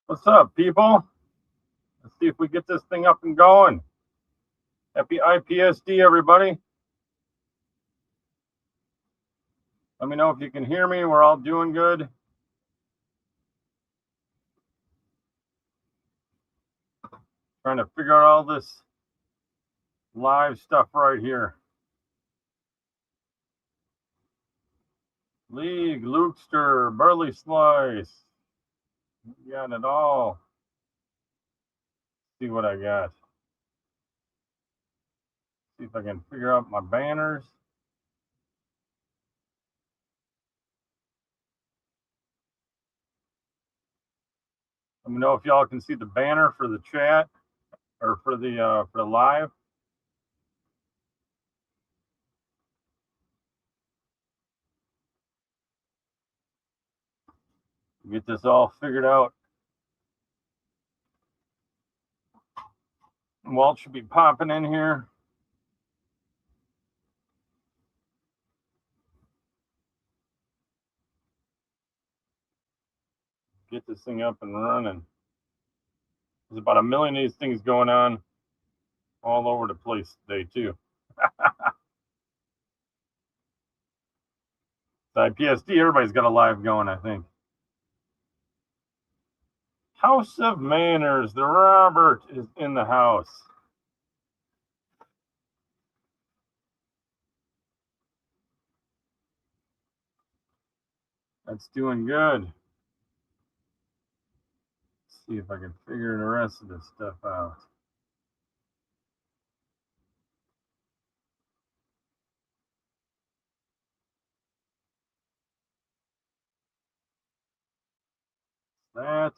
What's up, people? Let's see if we get this thing up and going. Happy IPSD, everybody. Let me know if you can hear me. We're all doing good. Trying to figure out all this live stuff right here. League, Lukester, Burley Slice. Got it all. See what I got. See if I can figure out my banners. Let me know if y'all can see the banner for the chat or for the live. Get this all figured out. Walt should be popping in here. Get this thing up and running. There's about 1 million of these things going on all over the place today, too. The IPSD, everybody's got a live going, I think. House of Manners, the Robert is in the house. That's doing good. Let's see if I can figure the rest of this stuff out. That.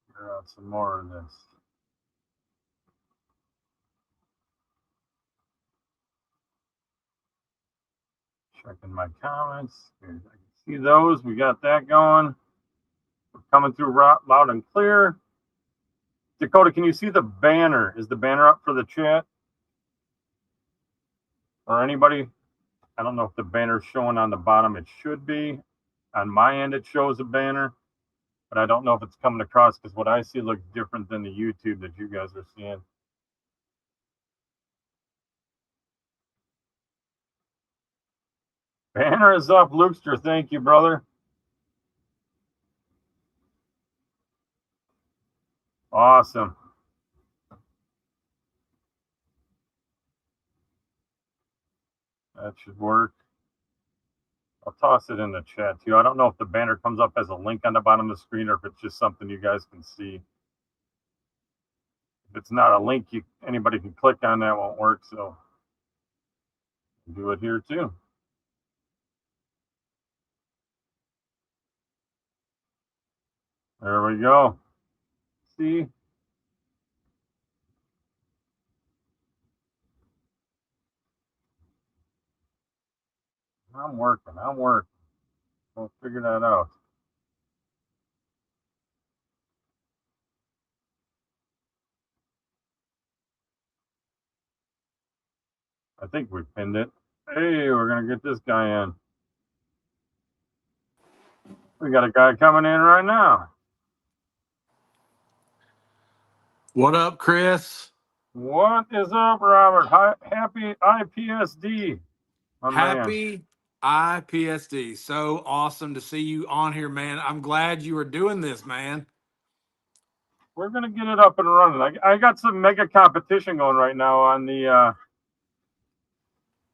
Figure out some more of this. Checking my comments. I can see those. We got that going. We're coming through loud and clear. Dakota, can you see the banner? Is the banner up for the chat? Or anybody? I don't know if the banner's showing on the bottom. It should be. On my end, it shows a banner. But I don't know if it's coming across because what I see looks different than the YouTube that you guys are seeing. Banner is up, Lukester. Thank you, brother. Awesome. That should work. I'll toss it in the chat too. I don't know if the banner comes up as a link on the bottom of the screen or if it's just something you guys can see. If it's not a link, anybody can click on, that won't work. So do it here too. There we go. See? I'm working. We'll figure that out. I think we pinned it. Hey, we're going to get this guy in. We got a guy coming in right now. What up, Chris? What is up, Robert? Happy IPSD. Happy IPSD. So awesome to see you on here, man. I'm glad you are doing this, man. We're going to get it up and running. I got some mega competition going right now on the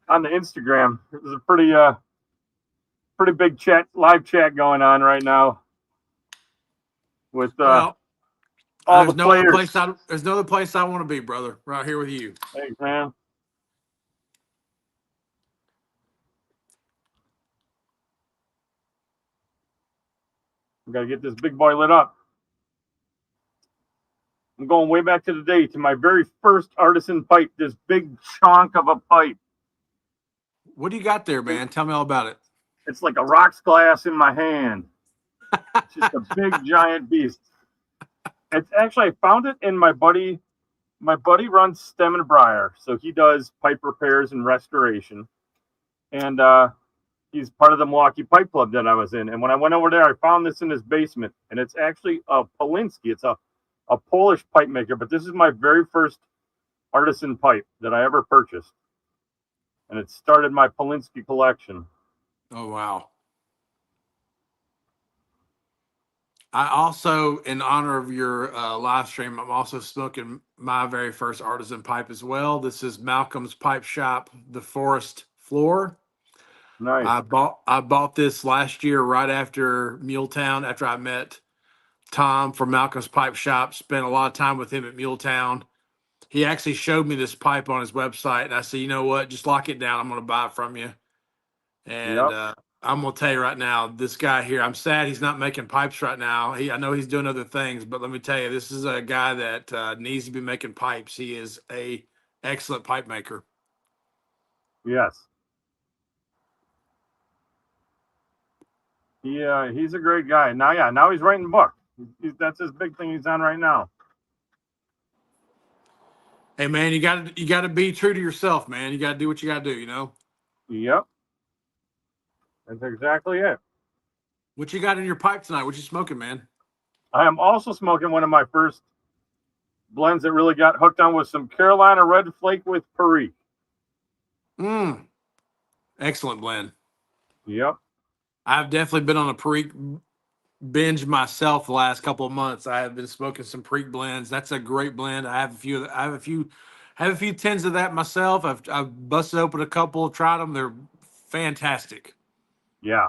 Instagram. There's a pretty big live chat going on right now with all the players. There's no other place I want to be, brother. Right here with you. Thanks, man. We got to get this big boy lit up. I'm going way back to the day to my very first artisan pipe, this big chunk of a pipe. What do you got there, man? Tell me all about it. It's like a rocks glass in my hand. It's just a big, giant beast. It's actually, I found it in my buddy My buddy runs Stem and Briar, so he does pipe repairs and restoration, and he's part of the Milwaukee Pipe Club that I was in. And when I went over there, I found this in his basement, and it's actually a Polinsky. It's a Polish pipe maker, but this is my very first artisan pipe that I ever purchased, and it started my Polinsky collection. Oh, wow. I also, in honor of your live stream, I'm also smoking my very first artisan pipe as well. This is Malcolm's Pipe Shop, the Forest Floor. Nice. I bought this last year right after Muletown, after I met Tom from Malcolm's Pipe Shop. Spent a lot of time with him at Muletown. He actually showed me this pipe on his website, and I said, you know what, just lock it down. I'm going to buy it from you. And Yep. I'm going to tell you right now, this guy here, I'm sad he's not making pipes right now. I know he's doing other things, but let me tell you, this is a guy that needs to be making pipes. He is a excellent pipe maker. Yes. He's a great guy. Now he's writing books. That's his big thing he's on right now. Hey man, you got to be true to yourself, man. You got to do what you got to do, you know? Yep. That's exactly it. What you got in your pipe tonight? What you smoking, man? I am also smoking one of my first blends that really got hooked on with some Carolina Red Flake with Perique. Excellent blend. Yep. I've definitely been on a Perique binge myself the last couple of months. I have been smoking some Perique blends. That's a great blend. I have a few tins of that myself. I've busted open a couple, tried them. They're fantastic. Yeah.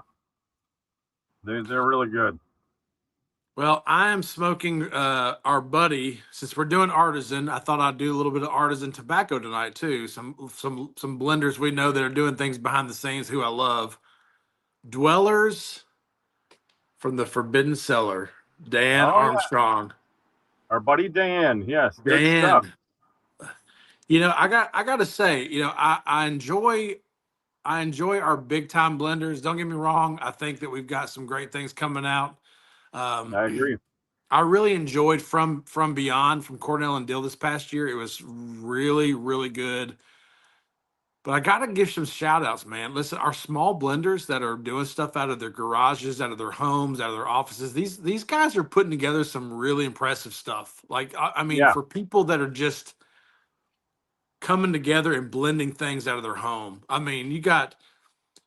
They're really good. Well, I am smoking our buddy. Since we're doing artisan, I thought I'd do a little bit of artisan tobacco tonight too. Some blenders we know that are doing things behind the scenes who I love. Dwellers from the Forbidden Cellar, Dan Oh yeah. Armstrong. Our buddy Dan. Yes. Good stuff. Dan, you know, I got to say, you know, I enjoy our big time blenders. Don't get me wrong. I think that we've got some great things coming out. I agree. I really enjoyed from Beyond from Cornell and Dill this past year. It was really, really good. But I got to give some shout outs, man. Listen, our small blenders that are doing stuff out of their garages, out of their homes, out of their offices, these guys are putting together some really impressive stuff. Like, I mean, Yeah. for people that are just coming together and blending things out of their home. I mean, you got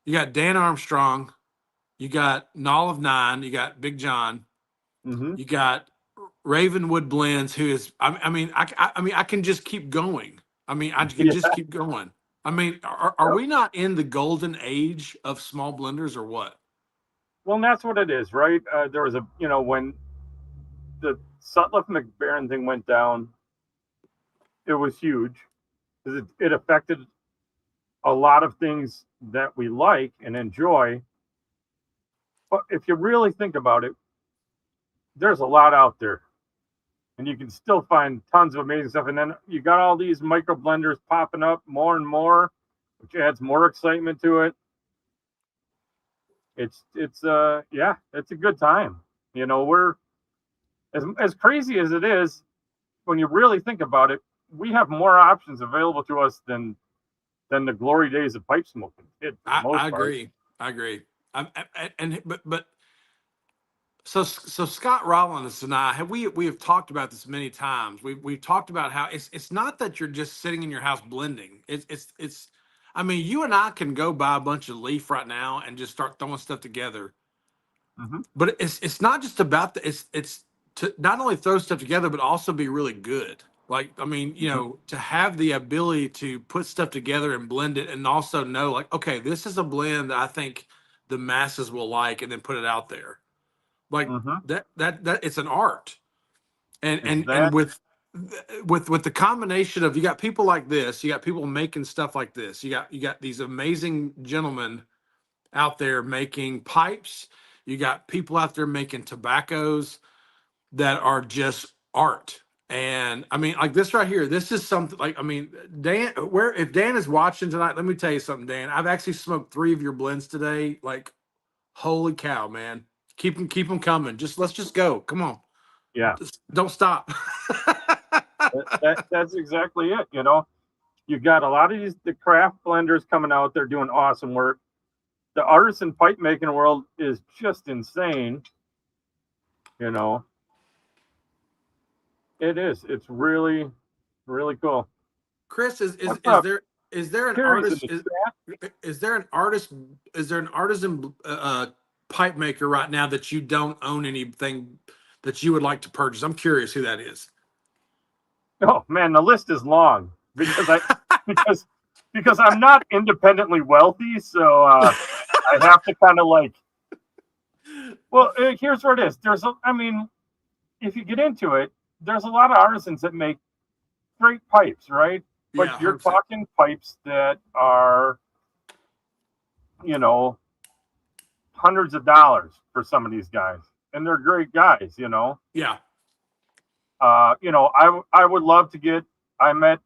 Dan Armstrong, you got Null of Nine, you got Big John, Mm-hmm. you got Ravenwood Blends, who is I mean I can just keep going. I mean I can Yeah. just keep going. I mean, are Yep. we not in the golden age of small blenders or what? Well, and that's what it is, right? There was when the Sutliff McBaron thing went down, it was huge because it affected a lot of things that we like and enjoy. But if you really think about it, there's a lot out there, and you can still find tons of amazing stuff. And then you got all these micro blenders popping up more and more, which adds more excitement to it. It's it's a good time. We're as crazy as it is, when you really think about it, we have more options available to us than the glory days of pipe smoking did for the I most part. agree. I agree. And but so Scott Rollins and I we have talked about this many times. We've talked about how it's not that you're just sitting in your house blending. It's I mean, you and I can go buy a bunch of leaf right now and just start throwing stuff together. Mm-hmm. But it's not just about it's to not only throw stuff together but also be really good. Like, I mean, you Mm-hmm. know, to have the ability to put stuff together and blend it and also know like, okay, this is a blend that I think the masses will like, and then put it out there. Like Mm-hmm. that it's an art. And It's that. with the combination of, you got people like this, you got people making stuff like this. You got these amazing gentlemen out there making pipes. You got people out there making tobaccos that are just art. And I mean, like this right here, this is something like, I mean, Dan, where if Dan is watching tonight, let me tell you something, Dan. I've actually smoked 3 of your blends today. Like, holy cow, man. Keep them coming. Let's just go. Come on. Yeah. Just don't stop. That's exactly it. You know, you got a lot of the craft blenders coming out there doing awesome work. The artisan pipe making world is just insane. You know, it is. It's really, really cool. Chris, What's up? is there an Carrie's in artist the chat. is there an artist is there an artisan pipe maker right now that you don't own anything that you would like to purchase? I'm curious who that is. Oh man, the list is long because because I'm not independently wealthy, so I have to kind of like. Well, here's what it is. I mean, if you get into it, there's a lot of artisans that make great pipes, right? Yeah, But you're 100%. talking pipes that are, you know, hundreds of dollars for some of these guys, and they're great guys, you know. Yeah. I would love to get. I met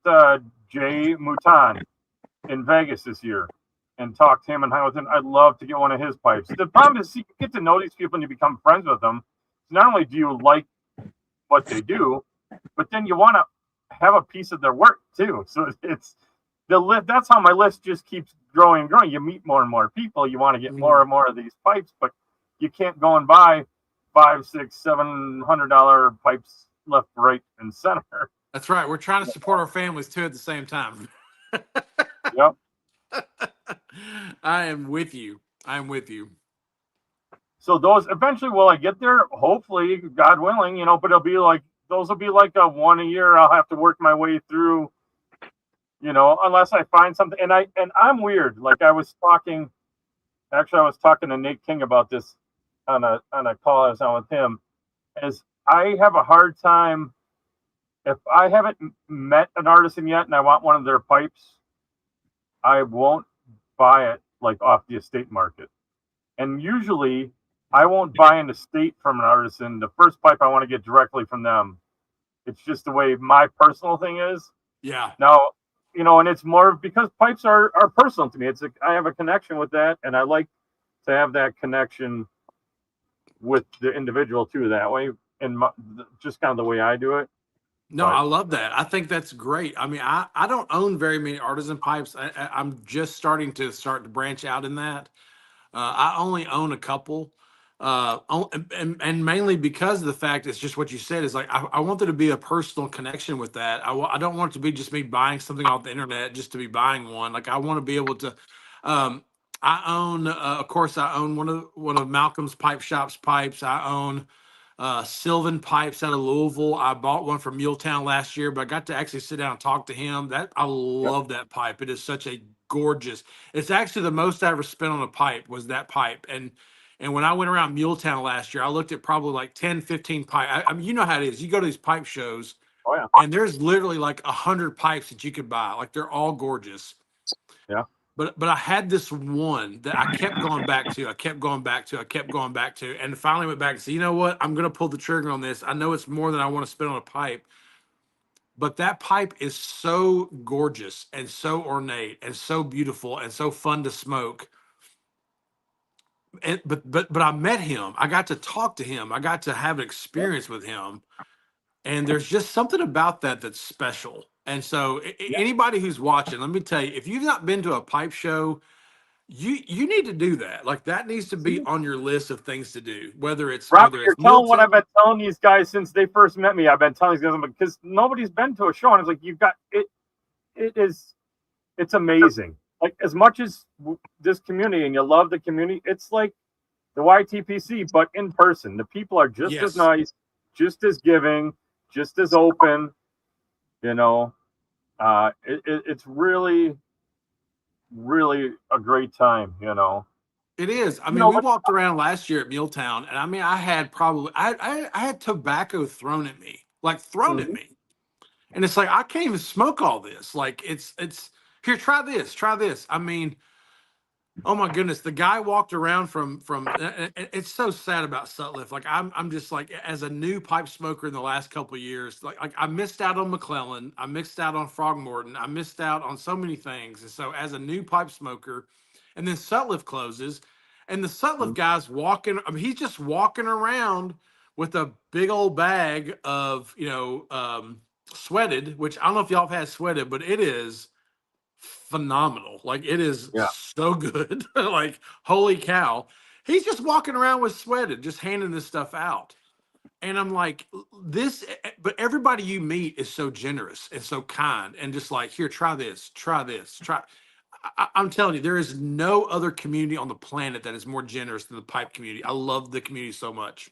Jay Mouton in Vegas this year and talked to him and hung with him. I'd love to get one of his pipes. The problem is you get to know these people and you become friends with them. Not only do you like what they do, but then you want to have a piece of their work too. So it's the list. That's how my list just keeps growing and growing. You meet more and more people. You want to get more and more of these pipes, but you can't go and buy $500, $600, $700 pipes left, right, and center. That's right. We're trying to support our families too at the same time. Yep. I am with you. I'm with you. So those eventually, will I get there? Hopefully, God willing, but it'll be like those will be like a one a year. I'll have to work my way through, unless I find something. And I'm weird. Like I was talking to Nate King about this on a call I was on with him. As I have a hard time if I haven't met an artisan yet and I want one of their pipes, I won't buy it like off the estate market. And usually I won't buy an estate from an artisan. The first pipe I want to get directly from them. It's just the way my personal thing is. Yeah. Now, and it's more because pipes are personal to me. I have a connection with that, and I like to have that connection with the individual too. That way, and just kind of the way I do it. No, I love that. I think that's great. I mean, I don't own very many artisan pipes. I'm just starting to branch out in that. I only own a couple, and mainly because of the fact it's just what you said is like I want there to be a personal connection with that. I don't want it to be just me buying something off the internet just to be buying one. Like I want to be able to. I own, of course, I own one of Malcolm's Pipe Shop's pipes. I own Sylvan Pipes out of Louisville. I bought one from Muletown last year, but I got to actually sit down and talk to him. I love that pipe. It is such a gorgeous. It's actually the most I ever spent on a pipe was that pipe. And when I went around Muletown last year, I looked at probably like 10, 15 pipe. I mean, you know how it is. You go to these pipe shows, and there's literally like 100 pipes that you could buy. Like they're all gorgeous. Yeah. But I had this one that I kept going back to. I kept going back to, and finally went back and said, you know what? I'm going to pull the trigger on this. I know it's more than I want to spend on a pipe, but that pipe is so gorgeous and so ornate and so beautiful and so fun to smoke. And but I met him. I got to talk to him. I got to have an experience with him, and there's just something about that that's special. And so anybody who's watching, let me tell you, if you've not been to a pipe show, you need to do that. Like that needs to be on your list of things to do. Whether it's Robert, you're telling what I've Milton. been telling these guys since they first met me. I've been telling these guys because nobody's been to a show, and it's like you've got it. It's amazing. Like as much as this community, and you love the community, it's like the YTPC, but in person. The people are just as nice, just as giving, just as open. It's really, really a great time. It is. I mean, we walked around last year at Muletown, and I mean, I had tobacco thrown at me, at me, and it's like I can't even smoke all this. Like it's here, try this. I mean, oh my goodness, the guy walked around from. It's so sad about Sutliff. Like I'm just like as a new pipe smoker in the last couple of years, like I missed out on McClellan, I missed out on Frogmorton, I missed out on so many things, and so as a new pipe smoker, and then Sutliff closes, and the Sutliff guy's walking. I mean, he's just walking around with a big old bag of Sweated, which I don't know if y'all have had Sweated, but it is phenomenal. Like it is Yeah. so good. Like holy cow. He's just walking around with Sweated, just handing this stuff out. And I'm like, but everybody you meet is so generous and so kind and just like, here, try this, try. I'm telling you, there is no other community on the planet that is more generous than the pipe community. I love the community so much.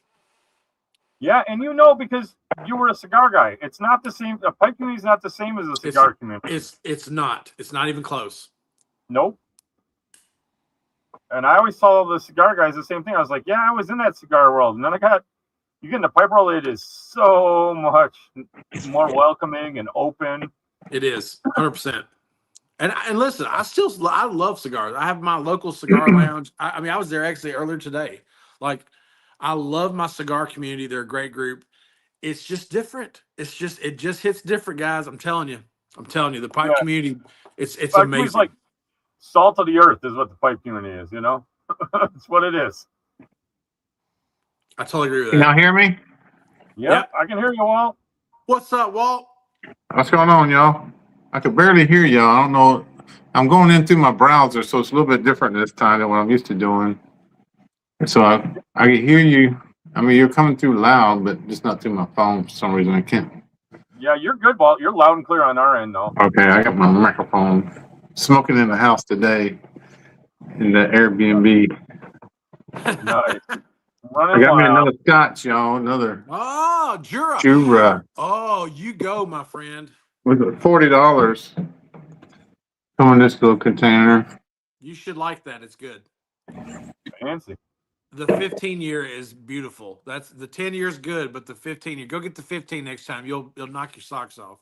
Yeah, and because you were a cigar guy, it's not the same. The pipe community is not the same as a It's cigar community. it's not. It's not even close. Nope. And I always tell the cigar guys the same thing. I was like, yeah, I was in that cigar world, and then you get in the pipe world. It is so much more welcoming and open. It is 100%. And listen, I love cigars. I have my local cigar lounge. I mean, I was there actually earlier today. Like, I love my cigar community. They're a great group. It's just different. It just hits different, guys. I'm telling you. The pipe Yeah, community. It's pipe community is amazing. like salt of the earth is what the pipe community is. It's what it is. I totally agree with Can that. y'all hear me? Yep, I can hear you, Walt. What's up, Walt? What's going on, y'all? I could barely hear y'all. I don't know. I'm going in through my browser, so it's a little bit different this time than what I'm used to doing. So I can hear you. I mean, you're coming through loud, but just not through my phone for some reason. I can't. Yeah, you're good, Walt. You're loud and clear on our end, though. Okay, I got my microphone. Smoking in the house today in the Airbnb. Nice. I got me another scotch, y'all. Another Jura. Jura. Oh, you go, my friend. With $40. Come in this little container. You should like that. It's good. Fancy. The 15-year is beautiful. That's the 10 years good, but the 15-year. Go get the 15 next time. You'll knock your socks off.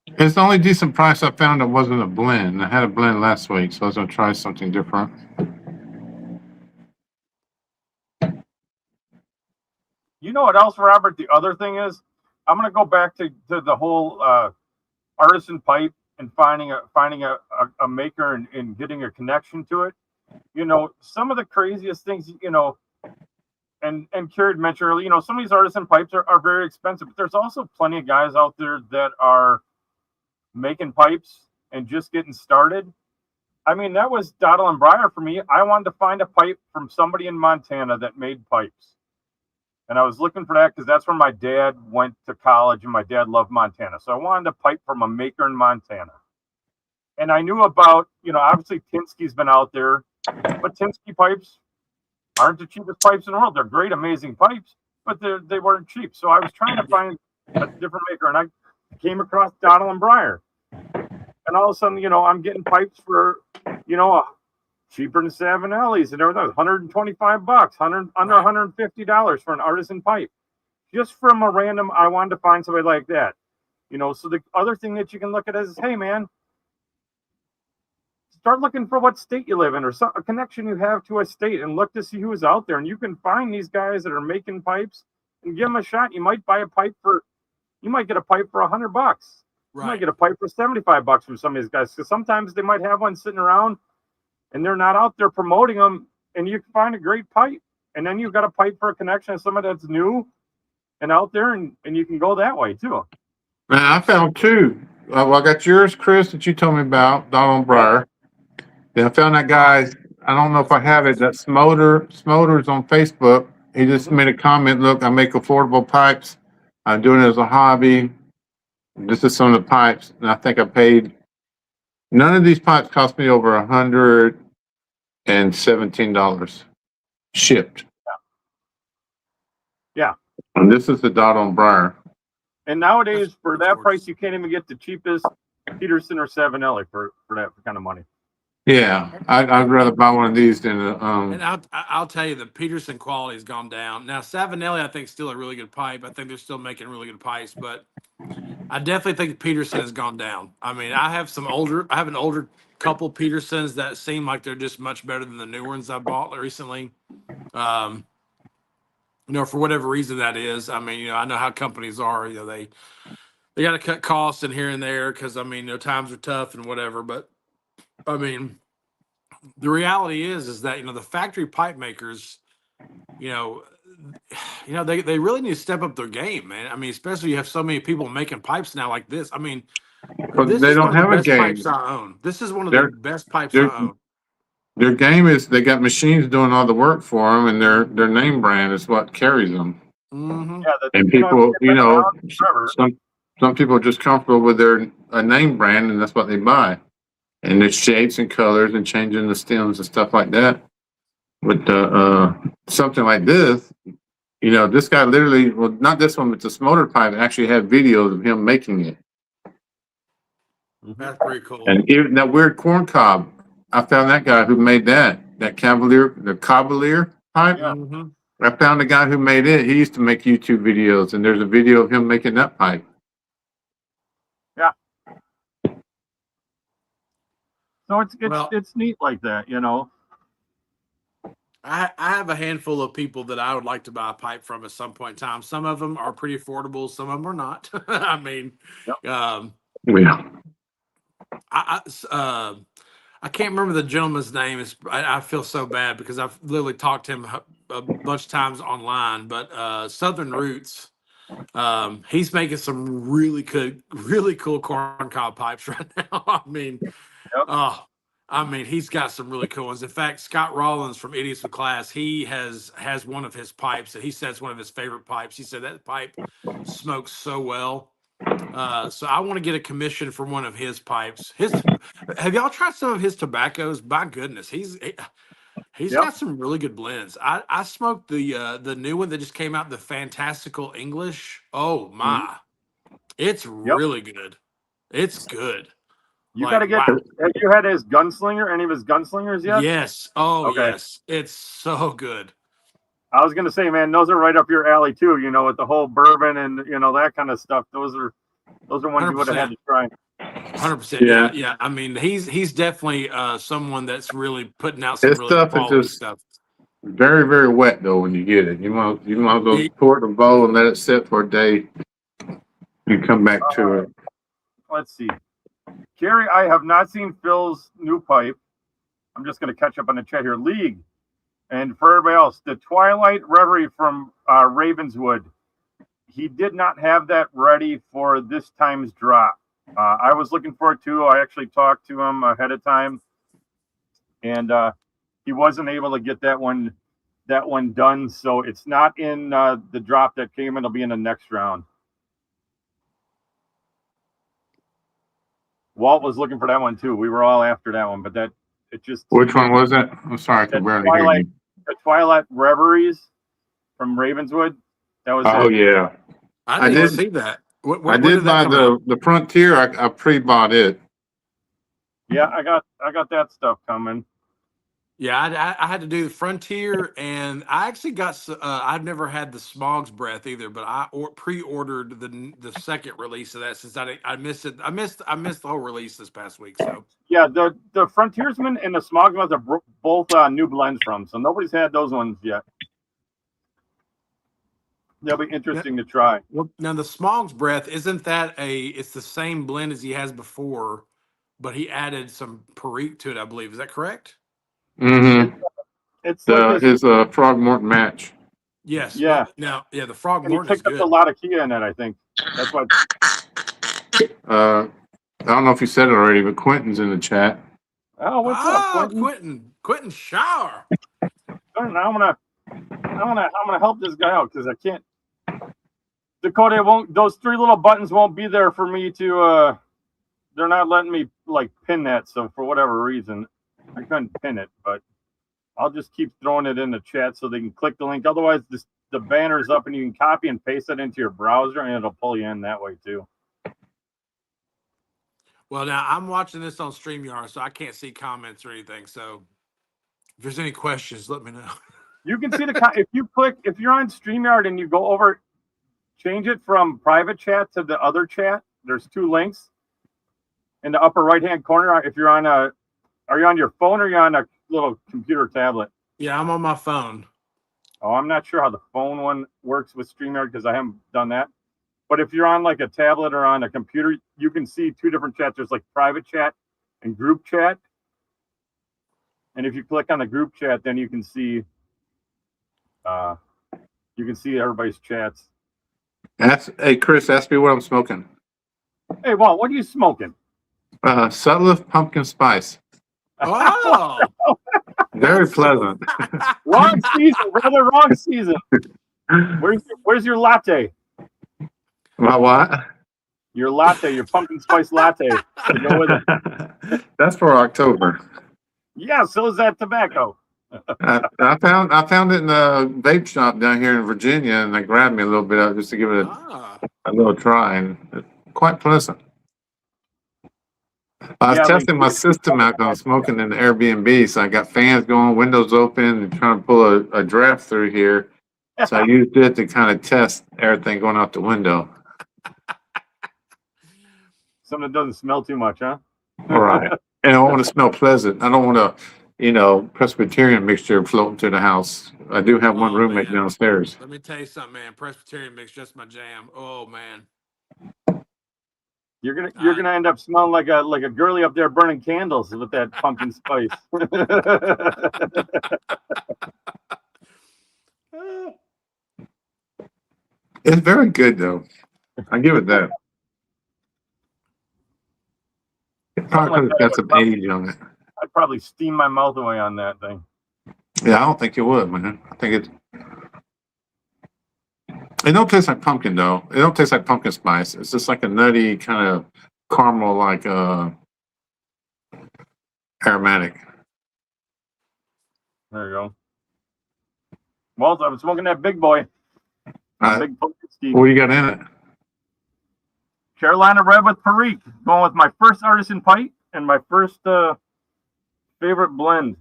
It's the only decent price I found that wasn't a blend. I had a blend last week, so I was gonna try something different. You know what else, Robert? The other thing is, I'm going to go back to the whole artisan pipe and finding a maker and getting a connection to it. Some of the craziest things, and Carrie mentioned earlier, some of these artisan pipes are very expensive, but there's also plenty of guys out there that are making pipes and just getting started. I mean, that was Dottle and Briar for me. I wanted to find a pipe from somebody in Montana that made pipes. And I was looking for that because that's where my dad went to college and my dad loved Montana. So I wanted a pipe from a maker in Montana. And I knew about, obviously Tinsky's been out there, but Tinsky pipes aren't the cheapest pipes in the world. They're great, amazing pipes, but they weren't cheap. So I was trying to find a different maker, and I came across Dottle and Briar. And all of a sudden, I'm getting pipes for, cheaper than Savinelli's and everything. $125, under $150 for an artisan pipe. Just from a random, I wanted to find somebody like that. So the other thing that you can look at is, hey man, start looking for what state you live in or a connection you have to a state and look to see who's out there. And you can find these guys that are making pipes and give them a shot. You might get a pipe for $100. Right. You might get a pipe for $75 from some of these guys. Because sometimes they might have one sitting around and they're not out there promoting them, and you can find a great pipe. And then you've got a pipe for a connection of somebody that's new and out there, and you can go that way too. Man, I found two. Well, I got yours, Chris, that you told me about, Donald Breyer. Then I found that guy, I don't know if I have it, that Smoters on Facebook. He just made a comment, look, I make affordable pipes. I'm doing it as a hobby. This is some of the pipes, and I think I paid, none of these pipes cost me over $117 shipped. Yeah. And this is the Donald Breyer. And nowadays, for that price, you can't even get the cheapest Peterson or Savinelli for that kind of money. Yeah, I'd rather buy one of these than And I'll tell you, the Peterson quality has gone down. Now Savinelli, I think, is still a really good pipe. I think they're still making really good pipes, but I definitely think Peterson has gone down. I mean, I have an older couple Petersons that seem like they're just much better than the new ones I bought recently. For whatever reason that is. I mean, I know how companies are. They got to cut costs in here and there because times are tough and whatever. But I mean, the reality is that the factory pipe makers, you know, they really need to step up their game, man. I mean, especially you have so many people making pipes now like this. I mean, But this they is one don't of the have a best pipes game. I own. This is one of the Their best pipes their I own. their game is they got machines doing all the work for them, and their name brand is what carries them. Mm-hmm. Yeah, And you know, people, it's been around forever. some people are just comfortable with their a name brand, and that's what they buy. And there's shapes and colors and changing the stems and stuff like that. But something like this, you know, this guy literally, well, not this one, but this motor pipe actually had videos of him making it. That's pretty cool. And even that weird corn cob, I found that guy who made that Cavalier pipe. Yeah. Mm-hmm. I found a guy who made it. He used to make YouTube videos, and there's a video of him making that pipe. Yeah. So Well, it's neat like that, you know. I have a handful of people that I would like to buy a pipe from at some point in time. Some of them are pretty affordable. Some of them are not. I mean, Yep. Yeah. I can't remember the gentleman's name. I feel so bad because I've literally talked to him a bunch of times online. But Southern Roots, he's making some really cool corn cob pipes right now. Yep. I mean, he's got some really cool ones. In fact, Scott Rollins from Idiots with Class, he has one of his pipes that he says one of his favorite pipes. He said that pipe smokes so well. So I want to get a commission for one of his pipes. Have y'all tried some of his tobaccos? My goodness, he's Yep. got some really good blends. I smoked the new one that just came out, the Fantastical English. Oh my, it's really good. It's good. You Like, got to get. wow. Have you had his gunslinger? Any of his gunslingers yet? Yes. Oh, Okay. yes. It's so good. I was gonna say, man, those are right up your alley too. You know, with the whole bourbon and you know that kind of stuff. Those are ones you would have had to try. 100%. Yeah. Yeah. I mean, he's definitely someone that's really putting out some His really stuff is quality just stuff. very, very wet though when you get it. You might as well pour it in a bowl and let it sit for a day. You come back to it. Let's see. Gary, I have not seen Phil's new pipe. I'm just going to catch up on the chat here. League. And for everybody else, the Twilight Reverie from Ravenswood. He did not have that ready for this time's drop. I was looking for it too. I actually talked to him ahead of time. And he wasn't able to get that one done. So it's not in the drop that came. It'll be in the next round. Walt was looking for that one too. We were all after that one, but it just. Which one was it? I'm sorry, I could barely hear you. The Twilight Reveries from Ravenswood. That was. Oh yeah, I didn't see that. I did buy the Frontier. I pre-bought it. Yeah, I got that stuff coming. Yeah, I had to do the Frontier, and I actually got. I've never had the Smog's Breath either, but I pre-ordered the second release of that since I missed it. I missed the whole release this past week. So yeah, the Frontiersman and the Smog's are both new blends from, so nobody's had those ones yet. They'll be interesting to try. Well, now the Smog's Breath, isn't that it's the same blend as he has before, but he added some Perique to it, I believe. Is that correct? Mm-hmm. It's like his Frogmorton match. Yes. Yeah. Well, now, the Frogmorton is good. He picked up a lot of Kia in it, I think. That's why. I don't know if you said it already, but Quentin's in the chat. Oh, what's up, Quentin Shower. I'm gonna help this guy out because I can't. Dakota, those three little buttons won't be there for me to. They're not letting me like pin that, so for whatever reason, I couldn't pin it. But I'll just keep throwing it in the chat so they can click the link. Otherwise, the banner's up and you can copy and paste it into your browser, and it'll pull you in that way too. Well, now I'm watching this on StreamYard, so I can't see comments or anything. So if there's any questions, let me know. You can see if you're on StreamYard and you go over, change it from private chat to the other chat. There's two links in the upper right hand corner. If you're on are you on your phone or are you on a little computer tablet? Yeah, I'm on my phone. Oh, I'm not sure how the phone one works with StreamYard because I haven't done that. But if you're on like a tablet or on a computer, you can see two different chats. There's like private chat and group chat. And if you click on the group chat, then you can see You can see everybody's chats. Hey, Chris, ask me what I'm smoking. Hey, Walt, what are you smoking? Sutliff pumpkin spice. Oh, Very pleasant. Wrong season, brother. Wrong season. Where's your latte? My what? Your latte, your pumpkin spice latte. To go with it. That's for October. Yeah, so is that tobacco. I found it in a vape shop down here in Virginia, and they grabbed me a little bit of it just to give it a little try, and it's quite pleasant. I was testing my system out because I'm smoking in the Airbnb, so I got fans going, windows open, and trying to pull a draft through here. So I used it to kind of test everything going out the window. Something that doesn't smell too much, huh? All right. And I want to smell pleasant. I don't want to, Presbyterian mixture floating through the house. I do have one roommate downstairs. Let me tell you something, man. Presbyterian mix just my jam. Oh man. You're gonna end up smelling like a girly up there burning candles with that pumpkin spice. It's very good though. I give it that. It probably got some age on it. I'd probably steam my mouth away on that thing. Yeah, I don't think you would, man. I think it don't taste like pumpkin though. It don't taste like pumpkin spice. It's just like a nutty kind of caramel, like aromatic. There you go. Well, I'm smoking that big boy. Big what do you got in it? Carolina Red with Perique. Going with my first artisan pipe and my first favorite blend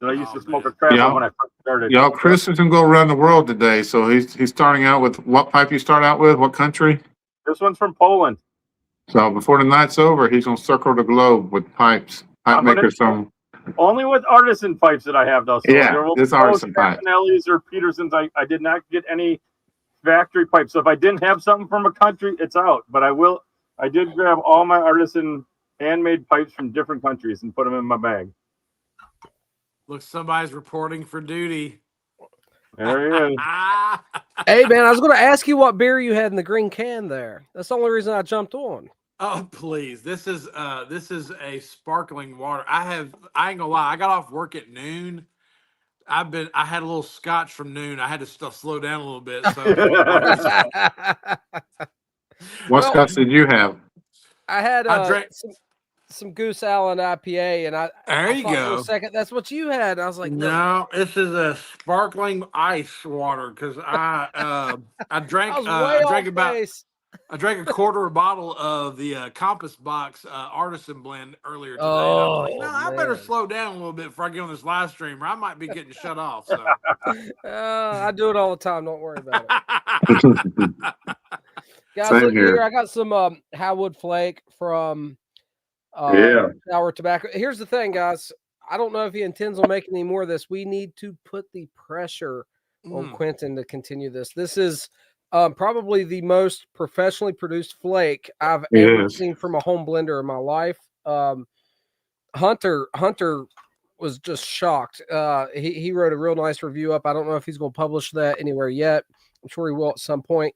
that I used to smoke a crap on when I first started. Y'all, Chris is gonna go around the world today, so he's starting out with what pipe you start out with? What country? This one's from Poland. So before the night's over, he's gonna circle the globe with pipes. Pipe makers from only with artisan pipes that I have though. So yeah, this artisan pipe. Nelly's or Peterson's. I did not get any factory pipes. So if I didn't have something from a country, it's out. But I did grab all my artisan handmade pipes from different countries and put them in my bag. Look, somebody's reporting for duty. There he is. Hey man, I was going to ask you what beer you had in the green can there. That's the only reason I jumped on. Oh please! This is a sparkling water. I ain't gonna lie. I got off work at noon. I had a little scotch from noon. I had to slow down a little bit. So what scotch did you have? I had I drank some Goose Island IPA, and I go. For a second, that's what you had. I was like, no, this is a sparkling ice water because I drank I drank a quarter bottle of the Compass Box Artisan Blend earlier today. Oh, and I better slow down a little bit before I get on this live stream, or I might be getting shut off. So I do it all the time. Don't worry about it. Guys, look here. I got some Highwood Flake from Sour Tobacco. Here's the thing, guys. I don't know if he intends on making any more of this. We need to put the pressure on Quentin to continue this. This is probably the most professionally produced flake I've ever seen from a home blender in my life. Hunter was just shocked. He wrote a real nice review up. I don't know if he's going to publish that anywhere yet. I'm sure he will at some point.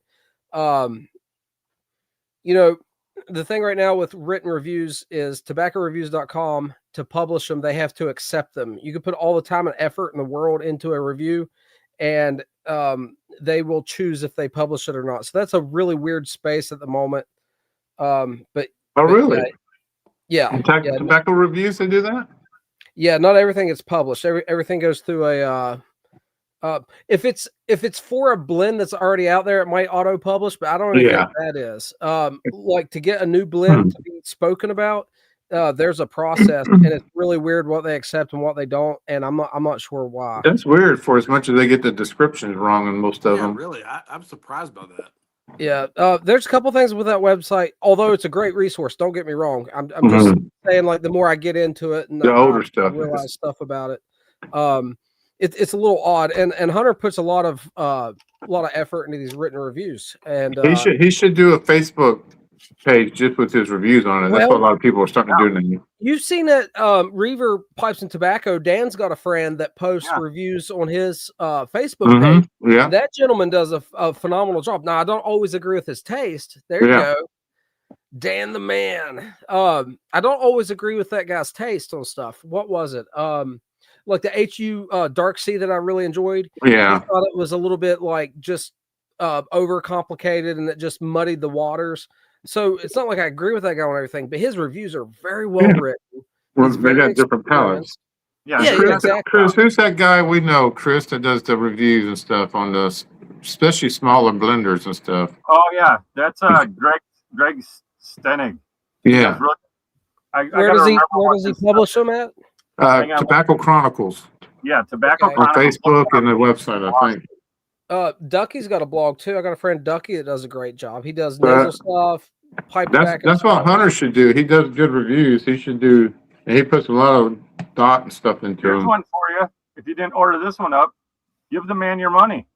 The thing right now with written reviews is tobaccoreviews.com, to publish them, they have to accept them. You can put all the time and effort in the world into a review, and they will choose if they publish it or not. So that's a really weird space at the moment. Really? Yeah. Tobacco reviews, they do that? Yeah, not everything is published. Everything goes through a if it's for a blend that's already out there, it might auto publish, but I don't know what that is. Like to get a new blend to be spoken about, there's a process, and it's really weird what they accept and what they don't, and I'm not sure why. That's weird, for as much as they get the descriptions wrong in most of them. Really, I'm surprised by that. Yeah, there's a couple things with that website, although it's a great resource. Don't get me wrong. I'm just saying, like, the more I get into it and the older stuff, I realize stuff about it. It's a little odd, and Hunter puts a lot of effort into these written reviews, and he should do a Facebook page just with his reviews on it. That's what a lot of people are starting to do now. You've seen that Reaver Pipes and Tobacco. Dan's got a friend that posts reviews on his Facebook page. Yeah. That gentleman does a phenomenal job. Now, I don't always agree with his taste. There you go. Dan the man. I don't always agree with that guy's taste on stuff. What was it? Like the HU Dark Sea that I really enjoyed. Yeah. He thought it was a little bit like just overcomplicated and it just muddied the waters. So it's not like I agree with that guy on everything, but his reviews are very well written. Well, they got different palettes. Yeah, Chris, exactly. Chris, who's that guy we know, Chris, that does the reviews and stuff on the, especially smaller blenders and stuff? Oh yeah, that's Greg Stenig. Yeah. Where does he publish them at? Tobacco Chronicles. Yeah, Tobacco on Chronicles. Facebook and the website, I think. Ducky's got a blog too. I got a friend Ducky that does a great job. He does nasal stuff, pipe tobacco. That's what Hunter should do. He does good reviews. He should do, and he puts a lot of thought and stuff into Here's them. one for you. If you didn't order this one up, give the man your money.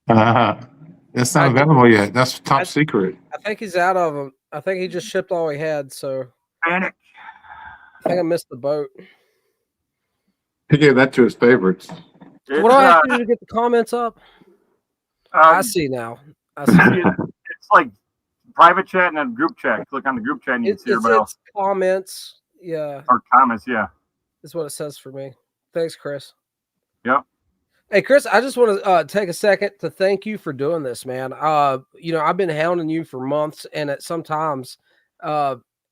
It's not available yet. That's top secret. I think he's out of them. I think he just shipped all he had. So Panic. I think I missed the boat. He gave that to his favorites. What do I have to do to get the comments up? I see now. It's like private chat and then group chat. Click on the group chat and you can see everybody else. Comments. Yeah. Or comments, yeah. That's what it says for me. Thanks, Chris. Yep. Hey, Chris, I just want to take a second to thank you for doing this, man. I've been hounding you for months, and at sometimes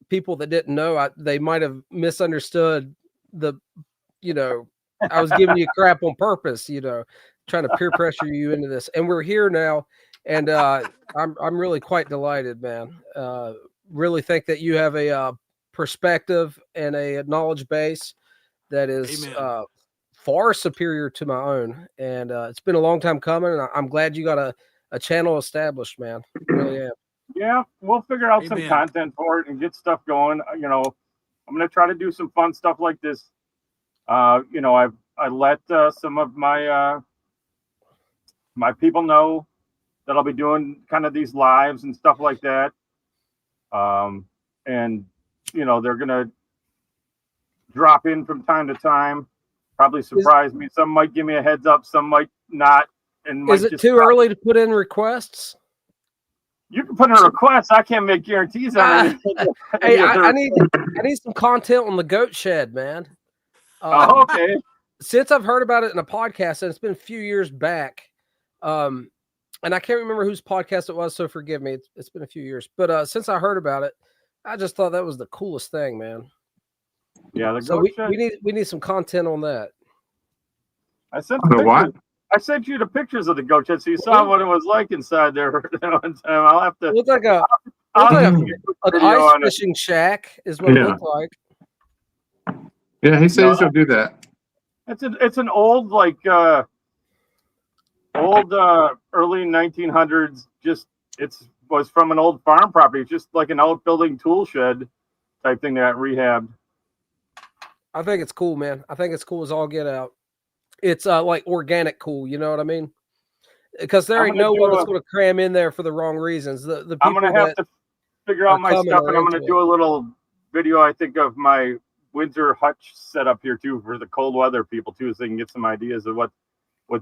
people that didn't know, they might have misunderstood I was giving you crap on purpose, trying to peer pressure you into this. And we're here now, and I'm really quite delighted, man. Really think that you have a perspective and a knowledge base that is far superior to my own, and it's been a long time coming, and I'm glad you got a channel established, man. I really am. Yeah, we'll figure out some content for it and get stuff going. I'm gonna try to do some fun stuff like this. I let some of my my people know that I'll be doing kind of these lives and stuff like that. And they're gonna drop in from time to time. Probably surprise me. Some might give me a heads up, some might not. And is it too early to put in requests? You can put in requests. I can't make guarantees on it. Hey, I need some content on the goat shed, man. Okay. Since I've heard about it in a podcast, and it's been a few years back, and I can't remember whose podcast it was, so forgive me. It's been a few years, but since I heard about it, I just thought that was the coolest thing, man. Yeah, the so goat shed. we need some content on that. I sent you the pictures of the goat shed, so you saw what it was like inside there. One time. I'll have to. It looked like an ice fishing shack, is what it looked like. Yeah, he says he'll do that. It's an old early 1900s. Was from an old farm property. It's just like an outbuilding tool shed type thing that rehabbed. I think it's cool, man. I think it's cool as all get out. It's like organic cool, you know what I mean? Because there ain't no one that's going to cram in there for the wrong reasons. The people I'm going to have to figure out my stuff, and I'm going to do a little video, I think, of my winter hutch setup here too for the cold weather people too, so they can get some ideas of what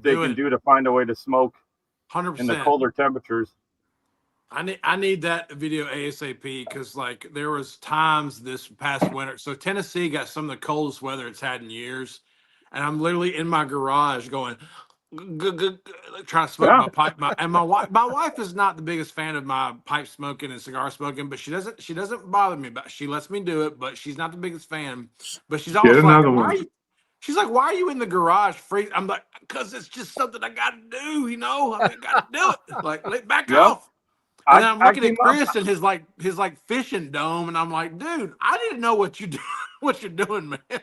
they can do to find a way to smoke 100% in the colder temperatures. I need that video ASAP, because there was times this past winter. So Tennessee got some of the coldest weather it's had in years, and I'm literally in my garage going, trying to smoke my pipe. My wife is not the biggest fan of my pipe smoking and cigar smoking, but she doesn't bother me. But she lets me do it. But she's not the biggest fan. But she's always like, she's like, why are you in the garage freezing? I'm like, because it's just something I got to do. I got to do it. Like, back off. And then I'm looking at Chris and his fishing dome, and I'm like, dude, I didn't know what you do, what you're doing, man.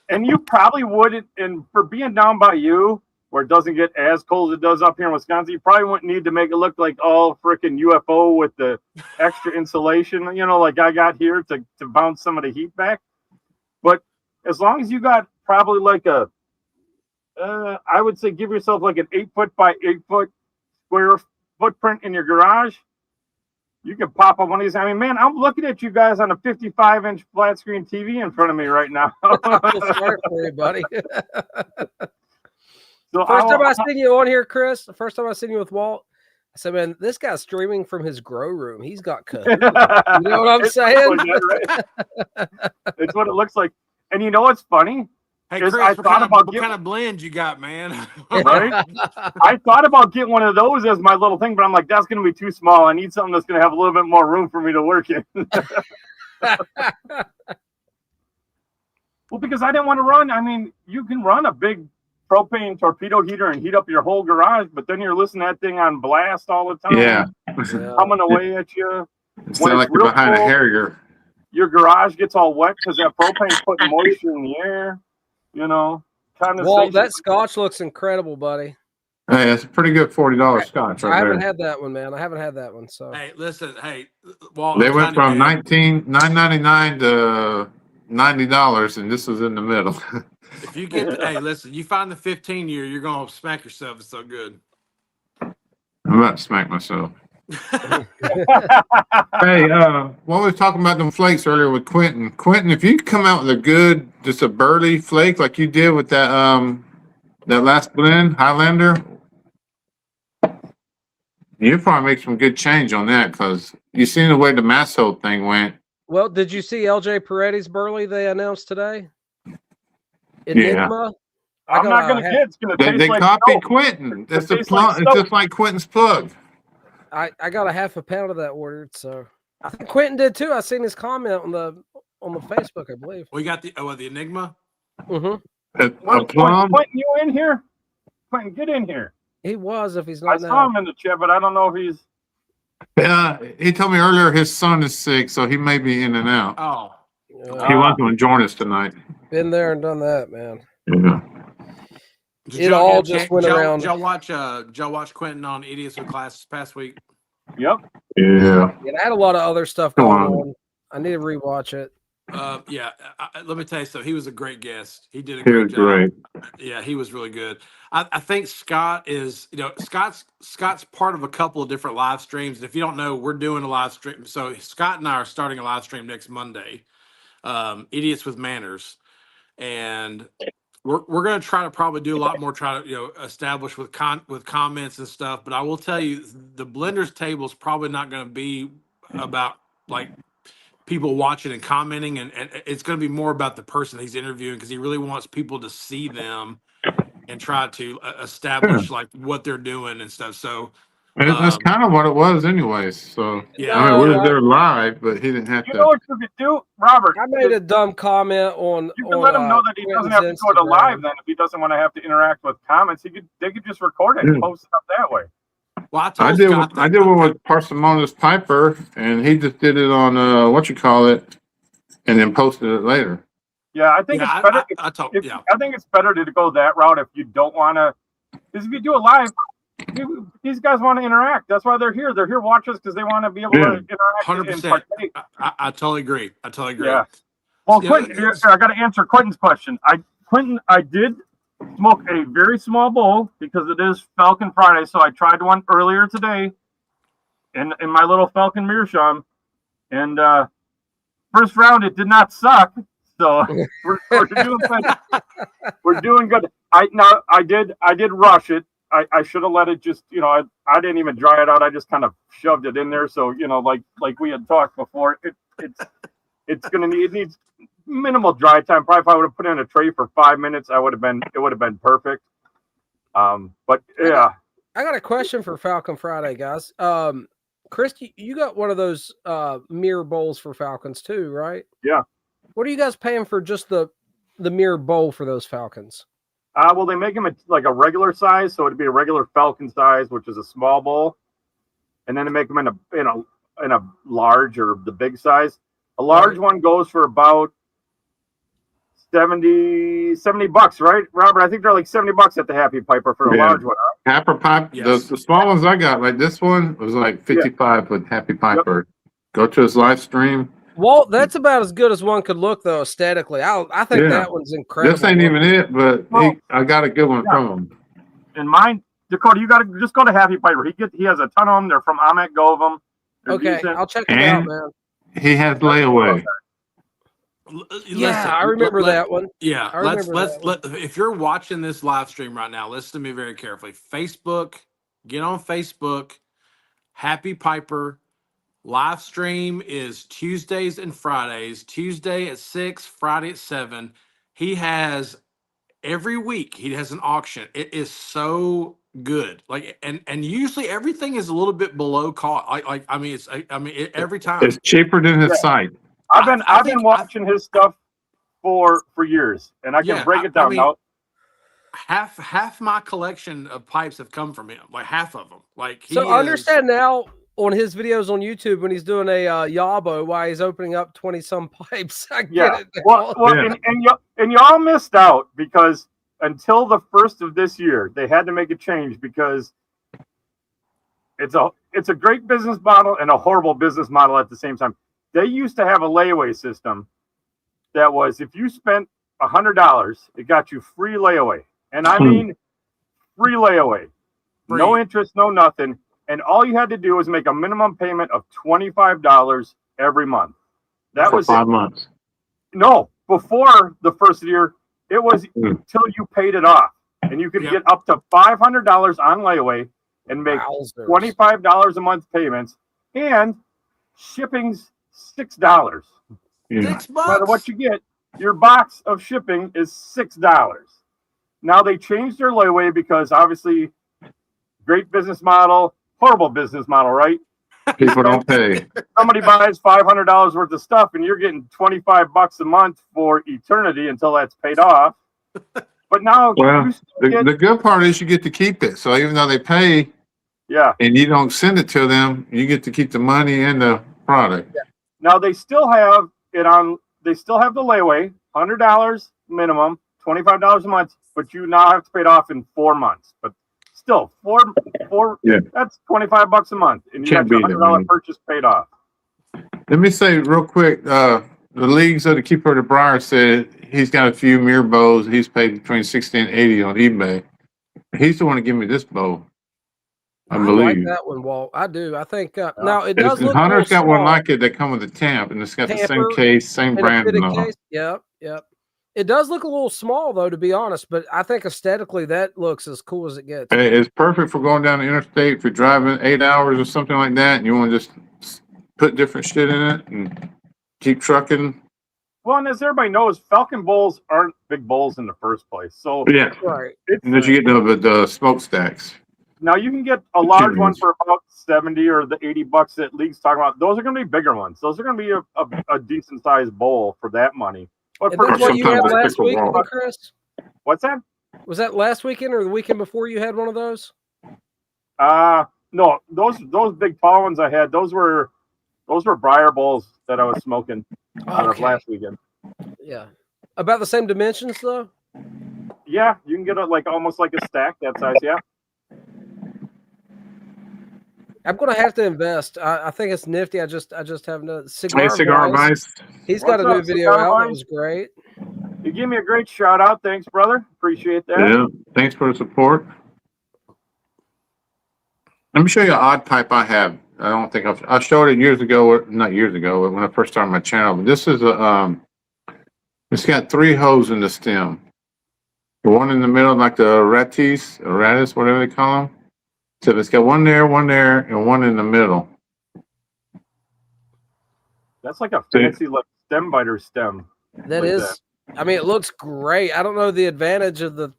And you probably wouldn't, and for being down by you, where it doesn't get as cold as it does up here in Wisconsin, you probably wouldn't need to make it look like all freaking UFO with the extra insulation, like I got here to bounce some of the heat back. But as long as you got probably like I would say give yourself like an 8 foot by 8 foot square footprint in your garage, You can pop up one of these. I mean, man, I'm looking at you guys on a 55-inch flat screen TV in front of me right now. Sorry for you, buddy. So first time I seen you on here, Chris. The first time I seen you with Walt, I said, "Man, this guy's streaming from his grow room. He's got Kahoot." You know what I'm saying? It's what it looks like. And you know what's funny? Hey, Chris, what kind of blend you got, man? Right? I thought about getting one of those as my little thing, but I'm like, that's going to be too small. I need something that's going to have a little bit more room for me to work in. Well, because I didn't want to run. I mean, you can run a big propane torpedo heater and heat up your whole garage, but then you're listening to that thing on blast all the time. Yeah. Coming away at you. It's not like you're behind a Harrier. Your garage gets all wet because that propane's putting moisture in the air. You know, Well, that scotch looks incredible, buddy. Hey, it's a pretty good $40 scotch. I haven't had that one, man. I haven't had that one. So hey, listen, well, they went from $9.99 to $90, and this was in the middle. If you get, hey, listen, you find the 15-year, you're gonna smack yourself. It's so good. I'm about to smack myself. Hey, what we were talking about them flakes earlier with Quentin. Quentin, if you could come out with a good, just a burly flake like you did with that that last blend, Highlander, you'd probably make some good change on that because you seen the way the Masso thing went. Well, did you see LJ Peretti's burley they announced today? Enigma? Yeah. I'm not going to get it's going to taste they like copied soap. Quentin. That's the plug. It's just like Quentin's plug. I got a half a pound of that ordered, so I think Quentin did too. I seen his comment on the Facebook, I believe. We got the Enigma. Mm-hmm. Quentin, you in here? Quentin, get in here. He was if he's not. I saw him in the chat, but I don't know if he's. He told me earlier his son is sick, so he may be in and out. Oh, he was going to join us tonight. Been there and done that, man. Yeah. It all just went around. Did y'all watch Quentin on Idiots with Class this past week? Yep. Yeah. I had a lot of other stuff going on. I need to rewatch it. Yeah. Let me tell you something. He was a great guest. He did a great job. Great. Yeah, he was really good. I think Scott is, Scott's part of a couple of different live streams. And if you don't know, we're doing a live stream. So Scott and I are starting a live stream next Monday. Idiots with Manners. And we're going to try to probably do a lot more, establish with comments and stuff. But I will tell you, the Blenders table is probably not going to be about like people watching and commenting, and it's going to be more about the person he's interviewing because he really wants people to see them and try to establish like what they're doing and stuff. So that's kind of what it was, anyways. So yeah, I mean, we were there live, but he didn't have to. You know what you could do, Robert? I made a dumb comment on. You can let him know that he doesn't have to go to live. Then, if he doesn't want to have to interact with comments, they could just record it and post it up that way. Well, I did one with Parsimonious Piper, and he just did it on and then posted it later. Yeah, I think it's better. I think it's better to go that route if you don't want to. Because if you do it live, these guys want to interact. That's why they're here. They're here watching us because they want to be able to interact. 100%. I totally agree. Yeah. Well, Quentin, I got to answer Quentin's question. I did smoke a very small bowl because it is Falcon Friday, so I tried one earlier today in my little Falcon Meerschaum, and first round it did not suck, so we're doing good. We're doing good. I did rush it. I should have let it just, I didn't even dry it out. I just kind of shoved it in there, so like we had talked before, it needs minimal dry time. Probably if I would have put it in a tray for 5 minutes, it would have been perfect. But yeah, I got a question for Falcon Friday, guys. Chris, you got one of those mirror bowls for Falcons too, right? Yeah. What are you guys paying for just the mirror bowl for those Falcons? Well, they make them like a regular size, so it'd be a regular Falcon size, which is a small bowl, and then they make them in a large or the big size. A large one goes for about $70, right, Robert? I think they're like $70 at the Happy Piper for a large one. Right? Happy Piper. Yes. The small ones I got, like this one, was like $55 with Happy Piper. Yep. Go to his live stream. Well, that's about as good as one could look, though, aesthetically. I think that one's incredible. This ain't even it, but I got a good one from him. And mine, Dakota, you got to just go to Happy Piper. He has a ton of them. They're from Ahmet Govim. Okay, decent. I'll check them out, man. He has layaway. Yeah, I remember that one. Yeah, I remember that one. if you're watching this live stream right now, listen to me very carefully. Facebook, get on Facebook. Happy Piper live stream is Tuesdays and Fridays. Tuesday at 6, Friday at 7. He has every week. He has an auction. It is so good. Like and usually everything is a little bit below cost. Every time It's cheaper than his site. I've been watching his stuff for years, and I can break it down now. Half my collection of pipes have come from him. Like half of them. Like I understand now on his videos on YouTube when he's doing a Yabo why he's opening up 20-some pipes. I get it. Well, and y'all missed out because until the first of this year, they had to make a change because it's a great business model and a horrible business model at the same time. They used to have a layaway system that was if you spent $100, it got you free layaway. And I mean free layaway. No interest, no nothing. And all you had to do was make a minimum payment of $25 every month. That was 5 months. No, before the first year, it was until you paid it off. And you could get up to $500 on layaway and make $25 a month payments. And shipping's $6. $6. No matter what you get, your box of shipping is $6. Now they changed their layaway because obviously great business model, horrible business model, right? People don't pay. Somebody buys $500 worth of stuff and you're getting $25 a month for eternity until that's paid off. But now the good part is you get to keep it. So even though they pay and you don't send it to them, you get to keep the money and the product. Yeah. Now they still have it on the layaway, $100 minimum, $25 a month, but you now have to pay it off in 4 months. But still, that's $25 a month, and you got your $100 purchase paid off. Let me say real quick, the Leagues of the Keeper of the Briar said he's got a few mirror bows. He's paid between 60 and 80 on eBay. He's the one to give me this bow. I believe like that one, Walt. I do. I think now it does look. Hunter's got small. one like it that come with a tamp, and it's got the same case, same brand. Case. Yep. It does look a little small, though, to be honest, but I think aesthetically that looks as cool as it gets. It's perfect for going down the interstate if you're driving 8 hours or something like that, and you want to just put different shit in it and keep trucking. Well, and as everybody knows, Falcon bowls aren't big bowls in the first place. So right. And then you get the smokestacks. Now you can get a large one for about 70 or the $80 that League's talking about. Those are going to be bigger ones. Those are going to be a decent sized bowl for that money. But and that's what you had last weekend, Chris? What's that? Was that last weekend or the weekend before you had one of those? No, those big tall ones I had, those were briar bowls that I was smoking out of last weekend. Yeah. About the same dimensions though? Yeah, you can get it almost like a stack that size, yeah. I'm gonna have to invest. I think it's nifty. I just have no cigar vice. He's got a new video out that was great. You give me a great shout out. Thanks, brother. Appreciate that. Yeah, thanks for the support. Let me show you an odd pipe I have. I don't think I showed it years ago, not years ago, when I first started my channel. But this is it's got 3 holes in the stem. The one in the middle, like the ratis, whatever they call them. So it's got one there, and one in the middle. That's like a fancy stem biter stem. That is. I mean, it looks great. I don't know the advantage of the,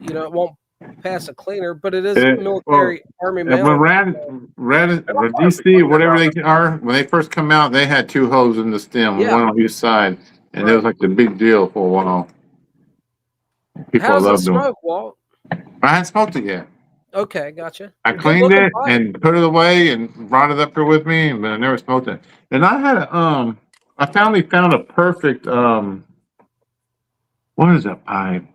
it won't pass a cleaner, but it is military army mail. When DC, whatever they are, when they first come out, they had 2 holes in the stem, one on each side, and it was like the big deal for a while. How does it smoke, Walt? I hadn't smoked it yet. Okay, gotcha. I cleaned it and put it away and brought it up here with me, but I never smoked it. And I had I finally found a perfect what is that pipe?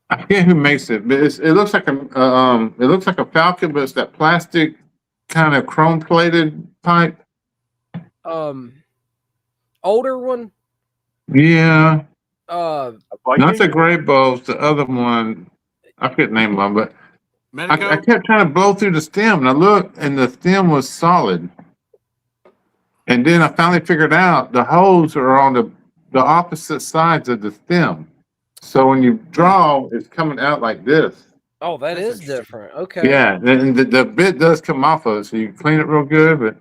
I forget who makes it, but it looks like a Falcon, but it's that plastic kind of chrome plated pipe. Older one. Yeah. Not the gray bows. The other one, I forget the name of them, but I kept trying to blow through the stem, and I looked, and the stem was solid. And then I finally figured out the holes are on the opposite sides of the stem. So when you draw, it's coming out like this. Oh, that's is different. Okay. Yeah, and the bit does come off of it, so you clean it real good. But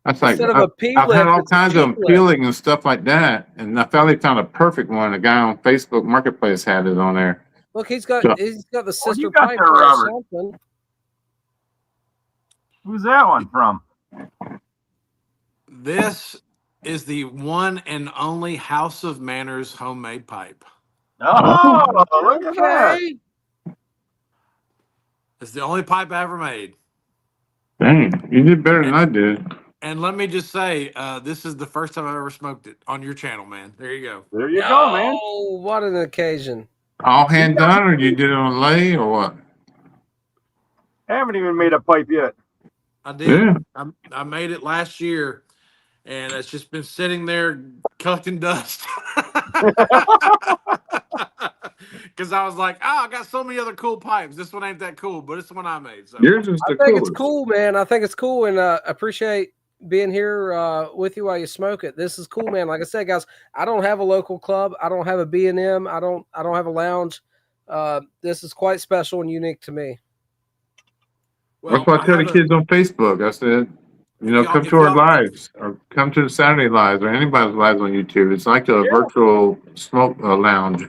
that's like I've had all kinds of peeling and stuff like that, and I finally found a perfect one. A guy on Facebook Marketplace had it on there. Look, he's got the sister pipe there, or something. Who's that one from? This is the one and only House of Manners homemade pipe. Oh, look at that. It's the only pipe I ever made. Dang, you did better than I did. And let me just say, this is the first time I've ever smoked it on your channel, man. There you go. There you go, man. Oh, what an occasion. All hand done, or you did it on lay, or what? I haven't even made a pipe yet. I did. Yeah. I made it last year, and it's just been sitting there collecting dust. Because I was like, I got so many other cool pipes. This one ain't that cool, but it's the one I made. So yours is the I think it's cool, man. I think it's cool, and appreciate being here with you while you smoke it. This is cool, man. Like I said, guys, I don't have a local club. I don't have a B&M. I don't have a lounge. This is quite special and unique to me. Well, that's what I tell the kids on Facebook. I said, come to our lives, or come to the Saturday lives, or anybody's lives on YouTube. It's like a virtual smoke lounge.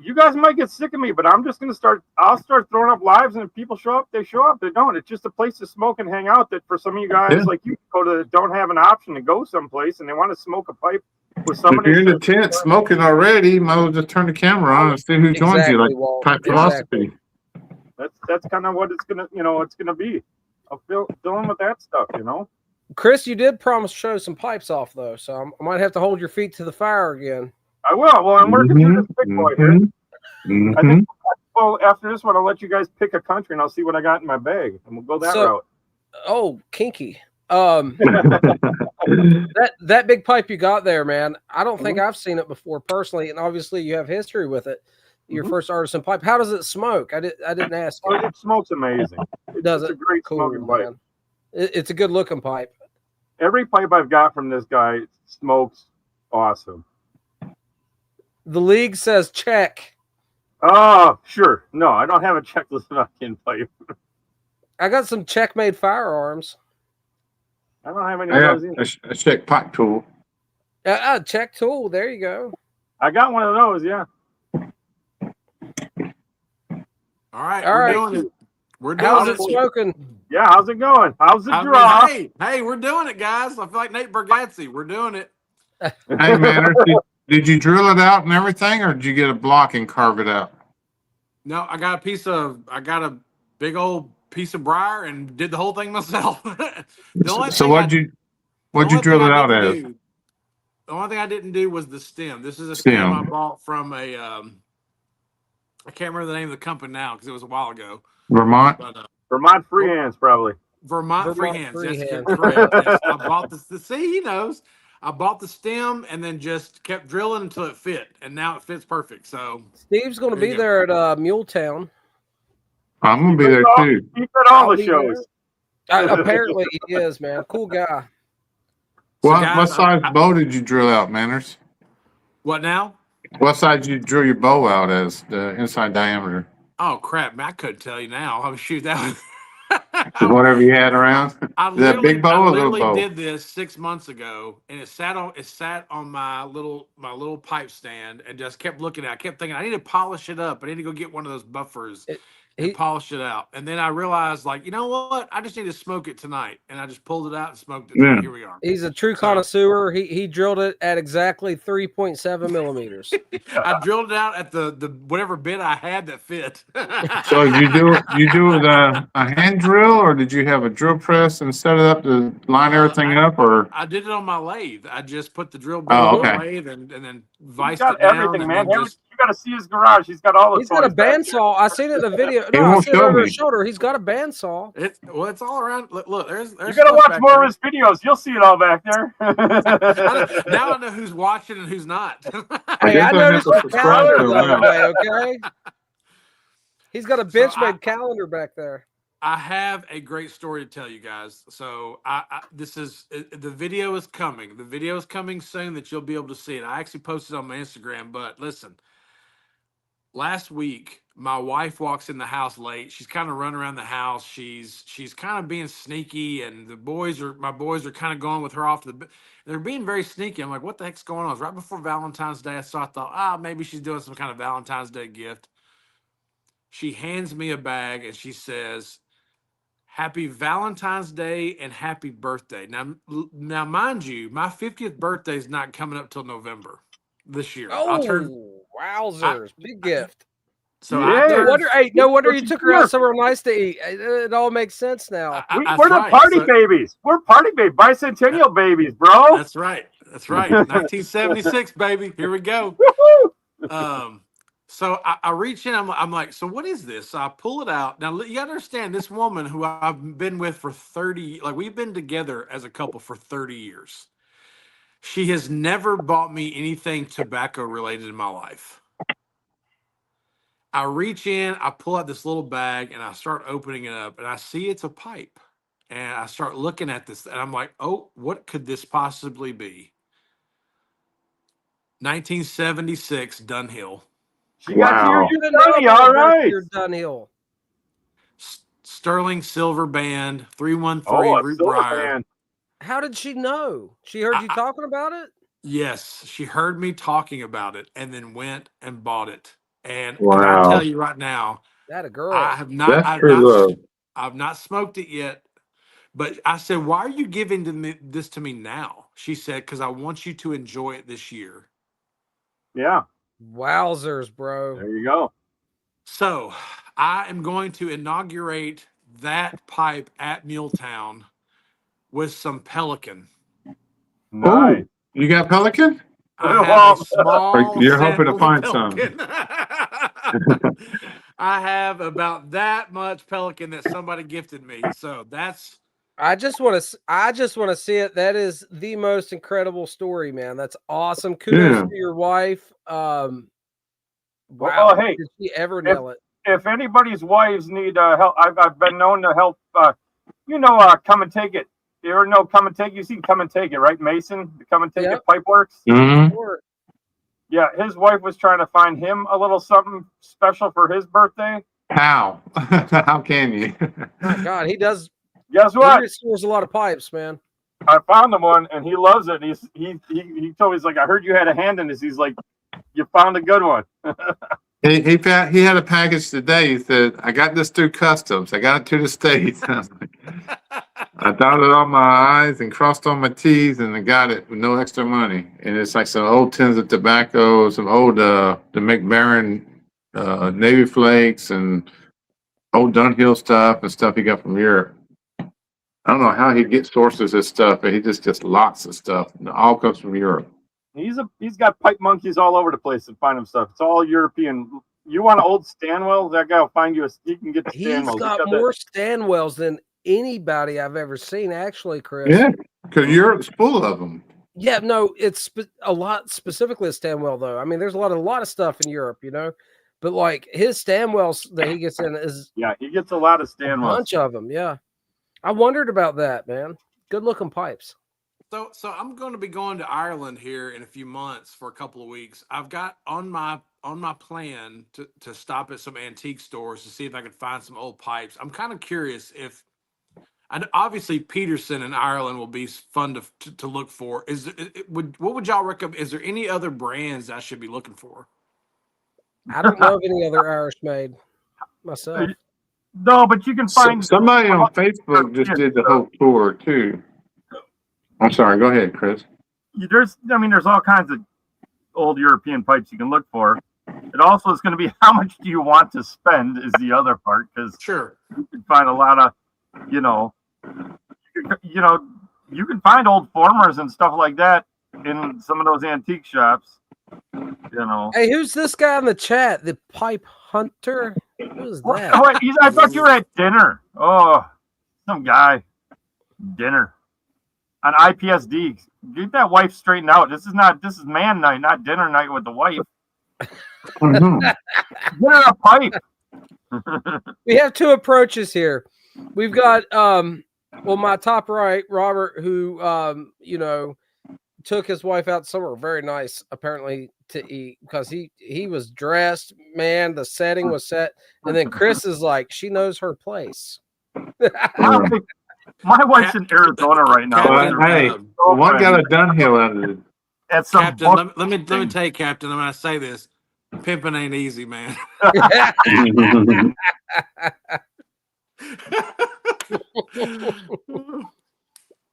You guys might get sick of me, but I'm just going to start. I'll start throwing up lives, and if people show up, they show up. They don't. It's just a place to smoke and hang out. That for some of you guys, like you, don't have an option to go someplace, and they want to smoke a pipe with somebody. If you're in the tent smoking already, you might as well just turn the camera on and see who joins you. Like pipe philosophy. That's kind of what it's gonna, it's gonna be. I'll fill in with that stuff, Chris, you did promise to show some pipes off though, so I might have to hold your feet to the fire again. I will. Well, I'm working through this big boy here. I think, after this one, I'll let you guys pick a country, and I'll see what I got in my bag, and we'll go that route. Oh, kinky. That big pipe you got there, man. I don't think I've seen it before personally, and obviously you have history with it. Your first artisan pipe. How does it smoke? I didn't ask. Oh, it smokes amazing. It's a great smoking pipe. It's a good looking pipe. Every pipe I've got from this guy smokes awesome. The league says check. Oh, sure. No, I don't have a checklist in pipe. I got some check-made firearms. I don't have any of those either. A check pipe tool. Check tool. There you go. I got one of those, yeah. All right. We're doing it. We're doing How's it smoking? Yeah, how's it going? How's the draw? Hey, we're doing it, guys. I feel like Nate Bargatze. We're doing it. Hey, man, did you drill it out and everything, or did you get a block and carve it out? No, I got a big old piece of briar and did the whole thing myself. So what'd you drill it out as? The only thing I didn't do was the stem. This is a stem I bought from a I can't remember the name of the company now because it was a while ago. Vermont? But, Vermont Freehands, probably. Vermont Freehands. Yes, correct. Yes. I bought he knows. I bought the stem and then just kept drilling until it fit, and now it fits perfect. So Steve's going to be there at Muletown. I'm going to be there too. He's at all the shows. Apparently he is, man. Cool guy. What size bow did you drill out, Manners? What now? What size did you drill your bow out as, the inside diameter? Oh, crap. Man, I couldn't tell you now. I'm shoot that was whatever you had around. I big bow or little bow? Did this 6 months ago, and it sat on my little pipe stand, and just kept looking at it. I kept thinking I need to polish it up. I need to go get one of those buffers and polish it out. And then I realized, like, you know what? I just need to smoke it tonight. And I just pulled it out and smoked it. Yeah. Here we are. He's a true connoisseur. He drilled it at exactly 3.7 millimeters. I drilled it out at the whatever bit I had that fit. So you do it a hand drill, or did you have a drill press and set it up to line everything up? Or I did it on my lathe. I just put the drill bit on the lathe and then viced it down. Everything, man. You got to see his garage. He's got all the. He's got a bandsaw. I seen it in the video. No, I seen it over his shoulder. He's got a bandsaw. It's all around. Look, there's. You got to watch more of his videos. You'll see it all back there. Now I know who's watching and who's not. Hey, I noticed the calendar the other day. Okay. He's got a Benchmade calendar back there. I have a great story to tell you guys. So the video is coming. The video is coming soon that you'll be able to see it. I actually posted on my Instagram, but listen, last week my wife walks in the house late. She's kind of running around the house. She's kind of being sneaky, and my boys are kind of going with her off to the. They're being very sneaky. I'm like, what the heck's going on? It was right before Valentine's Day. So I thought, maybe she's doing some kind of Valentine's Day gift. She hands me a bag and she says, "Happy Valentine's Day and happy birthday." Now, mind you, my 50th birthday is not coming up till November this year. Oh, wowzers! Big gift. So no wonder you took her out somewhere nice to eat. It all makes sense now. We're the party babies. We're party babies, bicentennial babies, bro. That's right. 1976, baby. Here we go. So I reach in. I'm like, so what is this? So I pull it out. Now you gotta understand, this woman who I've been with for 30, like we've been together as a couple for 30 years. She has never bought me anything tobacco related in my life. I reach in, I pull out this little bag, and I start opening it up, and I see it's a pipe. And I start looking at this, and I'm like, oh, what could this possibly be? 1976 Dunhill. Wow. All right. Dunhill. Sterling silver band, 313 Root Briar. How did she know? She heard you talking about it? Yes, she heard me talking about it and then went and bought it. And I'll tell you right now, that a girl. I've not smoked it yet. But I said, why are you giving this to me now? She said, because I want you to enjoy it this year. Yeah. Wowzers, bro. There you go. So I am going to inaugurate that pipe at Muletown with some Pelican. Nice. Oh, you got Pelican? I have a small You're hoping to find some. I have about that much Pelican that somebody gifted me. So that's. I just want to see it. That is the most incredible story, man. That's awesome. Kudos to your wife. Wow. Well, hey, did she ever nail it? If anybody's wives need help, I've been known to help. Come and take it. You ever know Come and Take? You seen Come and Take It, right, Mason? The Come and Take It Pipe Works. Mm-hmm. Yeah, his wife was trying to find him a little something special for his birthday. How? How can you? Oh, God, he does. Guess what? He stores a lot of pipes, man. I found him one, and he loves it. He told me, he's like, I heard you had a hand in this. He's like, you found a good one. He had a package today. He said, I got this through customs. I got it to the States. I dotted all my I's and crossed all my T's, and I got it with no extra money. And it's like some old tins of tobacco, some old the McBaron Navy Flakes, and old Dunhill stuff and stuff he got from Europe. I don't know how he gets sources of stuff, but he just gets lots of stuff. And it all comes from Europe. He's got pipe monkeys all over the place to find him stuff. It's all European. You want an old Stanwell? That guy will find you. He can get the Stanwells. He's got more Stanwells than anybody I've ever seen, actually, Chris. Yeah, because Europe's full of them. Yeah, no, it's a lot specifically a Stanwell, though. I mean, there's a lot of stuff in Europe, but like his Stanwells that he gets in is he gets a lot of Stanwells. A bunch of them, yeah. I wondered about that, man. Good looking pipes. So I'm going to be going to Ireland here in a few months for a couple of weeks. I've got on my plan to stop at some antique stores to see if I can find some old pipes. I'm kind of curious if. And obviously, Peterson in Ireland will be fun to look for. What would y'all recommend? Is there any other brands I should be looking for? I don't know of any other Irish made myself. No, but you can find somebody on Facebook just did the whole tour too. I'm sorry. Go ahead, Chris. There's all kinds of old European pipes you can look for. It also is going to be how much do you want to spend is the other part, because sure you can find a lot of you can find old formers and stuff like that in some of those antique shops. Hey, who's this guy in the chat? The Pipe Hunter? Who's that? Oh, wait, I thought you were at dinner. Oh, some guy. Dinner. On IPSD. Get that wife straightened out. This is man night, not dinner night with the wife. Get her a pipe. We have two approaches here. We've got my top right, Robert, who took his wife out somewhere very nice, apparently, to eat because he was dressed, man. The setting was set, and then Chris is like, she knows her place. My wife's in Arizona right now. Hey, one got a Dunhill out of it. At some Captain, let me tell you, Captain. When I say this, pimping ain't easy, man.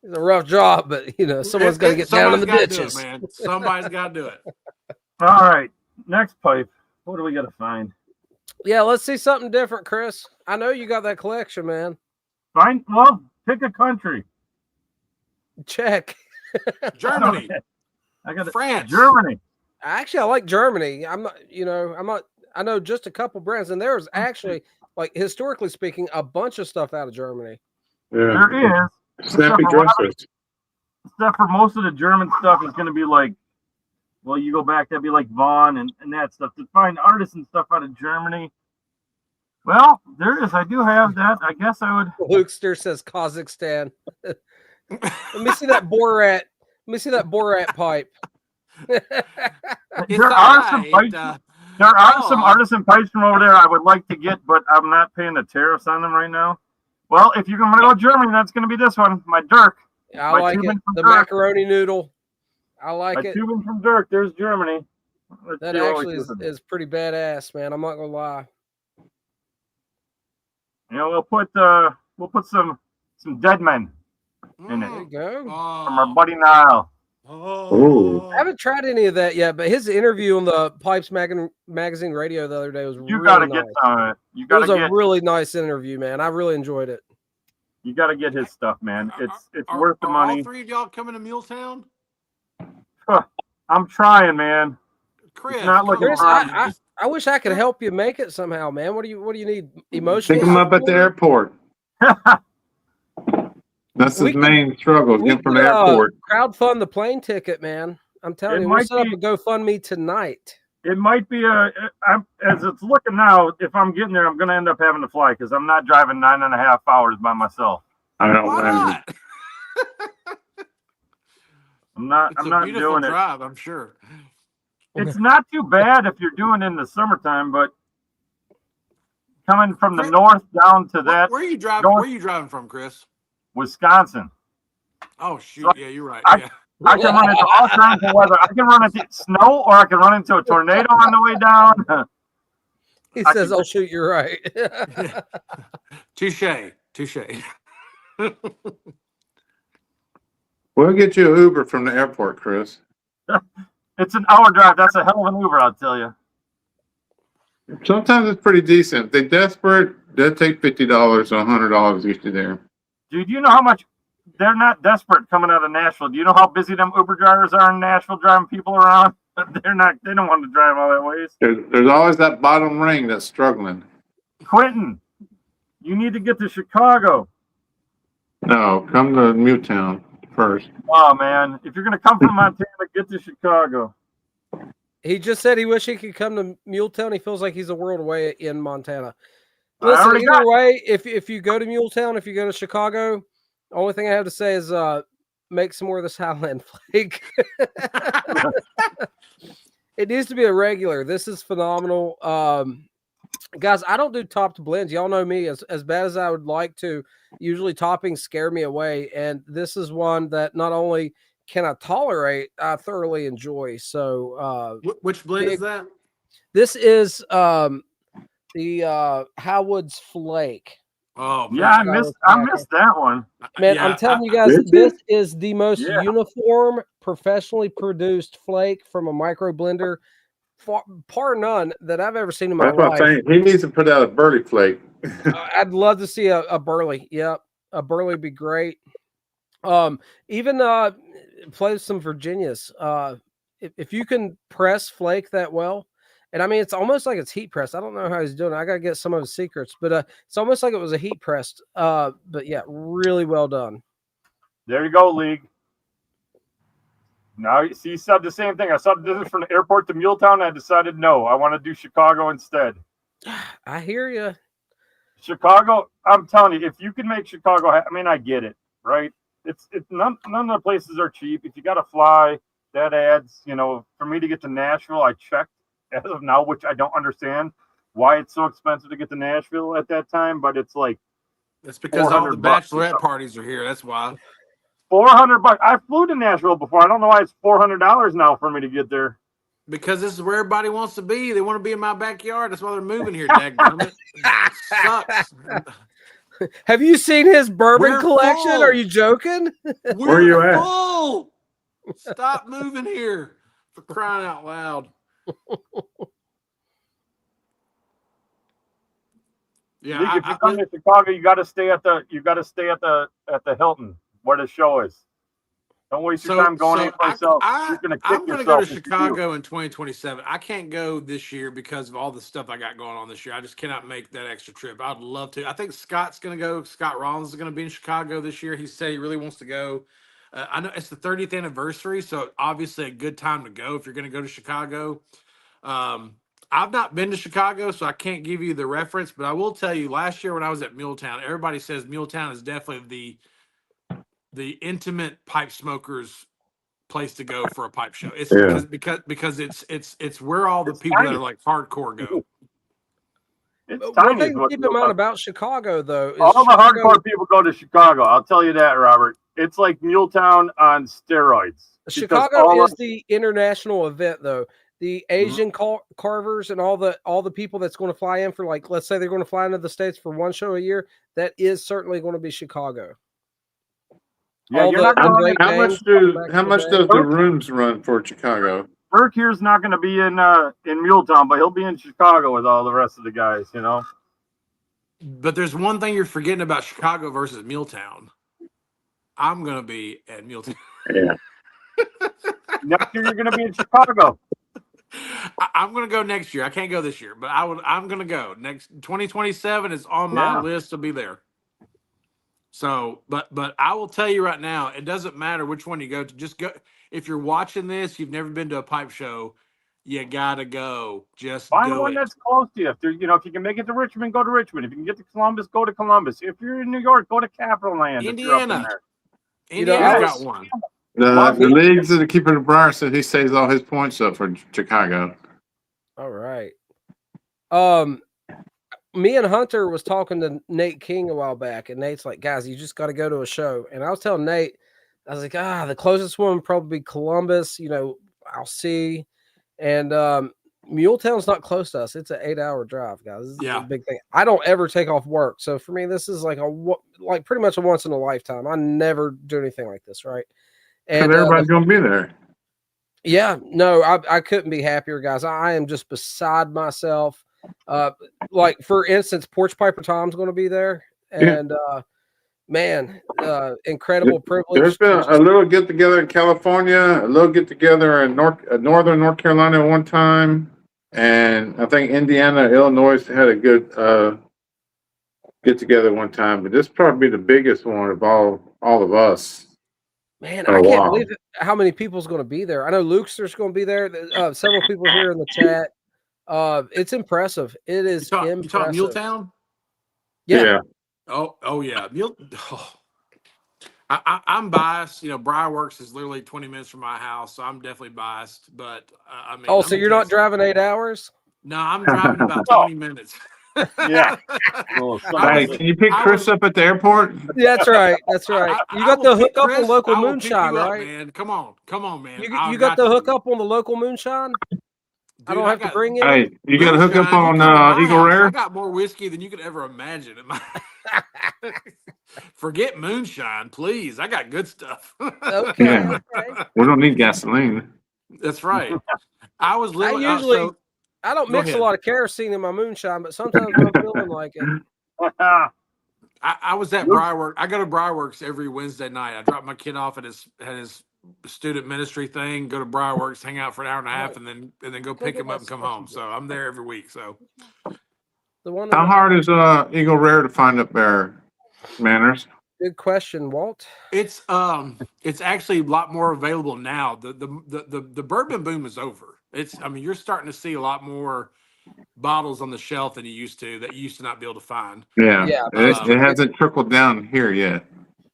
It's a rough job, but someone's got to get down in the ditches. Man. Somebody's got to do it. All right, next pipe. What do we got to find? Yeah, let's see something different, Chris. I know you got that collection, man. Pick a country. Check. Germany. I got France. Germany. Actually, I like Germany. I know just a couple brands, and there's actually, like, historically speaking, a bunch of stuff out of Germany. Yeah. There is. Snappy dresses. Except for most of the German stuff is going to be like, well, you go back, that'd be like Vaughn and that stuff. To find artisan stuff out of Germany, well, there is. I do have that. I guess I would. Lukester says Kazakhstan. Let me see that Borat. Let me see that Borat pipe. There are some artisan pipes from over there I would like to get, but I'm not paying the tariffs on them right now. Well, if you're going to go to Germany, that's going to be this one, my Dirk. I like it. The macaroni noodle. I like it. Tubing from Dirk. There's Germany. That actually is pretty badass, man. I'm not gonna lie. We'll put some dead men in it. There you go. From our buddy Niall. Oh. I haven't tried any of that yet, but his interview on the Pipes magazine radio the other day was really nice. It was a really nice interview, man. I really enjoyed it. You got to get his stuff, man. It's worth the money. All three of y'all coming to Muletown? I'm trying, man. Chris, I wish I could help you make it somehow, man. What do you need? Emotional? Pick him up at the airport. That's his main struggle, get from the airport. Crowdfund the plane ticket, man. I'm telling you, we'll set up a GoFundMe tonight. It might be as it's looking now, if I'm getting there, I'm going to end up having to fly because I'm not driving 9.5 hours by myself. I don't know. I'm not doing it. Drive, I'm sure. It's not too bad if you're doing it in the summertime, but coming from the north down to that. Where are you driving? Where are you driving from, Chris? Wisconsin. Oh shoot! So yeah, you're right. I can run into all kinds of weather. I can run into snow, or I can run into a tornado on the way down. He says, "Oh shoot, you're right." Touche. We'll get you an Uber from the airport, Chris. It's an hour drive. That's a hell of an Uber, I'll tell you. Sometimes it's pretty decent. If they're desperate, they'll take $50 or $100 to get you there. Dude, you know how much they're not desperate coming out of Nashville. Do you know how busy them Uber drivers are in Nashville driving people around? They don't want to drive all that ways. There's always that bottom ring that's struggling. Quentin, you need to get to Chicago. No, come to Muletown first. Oh, man. If you're going to come from Montana, get to Chicago. He just said he wish he could come to Muletown. He feels like he's a world away in Montana. Listen, either way, if you go to Muletown, if you go to Chicago, the only thing I have to say is make some more of this Highland flake. It needs to be a regular. This is phenomenal. Guys, I don't do topped blends. Y'all know me. As bad as I would like to, usually toppings scare me away. And this is one that not only can I tolerate, I thoroughly enjoy. So which blend is that? This is the Howard's Flake. Oh yeah, I missed that one. Man, yeah, I'm telling you guys, this is the most uniform, professionally produced flake from a micro blender, par none, that I've ever seen in my life. He needs to put out a burley flake. I'd love to see a burley. Yep, a burley would be great. Even play some Virginias. If you can press flake that well. And I mean, it's almost like it's heat pressed. I don't know how he's doing it. I got to get some of his secrets, but it's almost like it was a heat pressed. But yeah, really well done. There you go, League. Now, see, you said the same thing. I saw this from the airport to Muletown. I decided, no, I want to do Chicago instead. I hear you. Chicago, I'm telling you, if you can make Chicago, I mean, I get it, right? It's none of the places are cheap. If you got to fly, that adds, for me to get to Nashville, I checked as of now, which I don't understand why it's so expensive to get to Nashville at that time, but it's like that's because all the bachelorette parties are here. That's why. $400. I flew to Nashville before. I don't know why it's $400 now for me to get there. Because this is where everybody wants to be. They want to be in my backyard. That's why they're moving here, dadgummit. It sucks. Have you seen his bourbon collection? Full. Are you joking? Where are you at? Full. Stop moving here, for crying out loud. Yeah, Nick, if you come to Chicago, you got to stay at the Hilton where the show is. Don't waste your time going anyplace else. I'm going to go to Chicago in 2027. I can't go this year because of all the stuff I got going on this year. I just cannot make that extra trip. I'd love to. I think Scott's going to go. Scott Rollins is going to be in Chicago this year. He said he really wants to go. I know it's the 30th anniversary, so obviously a good time to go if you're going to go to Chicago. I've not been to Chicago, so I can't give you the reference, but I will tell you last year when I was at Muletown, everybody says Muletown is definitely the intimate pipe smokers place to go for a pipe show. It's because it's where all the people that are like hardcore go. One thing to keep in mind about Chicago, though, is all the hardcore people go to Chicago. I'll tell you that, Robert. It's like Muletown on steroids. Chicago is the international event, though. The Asian carvers and all the people that's going to fly in for, like, let's say they're going to fly into the States for one show a year. That is certainly going to be Chicago. Yeah, how much does the rooms run for Chicago? Burke here's not going to be in Muletown, but he'll be in Chicago with all the rest of the guys, But there's one thing you're forgetting about Chicago versus Muletown. I'm going to be at Muletown. Yeah. Next year you're going to be in Chicago. I'm going to go next year. I can't go this year, but I'm going to go. Next 2027 is on my list to be there. So, but I will tell you right now, it doesn't matter which one you go to. Just go. If you're watching this, you've never been to a pipe show, you gotta go. Just find one that's close to you. If you can make it to Richmond, go to Richmond. If you can get to Columbus, go to Columbus. If you're in New York, go to Capital Land. Indiana's got one. The leagues that are keeping the Briar said he saves all his points up for Chicago. All right. Me and Hunter was talking to Nate King a while back, and Nate's like, guys, you just got to go to a show. And I was telling Nate, I was like, the closest one would probably be Columbus. I'll see. And Muletown's not close to us. It's an 8-hour drive, guys. This is a big thing. I don't ever take off work. So for me, this is like pretty much a once in a lifetime. I never do anything like this, right? And everybody's going to be there. Yeah, no, I couldn't be happier, guys. I am just beside myself. Like for instance, Porch Piper Tom's going to be there, and incredible privilege. There's been a little get together in California, a little get together in northern North Carolina one time, and I think Indiana, Illinois had a good get together one time. But this is probably the biggest one of all of us. Man, I can't believe how many people's going to be there. I know Lukester's going to be there. Several people here in the chat. It's impressive. It is impressive. You talking Muletown? Yeah. Oh yeah. I'm biased. Briarworks is literally 20 minutes from my house, so I'm definitely biased. But I mean, so you're not driving 8 hours? No, I'm driving about 20 minutes. Yeah. Hey, can you pick Chris up at the airport? Yeah, that's right. That's right. You got the hookup on local moonshine, right? Man, come on, man. You got the hookup on the local moonshine. Dude, I don't have to bring it. Hey, you got to hook up on Eagle Rare? I got more whiskey than you could ever imagine. Forget moonshine, please. I got good stuff. Okay. Yeah. We don't need gasoline. That's right. I don't mix a lot of kerosene in my moonshine, but sometimes I'm feeling like it. I was at Briarworks. I go to Briarworks every Wednesday night. I drop my kid off at his student ministry thing, go to Briarworks, hang out for an hour and a half, and then go pick him up and come home. So I'm there every week. So how hard is Eagle Rare to find up there, Manners? Good question, Walt. It's actually a lot more available now. The bourbon boom is over. You're starting to see a lot more bottles on the shelf than you used to not be able to find. Yeah, Yeah, it hasn't trickled down here yet.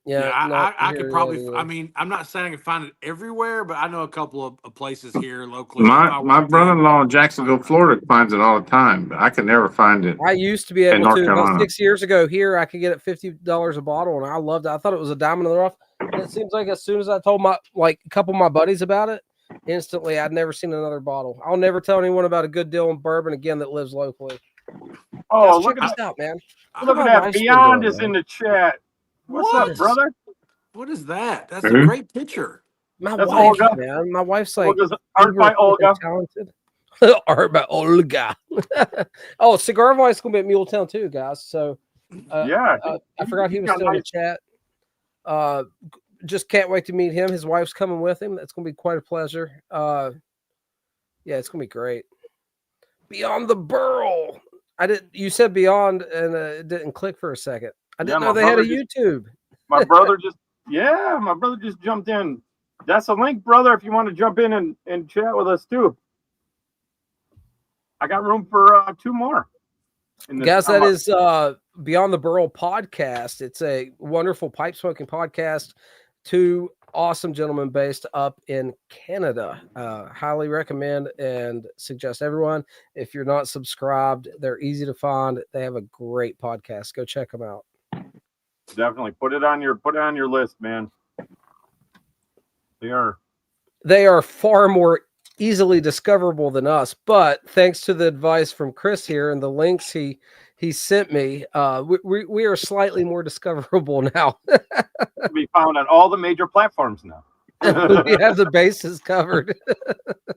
Yeah, I could probably. Either. I mean, I'm not saying I can find it everywhere, but I know a couple of places here locally. My brother-in-law in Jacksonville, Florida, finds it all the time, but I can never find it. I used to be in able North to. About Carolina. 6 years ago here, I could get it $50 a bottle, and I loved it. I thought it was a diamond in the rough. And it seems like as soon as I told a couple of my buddies about it, instantly I'd never seen another bottle. I'll never tell anyone about a good deal in bourbon again that lives locally. Oh, Guys, look check at this out, man. Look at that. Beyond is in the chat. What's up, brother? What is that? That's a great picture. My That's wife, Olga. man. My wife's like art by Olga. Talented. Art by Olga. Oh, Cigar Voice is gonna be at Muletown too, guys. So yeah, I forgot he was still in the chat. Just can't wait to meet him. His wife's coming with him. That's gonna be quite a pleasure. Yeah, it's gonna be great. Beyond the Burl. You said Beyond, and it didn't click for a second. I didn't know they had a YouTube. My brother just jumped in. That's a link, brother, if you want to jump in and chat with us too. I got room for 2 more. Guys, that is Beyond the Burl podcast. It's a wonderful pipe smoking podcast. 2 awesome gentlemen based up in Canada. Highly recommend and suggest everyone. If you're not subscribed, they're easy to find. They have a great podcast. Go check them out. Definitely put it on your list, man. They are far more easily discoverable than us, but thanks to the advice from Chris here and the links he sent me, we are slightly more discoverable now. Be found on all the major platforms now. We have the bases covered.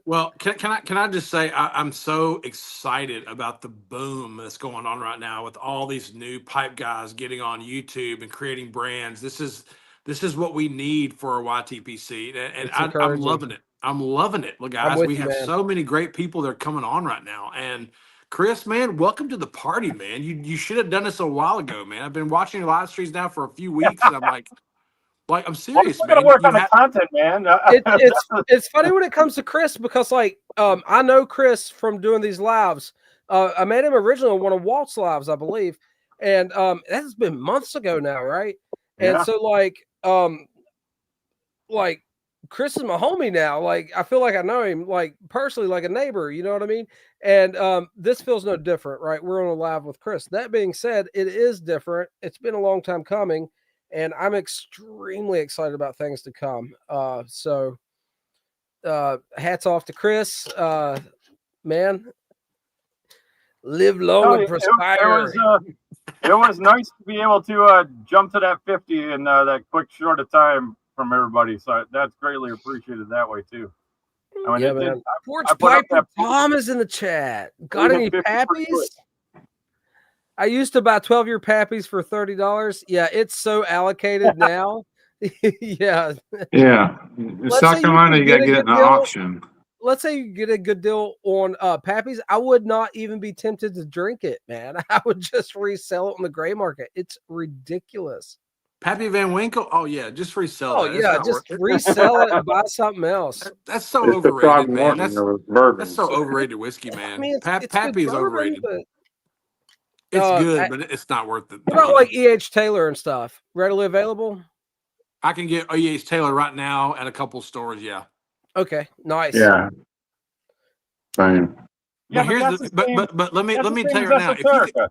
Well, can I just say I'm so excited about the boom that's going on right now with all these new pipe guys getting on YouTube and creating brands. This is what we need for our YTPC, and I'm loving it. I'm loving it. Look, guys, we have so many great people that are coming on right now. And Chris, man, welcome to the party, man. You should have done this a while ago, man. I've been watching your live streams now for a few weeks, and I'm like I'm serious, man. Gotta work on the content, man. It's funny when it comes to Chris because, I know Chris from doing these lives. I met him originally on one of Walt's lives, I believe, and that has been months ago now, right? And so, Chris is my homie now. I feel like I know him, personally, like a neighbor. You know what I mean? And this feels no different, right? We're on a live with Chris. That being said, it is different. It's been a long time coming. And I'm extremely excited about things to come. So hats off to Chris. Man, live long and prosper. It was nice to be able to jump to that 50 in that quick short of time from everybody. So that's greatly appreciated that way too. I mean, man. Porch Piper Tom is in the chat. Got any pappies? I used to buy 12-year pappies for $30. Yeah, it's so allocated now. Yeah. In South Carolina, you got to get it in an auction. Let's say you get a good deal on pappies. I would not even be tempted to drink it, man. I would just resell it on the gray market. It's ridiculous. Pappy Van Winkle? Oh, yeah, just resell it. Oh, yeah, just resell it and buy something else. That's so overrated, man. That's so overrated whiskey, man. I mean, Pappy is overrated. It's good, but it's not worth it. What about E.H. Taylor and stuff? Readily available? I can get E.H. Taylor right now at a couple stores, yeah. Okay, nice. Yeah. Fine. Yeah, but let me tell you right now.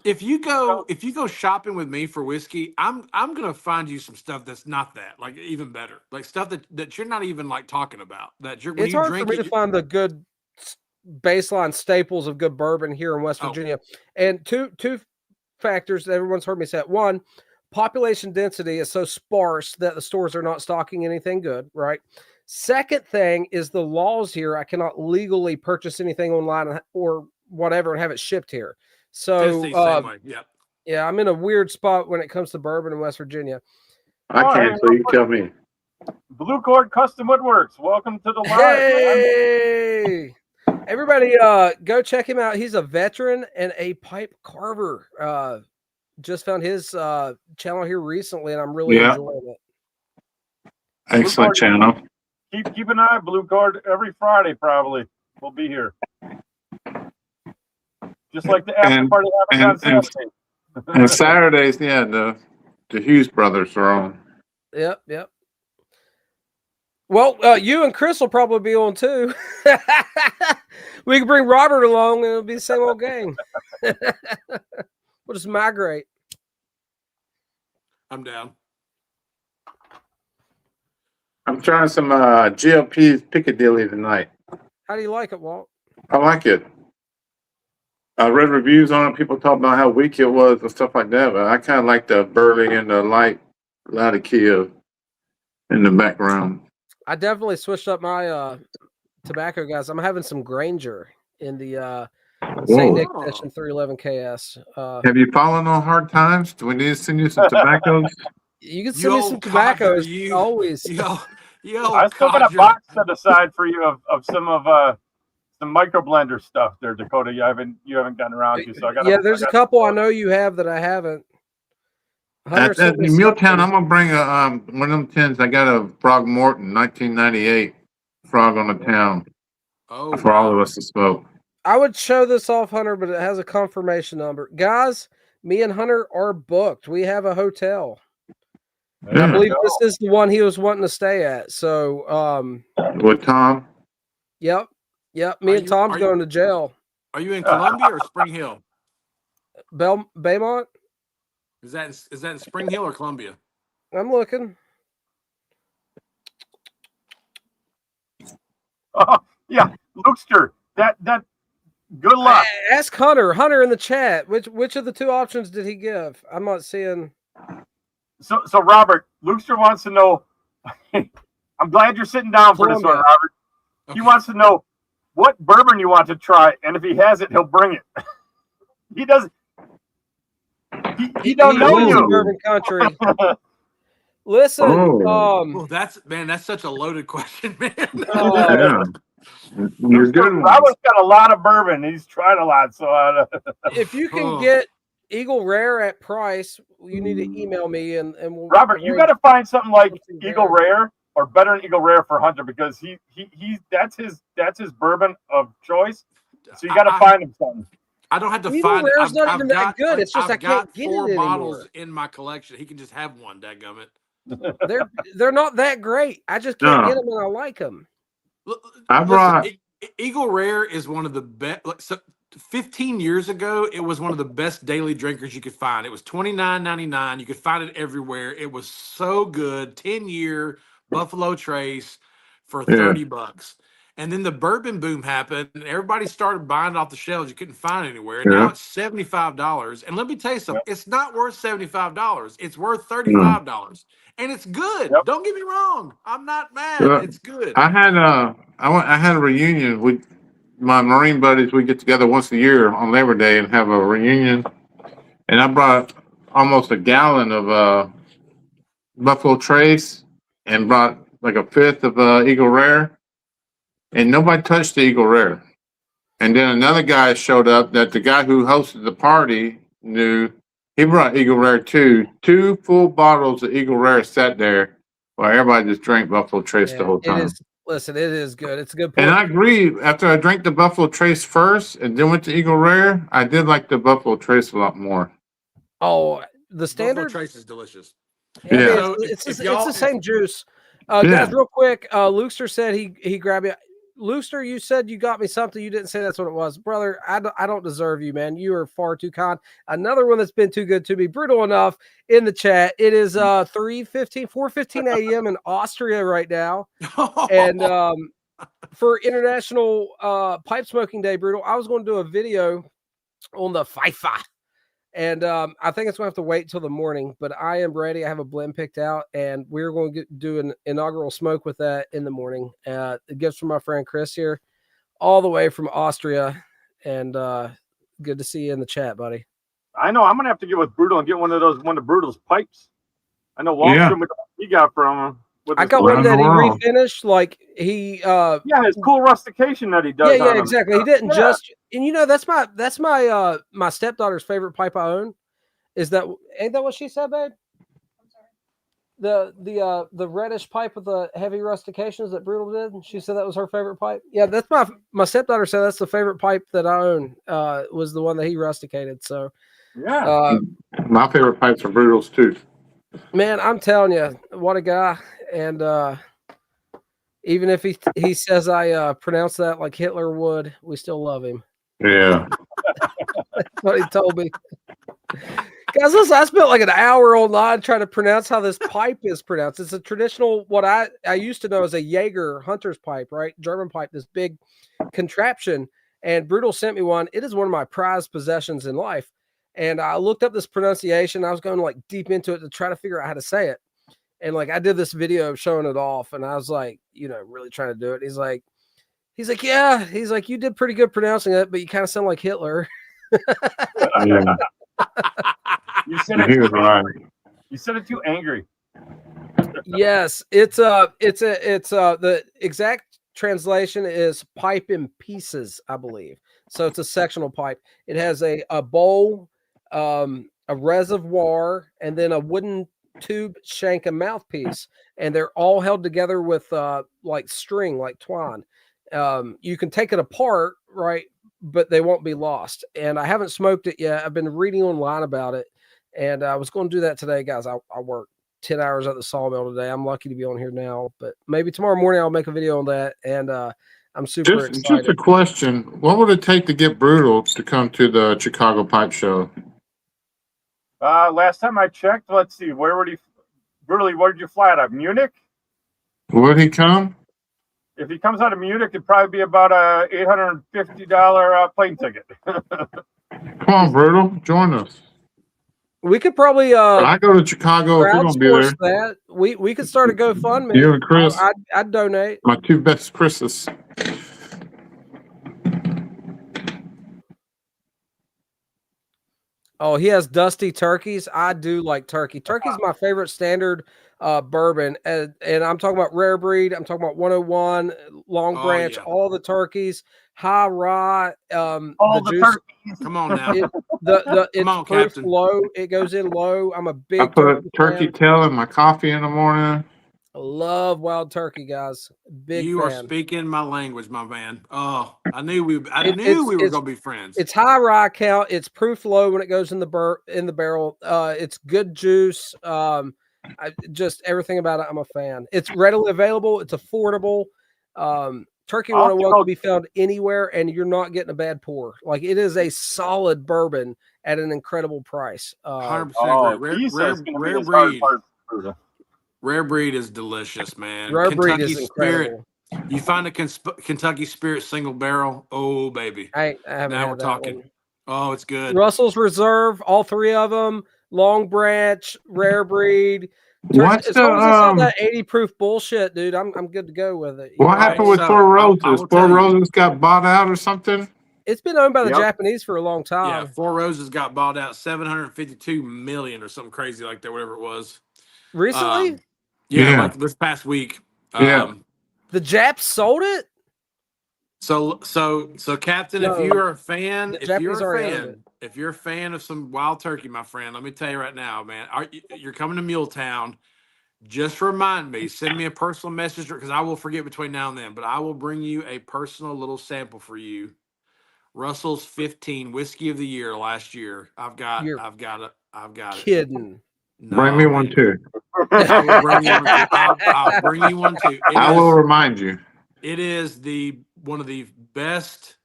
If you go shopping with me for whiskey, I'm gonna find you some stuff that's not that, even better, stuff that you're not even talking about. It's hard for me to find the good baseline staples of good bourbon here in West Virginia. And two factors that everyone's heard me say. One, population density is so sparse that the stores are not stocking anything good, right? Second thing is the laws here. I cannot legally purchase anything online or whatever and have it shipped here. So yeah, I'm in a weird spot when it comes to bourbon in West Virginia. I can't, so you tell me. Blue Cord Custom Woodworks, welcome to the live. Hey! Everybody, go check him out. He's a veteran and a pipe carver. Just found his channel here recently, and I'm really enjoying it. Excellent channel. Keep an eye, Blue Cord, every Friday probably. We'll be here. just like the after party happens on Saturday. And Saturdays, the Hughes brothers are on. Yep. Well, you and Chris will probably be on too. We can bring Robert along, and it'll be the same old gang. We'll just migrate. I'm down. I'm trying some GLP's Piccadilly tonight. How do you like it, Walt? I like it. I read reviews on it. People talk about how weak it was and stuff like that, but I kind of like the burly and the light Kia in the background. I definitely switched up my tobacco, guys. I'm having some Granger in the St. Nick Edition 311 KS. Have you fallen on hard times? Do we need to send you some tobaccos? You can send me some tobacco. Always. I still got a box set aside for you of some micro blender stuff there, Dakota. You haven't gotten around to. So there's a couple I know you have that I haven't. At Milltown, I'm gonna bring one of them tins. I got a Frog Morton 1998 Frog on the Town. Oh, for all of us to smoke. I would show this off, Hunter, but it has a confirmation number. Guys, me and Hunter are booked. We have a hotel. And I believe this is the one he was wanting to stay at. So, with Tom? Yep. Me and Tom's going to jail. Are you in Columbia or Spring Hill? Baymont? Is that in Spring Hill or Columbia? I'm looking. Oh, yeah, Lukester. That good luck. Ask Hunter in the chat. Which of the two options did he give? I'm not seeing. So Robert, Lukester wants to know. I'm glad you're sitting down for this one, Robert. Okay. He wants to know what bourbon you want to try, and if he has it, he'll bring it. He doesn't. He don't know you. Bourbon country. Listen, that's such a loaded question, man. Yeah. You're good. Robert's got a lot of bourbon. He's tried a lot. So if you can get Eagle Rare at price, you need to email me and we'll, Robert, you got to find something like Eagle Rare or better than Eagle Rare for Hunter, because that's his bourbon of choice. So you got to find him something. I don't have to Eagle find it. Rare's not even that good. It's just I can't get it anymore. 4 bottles in my collection. He can just have one. Dadgummit. They're not that great. I just can't get them, and I like them. Eagle Rare is one of the best. So 15 years ago, it was one of the best daily drinkers you could find. It was $29.99. You could find it everywhere. It was so good. 10-year Buffalo Trace for $30. And then the bourbon boom happened, and everybody started buying it off the shelves. You couldn't find it anywhere. And now it's $75. And let me tell you something. It's not worth $75. It's worth $35. And it's good. Don't get me wrong. I'm not mad. It's good. I had a reunion with my Marine buddies. We get together once a year on Labor Day and have a reunion. And I brought almost a gallon of Buffalo Trace and brought like a fifth of Eagle Rare. And nobody touched the Eagle Rare. And then another guy showed up that the guy who hosted the party knew. He brought Eagle Rare too. 2 full bottles of Eagle Rare sat there while everybody just drank Buffalo Trace the whole time. It is good. It's a good point. And I agree. After I drank the Buffalo Trace first and then went to Eagle Rare, I did like the Buffalo Trace a lot more. Oh, the standard? Buffalo Trace is delicious. Yeah. So it's the same juice. Guys, real quick, Lukester said he grabbed it. Lukester, you said you got me something. You didn't say that's what it was. Brother, I don't deserve you, man. You are far too kind. Another one that's been too good to be brutal enough in the chat. It is 4:15 a.m. in Austria right now. And for International Pipe Smoking Day, Brutal, I was going to do a video on the FIFA. And I think it's going to have to wait till the morning, but I am ready. I have a blend picked out, and we're going to do an inaugural smoke with that in the morning. The gifts from my friend Chris here, all the way from Austria, and good to see you in the chat, buddy. I know. I'm going to have to get with Brutal and get one of Brutal's pipes. I know Wallstrom, he got from him. I got one that he refinished, like he his cool rustication that he does. Yeah, exactly. He didn't just, and that's my my stepdaughter's favorite pipe I own. Ain't that what she said, babe? I'm sorry. the reddish pipe with the heavy rustications that Brutal did. She said that was her favorite pipe. Yeah, that's my stepdaughter said that's the favorite pipe that I own. Was the one that he rusticated. So Yeah. My favorite pipes are Brutal's too. Man, I'm telling you, what a guy. And even if he says I pronounce that like Hitler would, we still love him. Yeah. That's what he told me. Guys, listen, I spent like an hour online trying to pronounce how this pipe is pronounced. It's a traditional, what I used to know as a Jaeger hunter's pipe, right? German pipe, this big contraption. And Brutal sent me one. It is one of my prized possessions in life. And I looked up this pronunciation. I was going like deep into it to try to figure out how to say it. And like I did this video showing it off, and I was like, really trying to do it. He's like, yeah. He's like, you did pretty good pronouncing it, but you kind of sound like Hitler. Yeah. You said it. He was right. You said it too angry. Yes, it's the exact translation is pipe in pieces, I believe. So it's a sectional pipe. It has a bowl, a reservoir, and then a wooden tube shank and mouthpiece, and they're all held together with like string, like twine. You can take it apart, right? But they won't be lost. And I haven't smoked it yet. I've been reading online about it, and I was going to do that today, guys. I work 10 hours at the sawmill today. I'm lucky to be on here now, but maybe tomorrow morning I'll make a video on that. And I'm super excited. Just a question: what would it take to get Brutal to come to the Chicago Pipe Show? Last time I checked, let's see, where did you fly out of? Munich? Would he come? If he comes out of Munich, it'd probably be about a $850 plane ticket. Come on, Brutal, join us. We could probably I go to Chicago if you're gonna be there. That. We could start a GoFundMe. You and Chris. I'd donate. My two best Chris's. Oh, he has dusty turkeys. I do like turkey. Turkey's my favorite standard bourbon. And I'm talking about rare breed. I'm talking about 101, Long Branch, all the turkeys, high rye. All the turkeys. Come on now. It's proof Captain. Low. It goes in low. I'm a big I put turkey tail in my coffee in the morning. I love wild turkey, guys. Big You fan. are speaking my language, my man. Oh, I knew we were gonna be friends. It's high rye count. It's proof low when it goes in the barrel. It's good juice. Just everything about it, I'm a fan. It's readily available. It's affordable. Turkey 101 can be found anywhere, and you're not getting a bad pour. Like, it is a solid bourbon at an incredible price. 100% rare breed. Rare breed is delicious, man. Rare breed is incredible. Spirit. You find a Kentucky Spirit single barrel. Oh, baby. I haven't now had we're talking. One. Oh, it's good. Russell's Reserve, all three of them. Long Branch, Rare Breed. What's as long as it's not that 80 proof bullshit, dude, I'm good to go with it. What happened with Four Roses? Four Roses got bought out or something? It's been owned by the Japanese for a long time. Yeah, Four Roses got bought out, $752 million or something crazy like that, whatever it was. Recently? Yeah, like this past week. The Japs sold it? So Captain, if you're a fan, if you're a fan of some wild turkey, my friend, let me tell you right now, man, you're coming to Muletown, just remind me, send me a personal message, because I will forget between now and then, but I will bring you a personal little sample for you. Russell's 15 whiskey of the year last year. I've got it. Kidding. No, bring me one too. I'll bring you one too. I will remind you. It is one of the best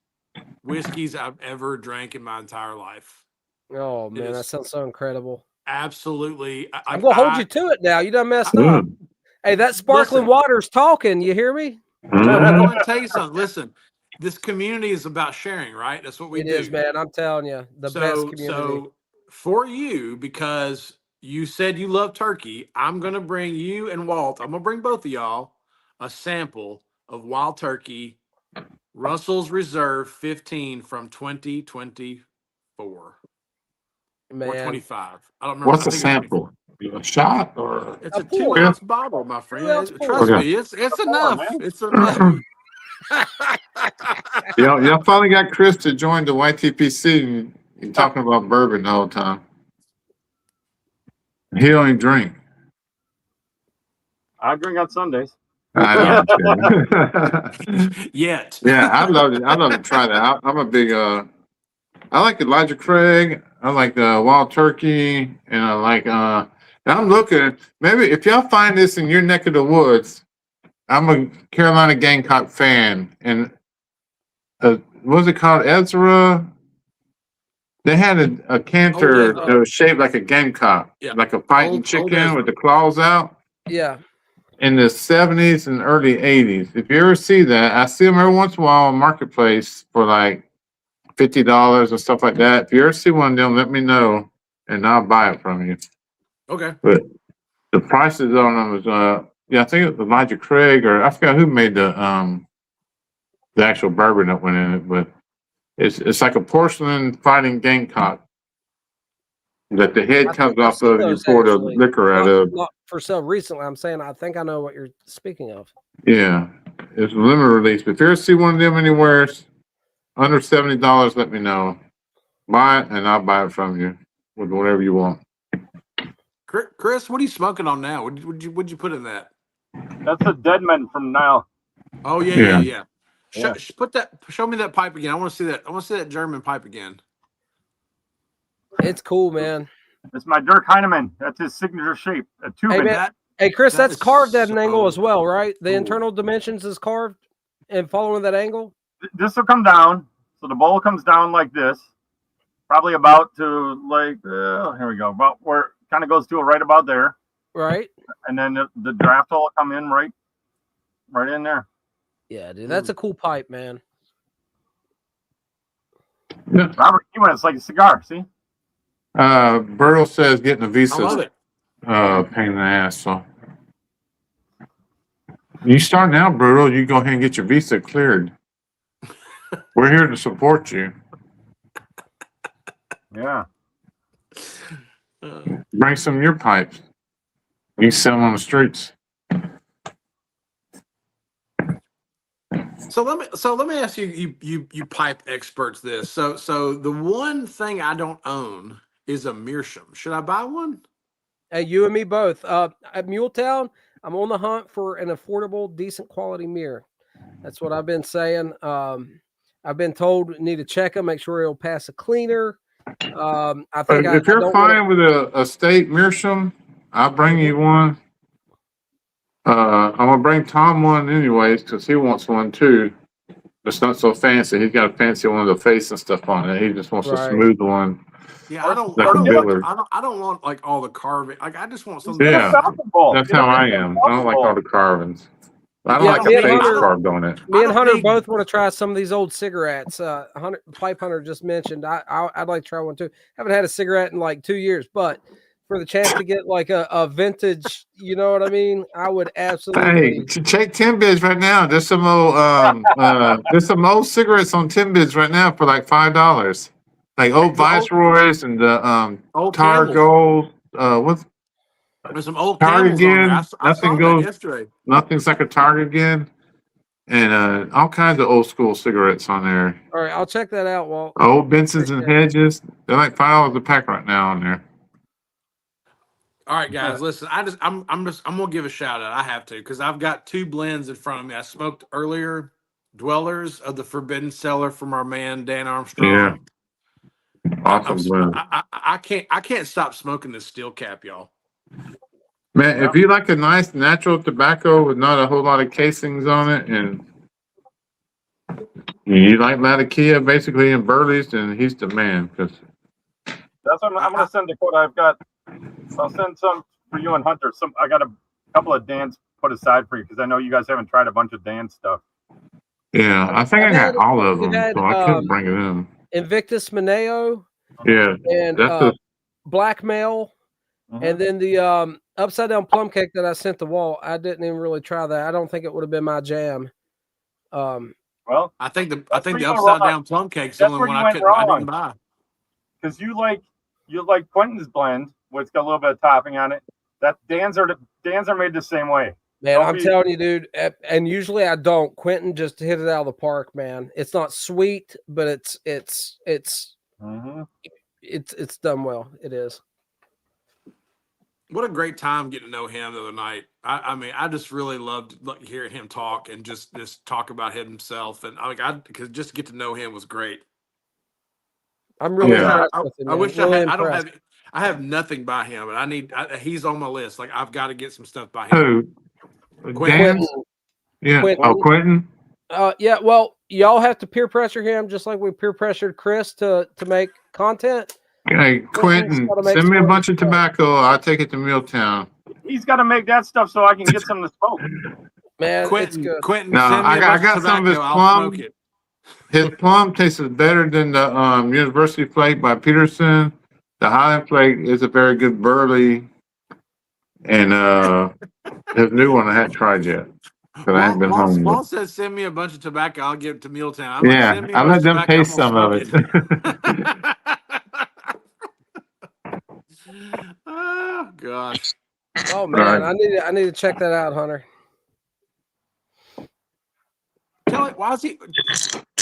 whiskeys I've ever drank in my entire life. Oh man, that sounds so incredible. Absolutely. I'm gonna hold you to it now. You done messed up. Hey, that sparkling water's talking. You hear me? I'm going to tell you something. Listen, this community is about sharing, right? That's what we do. It is, man. I'm telling you, the best community. So for you, because you said you love turkey, I'm going to bring you and Walt, I'm going to bring both of y'all a sample of wild turkey, Russell's Reserve 15 from 2024. Man. Or 25. I don't remember. What's a sample? A shot or it's a 2-ounce bottle, my friend. Trust me, it's enough. It's enough. Y'all finally got Chris to join the YTPC and talking about bourbon the whole time. He don't even drink. I drink on Sundays. I don't. Yet. Yeah, I'd love to try that. I'm a big I like Elijah Craig. I like Wild Turkey, and I like I'm looking. Maybe if y'all find this in your neck of the woods, I'm a Carolina Gamecock fan, and what was it called? Ezra. They had a canter that was shaped like a gamecock, like a fighting chicken with the claws out. Yeah. In the 70s and early 80s. If you ever see that, I see them every once in a while on Marketplace for like $50 and stuff like that. If you ever see one of them, let me know and I'll buy it from you. Okay. But the prices on them was I think it was Elijah Craig, or I forgot who made the actual bourbon that went in it, but it's like a porcelain fighting gamecock that the head comes off of and you pour the liquor out of. Not for sale recently. I'm saying I think I know what you're speaking of. Yeah. It's limited release. But if you ever see one of them anywhere under $70, let me know. Buy it and I'll buy it from you with whatever you want. Chris, what are you smoking on now? What'd you put in that? That's the Deadman from Nile. Oh yeah. Show me that pipe again. I want to see that. I want to see that German pipe again. It's cool, man. It's my Dirk Heinemann. That's his signature shape. A tube. Hey, Chris, that's carved at an angle as well, right? The internal dimensions is carved and following that angle. This will come down. So the bowl comes down like this, probably about to like, here we go, about where it kind of goes to right about there. Right. And then the draft hole will come in right in there. Yeah, dude, that's a cool pipe, man. Yeah. Robert, you went, it's like a cigar, see? Burl says getting a visa. I love it. Pain in the ass. So you start now, Brutal. You go ahead and get your visa cleared. We're here to support you. Yeah. Bring some of your pipes. You can sell them on the streets. So let me ask you pipe experts this. So the one thing I don't own is a meerschaum. Should I buy one? Hey, you and me both. At Muletown, I'm on the hunt for an affordable, decent quality mirror. That's what I've been saying. I've been told we need to check them, make sure it'll pass a cleaner. I think if you're fine with a state meerschaum, I'll bring you one. I'm gonna bring Tom one anyways because he wants one too. It's not so fancy. He's got a fancy one with the face and stuff on it. He just wants a smooth one. Yeah, I don't want like all the carving. Like I just want something. Yeah, that's how I am. I don't like all the carvings. I don't like a face carved on it. Me and Hunter both want to try some of these old cigarettes. Pipe Hunter just mentioned. I'd like to try one too. Haven't had a cigarette in like 2 years, but for the chance to get like a vintage, you know what I mean? I would absolutely. Hey, check Timbids right now. There's some old cigarettes on Timbids right now for like $5. Like old Viceroys and the Tar Gold. What's there's some old Target again? I saw that yesterday. Nothing's like a Target again. And all kinds of old school cigarettes on there. All right, I'll check that out, Walt. Old Bensons and Hedges. They're like $5 a pack right now on there. All right, guys, listen. I'm gonna give a shout out. I have to because I've got 2 blends in front of me. I smoked earlier, Dwellers of the Forbidden Cellar from our man Dan Armstrong. Yeah, awesome blend. I can't stop smoking this steel cap, y'all. Man, if you like a nice natural tobacco with not a whole lot of casings on it, and you like Latakia basically in Burley's, then he's the man. Because that's what I'm gonna send Dakota. I'll send some for you and Hunter. I got a couple of Dan's put aside for you because I know you guys haven't tried a bunch of Dan's stuff. Yeah, I think I got all of them, so I couldn't bring it in. Invictus Mineo. Yeah, and that's Blackmail, and then the upside down plum cake that I sent to Walt. I didn't even really try that. I don't think it would have been my jam. Well, I think the upside down plum cake's the only one I didn't buy. Because you like Quentin's blend, where it's got a little bit of topping on it. That Dan's are made the same way. Man, I'm telling you, dude. And usually I don't. Quentin just hit it out of the park, man. It's not sweet, but it's done well. It is. What a great time getting to know him the other night. I mean, I just really loved hearing him talk and just talk about himself, and because just to get to know him was great. I'm really impressed I, with him. I wish really I don't have. I have nothing by him, and he's on my list. Like I've got to get some stuff by him. Who? Quentin? Yeah. Quentin. Oh, Quentin. Yeah. Well, y'all have to peer pressure him, just like we peer pressured Chris to make content. Hey, Quentin, send me a bunch of tobacco. I'll take it to Milltown. He's got to make that stuff so I can get some to smoke. Man, Quentin, it's good. Quentin, no, send me I got some of his plum. His plum tastes better than the University Flake by Peterson. The Highland Flake is a very good burley, and his new one I hadn't tried yet. But I haven't been home yet. Small says send me a bunch of tobacco. I'll give it to Milltown. I let them taste some of it. Oh gosh. Oh man, right. I need to check that out, Hunter. Tell it. Why is he?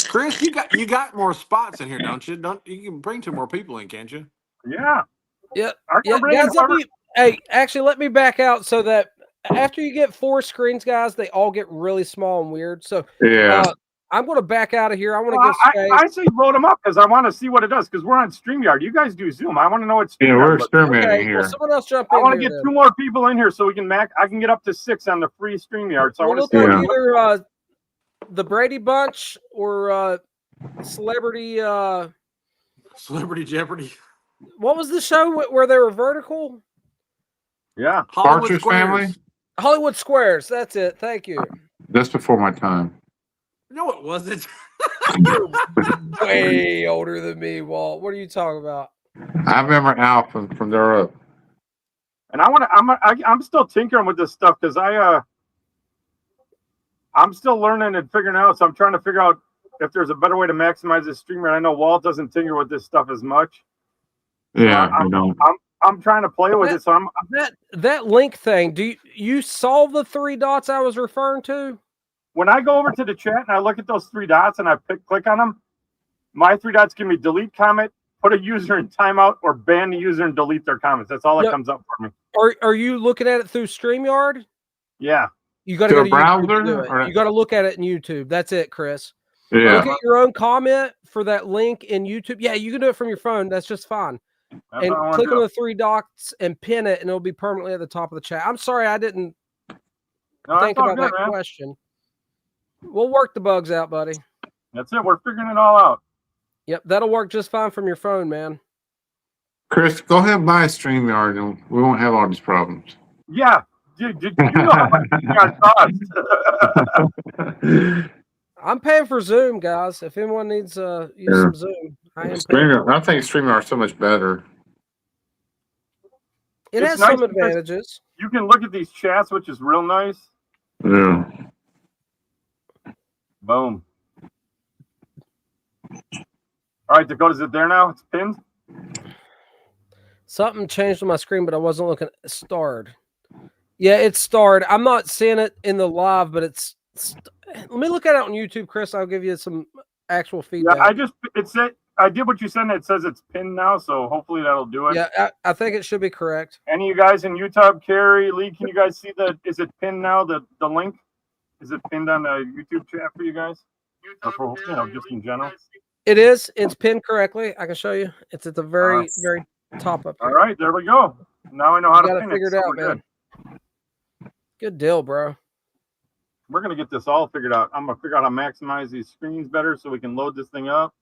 Chris, you got more spots in here, don't you? You can bring 2 more people in, can't you? Yeah. Yeah. Guys, actually, let me back out so that after you get 4 screens, guys, they all get really small and weird. So I'm going to back out of here. I want to get space. I say load them up because I want to see what it does because we're on StreamYard. You guys do Zoom. I want to know what StreamYard. Yeah, we're experimenting here. Well, someone else jump in. I want to get 2 more people in here so we can I can get up to 6 on the free StreamYard. So I want to see either the Brady Bunch or Celebrity Jeopardy. What was the show where they were vertical? Yeah, Partridge Family. Hollywood Squares. That's it. Thank you. That's before my time. No, it wasn't. You're way older than me, Walt. What are you talking about? I remember Al from there up. And I'm still tinkering with this stuff because I'm still learning and figuring out. So I'm trying to figure out if there's a better way to maximize this streamer. I know Walt doesn't tinker with this stuff as much. Yeah, I'm trying to play with it. So that link thing. Do you saw the 3 dots I was referring to? When I go over to the chat and I look at those 3 dots and I click on them, my 3 dots give me delete comment, put a user in timeout, or ban the user and delete their comments. That's all that comes up for me. Are you looking at it through StreamYard? Yeah. You got to go to browser. YouTube. You got to look at it in YouTube. That's it, Chris. Yeah. Look at your own comment for that link in YouTube. Yeah, you can do it from your phone. That's just fine. And click on the 3 dots and pin it, and it'll be permanently at the top of the chat. I'm sorry I didn't think about that question. We'll work the bugs out, buddy. That's it. We're figuring it all out. Yep, that'll work just fine from your phone, man. Chris, go ahead and buy a StreamYard, and we won't have all these problems. Yeah. Did you know how much it cost? I'm paying for Zoom, guys. If anyone needs use some Zoom, I think StreamYard is so much better. It has some advantages. You can look at these chats, which is real nice. Yeah. Boom. All right, Dakota, is it there now? It's pinned? Something changed on my screen, but I wasn't looking. Starred. Yeah, it's starred. I'm not seeing it in the live, but it's. Let me look at it on YouTube, Chris. I'll give you some actual feedback. Yeah, I did what you said, and it says it's pinned now, so hopefully that'll do it. Yeah, I think it should be correct. Any of you guys in YouTube, Carrie, Lee, can you guys see is it pinned now, the link? Is it pinned on the YouTube chat for you guys? Or for, just in general? It is. It's pinned correctly. I can show you. It's at the very top up here. All right, there we go. Now I know how to pin it. Figure it out, man. Good deal, bro. We're going to get this all figured out. I'm going to figure out how to maximize these screens better so we can load this thing up.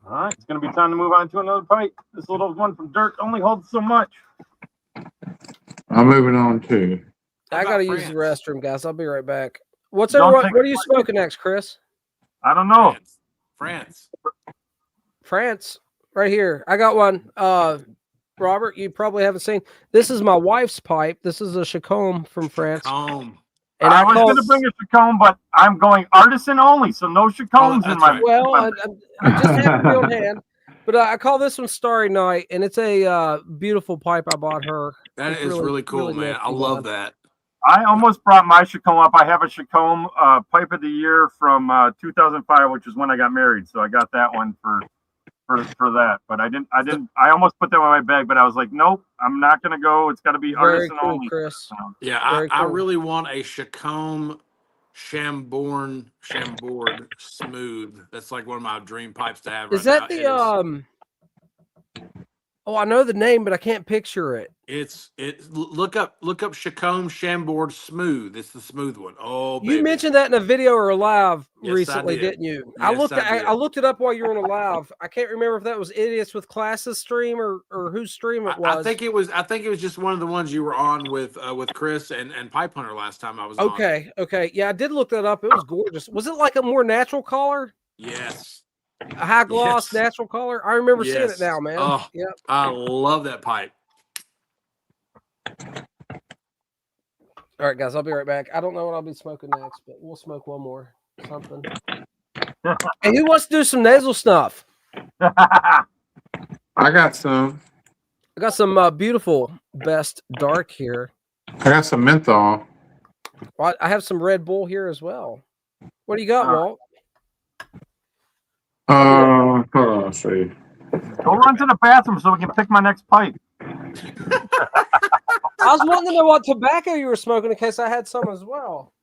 All right, it's going to be time to move on to another pipe. This little one from Dirk only holds so much. I'm moving on too. I got to use the restroom, guys. I'll be right back. What are you smoking next, Chris? I don't know. France. Right here. I got one. Robert, you probably haven't seen. This is my wife's pipe. This is a Chacombe from France. And I was going to bring a Chacombe, but I'm going artisan only, so no Chacombes in my. Right. Well, I just have it on hand, but I call this one Starry Night, and it's a beautiful pipe I bought her. That is really cool, man. I love that. I almost brought my Chacombe up. I have a Chacombe pipe of the year from 2005, which is when I got married. So I got that one for for that, but I didn't. I almost put that in my bag, but I was like, nope, I'm not gonna go. It's got to be artisan cool, only. Chris. Yeah, I really want a Chacombe Chambord smooth. That's like one of my dream pipes to have. Is right that now. the Oh, I know the name, but I can't picture it. Look up Chacombe Chambord smooth. It's the smooth one. Oh, baby. You mentioned that in a video or a live recently, I did. didn't you? Yes, I looked it up while you were on a live. I can't remember if that was Idiots with Classes stream or whose stream it was. I think it was just one of the ones you were on with Chris and Pipe Hunter last time I was on. Okay. Yeah, I did look that up. It was gorgeous. Was it like a more natural color? Yes. A high gloss natural color? I remember seeing it now, man. Oh, yeah. I love that pipe. All right, guys, I'll be right back. I don't know what I'll be smoking next, but we'll smoke one more something. Hey, who wants to do some nasal snuff? I got some. I got some beautiful Best Dark here. I got some menthol. I have some Red Bull here as well. What do you got, Walt? Hold on, let's see. Go run to the bathroom so we can pick my next pipe. I was wanting to know what tobacco you were smoking in case I had some as well.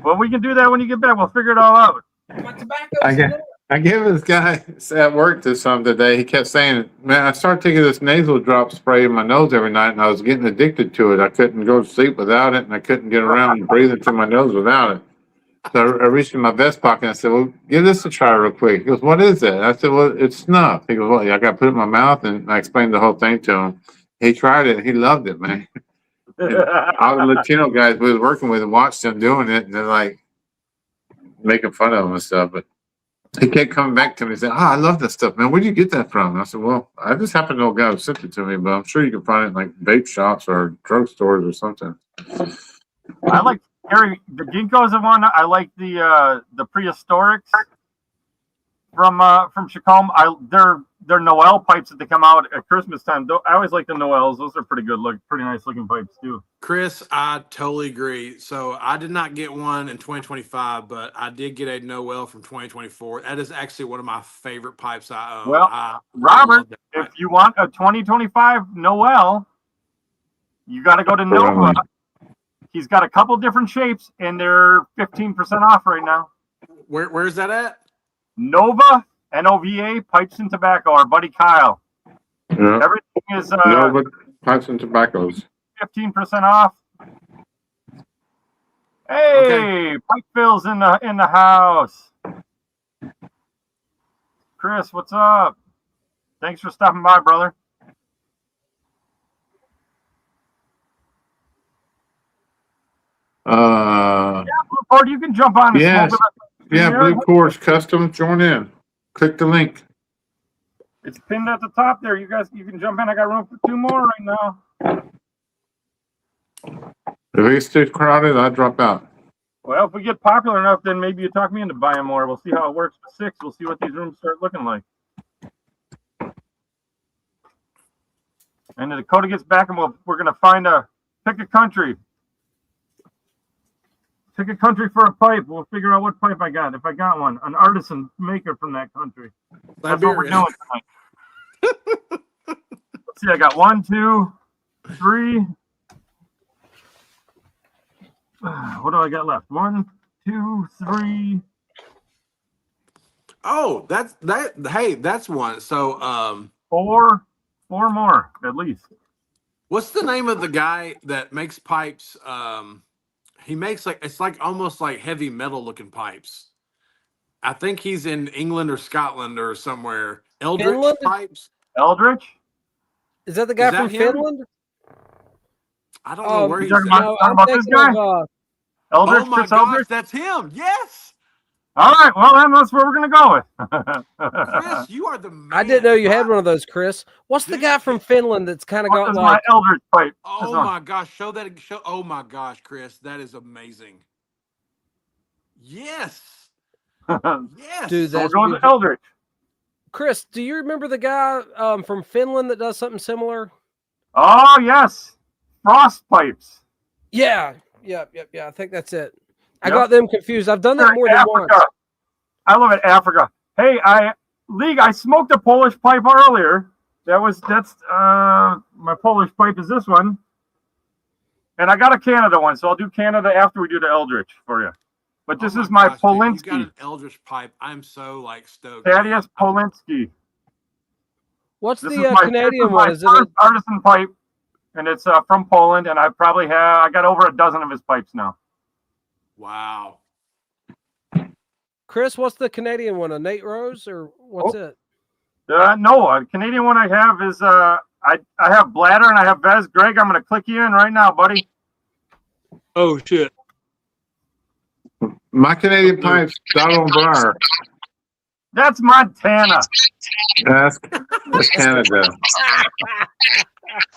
Well, we can do that when you get back. We'll figure it all out. My tobacco. I gave this guy at work this today. He kept saying, man, I started taking this nasal drop spray in my nose every night, and I was getting addicted to it. I couldn't go to sleep without it, and I couldn't get around breathing through my nose without it. So I reached in my vest pocket and I said, well, give this a try real quick. He goes, what is it? I said, well, it's snuff. He goes, well, I got to put it in my mouth, and I explained the whole thing to him. He tried it, and he loved it, man. All the Latino guys we was working with watched him doing it, and they're like making fun of him and stuff. But he kept coming back to me and said, I love that stuff, man. Where'd you get that from? And I said, well, I just happened to know a guy who sent it to me, but I'm sure you can find it in like vape shops or drugstores or something. I like Harry. The Ginkgo's the one. I like the prehistorics from Chacombe. They're Noel pipes that they come out at Christmas time. I always like the Noels. Those are pretty good pretty nice looking pipes too. Chris, I totally agree. So I did not get one in 2025, but I did get a Noel from 2024. That is actually one of my favorite pipes I own. Well, Robert, if you want a 2025 Noel, you got to go to Nova. He's got a couple different shapes, and they're 15% off right now. Where's that at? Nova, Nova, Pipes and Tobacco. Our buddy Kyle. Yeah. Everything is Nova Pipes and Tobaccos. 15% off. Hey, Pipe Phil's in the house. Chris, what's up? Thanks for stopping by, brother. Yeah, Blue Cord, you can jump on. Yes. Yeah, Blue Cord's Custom. Join in. Click the link. It's pinned at the top there. You guys, you can jump in. I got room for 2 more right now. If it's too crowded, I drop out. Well, if we get popular enough, then maybe you talk me into buying more. We'll see how it works for 6. We'll see what these rooms start looking like. And the Dakota gets back, and we're going to pick a country. Pick a country for a pipe. We'll figure out what pipe I got. If I got one, an artisan maker from that country. That's what we're doing tonight. Let's see, I got 1, 2, 3. What do I got left? 1, 2, 3. Oh, that's that. Hey, that's one. So, 4 more at least. What's the name of the guy that makes pipes? He makes it's almost like heavy metal looking pipes. I think he's in England or Scotland or somewhere. Eldritch Finland? Pipes. Eldritch? Is that the guy from Finland? I don't know where he's talking about this guy? Eldritch, oh my Chris gosh, Eldritch? that's him. Yes. All right, well then that's where we're gonna go with. Chris, you are the man. I didn't know you had one of those, Chris. What's the guy from Finland that's kind of got like my Eldritch pipe? Oh my gosh, show. Oh my gosh, Chris, that is amazing. Yes. Yes. Dude, So that's we're going to Eldritch. Chris, do you remember the guy from Finland that does something similar? Oh yes, Frost pipes. Yeah. I think that's it. I got them confused. I've done that more than once. I love it, Africa. Hey, League, I smoked a Polish pipe earlier. That's my Polish pipe is this one. And I got a Canada one, so I'll do Canada after we do the Eldritch for you. But this is my gosh, Polinsky. Dude, you got an Eldritch pipe. I'm so like stoked. Thaddeus Polinsky. What's the Canadian one? Is it an artisan pipe? And it's from Poland, and I got over a dozen of his pipes now. Wow. Chris, what's the Canadian one? A Nate Rose or what's it? No, a Canadian one I have is I have Bladder and I have Vez. Greg, I'm going to click you in right now, buddy. Oh shit! My Canadian pipes, Donald Breyer. That's Montana. That's Canada.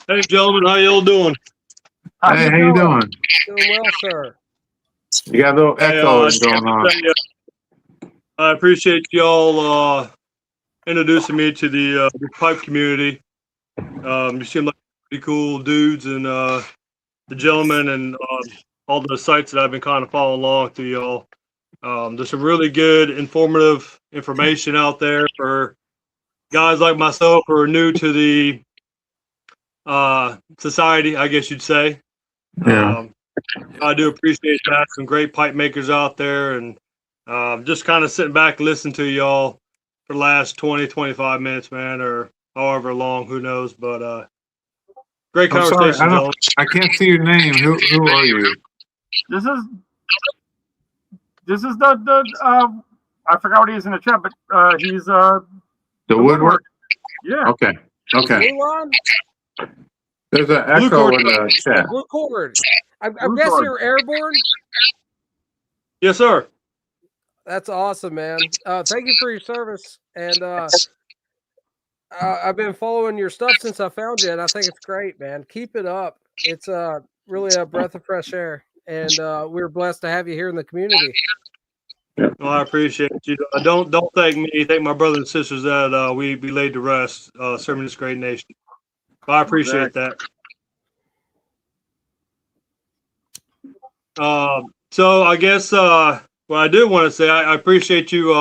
Hey, gentlemen, how y'all doing? Hey, how you doing? Doing well, sir. You got a little echo going on. I appreciate y'all introducing me to the pipe community. You seem like pretty cool dudes, and the gentlemen and all the sites that I've been kind of following along through y'all. There's some really good, informative information out there for guys like myself who are new to the society, I guess you'd say. Yeah. I do appreciate that. Some great pipe makers out there, and just kind of sitting back and listening to y'all for the last 20, 25 minutes, man, or however long, who knows. But great I'm conversation, sorry, gentlemen. I can't see your name. Who are you? This is the I forgot what he is in the chat, but he's The woodwork? Yeah. Okay. There's an echo in the chat. Blue cord. I'm guessing you're airborne. Yes, sir. That's awesome, man. Thank you for your service. And I've been following your stuff since I found you, and I think it's great, man. Keep it up. It's really a breath of fresh air, and we're blessed to have you here in the community. Well, I appreciate you. Don't thank me. Thank my brothers and sisters that we laid to rest serving this great nation. But I appreciate that. So I guess what I did want to say, I appreciate you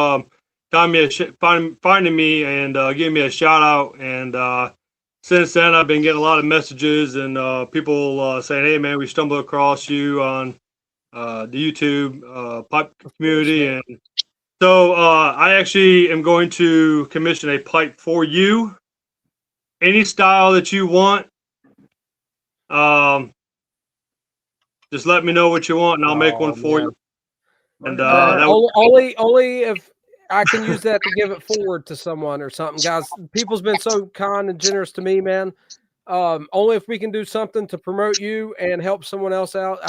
finding me and giving me a shout out. And since then, I've been getting a lot of messages and people saying, "Hey, man, we stumbled across you on the YouTube pipe community." And so I actually am going to commission a pipe for you, any style that you want. Just let me know what you want, and I'll make one for you. And only if I can use that to give it forward to someone or something, guys. People's been so kind and generous to me, man. Only if we can do something to promote you and help someone else out,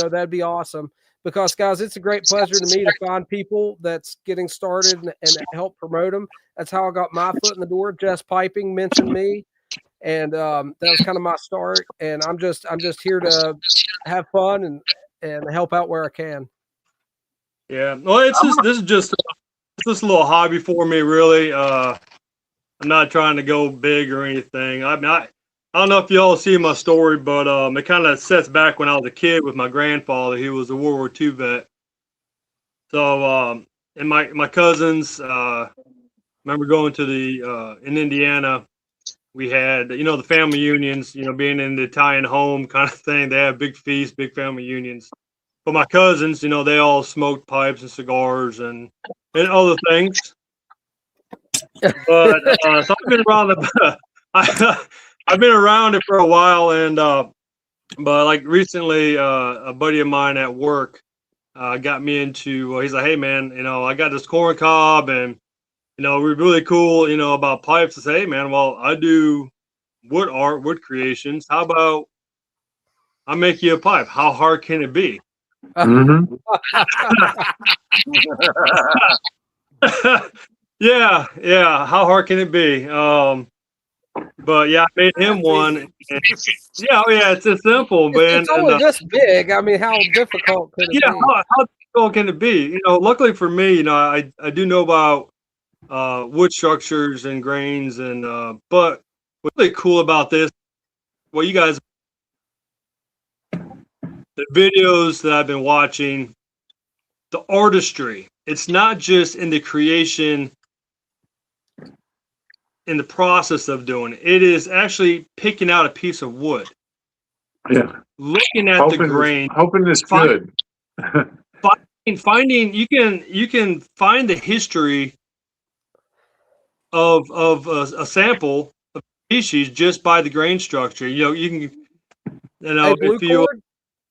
that'd be awesome. Because, guys, it's a great pleasure to me to find people that's getting started and help promote them. That's how I got my foot in the door. Jess Piping mentioned me. And that was kind of my start, and I'm just here to have fun and help out where I can. Yeah, well, this is just a little hobby for me, really. I'm not trying to go big or anything. I mean, I don't know if y'all see my story, but it kind of sets back when I was a kid with my grandfather. He was a World War II vet. So, and my cousins, remember going to the in Indiana. We had, the family unions, being in the Italian home kind of thing. They have big feasts, big family unions. But my cousins, they all smoked pipes and cigars and other things. But so I've been around I've been around it for a while, and but like recently, a buddy of mine at work got me into. He's like, "Hey man, I got this corn cob and." We're really cool, about pipes. To say, hey, man, well, I do wood art, wood creations. How about I make you a pipe? How hard can it be? Mm-hmm. Yeah. How hard can it be? But yeah, I made him one. And, it's just simple, man. It's only this big. I mean, how difficult could it be? How difficult can it be? Luckily for me, I do know about wood structures and grains, and but what's really cool about this, you guys, the videos that I've been watching, the artistry, it's not just in the creation in the process of doing it. It is actually picking out a piece of wood. Yeah. Looking at the grain. Hoping it's good. Finding you can find the history of a sample of species just by the grain structure. You know, you can Hey, Blue if you Cord,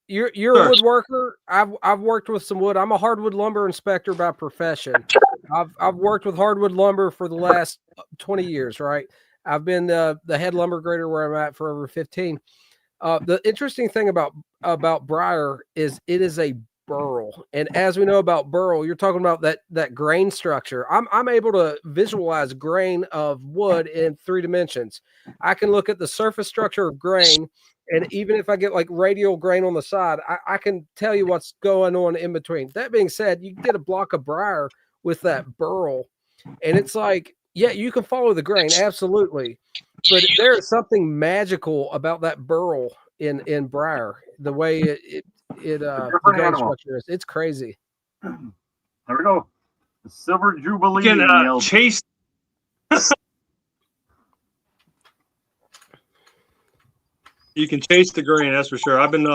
you're a woodworker. I've worked with some wood. I'm a hardwood lumber inspector by profession. I've worked with hardwood lumber for the last 20 years, right? I've been the head lumber grader where I'm at for over 15. The interesting thing about briar is it is a burl, and as we know about burl, you're talking about that grain structure. I'm able to visualize grain of wood in 3 dimensions. I can look at the surface structure of grain, and even if I get like radial grain on the side, I can tell you what's going on in between. That being said, you get a block of briar with that burl, and it's like, yeah, you can follow the grain, absolutely. But there is something magical about that burl in briar, the way the grain structure is. It's crazy. There we go. The silver jubilee. can chase. You can chase the grain, that's for sure. I've been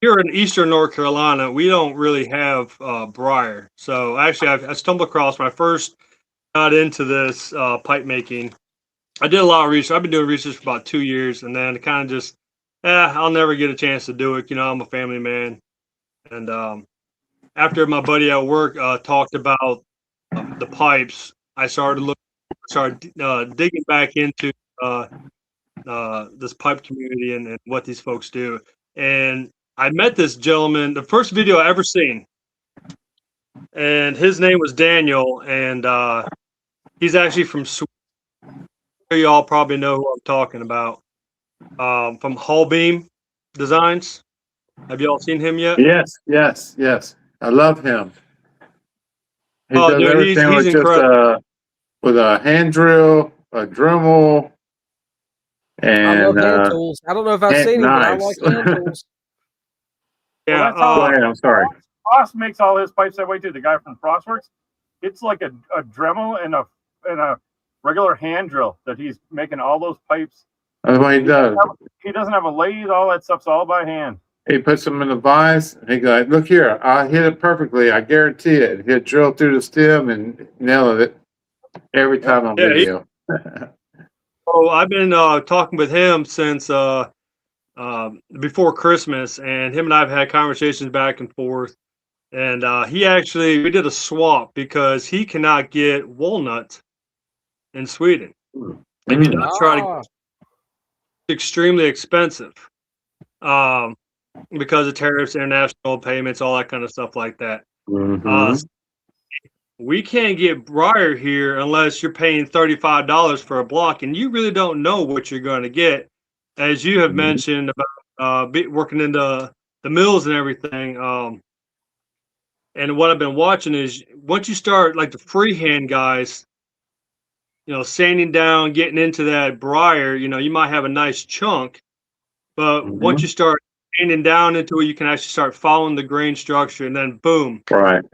here in eastern North Carolina. We don't really have briar. So actually, I stumbled across when I first got into this pipe making. I did a lot of research. I've been doing research for about 2 years, and then kind of just, I'll never get a chance to do it. You know, I'm a family man. And after my buddy at work talked about the pipes, I started digging back into this pipe community and what these folks do. And I met this gentleman, the first video I ever seen, and his name was Daniel, and he's actually from Sweden. Y'all probably know who I'm talking about. From Hull Beam Designs. Have y'all seen him yet? Yes. I love him. He does dude, everything he's with incredible. just with a hand drill, a Dremel, and I love hand tools. I don't know if I've seen him, but I like hand tools. Yeah, well, I'm sorry. Frost makes all his pipes that way too. The guy from Frostworks, it's like a Dremel and a regular hand drill that he's making all those pipes. That's what he does. He doesn't have a lathe. All that stuff's all by hand. He puts them in the vise. And he goes, "Look here, I hit it perfectly. I guarantee it." He'll drill through the stem and nail it every time on video. Oh, I've been talking with him since before Christmas, and him and I have had conversations back and forth. And we did a swap because he cannot get walnut in Sweden. And he's not trying to. It's extremely expensive because of tariffs, international payments, all that kind of stuff like that. We can't get briar here unless you're paying $35 for a block, and you really don't know what you're going to get, as you have mentioned about working in the mills and everything. And what I've been watching is once you start, like the freehand guys, you know, sanding down, getting into that briar, you know, you might have a nice chunk, but once you start sanding down into it, you can actually start following the grain structure, and then boom. Right.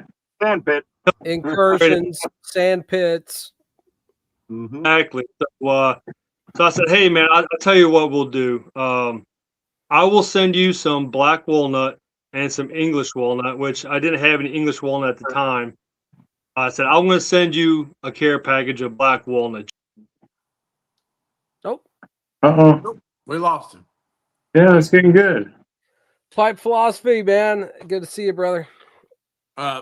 Sand pit. Incursions, sand pits. Exactly. So I said, hey, man, I'll tell you what we'll do. I will send you some black walnut and some English walnut, which I didn't have any English walnut at the time. I said, I'm going to send you a care package of black walnut. Nope. Nope. We lost him. Yeah, it's getting good. Pipe philosophy, man. Good to see you, brother.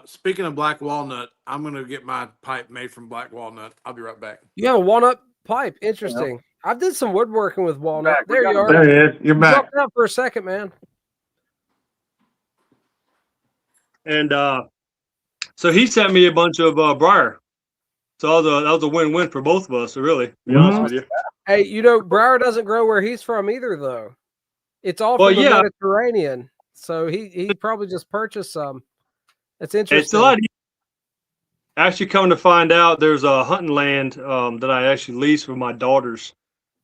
Speaking of black walnut, I'm going to get my pipe made from black walnut. I'll be right back. You have a walnut pipe. Interesting. I did some woodworking with walnut. There you are. There he is. You're back. Dropped out for a second, man. And so he sent me a bunch of briar. So that was a win-win for both of us, really, to be honest with you. Hey, you know, briar doesn't grow where he's from either, though. It's all from the Mediterranean. So he probably just purchased some. That's interesting. It's a lot easier. Actually, coming to find out, there's a hunting land that I actually lease with my daughters.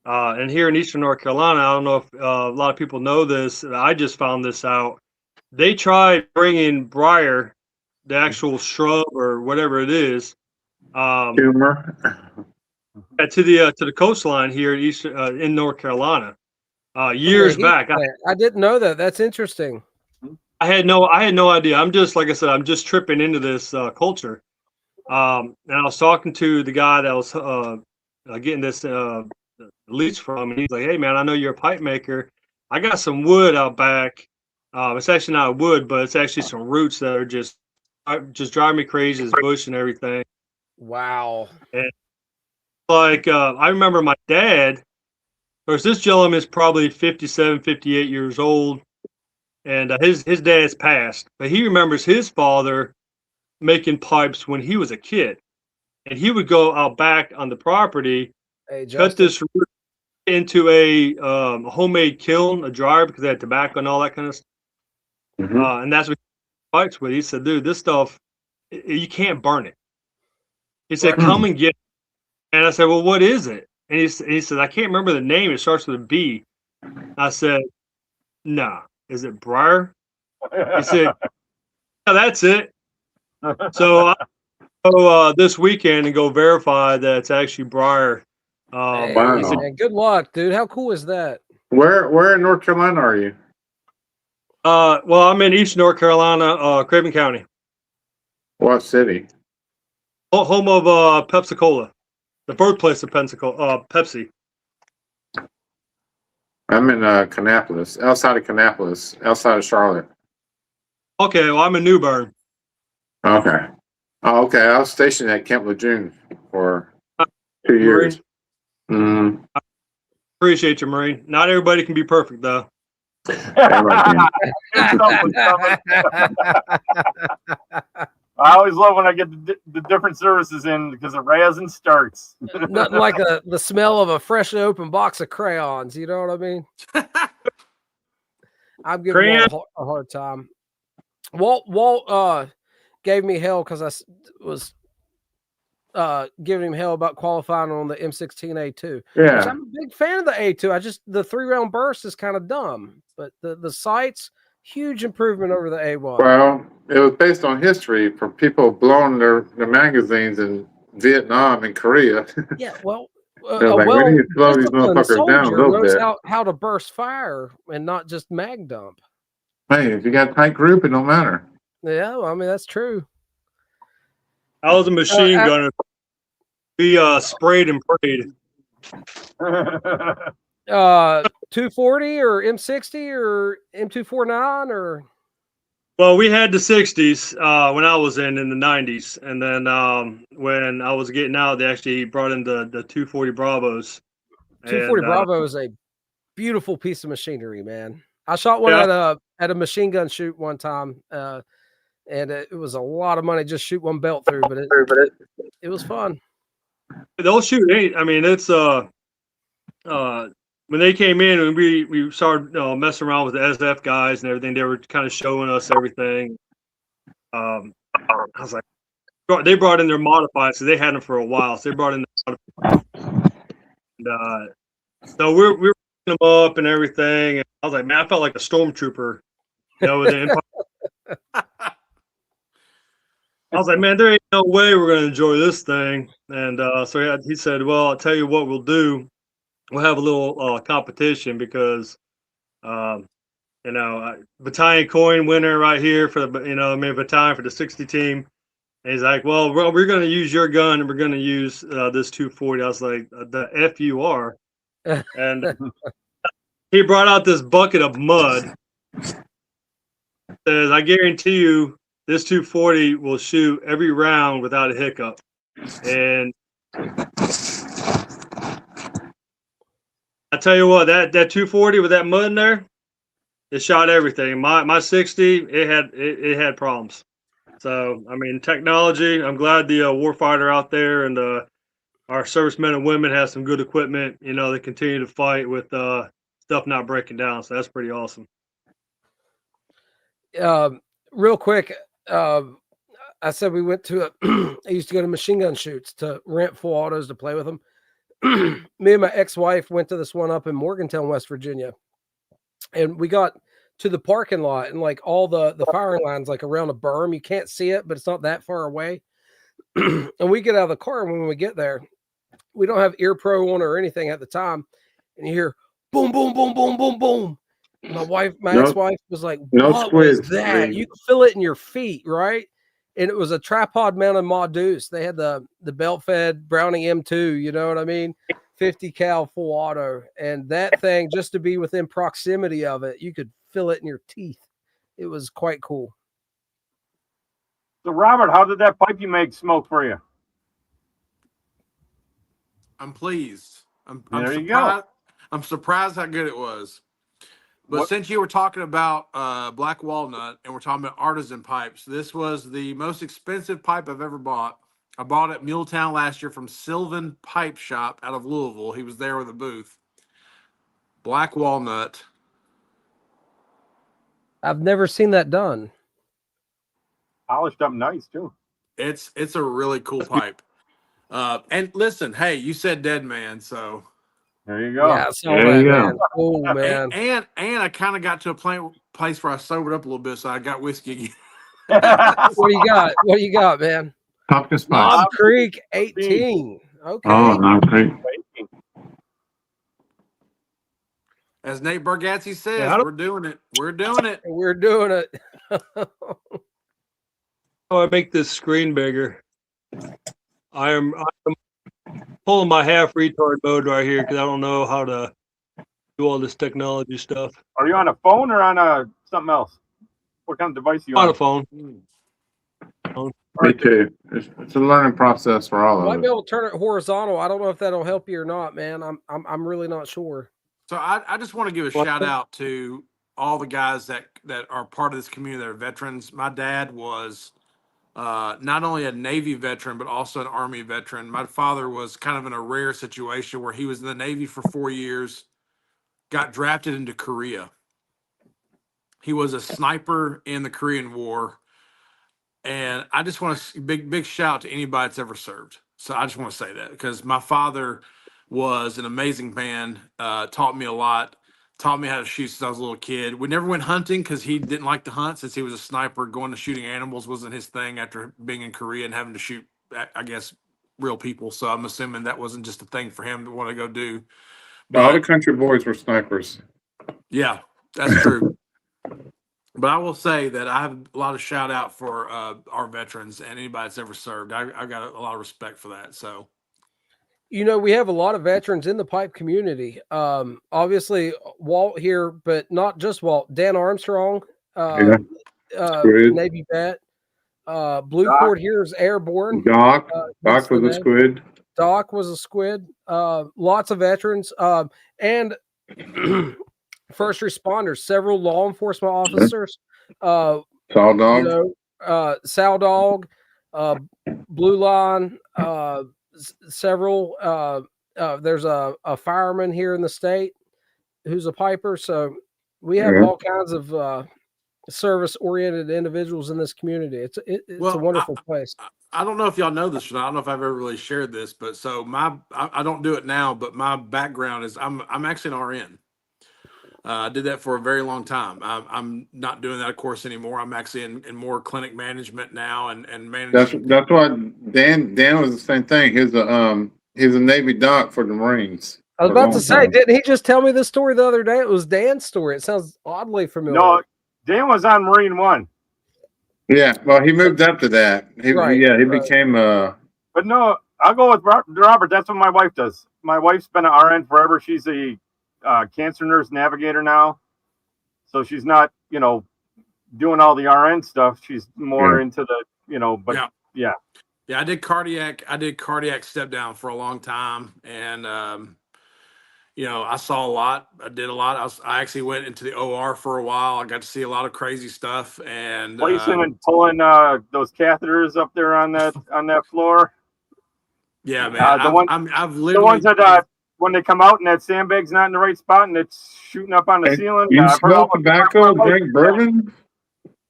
And here in eastern North Carolina, I don't know if a lot of people know this. I just found this out. They tried bringing briar, the actual shrub or whatever it is. Tumor. to the coastline here in North Carolina. Years back, I didn't know that. That's interesting. I had no idea. I'm just, like I said, I'm just tripping into this culture. And I was talking to the guy that was getting this lease from, and he's like, "Hey man, I know you're a pipe maker. I got some wood out back. It's actually not wood, but it's actually some roots that are just driving me crazy. It's bush and everything." Wow. And like I remember my dad. Of course, this gentleman is probably 57, 58 years old. And his dad's passed, but he remembers his father making pipes when he was a kid, and he would go out back on the property, cut this root into a homemade kiln, a dryer, because they had tobacco and all that kind of stuff. And that's what he pipes with. He said, "Dude, this stuff, you can't burn it." He said, "Come and get it." And I said, "Well, what is it?" And he said, "I can't remember the name. It starts with a B." I said, "Nah. Is it briar?" He said, "Yeah, that's it." So I go this weekend and go verify that it's actually briar. Hey, man, good luck, dude. How cool is that? Where in North Carolina are you? Well, I'm in East North Carolina, Craven County. What city? Home of Pepsi-Cola, the birthplace of Pepsi. I'm in Kannapolis, outside of Charlotte. Okay, well, I'm in New Bern. Okay. Oh, okay. I was stationed at Camp Lejeune for 2 years. I appreciate you, Marine. Not everybody can be perfect, though. I always love when I get the different services in because it razz and starts. Nothing like the smell of a freshly opened box of crayons. You know what I mean? I'm giving Walt a hard time. Walt gave me hell because I was giving him hell about qualifying on the M16A2. Yeah, which I'm a big fan of the A2. The 3-round burst is kind of dumb, but the sights, huge improvement over the A1. Well, it was based on history from people blowing their magazines in Vietnam and Korea. Yeah, well, like, we need to slow these motherfuckers down a little bit. How to burst fire and not just mag dump. Hey, if you got a tight group, it don't matter. Yeah, well, I mean, that's true. I was a machine gunner. We sprayed and prayed. 240 or M60 or M249 or? Well, we had the 60s when I was in the 90s, and then when I was getting out, they actually brought in the 240 Bravos. 240 Bravo is a beautiful piece of machinery, man. I shot one at a machine gun shoot one time, and it was a lot of money just shoot one belt through, but it was fun. They'll shoot. I mean, it's when they came in and we started messing around with the SF guys and everything, they were kind of showing us everything. I was like, they brought in their modifieds, so they had them for a while. So they brought in the modifieds. And, so we were picking them up and everything. And I was like, man, I felt like a stormtrooper, with the Empire. I was like, man, there ain't no way we're going to enjoy this thing. And so he said, well, I'll tell you what we'll do. We'll have a little competition because, battalion coin winner right here for the, battalion for the 60 team. And he's like, well, we're going to use your gun and we're going to use this 240. I was like, the F you are. And he brought out this bucket of mud. Says, I guarantee you this 240 will shoot every round without a hiccup. And I tell you what, that 240 with that mud in there, it shot everything. My 60, it had problems. So I mean, technology. I'm glad the warfighter out there and our servicemen and women have some good equipment. They continue to fight with stuff not breaking down. So that's pretty awesome. Real quick, I said we went to I used to go to machine gun shoots to rent full autos to play with them. Me and my ex-wife went to this one up in Morgantown, West Virginia, and we got to the parking lot and like all the firing lines like around a berm. You can't see it, but it's not that far away. And we get out of the car when we get there, we don't have ear pro on or anything at the time, and you hear boom, boom, boom, boom, boom, boom. My ex-wife was like, "What was that?" You could feel it in your feet, right? And it was a tripod mounted Ma Deuce. They had the belt fed Browning M2, you know what I mean? 50 cal full auto. And that thing, just to be within proximity of it, you could feel it in your teeth. It was quite cool. So Robert, how did that pipe you make smoke for you? I'm pleased. I'm There you surprised. go. I'm surprised how good it was. But since you were talking about black walnut and we're talking about artisan pipes, this was the most expensive pipe I've ever bought. I bought it at Muletown last year from Sylvan Pipe Shop out of Louisville. He was there with a booth. Black walnut. I've never seen that done. Polished up nice too. It's a really cool pipe. And listen, hey, you said dead man, so there you go. Yeah, I saw that, man. Oh man. And I kind of got to a place where I sobered up a little bit, so I got whiskey again. What do you got? What do you got, man? Pumpkin spice. Knob Creek 18. Okay. Oh, Knob Creek. As Nate Bargatze says, we're doing it. We're doing it. We're doing it. I make this screen bigger. I'm pulling my half retard mode right here because I don't know how to do all this technology stuff. Are you on a phone or on something else? What kind of device are you on? On a phone. Me too. It's a learning process for all of us. Might be able to turn it horizontal. I don't know if that'll help you or not, man. I'm really not sure. So I just want to give a shout out to all the guys that are part of this community that are veterans. My dad was not only a Navy veteran, but also an Army veteran. My father was kind of in a rare situation where he was in the Navy for 4 years, got drafted into Korea. He was a sniper in the Korean War. And I just want to big shout out to anybody that's ever served. So I just want to say that because my father was an amazing man, taught me a lot, taught me how to shoot since I was a little kid. We never went hunting because he didn't like to hunt since he was a sniper. Going to shooting animals wasn't his thing after being in Korea and having to shoot, I guess, real people. So I'm assuming that wasn't just a thing for him to want to go do. But all the country boys were snipers. Yeah, that's true. But I will say that I have a lot of shout out for our veterans and anybody that's ever served. I got a lot of respect for that. So, you know, we have a lot of veterans in the pipe community. Obviously Walt here, but not just Walt. Dan Armstrong, Navy vet. Blue Cord here is airborne. Doc was a squid. Doc was a squid. Lots of veterans. And first responders, several law enforcement officers, Saw Dog, you know, Sow Dog, Blue Line, several. There's a fireman here in the state who's a piper. So we have all kinds of service-oriented individuals in this community. It's a wonderful place. I don't know if y'all know this or not. I don't know if I've ever really shared this, but so I don't do it now, but my background is I'm actually an RN. I did that for a very long time. I'm not doing that, of course, anymore. I'm actually in more clinic management now and managing. That's why Dan was the same thing. He's a Navy doc for the Marines. I was about to say, didn't he just tell me this story the other day? It was Dan's story. It sounds oddly familiar. No, Dan was on Marine One. Yeah, well, he moved up to that. He became But no, I'll go with Robert. That's what my wife does. My wife's been an RN forever. She's a cancer nurse navigator now, so she's not, doing all the RN stuff. She's more into the, but yeah. I did cardiac step down for a long time, and I saw a lot. I did a lot. I actually went into the OR for a while. I got to see a lot of crazy stuff and placing and pulling those catheters up there on that floor. Yeah, man. I've literally the ones that when they come out and that sandbag's not in the right spot and it's shooting up on the ceiling. You smoke tobacco, drink bourbon.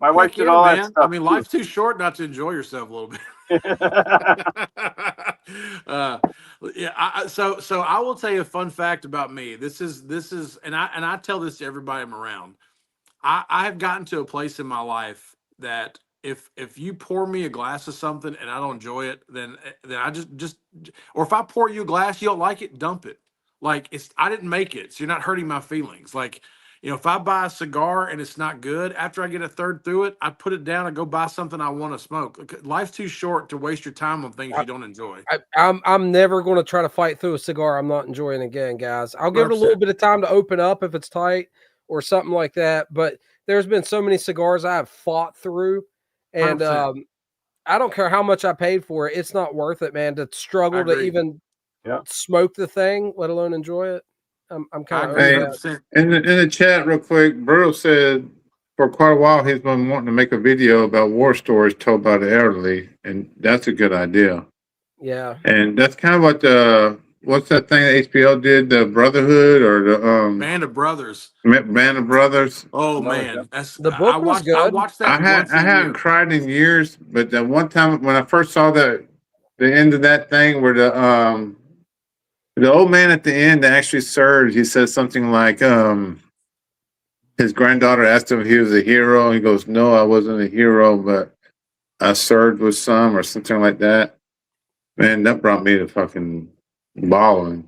My wife did all that stuff. I mean, life's too short not to enjoy yourself a little bit. So I will tell you a fun fact about me. This is, and I tell this to everybody I'm around. I have gotten to a place in my life that if you pour me a glass of something and I don't enjoy it, then I just or if I pour you a glass, you don't like it, dump it. Like I didn't make it, so you're not hurting my feelings. Like, if I buy a cigar and it's not good, after I get a third through it, I put it down and go buy something I want to smoke. Life's too short to waste your time on things you don't enjoy. I'm never going to try to fight through a cigar I'm not enjoying again, guys. I'll give it a little bit of time to open up if it's tight or something like that. But there's been so many cigars I have fought through, and I don't care how much I paid for it. It's not worth it, man, to struggle to even smoke the thing, let alone enjoy it. I'm kind of over that. In the chat, real quick, Burrow said for quite a while he's been wanting to make a video about war stories told by the elderly, and that's a good idea. Yeah, and that's kind of what what's that thing that HBO did, the Brotherhood or the Band of Brothers. Band of Brothers. Oh man, that's the book was good. I watched that. I haven't cried in years, but that one time when I first saw the end of that thing where the old man at the end that actually served, he says something like his granddaughter asked him if he was a hero, and he goes, "No, I wasn't a hero, but I served with some," or something like that. Man, that brought me to fucking bawling.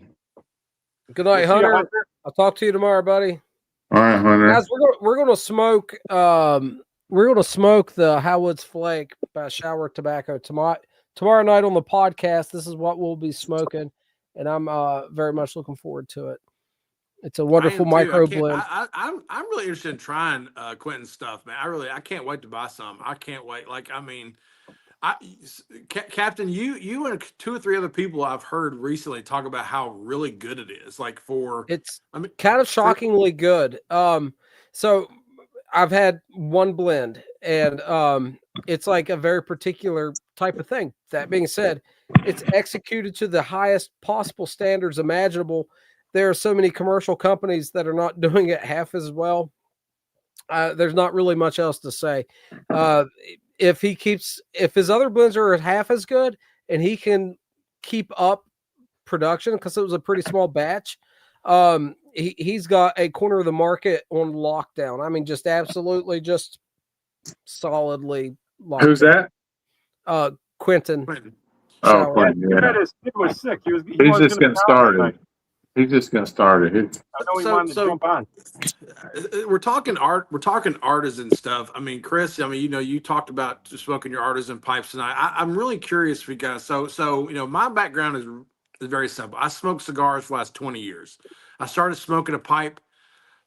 Good night, Hunter. I'll talk to you tomorrow, buddy. All right, Hunter. Guys, we're gonna smoke. We're gonna smoke the Howard's Flake by Shower Tobacco tomorrow night on the podcast. This is what we'll be smoking, and I'm very much looking forward to it. It's a wonderful micro blend. I'm really interested in trying Quentin's stuff, man. I can't wait to buy some. I can't wait. Captain, you and 2 or 3 other people I've heard recently talk about how really good it is. It's kind of shockingly good. So I've had one blend, and it's like a very particular type of thing. That being said, it's executed to the highest possible standards imaginable. There are so many commercial companies that are not doing it half as well. There's not really much else to say. If his other blends are half as good and he can keep up production, because it was a pretty small batch, he's got a corner of the market on lockdown. I mean, just absolutely, just solidly locked. Who's that? Quentin. Oh, Quentin, yeah. His kid was sick. He's just getting started. He's just getting started. I know he wanted to jump on. We're talking art. We're talking artisan stuff. I mean, Chris. I mean, you talked about smoking your artisan pipes tonight. I'm really curious for you guys. So my background is very simple. I smoked cigars for the last 20 years. I started smoking a pipe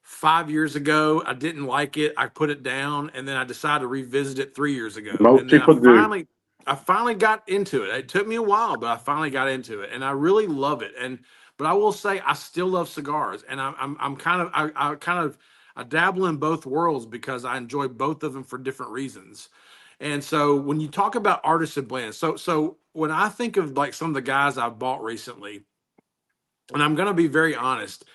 5 years ago. I didn't like it. I put it down, and then I decided to revisit it 3 years ago. Most people do. I finally got into it. It took me a while, but I finally got into it, and I really love it. But I will say I still love cigars, and I dabble in both worlds because I enjoy both of them for different reasons. And so when you talk about artisan blends, so when I think of like some of the guys I've bought recently, and I'm going to be very honest,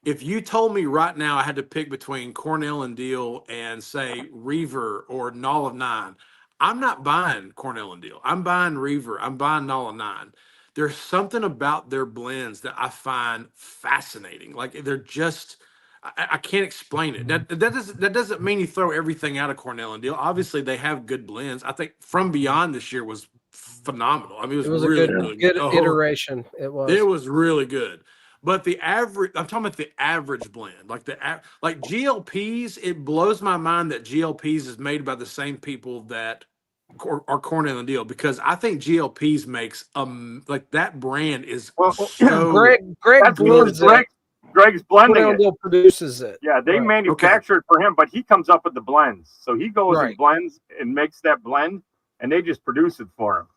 if you told me right now I had to pick between Cornell and Deal and say Reaver or Null of Nine, I'm not buying Cornell and Deal. I'm buying Reaver. I'm buying Null of Nine. There's something about their blends that I find fascinating. Like they're just, I can't explain it. That doesn't mean you throw everything out of Cornell and Deal. Obviously, they have good blends. I think From Beyond this year was phenomenal. I mean, it was really good iteration. It was really good. But I'm talking about the average blend, like GLPs. It blows my mind that GLPs is made by the same people that are Cornell and Deal, because I think GLPs makes like that brand is so. Greg blends it. Greg's blending Cornell and Deal produces it. Yeah, they manufacture it for him, but he comes up with the blends. So he goes and blends and makes that blend, and they just produce it for him.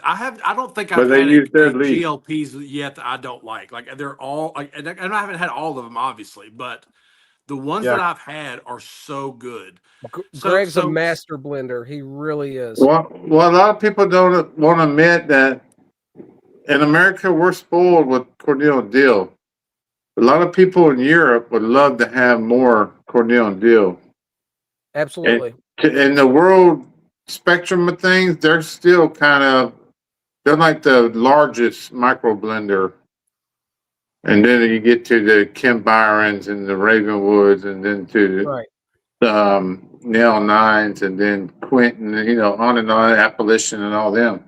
I don't think I've had GLPs yet that I don't like. Like they're all like, and I haven't had all of them obviously, but the ones that I've had are so good. Greg's a master blender. He really is. Well, a lot of people don't want to admit that in America we're spoiled with Cornell and Deal. A lot of people in Europe would love to have more Cornell and Deal. Absolutely. In the world spectrum of things, they're still they're like the largest micro blender. And then you get to the Kim Byrons and the Ravenwoods, and then to the Nail Nines, and then Quentin, on and on, Appalachian and all them.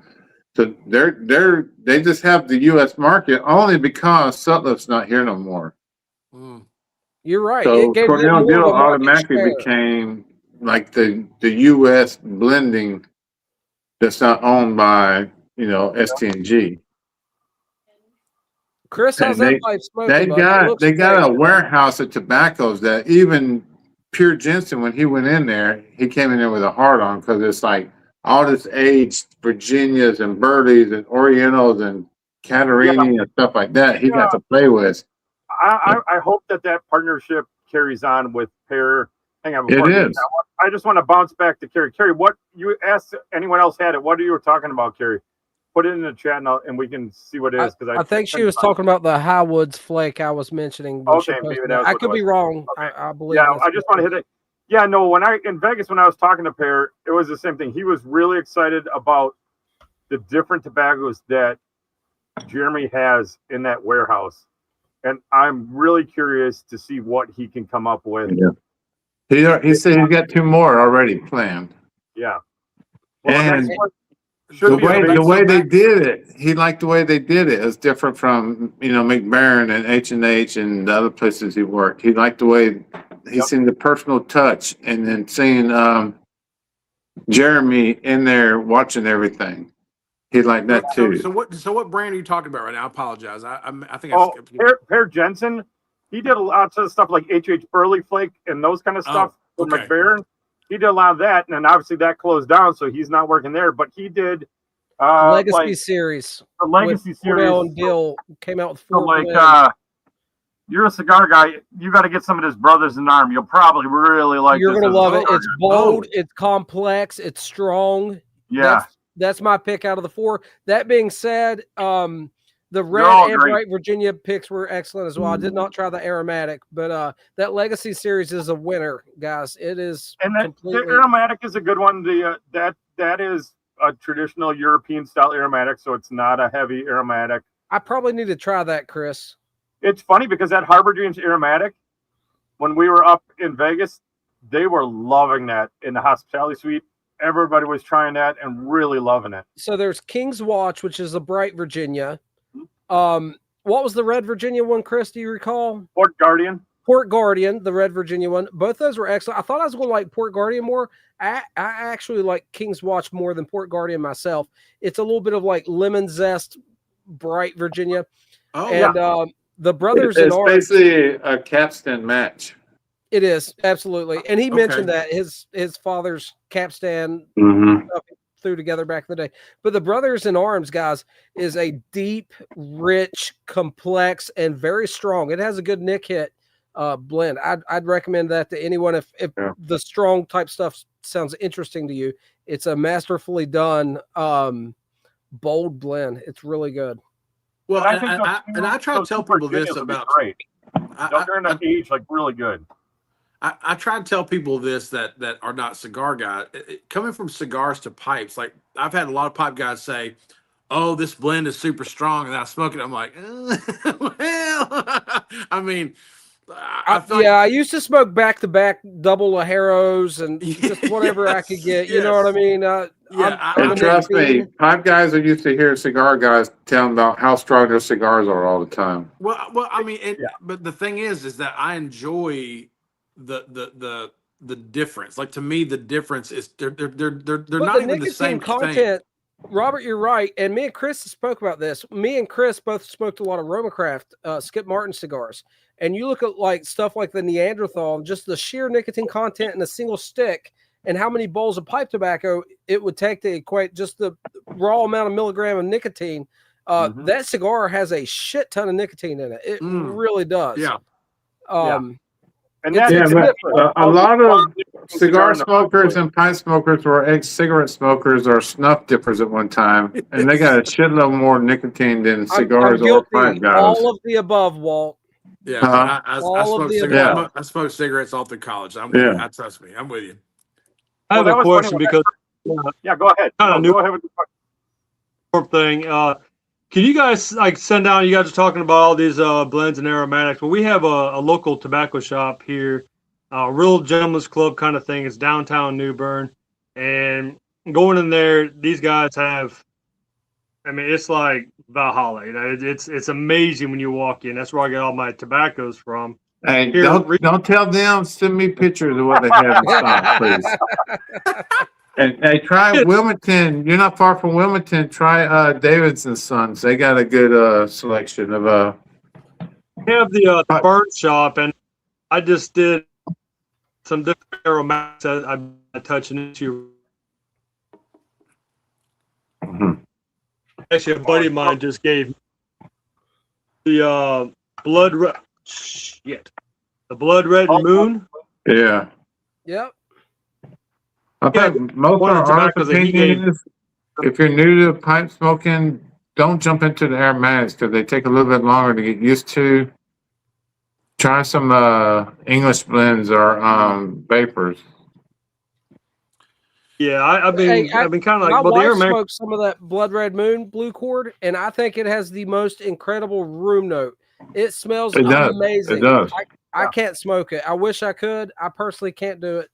So they just have the U.S. market only because Sutliff's not here no more. You're right. So It gave Cornell them more Dill of a market automatically share. became like the U.S. blending that's not owned by ST&G. Chris, how's And that pipe smoking? they Bud? It looks got great. a warehouse of tobaccos that even Pure Jensen, when he went in there, he came in there with a hard on because it's like all this aged Virginias and Burleys and Orientals and Catarini and stuff like that he got to play with. I hope that partnership carries on with Pear. Hang on, it is. I just want to bounce back to Carrie. Carrie, what you asked anyone else had it? What are you talking about, Carrie? Put it in the chat and we can see what it is. Because I think she was talking about the Highwoods flake I was mentioning. Okay, maybe that's I could be wrong. Okay. I believe. Yeah, I just want to hit it. Yeah, no. In Vegas, when I was talking to Pear, it was the same thing. He was really excited about the different tobaccos that Jeremy has in that warehouse, and I'm really curious to see what he can come up with. Yeah. He said he's got 2 more already planned. Yeah. Well, and the way they did it, he liked the way they did it. It was different from McBaron and H&H and the other places he worked. He liked the way he seen the personal touch, and then seeing Jeremy in there watching everything. He liked that too. So what brand are you talking about right now? I apologize. I think Pear Jensen. He did a lot of stuff like H.H. Burley Flake and those kind of stuff with McBaron. He did a lot of that, and then obviously that closed down, so he's not working there. But he did Legacy series. The Legacy series. Cornell and Dill came out with 4. So you're a cigar guy. You got to get some of his Brothers in Arms. You'll probably really like. You're gonna love it. It's bold. It's complex. It's strong. Yeah, that's my pick out of the 4. That being said, the red and bright Virginia picks were excellent as well. I did not try the aromatic, but that Legacy series is a winner, guys. It is. And the aromatic is a good one. That is a traditional European style aromatic, so it's not a heavy aromatic. I probably need to try that, Chris. It's funny because that Harbor Dreams aromatic, when we were up in Vegas, they were loving that in the hospitality suite. Everybody was trying that and really loving it. So there's King's Watch, which is a bright Virginia. What was the red Virginia one, Chris? Do you recall? Port Guardian. Port Guardian, the red Virginia one. Both those were excellent. I thought I was going to like Port Guardian more. I actually like King's Watch more than Port Guardian myself. It's a little bit of like lemon zest, bright Virginia. The Brothers in Arms. It's basically a capstan match. It is, absolutely. And he mentioned that his father's capstan stuff he threw together back in the day. But the Brothers in Arms, guys, is a deep, rich, complex, and very strong. It has a good nick hit blend. I'd recommend that to anyone if the strong type stuff sounds interesting to you. It's a masterfully done bold blend. It's really good. Well, I try to tell people this about. They'll turn up age like really good. I try to tell people this that are not cigar guys. Coming from cigars to pipes, like I've had a lot of pipe guys say, "Oh, this blend is super strong," and I smoke it. I'm like, well, I mean, I used to smoke back to back double Lajeros and just whatever I could get. You know what I mean? And trust me, pipe guys are used to hear cigar guys telling about how strong their cigars are all the time. Well, I mean, but the thing is that I enjoy the difference. Like to me, the difference is they're not even the same content. Thing. Robert, you're right. And me and Chris spoke about this. Me and Chris both smoked a lot of Romacraft, Skip Martin cigars. And you look at like stuff like the Neanderthal, just the sheer nicotine content in a single stick, and how many bowls of pipe tobacco it would take to equate just the raw amount of milligram of nicotine. That cigar has a shit ton of nicotine in it. It really does. Yeah. And a lot of cigar smokers and pipe smokers were ex-cigarette smokers or snuff dippers at one time, and they got a shitload more nicotine than cigars or pipe guys. All of the above, Walt. Yeah, I smoked cigarettes all through college. I trust me. I'm with you. I have a question because go ahead. Go ahead with the thing. Can you guys like send down? You guys are talking about all these blends and aromatics. Well, we have a local tobacco shop here real gentleman's club kind of thing. It's downtown New Bern, and going in there, these guys have. I mean, it's like Valhalla. You know, it's amazing when you walk in. That's where I get all my tobaccos from. Hey, Here, don't tell them. Send me pictures of what they have in stock, please. And hey, try Wilmington. You're not far from Wilmington. Try Davidson Sons. They got a good selection of we have the burn shop, and I just did some different aromatics that I'm touching into. Mhm. Actually, a buddy of mine just gave me the blood red. Shit, the blood red moon. Yeah. Yep. I think most of one of the our tobaccos that he opinion gave. is, if you're new to pipe smoking, don't jump into the aromatics because they take a little bit longer to get used to. Try some English blends or vapors. Yeah, I've been kind of like, my well, the wife aromatic. smoked some of that Blood Red Moon blue cord, and I think it has the most incredible room note. It smells It does. amazing. It does. I can't smoke it. I wish I could. I personally can't do it.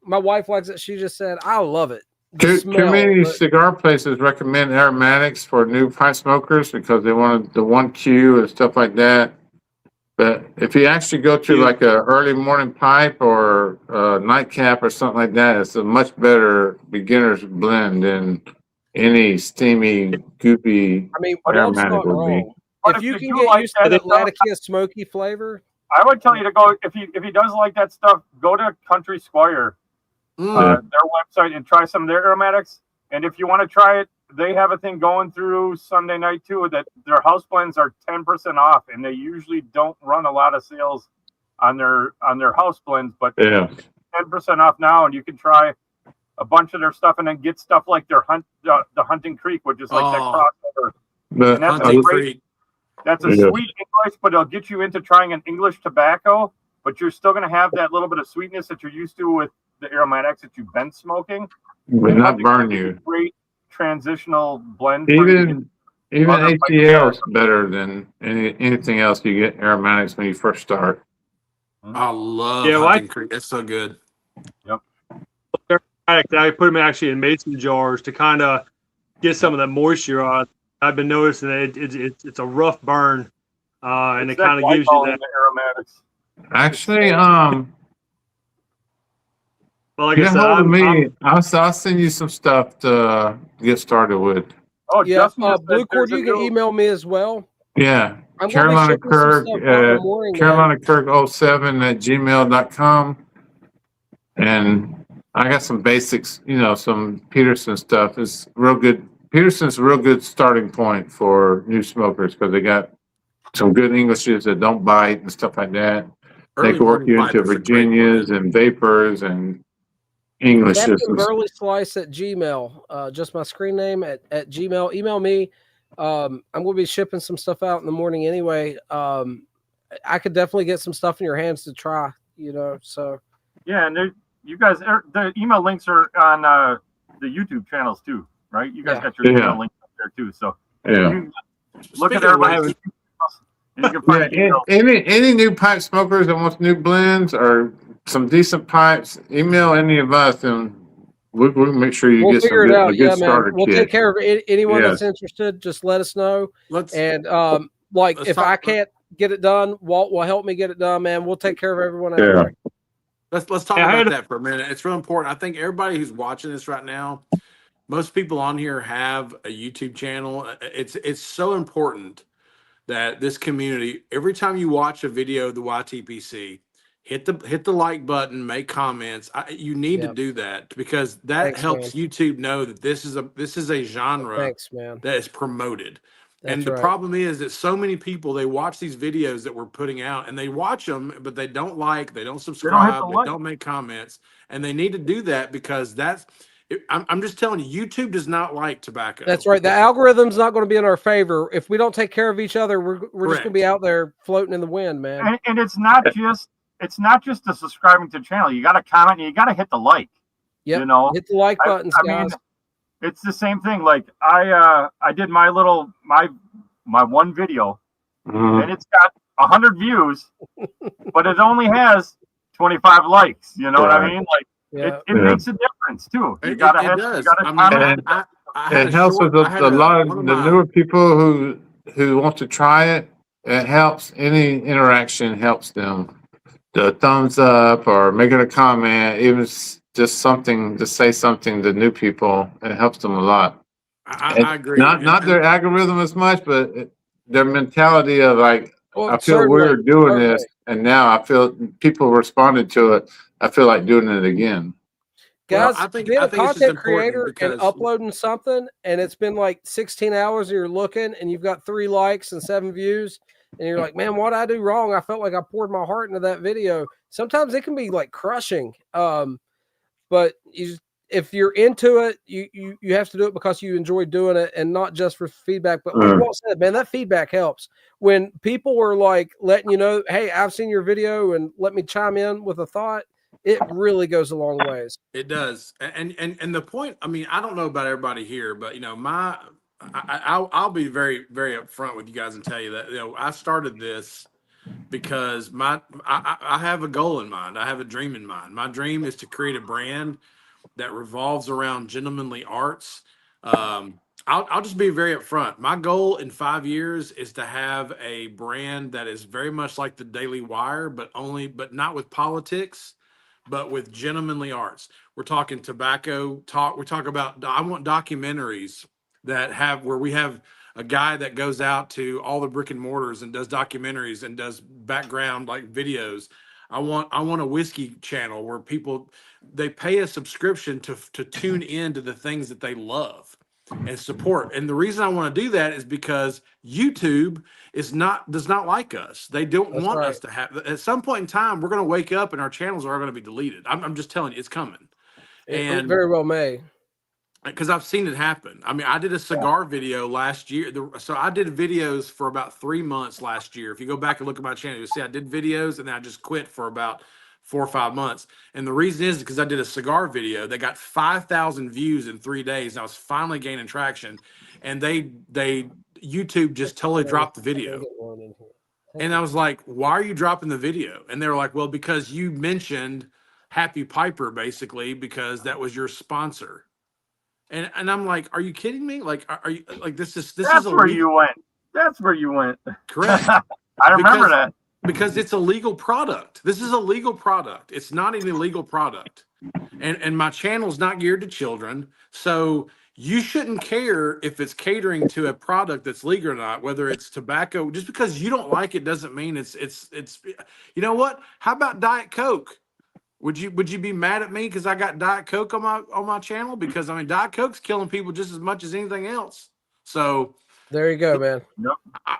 My wife likes it. She just said, I love it. Too many cigar places recommend aromatics for new pipe smokers because they want the 1Q and stuff like that. But if you actually go to like a early morning pipe or a nightcap or something like that, it's a much better beginner's blend than any steamy, goopy I mean, aromatic would be. But if you can get used to that Latakia smoky flavor, I would tell you to go if he does like that stuff. Go to Country Squire, their website, and try some of their aromatics. And if you want to try it, they have a thing going through Sunday night too that their house blends are 10% off, and they usually don't run a lot of sales on their house blends, but 10% off now, and you can try a bunch of their stuff and then get stuff like their the Hunting Creek, which is like that crossover. And that's a great. That's a sweet English, but it'll get you into trying an English tobacco, but you're still going to have that little bit of sweetness that you're used to with the aromatics that you've been smoking. Would not burn you. Great transitional blend. Even ATL is better than anything else you get aromatics when you first start. I love Hunting Creek. That's so good. Yep. I put them actually in mason jars to kind of get some of that moisture on. I've been noticing that it's a rough burn, and it kind of gives you that aromatics. Actually, well, like get hold of me. I'll send you some stuff to get started with. Oh, yeah. Blue Cord, you can email me as well. Yeah. Carolina Kirk, Carolina Kirk 07 at gmail.com. And I got some basics, some Peterson stuff. It's real good. Peterson's a real good starting point for new smokers because they got some good Englishes that don't bite and stuff like that. They can work you into Virginias and vapors and English systems. Burley Slice at Gmail. Just my screen name at Gmail. Email me. I'm going to be shipping some stuff out in the morning anyway. I could definitely get some stuff in your hands to try, so. Yeah, and you guys, the email links are on the YouTube channels too, right? You guys got your email links up there too, so. Yeah. Look at everybody. Any new pipe smokers that wants new blends or some decent pipes, email any of us and we'll make sure you get a good starter kit. We'll take care of anyone that's interested. Just let us know. If I can't get it done, Walt will help me get it done, man. We'll take care of everyone out there. Let's talk about that for a minute. It's real important. I think everybody who's watching this right now, most people on here have a YouTube channel. It's so important that this community, every time you watch a video of the YTPC, hit the like button, make comments. You need to do that because that helps YouTube know that this is a genre that is promoted. And the problem is that so many people, they watch these videos that we're putting out and they watch them, but they don't like, they don't subscribe, they don't make comments. And they need to do that because I'm just telling you, YouTube does not like tobacco. That's right. The algorithm's not going to be in our favor. If we don't take care of each other, we're just going to be out there floating in the wind, man. And it's not just the subscribing to the channel. You got to comment and you got to hit the like. Yep. Hit the like buttons, guys. It's the same thing. Like I did my one video and it's got 100 views, but it only has 25 likes. You know what I Right. mean? Like Yeah. it makes a difference too. You It gotta does. you gotta I mean, comment. I had It helps with I had a lot one of of the my newer people who want to try it. It helps. Any interaction helps them. The thumbs up or making a comment, even just something to say something to new people, it helps them a lot. And I agree. not their algorithm as much, but their mentality of like, Well, I feel weird doing certainly. this, and now I feel people responded to it. I feel like doing it again. Well, Guys, I think being a it's just content important creator and because uploading something, and it's been like 16 hours, and you're looking, and you've got 3 likes and 7 views, and you're like, man, what did I do wrong? I felt like I poured my heart into that video. Sometimes it can be like crushing. But if you're into it, you have to do it because you enjoy doing it, and not just for feedback. But like Walt said, man, that feedback helps. When people are like letting you know, hey, I've seen your video, and let me chime in with a thought, it really goes a long ways. it does. And the point, I mean, I don't know about everybody here, but you know, I'll be very, very upfront with you guys and tell you that, you know, I started this because I have a goal in mind. I have a dream in mind. My dream is to create a brand that revolves around gentlemanly arts. I'll just be very upfront. My goal in 5 years is to have a brand that is very much like the Daily Wire, but not with politics, but with gentlemanly arts. We're talking tobacco talk. We talk about, I want documentaries that have, where we have a guy that goes out to all the brick and mortars and does documentaries and does background like videos. I want a whiskey channel where people, they pay a subscription to tune in to the things that they love and support. And the reason I want to do that is because YouTube does not like us. They don't That's want right. us to have, at some point in time, we're going to wake up and our channels are going to be deleted. I'm just telling you, it's coming. It And very well may. because I've seen it happen. I mean, I did a cigar video last year. So I did videos for about 3 months last year. If you go back and look at my channel, you'll see I did videos and then I just quit for about 4 or 5 months. And the reason is because I did a cigar video that got 5,000 views in 3 days. And I was finally gaining traction. And they YouTube just totally dropped the video. And I was like, why are you dropping the video? And they were like, well, because you mentioned Happy Piper, basically, because that was your sponsor. And I'm like, are you kidding me? Like, are you like this is where you went. That's where you went. Correct. I remember that. Because it's a legal product. This is a legal product. It's not an illegal product. And my channel's not geared to children. So you shouldn't care if it's catering to a product that's legal or not, whether it's tobacco. Just because you don't like it doesn't mean it's you know what? How about Diet Coke? Would you be mad at me because I got Diet Coke on my channel? Because I mean, Diet Coke's killing people just as much as anything else. So there you go, man. Yep.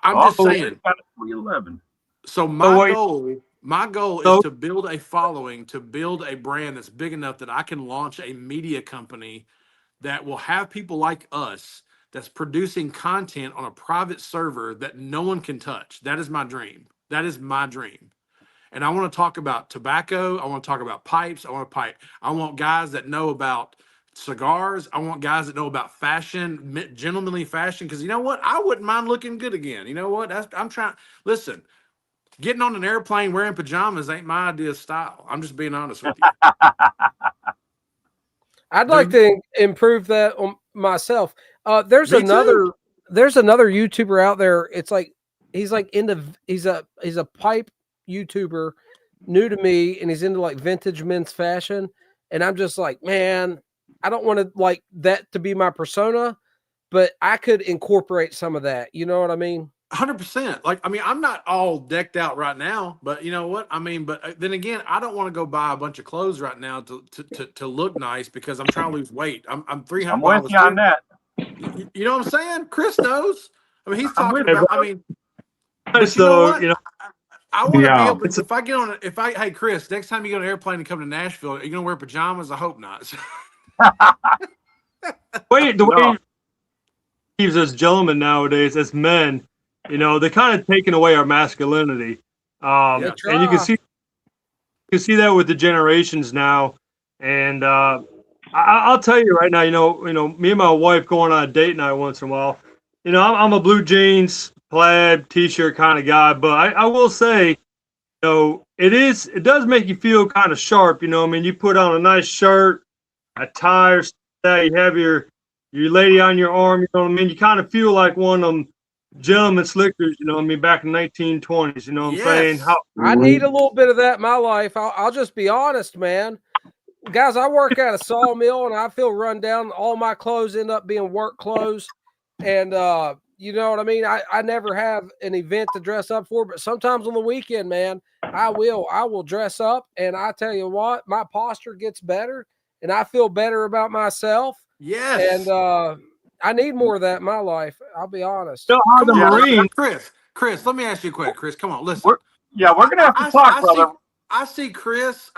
I'm just saying. 311. So my goal is to build a following, to build a brand that's big enough that I can launch a media company that will have people like us that's producing content on a private server that no one can touch. That is my dream. That is my dream. And I want to talk about tobacco. I want to talk about pipes. I want guys that know about cigars. I want guys that know about fashion, gentlemanly fashion. Because you know what? I wouldn't mind looking good again. You know what? I'm trying. Listen, getting on an airplane wearing pajamas ain't my idea of style. I'm just being honest with you. I'd like to improve that on myself. There's another YouTuber out there. It's like he's a pipe YouTuber, new to me, and he's into like vintage men's fashion. And I'm just like, man, I don't want to like that to be my persona, but I could incorporate some of that. You know what I mean? 100%. Like, I mean, I'm not all decked out right now, but you know what? I mean, but then again, I don't want to go buy a bunch of clothes right now to look nice because I'm trying to lose weight. I'm 300. I'm with you on that. You know what I'm saying? Chris knows. I mean, he's talking about. I mean, but you know what? I want to be able to, if I get on, hey, Chris, next time you get on an airplane and come to Nashville, are you going to wear pajamas? I hope not. the way he leaves us gentlemen nowadays, as men, you know, they're kind of taking away our masculinity. And you can see that with the generations now. And I'll tell you right now, you know, me and my wife going on a date night once in a while. You know, I'm a blue jeans, plaid, t-shirt kind of guy, but I will say, it does make you feel kind of sharp. I mean, you put on a nice shirt, a tie, or that you have your lady on your arm. You know what I mean? You kind of feel like one of them gentlemen slickers. I mean, back in 1920s. You know what I'm saying? I need a little bit of that in my life. I'll just be honest, man. Guys, I work at a sawmill and I feel run down. All my clothes end up being work clothes. And you know what I mean? I never have an event to dress up for, but sometimes on the weekend, man, I will dress up. And I tell you what, my posture gets better and I feel better about myself. Yes. And I need more of that in my life. I'll be honest. The Marine. Chris, let me ask you a question. Chris, come on, listen. We're gonna have to talk, brother. I see Chris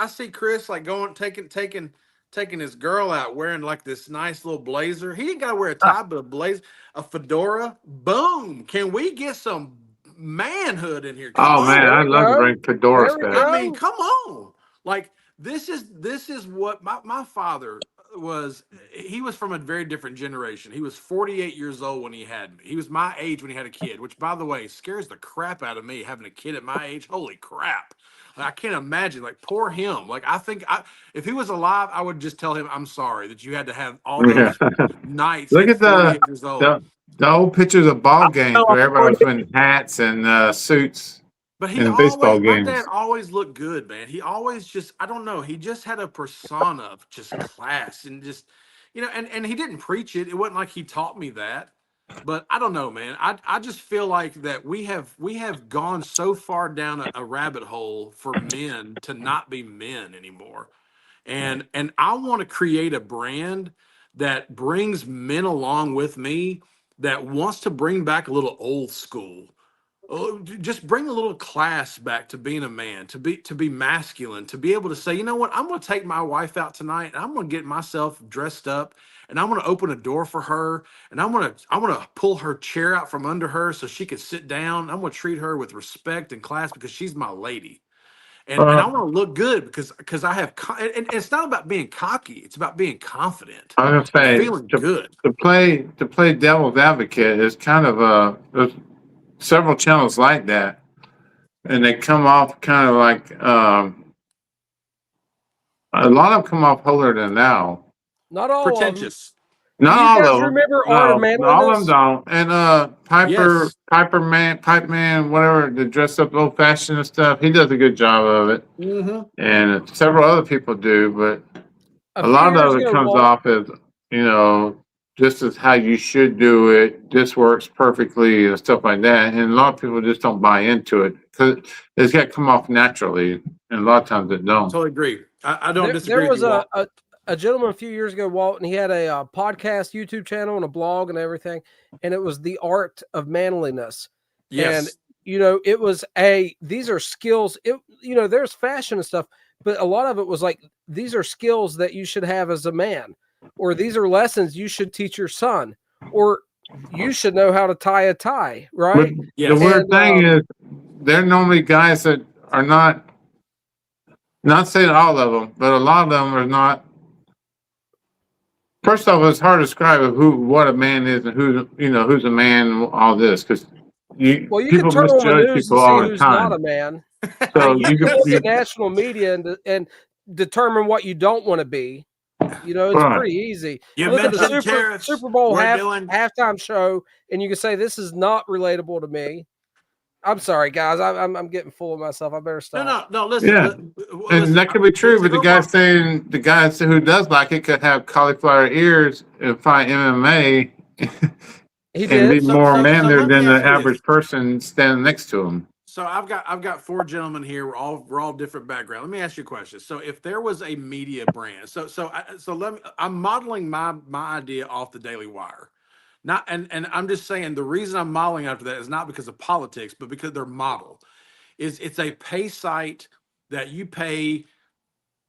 like going taking his girl out wearing like this nice little blazer. He ain't got to wear a tie, but a blazer, a fedora. Boom! Can we get some manhood in here? Come man, I'd love to bring fedoras back. I mean, come on! Like this is what my father was. He was from a very different generation. He was 48 years old when he had me. He was my age when he had a kid, which, by the way, scares the crap out of me having a kid at my age. Holy crap! I can't imagine. Like, poor him. Like, I think if he was alive, I would just tell him, "I'm sorry that you had to have all those nights." Look at the old pictures of ball games where everybody was wearing hats and suits. But in baseball games. My dad always looked good, man. He always just, I don't know, he just had a persona of just class and just, and he didn't preach it. It wasn't like he taught me that. But I don't know, man. I just feel like that we have gone so far down a rabbit hole for men to not be men anymore. And I want to create a brand that brings men along with me that wants to bring back a little old school. Just bring a little class back to being a man, to be masculine, to be able to say, you know what, I'm going to take my wife out tonight and I'm going to get myself dressed up and I'm going to open a door for her and I'm going to pull her chair out from under her so she can sit down. I'm going to treat her with respect and class because she's my lady. And I want to look good because I have, and it's not about being cocky. It's about being confident. I was going to say, feeling good. To play devil's advocate is kind of there's several channels like that, and they come off kind of like a lot of them come off holier than thou. Not all pretentious. Not all of them. Remember Art of Manliness? All of them don't. And Pipe Man, whatever, the dress up old fashioned and stuff. He does a good job of it, and several other people do. But a lot of it comes off as this is how you should do it. This works perfectly and stuff like that. And a lot of people just don't buy into it because it's got to come off naturally, and a lot of times it don't. Totally agree. I don't disagree. There was a gentleman a few years ago, Walt, and he had a podcast, YouTube channel, and a blog and everything, and it was The Art of Manliness. Yes. And it was these are skills. There's fashion and stuff, but a lot of it was like these are skills that you should have as a man. Or these are lessons you should teach your son, or you should know how to tie a tie, right? Yes. The weird thing is, they're normally guys that are not saying all of them, but a lot of them are not. First off, it's hard to describe what a man is and who's a man and all this because people misjudge people all the time. Not a man. So you can look at national media and determine what you don't want to be. It's pretty easy. You look at the Super Bowl halftime show, and you can say this is not relatable to me. I'm sorry, guys. I'm getting full of myself. I better stop. No. Listen. Yeah, and that could be true. But the guy who does like it could have cauliflower ears and find MMA and be more manlier than the average person standing next to him. So I've got four gentlemen here. We're all different background. Let me ask you a question. So if there was a media brand, I'm modeling my idea off the Daily Wire, and I'm just saying the reason I'm modeling after that is not because of politics, but because their model it's a pay site that you pay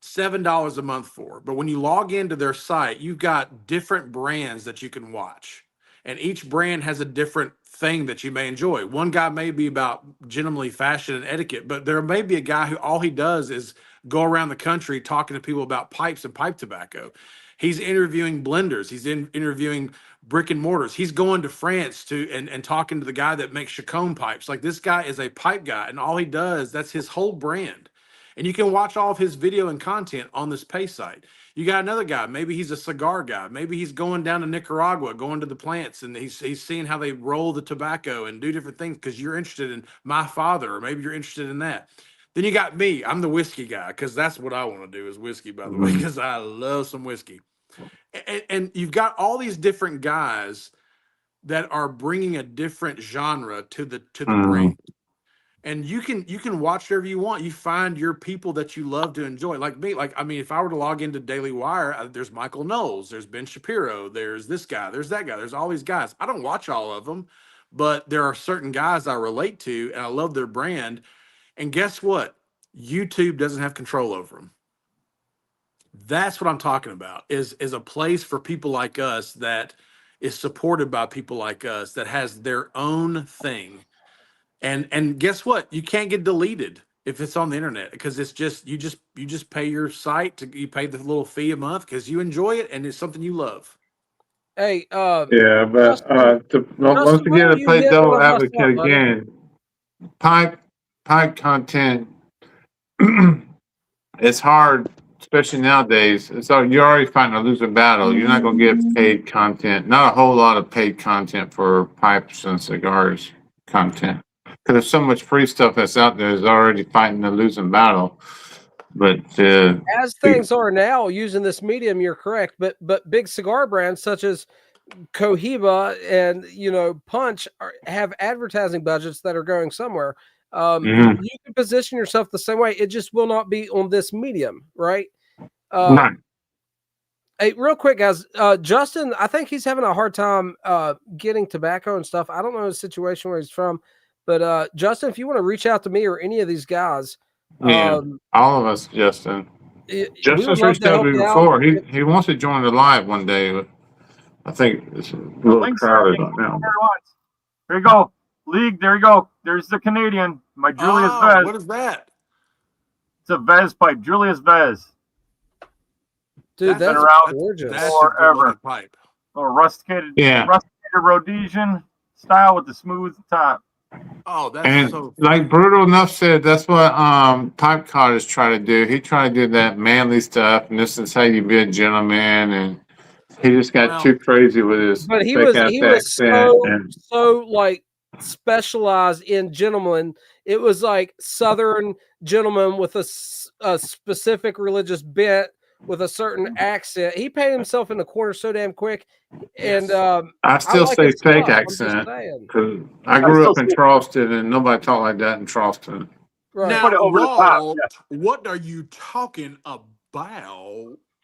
$7 a month for, but when you log into their site, you've got different brands that you can watch. And each brand has a different thing that you may enjoy. One guy may be about gentlemanly fashion and etiquette, but there may be a guy who all he does is go around the country talking to people about pipes and pipe tobacco. He's interviewing blenders. He's interviewing brick and mortars. He's going to France and talking to the guy that makes Chacon pipes. Like, this guy is a pipe guy, and all he does, that's his whole brand. And you can watch all of his video and content on this pay site. You got another guy, maybe he's a cigar guy. Maybe he's going down to Nicaragua, going to the plants, and he's seeing how they roll the tobacco and do different things because you're interested in my father, or maybe you're interested in that. Then you got me. I'm the whiskey guy because that's what I want to do is whiskey, by the way, because I love some whiskey. And you've got all these different guys that are bringing a different genre to the brand. And you can watch whatever you want. You find your people that you love to enjoy. Like me, I mean, if I were to log into Daily Wire, there's Michael Knowles, there's Ben Shapiro, there's this guy, there's that guy, there's all these guys. I don't watch all of them, but there are certain guys I relate to, and I love their brand. And guess what? YouTube doesn't have control over them. That's what I'm talking about, is a place for people like us that is supported by people like us that has their own thing. And guess what? You can't get deleted if it's on the internet, because it's just you just pay your site you pay the little fee a month because you enjoy it and it's something you love. Hey, yeah, but once again, to play devil advocate again, pipe content. It's hard, especially nowadays. You're already fighting a losing battle. You're not going to get paid content. Not a whole lot of paid content for pipes and cigars content. Because there's so much free stuff that's out there is already fighting a losing battle. But as things are now, using this medium, you're correct. But big cigar brands such as Cohiba and Punch have advertising budgets that are going somewhere. You can position yourself the same way. It just will not be on this medium, right? Right. Hey, real quick, guys. Justin, I think he's having a hard time getting tobacco and stuff. I don't know his situation where he's from. But Justin, if you want to reach out to me or any of these guys, all of us, Justin. Justin's reached out to me before. He wants to join the live one day, but I think it's a little crowded right now. There you go, League. There you go. There's the Canadian, my Julius Vez. What is that? It's a Vez pipe, Julius Vez. Dude, that's gorgeous. That's forever. Pipe. Or rusticated Rhodesian style with the smooth top. Oh, that's so like Brutal Enough said, that's what Pipe Cutters try to do. He tried to do that manly stuff, and this is how you be a gentleman, and he just got too crazy with his. But he was so like specialized in gentleman. It was like Southern gentleman with a specific religious bent with a certain accent. He painted himself in the corner so damn quick. And I still say fake accent because I grew up in Charleston and nobody talked like that in Charleston. Right. Now, Walt, what are you talking about?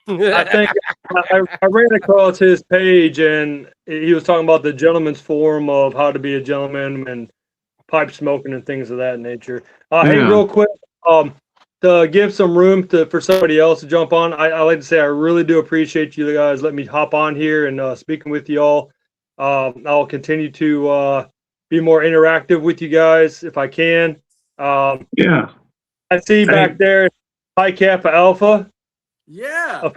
I think I ran across his page and he was talking about the gentleman's forum of how to be a gentleman and pipe smoking and things of that nature. Hey, real quick, to give some room for somebody else to jump on, I like to say I really do appreciate you guys letting me hop on here and speaking with you all. I'll continue to be more interactive with you guys if I can. I see back there Pi Kappa Alpha. Yeah. A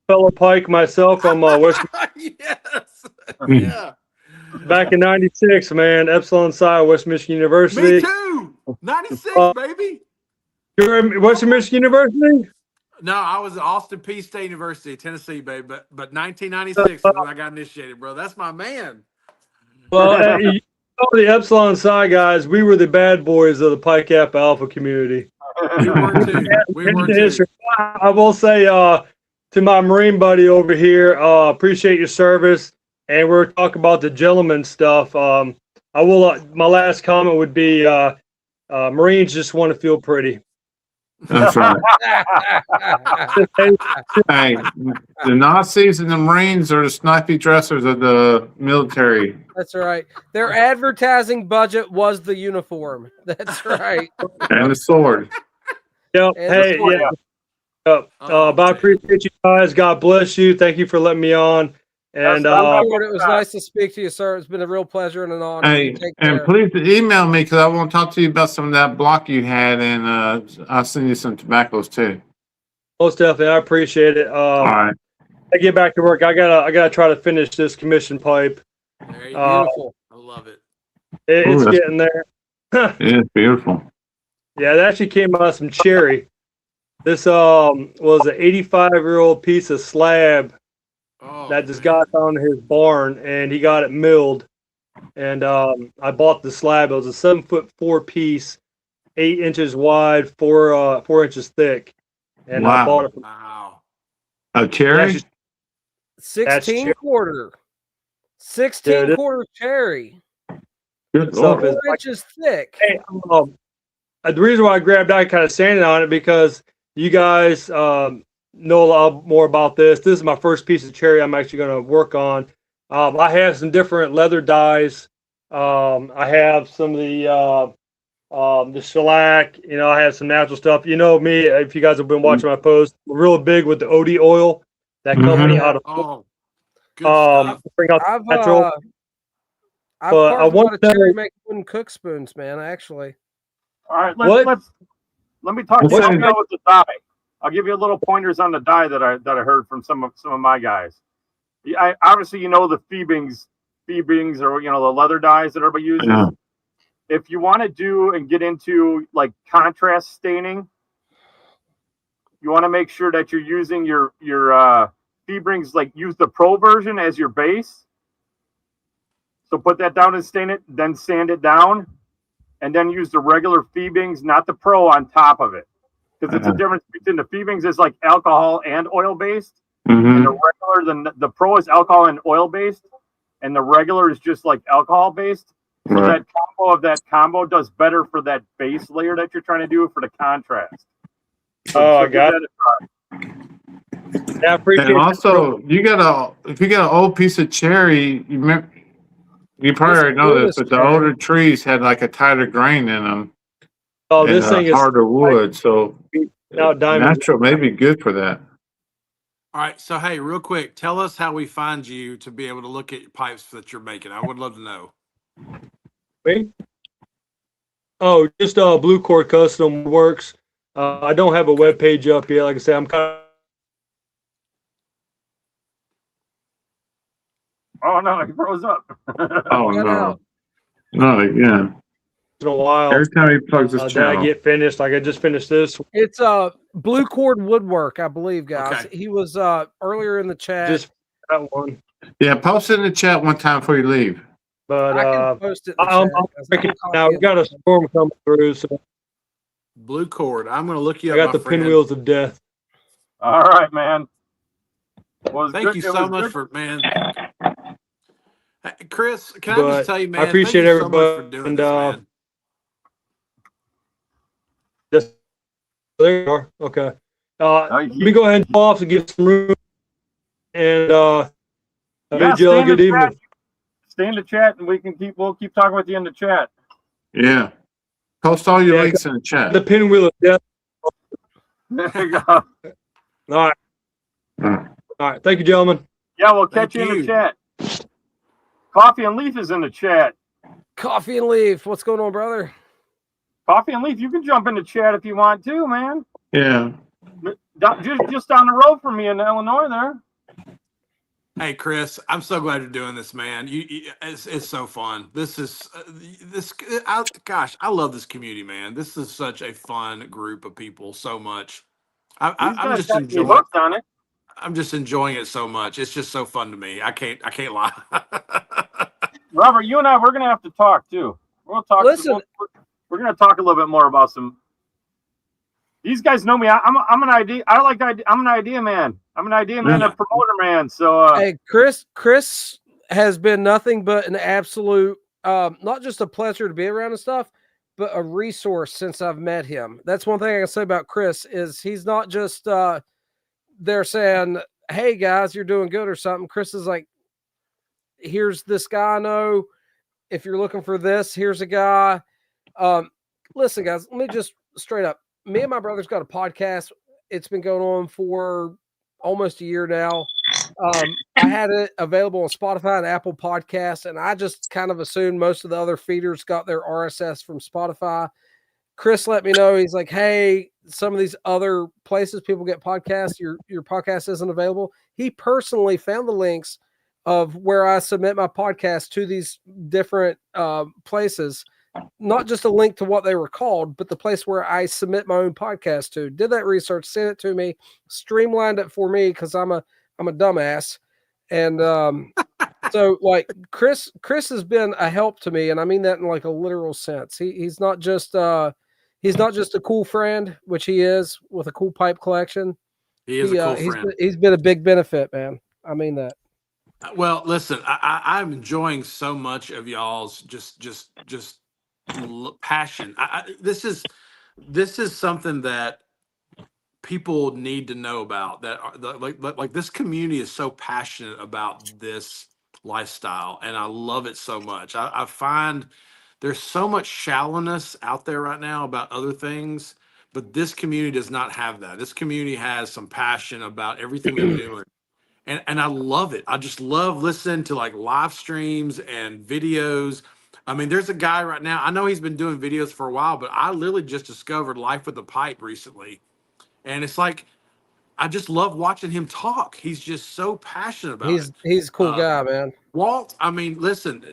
fellow Pike myself from West. Yes. Yeah. Back in '96, man, Epsilon Psi, West Michigan University. Me too. '96, baby. You're at Western Michigan University? No, I was at Austin Peay State University, Tennessee, baby. But 1996 is when I got initiated, bro. That's my man. Well, the Epsilon Psi guys, we were the bad boys of the Pi Kappa Alpha community. We were too. We were too. I will say to my Marine buddy over here, appreciate your service. And we're talking about the gentleman stuff. I will. My last comment would be Marines just want to feel pretty. That's right. Hey, the Nazis and the Marines are the snipey dressers of the military. That's right. Their advertising budget was the uniform. That's right. And the sword. Yep. Hey, yeah. But I appreciate you guys. God bless you. Thank you for letting me on. And it was nice to speak to you, sir. It's been a real pleasure and an honor. Hey, and please email me because I want to talk to you about some of that block you had, and I'll send you some tobaccos too. Most definitely, I appreciate it. All right. I get back to work. I gotta try to finish this commission pipe. There you go. Beautiful. I love it. It's getting there. It's beautiful. Yeah, it actually came out of some cherry. This was an 85-year-old piece of slab that this guy found in his barn, and he got it milled. And I bought the slab. It was a 7'4" piece, 8 inches wide, 4 inches thick. And I bought it. A cherry? 16 quarter. 16 quarter cherry. Good stuff Lord. 4 inches thick. Hey, the reason why I grabbed that kind of sanded on it because you guys know a lot more about this. This is my first piece of cherry I'm actually going to work on. I have some different leather dyes. I have some of the shellac. You know, I have some natural stuff. You know me, if you guys have been watching my posts, we're real big with the OD oil. That company out of good stuff. bring out I've natural. I've carved a lot of cherry making wooden cook spoons, man. Actually. All right, let me talk to you about with the dye. I'll give you a little pointers on the dye that I heard from some of my guys. Obviously you know the Phoebings or the leather dyes that everybody uses. Yeah. If you want to do and get into like contrast staining, you want to make sure that you're using your Phoebings, like use the Pro version as your base. So put that down and stain it, then sand it down, and then use the regular Phoebings, not the Pro, on top of it. Because it's a difference between the Phoebings is like alcohol and oil based, and the regular, the Pro is alcohol and oil based, and the regular is just like alcohol based. So that combo does better for that base layer that you're trying to do for the contrast. I got it. Yeah, and also, if you got an old piece of cherry, you probably already know this, but the older trees had like a tighter grain in them. Oh, this thing is harder wood, so natural may be good for that. All right, so hey, real quick, tell us how we find you to be able to look at pipes that you're making. I would love to know. Me? Oh, just Blue Cord Custom Works. I don't have a web page up yet. Like I said, I'm kind of. Oh no, he froze up. Oh no, not again. In a while. Every time he plugs his channel. I get finished. Like I just finished this. It's Blue Cord Woodwork, I believe, guys. Okay. He was earlier in the chat. Just that one. Yeah, post it in the chat one time before you leave. But I can post it. Now we got a storm coming through. So Blue Cord. I'm going to look you up. I got the pinwheels of death. All right, man. Thank you so much for Chris, can I just tell you, man? I appreciate everybody so for doing this, man. Just, there you are. Okay. Let me go ahead and off and get some room. And bid you a good evening. Stay in the chat, and we'll keep talking with you in the chat. Yeah. Post all your links in the chat. The pinwheel of death. There you go. All right. All right. Thank you, gentlemen. Yeah, we'll catch you in the chat. Coffee and Leaf is in the chat. Coffee and Leaf, what's going on, brother? Coffee and Leaf, you can jump in the chat if you want to, man. Yeah. Just down the road from me in Illinois there. Hey, Chris, I'm so glad you're doing this, man. It's so fun. This is gosh, I love this community, man. This is such a fun group of people. So much. I'm just enjoying it. I'm just enjoying it so much. It's just so fun to me. I can't lie. Robert, you and I, we're gonna have to talk too. We'll talk. Listen, we're gonna talk a little bit more about some. These guys know me. I'm an idea. I'm an idea man. I'm an idea man, a promoter man. So hey, Chris has been nothing but an absolute, not just a pleasure to be around and stuff, but a resource since I've met him. That's one thing I can say about Chris is he's not just there saying, "Hey guys, you're doing good" or something. Chris is like, "Here's this guy I know. If you're looking for this, here's a guy." Listen, guys, let me just straight up. Me and my brother's got a podcast. It's been going on for almost a year now. I had it available on Spotify and Apple Podcasts, and I just kind of assumed most of the other feeders got their RSS from Spotify. Chris let me know. He's like, "Hey, some of these other places people get podcasts, your podcast isn't available." He personally found the links of where I submit my podcast to these different places. Not just a link to what they were called, but the place where I submit my own podcast to. Did that research, sent it to me, streamlined it for me because I'm a dumbass. And so like Chris has been a help to me, and I mean that in like a literal sense. He's not just a cool friend, which he is with a cool pipe collection. He is a cool friend. He's been a big benefit, man. I mean that. Well, listen, I'm enjoying so much of y'all's just passion. This is something that people need to know about. Like this community is so passionate about this lifestyle, and I love it so much. I find there's so much shallowness out there right now about other things, but this community does not have that. This community has some passion about everything they're doing. And I love it. I just love listening to like live streams and videos. I mean, there's a guy right now. I know he's been doing videos for a while, but I literally just discovered Life with the Pipe recently. And it's like, I just love watching him talk. He's just so passionate about it. He's a cool guy, man. Walt, I mean, listen,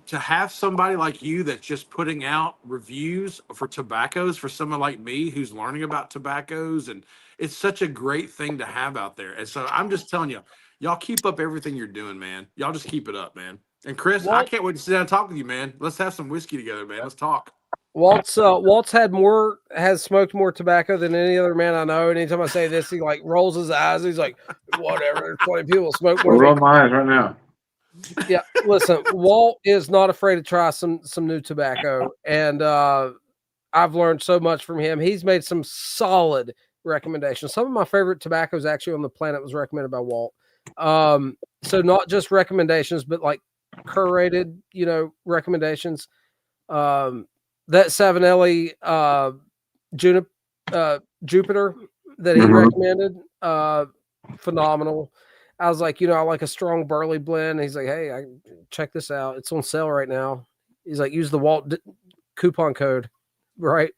to have somebody like you that's just putting out reviews for tobaccos for someone like me who's learning about tobaccos, and it's such a great thing to have out there. And so I'm just telling you, y'all keep up everything you're doing, man. Y'all just keep it up, man. And Chris, I can't wait to sit down and talk with you, man. Let's have some whiskey together, man. Let's talk. Walt's has smoked more tobacco than any other man I know. And anytime I say this, he like rolls his eyes. He's like, whatever. There's 20 people smoke more. Roll my eyes right now. Yeah, listen, Walt is not afraid to try some new tobacco, and I've learned so much from him. He's made some solid recommendations. Some of my favorite tobaccos actually on the planet was recommended by Walt. So not just recommendations, but like curated, recommendations. That Savinelli Jupiter that he recommended, phenomenal. I was like, I like a strong barley blend. He's like, hey, check this out. It's on sale right now. He's like, use the Walt coupon code, right?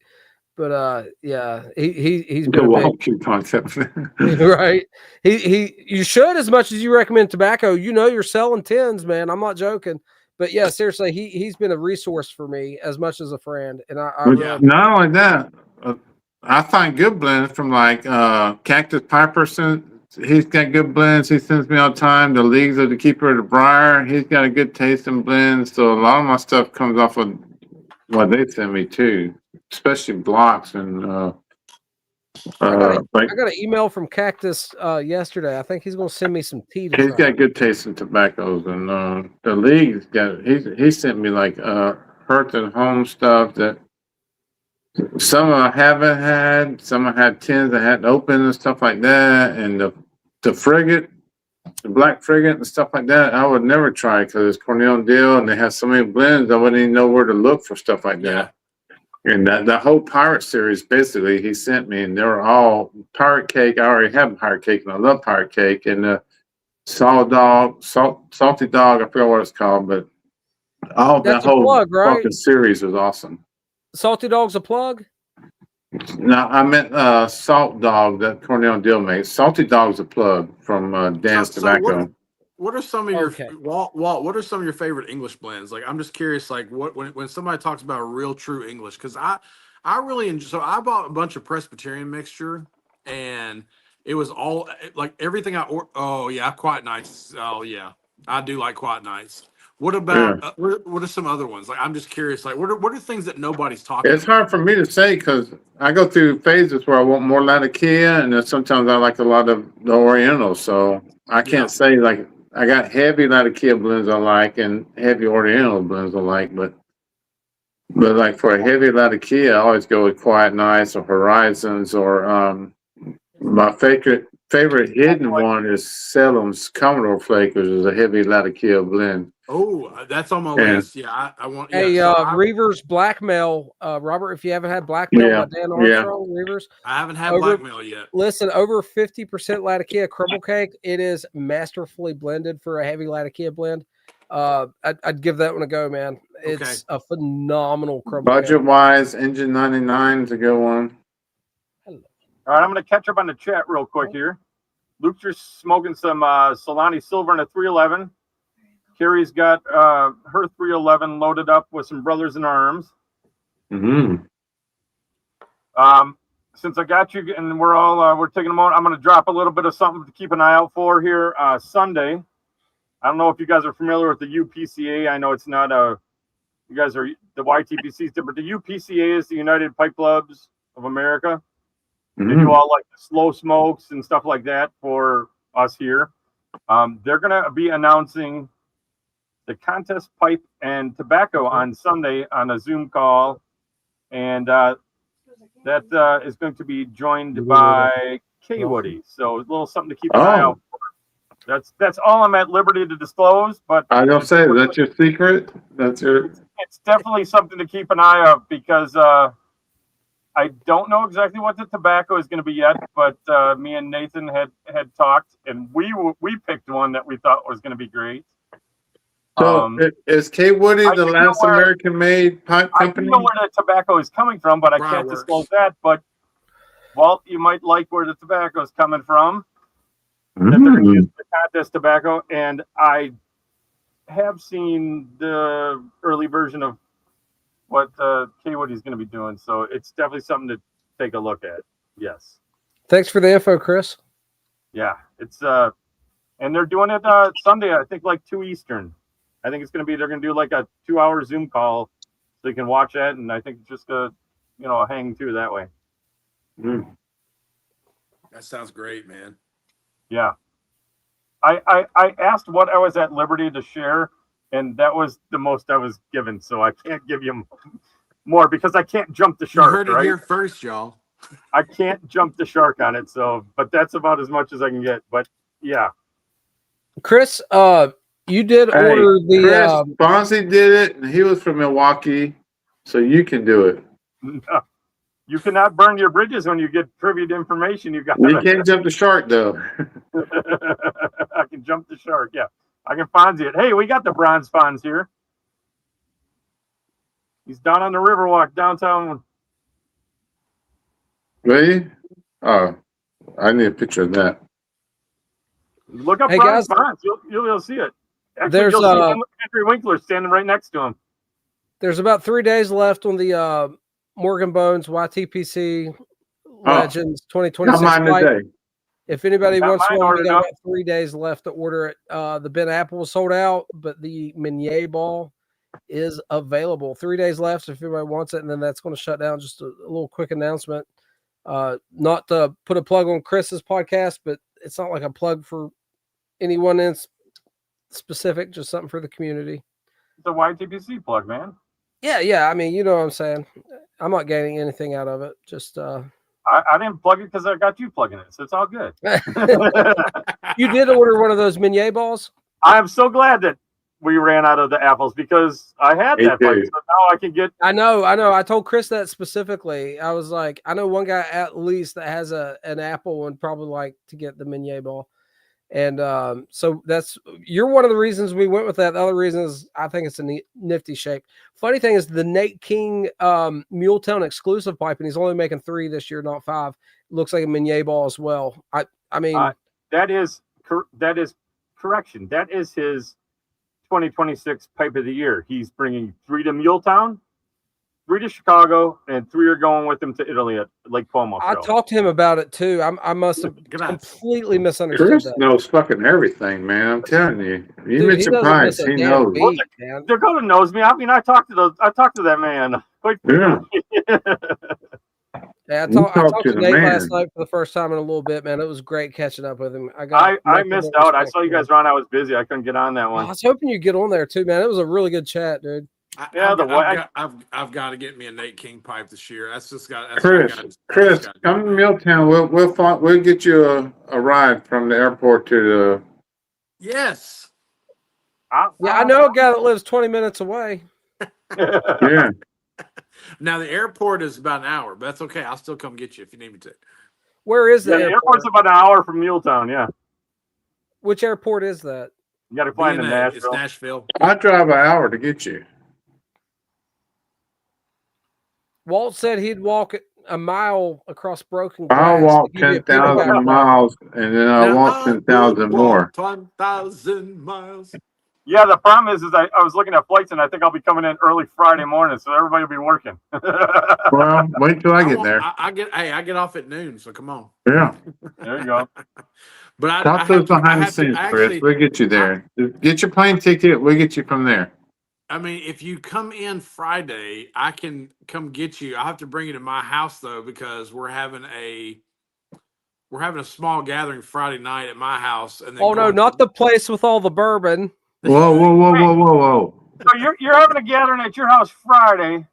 But yeah, he's been the Walt coupon code, right. You should, as much as you recommend tobacco. You're selling tins, man. I'm not joking. But yeah, seriously, he's been a resource for me as much as a friend. And I really not only that, I find good blends from like Cactus Piperson. He's got good blends. He sends me all the time. The Leagues of the Keeper of the Briar. He's got a good taste in blends. So a lot of my stuff comes off of what they send me too, especially blocks and. I got an email from Cactus yesterday. I think he's going to send me some tea. He's got good taste in tobaccos, and the League's got. He sent me like Hearth and Home stuff that. Some I haven't had. Some I had tins I hadn't opened and stuff like that. And the frigate, the black frigate and stuff like that, I would never try because it's Cornell and Dill and they have so many blends. I wouldn't even know where to look for stuff like that. And that whole Pirate series, basically, he sent me, and they were all Pirate Cake. I already have Pirate Cake, and I love Pirate Cake. And Salty Dog, I forgot what it's called, but that whole plug, right? fucking series was awesome. Salty Dog's a plug? No, I meant Salt Dog that Cornell and Dill makes. Salty Dog's a plug from Dan's Tobacco. What are some of your Walt? What are some of your favorite English blends? Like, I'm just curious. Like, when somebody talks about real true English, because I really enjoy. So I bought a bunch of Presbyterian mixture, and it was all like everything Oh yeah, Quiet Nights. Oh yeah, I do like Quiet Nights. What about what are some other ones? Like, I'm just curious. Like, what are things that nobody's talking? It's hard for me to say because I go through phases where I want more Latakia, and then sometimes I like a lot of the Orientals. So I can't say like. I got heavy Latakia blends I like and heavy Oriental blends I like, but like for a heavy Latakia, I always go with Quiet Nights or Horizons or my favorite hidden one is Salem's Commodore Flake, which is a heavy Latakia blend. Oh, that's on my list. Yeah, I want. Hey, Reavers Blackmail, Robert. If you haven't had Blackmail by Dan Armstrong, Reavers. I haven't had Blackmail yet. Listen, over 50% Latakia crumble cake. It is masterfully blended for a heavy Latakia blend. I'd give that one a go, man. It's a phenomenal crumble. Budget wise, Engine 99 is a good one. All right, I'm going to catch up on the chat real quick here. Luke's just smoking some Solani Silver in a 311. Carrie's got her 311 loaded up with some Brothers in Arms. Mm-hmm. Since I got you and we're taking a moment, I'm going to drop a little bit of something to keep an eye out for here Sunday. I don't know if you guys are familiar with the UPCA. I know it's not you guys are the YTPCs, but the UPCA is the United Pipe Clubs of America. They do all like the slow smokes and stuff like that for us here. They're going to be announcing the contest pipe and tobacco on Sunday on a Zoom call. And that is going to be joined by K Woody. So a little something to keep an eye out for. That's all I'm at liberty to disclose. But I don't say that's your secret. That's your. It's definitely something to keep an eye out because I don't know exactly what the tobacco is going to be yet. But me and Nathan had talked, and we picked one that we thought was going to be great. So is K Woody the last American-made pipe company? I know where the tobacco is coming from, but I can't disclose that. But Walt, you might like where the tobacco is coming from. That they're going to use the contest tobacco, and I have seen the early version of what K Woody is going to be doing, so it's definitely something to take a look at. Yes. Thanks for the info, Chris. Yeah, it's and they're doing it Sunday, I think, like 2 Eastern. I think it's going to be, they're going to do like a 2-hour Zoom call so you can watch that. And I think just hang through that way. That sounds great, man. Yeah. I asked what I was at liberty to share, and that was the most I was given. So I can't give you more because I can't jump the shark. You heard it here first, y'all. I can't jump the shark on it. So, but that's about as much as I can get. But yeah. Chris, you did order the. Chris Bonzi did it, and he was from Milwaukee, so you can do it. No, you cannot burn your bridges when you get privy to information. You can't jump the shark, though. I can jump the shark. Yeah, I can Fonzie it. Hey, we got the bronze Fonz here. He's down on the Riverwalk downtown. Really? Oh, I need a picture of that. Look up bronze Fonz. You'll see it. Actually, you'll see Henry Winkler standing right next to him. There's about 3 days left on the Morgan Bones YTPC Legends 2026 fight. If anybody wants one, we got about 3 days left to order it. The Ben Apple was sold out, but the Meunier ball is available. 3 days left if anybody wants it, and then that's going to shut down. Just a little quick announcement. Not to put a plug on Chris's podcast, but it's not like a plug for anyone in specific, just something for the community. It's a YTPC plug, man. Yeah. I mean, you know what I'm saying. I'm not gaining anything out of it. Just I didn't plug it because I got you plugging it, so it's all good. You did order one of those Meunier balls? I'm so glad that we ran out of the apples because I had that fight, so now I can get. I know. I told Chris that specifically. I was like, I know one guy at least that has an apple and probably like to get the Meunier ball. And so you're one of the reasons we went with that. The other reason is I think it's a nifty shape. Funny thing is the Nate King Muletown exclusive pipe, and he's only making 3 this year, not 5. Looks like a Meunier ball as well. I mean that is correction. That is his 2026 pipe of the year. He's bringing 3 to Muletown, 3 to Chicago, and 3 are going with him to Italy at Lake Como. I talked to him about it too. I must have completely misunderstood. Chris that. knows fucking everything, man. I'm telling you. You've been surprised. He knows. Dakota knows me. I mean, I talked to that man. Yeah, I talked to Nate last night for the first time in a little bit, man. It was great catching up with him. I missed out. I saw you guys run. I was busy. I couldn't get on that one. I was hoping you'd get on there too, man. It was a really good chat, dude. I've got to get me a Nate King pipe this year. That's just got Chris, come to Milltown. We'll get you a ride from the airport to the. Yes. I know a guy that lives 20 minutes away. Yeah. Now the airport is about an hour, but that's okay. I'll still come get you if you need me to. Where is the airport? The airport's about an hour from Muletown. Yeah. Which airport is that? You got to fly into Nashville. It's Nashville. I drive an hour to get you. Walt said he'd walk it. a mile across broken glass. I'll walk to give you a 10,000 piggyback miles, and then I'll walk 10,000 more. 10,000 miles. Yeah, the problem is I was looking at flights, and I think I'll be coming in early Friday morning, so everybody will be working. Well, wait till I get there. I get off at noon, so come on. Yeah. There you go. But Talk to us behind the scenes, Chris. We'll get you there. Get your plane ticket. We'll get you from there. I mean, if you come in Friday, I can come get you. I have to bring you to my house though, because we're having a small gathering Friday night at my house. And then oh no, not the place with all the bourbon. Whoa. So you're having a gathering at your house Friday.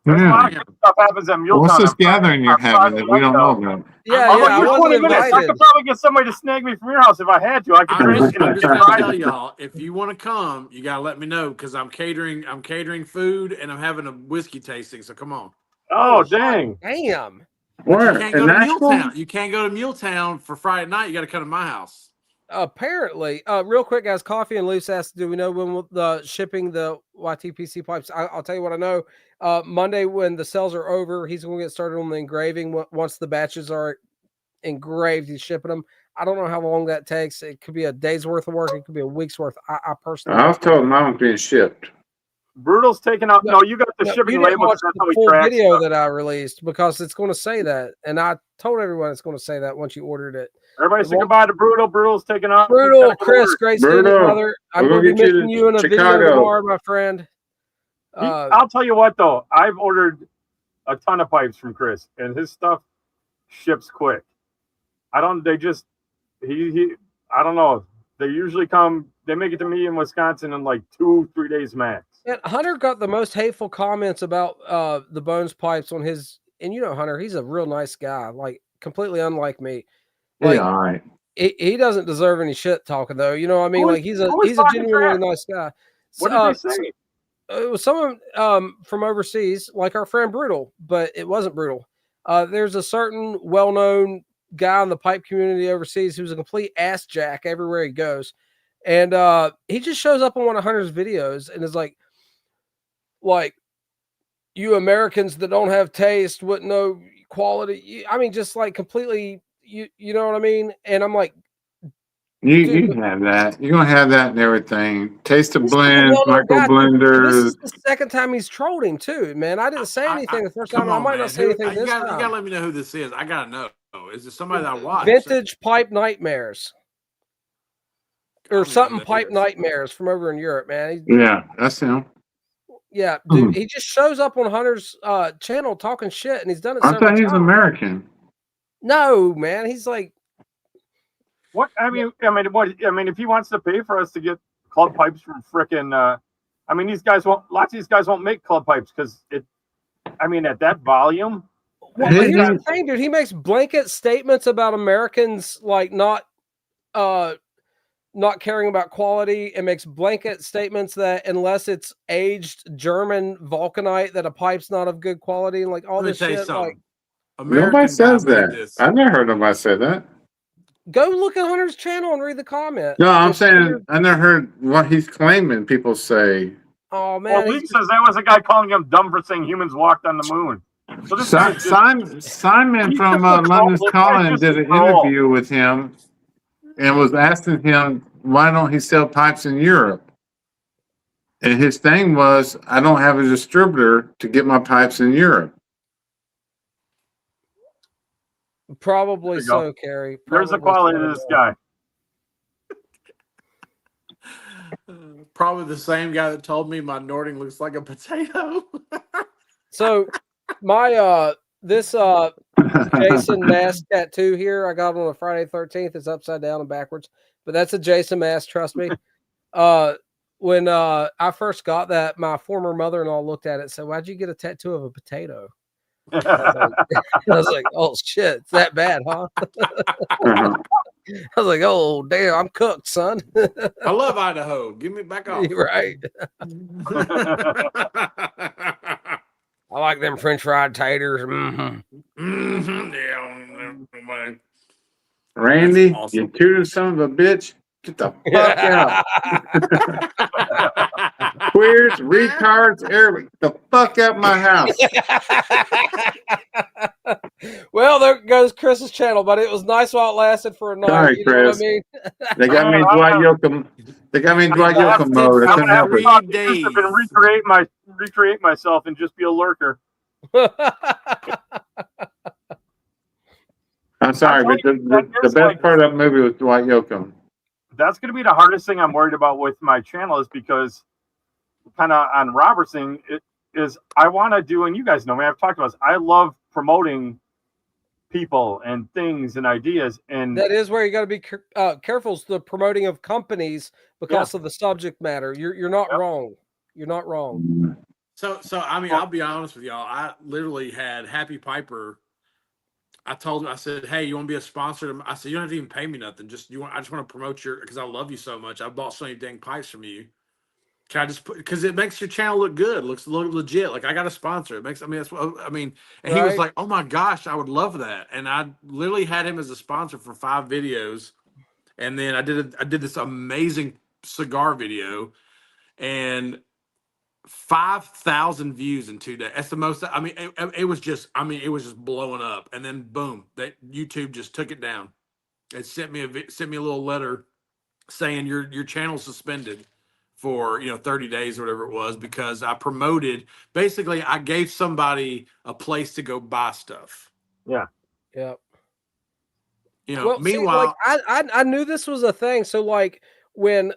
There's a lot of good stuff happens at Muletown. What's this gathering you're having that we don't know about? Yeah, I could probably get somebody to snag me from your house if I had to. I could I'm just gonna tell y'all, if you want to come, you gotta let me know, because I'm catering food and I'm having a whiskey tasting. So come on. Oh dang! Damn. Where? You can't go to Muletown. You can't go to Muletown for Friday night. You got to come to my house. Apparently, real quick, guys. Coffee and Loose asked, "Do we know when the shipping the YTPC pipes?" I'll tell you what I know. Monday, when the sales are over, he's going to get started on the engraving. Once the batches are engraved, he's shipping them. I don't know how long that takes. It could be a day's worth of work. It could be a week's worth. I personally, I was told mine was being shipped. Brutal's taking out. No, you got the shipping label. Watch the full video that I released, because it's going to say that, and I told everyone it's going to say that once you ordered it. Everybody say goodbye to Brutal. Brutal's taking off. Brutal, Chris, great seeing you, brother. I'm going to be missing you in a video tomorrow, my friend. I'll tell you what, though. I've ordered a ton of pipes from Chris, and his stuff ships quick. I don't know. They usually come. They make it to me in Wisconsin in like 2-3 days max. And Hunter got the most hateful comments about the Bones pipes on his. And you know, Hunter, he's a real nice guy, like completely unlike me. Like, yeah, all right. He doesn't deserve any shit talking, though. You know what I mean? Like he's a genuinely nice guy. What did they say? It was someone from overseas, like our friend Brutal, but it wasn't Brutal. There's a certain well-known guy in the pipe community overseas who's a complete ass jack everywhere he goes. And he just shows up on one of Hunter's videos and is like, you Americans that don't have taste wouldn't know quality. I mean, just like completely, you know what I mean? And I'm like, you can have that. You're gonna have that and everything. Taste of blends, micro blenders. This is the second time he's trolled him too, man. I didn't say anything the first time. I might not say anything this time. You gotta let me know who this is. I gotta know. Is it somebody that I watch? Vintage Pipe Nightmares. Or something Pipe Nightmares from over in Europe, man. Yeah, that's him. Yeah, dude, he just shows up on Hunter's channel talking shit, and he's done it several times. I thought he's American. No, man, he's like, what? I mean, if he wants to pay for us to get club pipes from frickin', these guys won't. Lots of these guys won't make club pipes because at that volume. Well, here's the thing, dude. He makes blanket statements about Americans like not caring about quality, and makes blanket statements that unless it's aged German vulcanite, that a pipe's not of good quality, and like all this shit. Like, nobody says that. I've never heard nobody say that. Go look at Hunter's channel and read the comment. No, I'm saying I never heard what he's claiming people say. Oh man, well, Lee says that was a guy calling him dumb for saying humans walked on the moon. So this Simon from London's Calling did an interview with him and was asking him, why don't he sell pipes in Europe? And his thing was, I don't have a distributor to get my pipes in Europe. Probably so, Kerry. There's the quality of this guy. Probably the same guy that told me my Nording looks like a potato. So my this Jason mask tattoo here I got on a Friday 13th. It's upside down and backwards, but that's a Jason mask, trust me. When I first got that, my former mother-in-law looked at it and said, "Why'd you get a tattoo of a potato?" I was like, "Oh shit, it's that bad, huh?" I was like, "Oh damn, I'm cooked, son." I love Idaho. Give me back off. Right. I like them French fried taters. Yeah. Randy, awesome. You tutor son of a bitch. Get the fuck out. Queers, retards, everybody. Get the fuck out of my house. Well, there goes Chris's channel, but it was nice while it lasted for a night. Sorry, You know what I Chris. mean? They got me in Dwight Yoakam. They got me in Dwight lasted Yoakam mode. I I'm couldn't gonna have help to it. talk to 3 Yusuf and days. recreate myself and just be a lurker. I'm sorry, but the best part of that movie was Dwight Yoakam. That's going to be the hardest thing I'm worried about with my channel is because kind of on Robert's thing, it is I want to do, and you guys know me, I've talked about this, I love promoting people and things and ideas. And that is where you got to be careful is the promoting of companies because of the subject matter. You're not wrong. You're not wrong. So I mean, I'll be honest with y'all. I literally had Happy Piper. I told him, I said, "Hey, you want to be a sponsor?" I said, "You don't have to even pay me nothing. I just want to promote your because I love you so much. I bought so many dang pipes from you. Can I just put because it makes your channel look good, look legit. Like I got a sponsor. It makes. I mean, that's what I mean." And he was like, "Oh my gosh, I would love that." And I literally had him as a sponsor for 5 videos, and then I did this amazing cigar video, and 5,000 views in 2 days. That's the most. I mean, it was just. I mean, it was just blowing up, and then boom, that YouTube just took it down. It sent me a little letter saying your channel's suspended for 30 days or whatever it was because I promoted. Basically, I gave somebody a place to go buy stuff. Yeah. Yep. Well, meanwhile, see, like, I knew this was a thing. So like when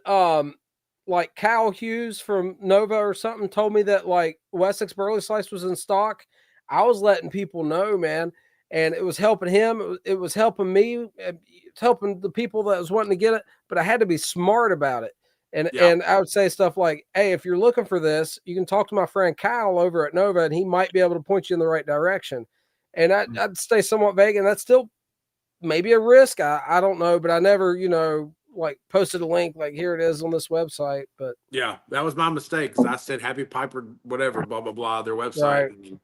like Cal Hughes from Nova or something told me that like Wessex Burley Slice was in stock, I was letting people know, man, and it was helping him. It was helping me. It's helping the people that was wanting to get it. But I had to be smart about it. And I would say stuff like, "Hey, if you're looking for this, you can talk to my friend Kyle over at Nova, and he might be able to point you in the right direction." And I'd stay somewhat vague, and that's still maybe a risk. I don't know, but I never, like posted a link like here it is on this website. But yeah, that was my mistake because I said Happy Piper, whatever, blah blah blah, their website, right.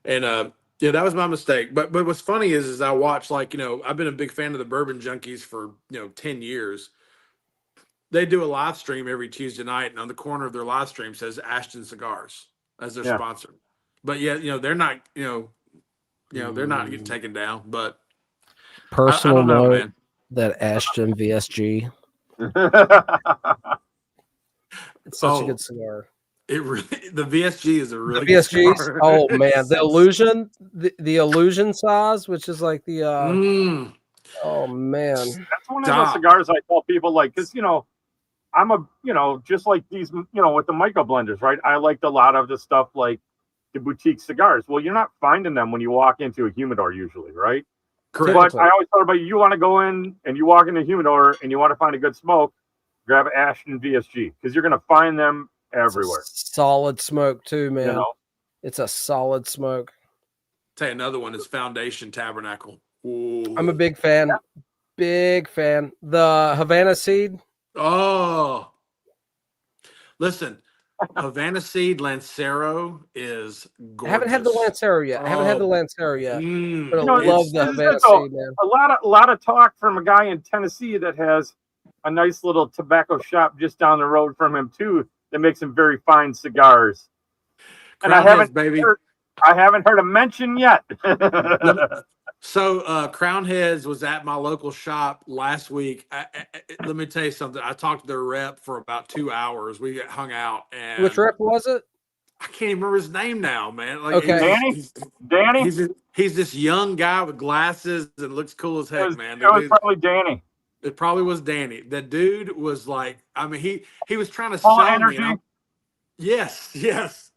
and yeah, that was my mistake. But what's funny is I watch like I've been a big fan of the Bourbon Junkies for 10 years. They do a live stream every Tuesday night, and on the corner of their live stream says Ashton Cigars as their sponsor. But yeah, they're not, they're not getting taken down. But personal I don't know, note man. that Ashton VSG. It's such a good cigar. It really, the VSG is a really good cigar. VSGs. Oh man, the illusion, the illusion size, which is like the oh man, that's one of the cigars I tell people like because I'm a just like these with the micro blenders, right? I liked a lot of the stuff like the boutique cigars. Well, you're not finding them when you walk into a humidor usually, right? Correct. But I always thought about you want to go in and you walk into a humidor and you want to find a good smoke, grab Ashton VSG because you're going to find them everywhere. Solid smoke too, man. It's a solid smoke. Tell you another one is Foundation Tabernacle. Ooh. I'm a big fan. Yeah. Big fan. The Havana Seed. Oh, listen, Havana Seed Lancero is gorgeous. I haven't had the Lancero yet. But I love the Havana Seed, man. A lot of talk from a guy in Tennessee that has a nice little tobacco shop just down the road from him too that makes some very fine cigars. And I haven't heard a mention yet. So Crown Heads was at my local shop last week. Let me tell you something. I talked to their rep for about 2 hours. We hung out. And which rep was it? I can't even remember his name now, man. Like, okay, Danny. He's this young guy with glasses and looks cool as heck, man. It was probably Danny. It probably was Danny. The dude was like, I mean, he was trying to sell me. Yes. He's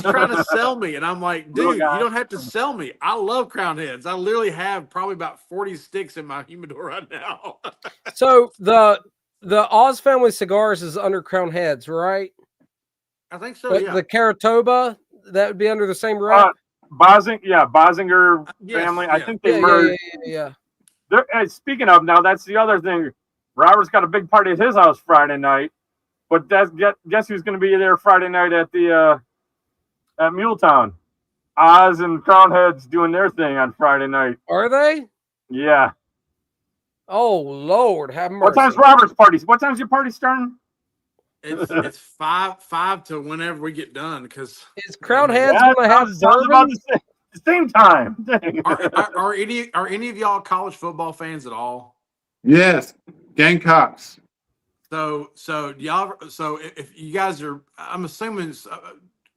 trying to sell me, and I'm like, dude, you don't have to sell me. I love Crown Heads. I literally have probably about 40 sticks in my humidor right now. So the Oz Family Cigars is under Crown Heads, right? I think so. But yeah. The Caratoba, that would be under the same rep. Bosinger family. I think they merged. Yeah. Speaking of, now that's the other thing. Robert's got a big party at his house Friday night, but guess who's going to be there Friday night at the at Muletown? Oz and Crown Heads doing their thing on Friday night. Are they? Yeah. Oh Lord, have mercy. What time's Robert's party? What time's your party starting? It's five to whenever we get done. Because is Crown Heads going to have bourbon? Same time. Are any of y'all college football fans at all? Yes, Gamecocks. So y'all. So if you guys are, I'm assuming,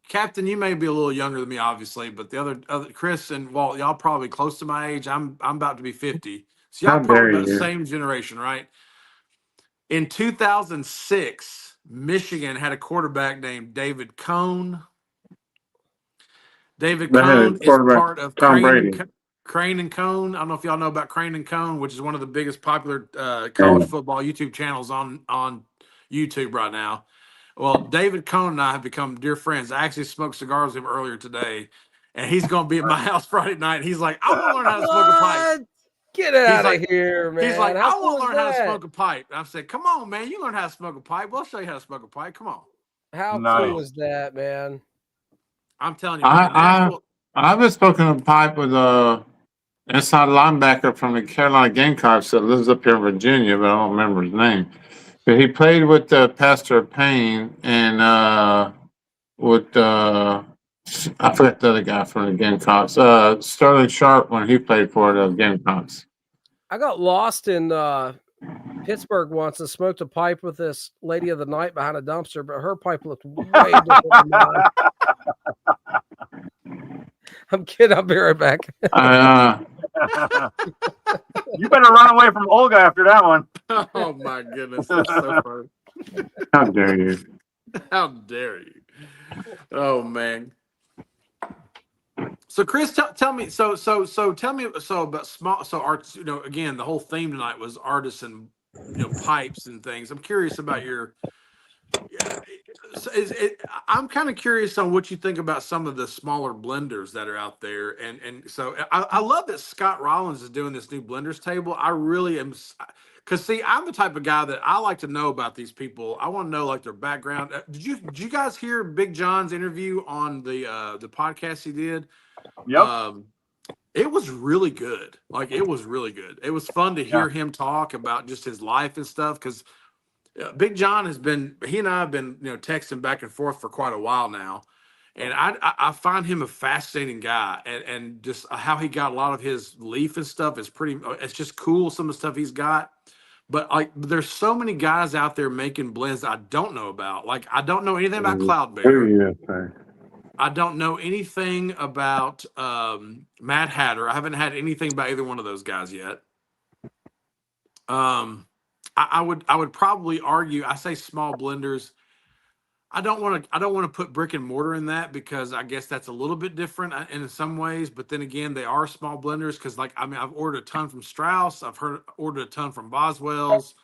Captain, you may be a little younger than me, obviously, but the other Chris and Walt, y'all probably close to my age. I'm about to be 50. So y'all How probably dare about the you. same generation, right? In 2006, Michigan had a quarterback named David Cohn. David They had a Cohn is quarterback, part of Tom Crane Brady. and Cone. I don't know if y'all know about Crane and Cone, which is one of the biggest popular college football YouTube channels on YouTube right now. Well, David Cohn and I have become dear friends. I actually smoked cigars with him earlier today, and he's going to be at my house Friday night. And he's like, I want to learn how to smoke a pipe. Get out of here, man. He's like, How I want cool to is learn how to that? smoke a pipe. And I said, come on, man. You learn how to smoke a pipe. We'll show you how to smoke a pipe. Come on. How Nice. cool is that, man? I'm telling you, man. I've been smoking a pipe with a inside linebacker from the Carolina Gamecocks that lives up here in Virginia, but I don't remember his name. But he played with Pastor Payne and with I forgot the other guy from the Gamecocks. Sterling Sharp when he played for the Gamecocks. I got lost in Pittsburgh once and smoked a pipe with this lady of the night behind a dumpster, but her pipe looked way different than mine. I'm kidding. I'll be right back. You better run away from Olga after that one. Oh my goodness, that's so funny. How dare you? How dare you? Oh man. So Chris, tell me. So tell me. So about small. So arts. You know, again, the whole theme tonight was artists and pipes and things. I'm curious about your. I'm kind of curious on what you think about some of the smaller blenders that are out there, and so I love that Scott Rollins is doing this new blenders table. I really am, because see, I'm the type of guy that I like to know about these people. I want to know like their background. Did you guys hear Big John's interview on the podcast he did? Yep. It was really good. Like it was really good. It was fun to hear him talk about just his life and stuff because. Big John he and I have been, texting back and forth for quite a while now. And I find him a fascinating guy and just how he got a lot of his leaf and stuff it's just cool. Some of the stuff he's got, but like, there's so many guys out there making blends I don't know about. Like, I don't know anything about Cloud Bear. I don't know anything about Mad Hatter. I haven't had anything about either one of those guys yet. I would probably argue. I say small blenders. I don't want to put brick and mortar in that because I guess that's a little bit different in some ways. But then again, they are small blenders because, like, I mean, I've ordered a ton from Strauss. I've ordered a ton from Boswell's.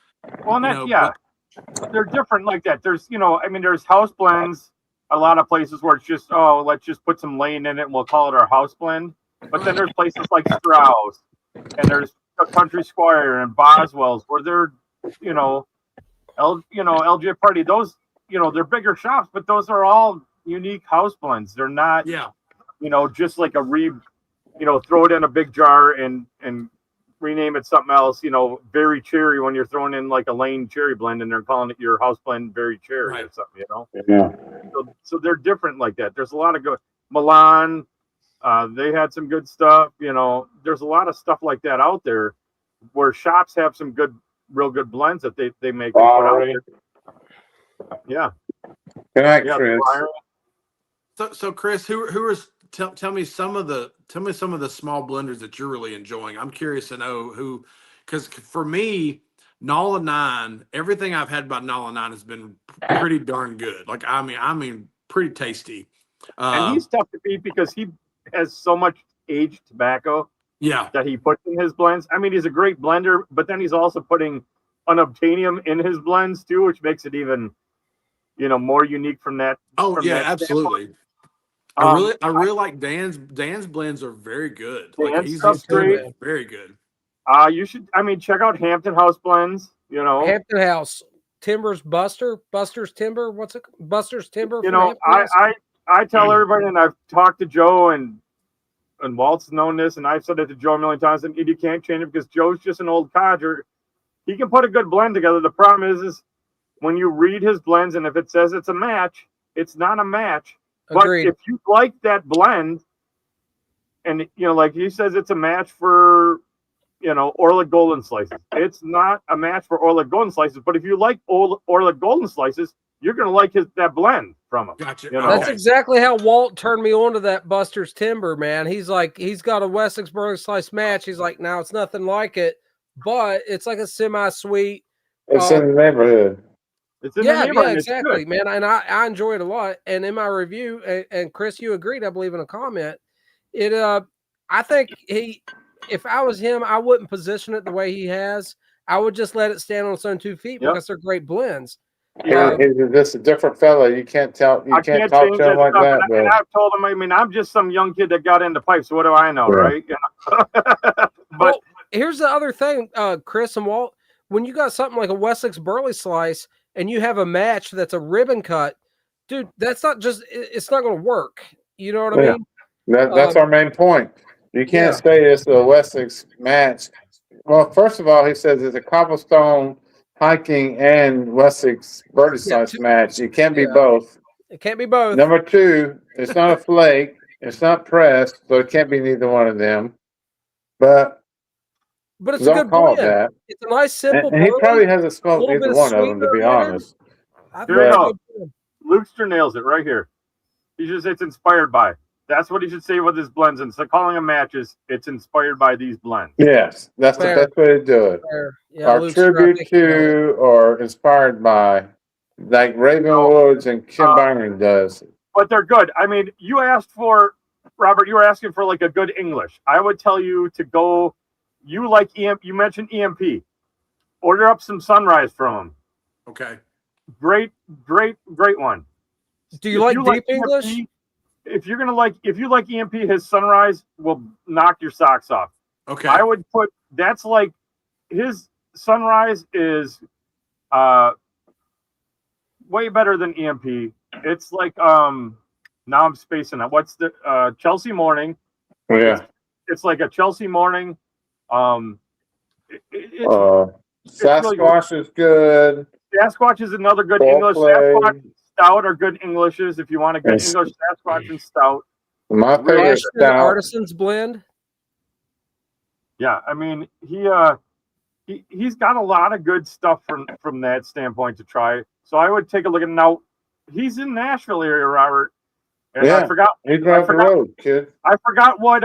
Well, they're different like that. There's there's house blends. A lot of places where it's just let's just put some lane in it and we'll call it our house blend. But then there's places like Strauss and there's Country Squire and Boswell's where they're LJ Party, those, they're bigger shops, but those are all unique house blends. They're not, just like throw it in a big jar and rename it something else, Berry Cherry when you're throwing in like a Lane cherry blend and they're calling it your house blend Berry Cherry or something, Yeah. So they're different like that. There's a lot of good Milan. They had some good stuff, there's a lot of stuff like that out there where shops have some real good blends that they make. Yeah. Good night, Chris. So Chris, tell me some of the small blenders that you're really enjoying. I'm curious to know because for me, Nala 9, everything I've had about Nala 9 has been pretty darn good. Like, I mean, pretty tasty. And he's tough to beat because he has so much aged tobacco. Yeah. That he puts in his blends. I mean, he's a great blender, but then he's also putting unobtainium in his blends too, which makes it even, more unique from that. Oh yeah, absolutely. I really like Dan's blends are very good. Like he's great. Very good. You should, check out Hampton House blends. Hampton House Timber's Buster's Timber. What's it? Buster's Timber. I tell everybody, and I've talked to Joe and Walt's known this, and I've said it to Joe a million times, and you can't change it because Joe's just an old codger. He can put a good blend together. The problem is when you read his blends, and if it says it's a match, it's not a match. Agreed. But if you like that blend, and like he says, it's a match for Orla Golden Slices. It's not a match for Orla Golden Slices, but if you like Orla Golden Slices, you're gonna like that blend from him. Gotcha. That's exactly how Walt turned me on to that Buster's Timber, man. He's like, he's got a Wessex Burley Slice match. He's like, now it's nothing like it, but it's like a semi-sweet. It's in the neighborhood. It's in the neighborhood. Yeah, exactly, man. And I enjoy it a lot. And in my review, and Chris, you agreed, I believe, in a comment. I think if I was him, I wouldn't position it the way he has. I would just let it stand on its own 2 feet because they're great blends. Yeah, he's just a different fella. You can't tell. You can't talk to him like that. And I've told him. I mean, I'm just some young kid that got into pipes. What do I know, right? But here's the other thing, Chris and Walt. When you got something like a Wessex Burley Slice and you have a match that's a ribbon cut, dude, that's not just. It's not going to work. You know what I mean? That's our main point. You can't say it's a Wessex match. Well, first of all, he says it's a cobblestone hiking and Wessex Burley Slice match. It can't be both. It can't be both. Number two, it's not a flake. It's not pressed, so it can't be neither one of them. But it's a good blend. That. It's a nice, simple. And he probably hasn't smoked either one of them, to be honest. Here we go. Lukester nails it right here. He just it's inspired by. That's what he should say with his blends. Instead of calling them matches, it's inspired by these blends. Yes, that's the best way to do it. Yeah, or tribute to or inspired by, like Ravenwoods and Kim Byron does. But they're good. I mean, you asked for, Robert, you were asking for like a good English. I would tell you to go, you like EMP, you mentioned EMP. Order up some Sunrise from him. Okay. Great one. Do you like deep English? EMP, if you like EMP, his Sunrise will knock your socks off. Okay. I would put, that's like, his Sunrise is way better than EMP. It's like, now I'm spacing out. What's the, Chelsea Morning. Oh, yeah. It's like a Chelsea Morning. Sasquatch is good. Sasquatch is another good English. Sasquatch Stout are good Englishes if you want a good English Sasquatch and Stout. My favorite Stout. Artisan's blend. Yeah, I mean he's got a lot of good stuff from that standpoint to try. So I would take a look at now. He's in Nashville area, Robert. And I forgot he drives the road, kid. I forgot what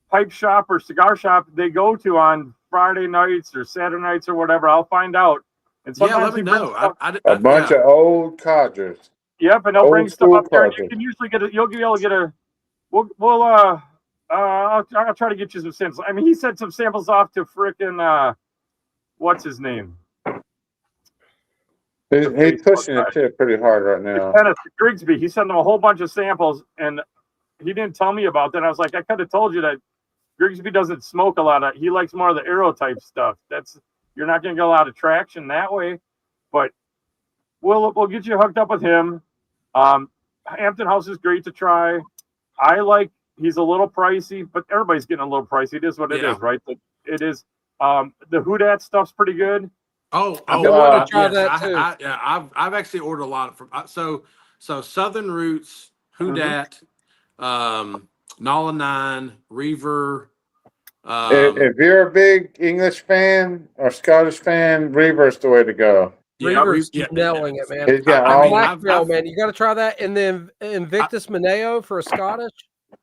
pipe shop or cigar shop they go to on Friday nights or Saturday nights or whatever. I'll find out. And sometimes let me know. A bunch of old codgers. Yep, and they'll bring stuff up there. You can usually you'll be able to get a. I'll try to get you some samples. I mean, he sent some samples off to frickin' what's his name? He's pushing it too pretty hard right now. Grigsby. He sent them a whole bunch of samples, and he didn't tell me about that. I was like, I could have told you that Grigsby doesn't smoke a lot of. He likes more of the aero type stuff. You're not going to get a lot of traction that way, but we'll get you hooked up with him. Hampton House is great to try. He's a little pricey, but everybody's getting a little pricey. It is what it is, right? It is. The Houdat stuff's pretty good. I want to try that too. I've actually ordered a lot from. So Southern Roots, Houdat, Nala 9, Reaver. If you're a big English fan or Scottish fan, Reaver's the way to go. Reaver's nailing it, man. He's got Black Trail, man. You got to try that. And then Invictus Mineo for a Scottish.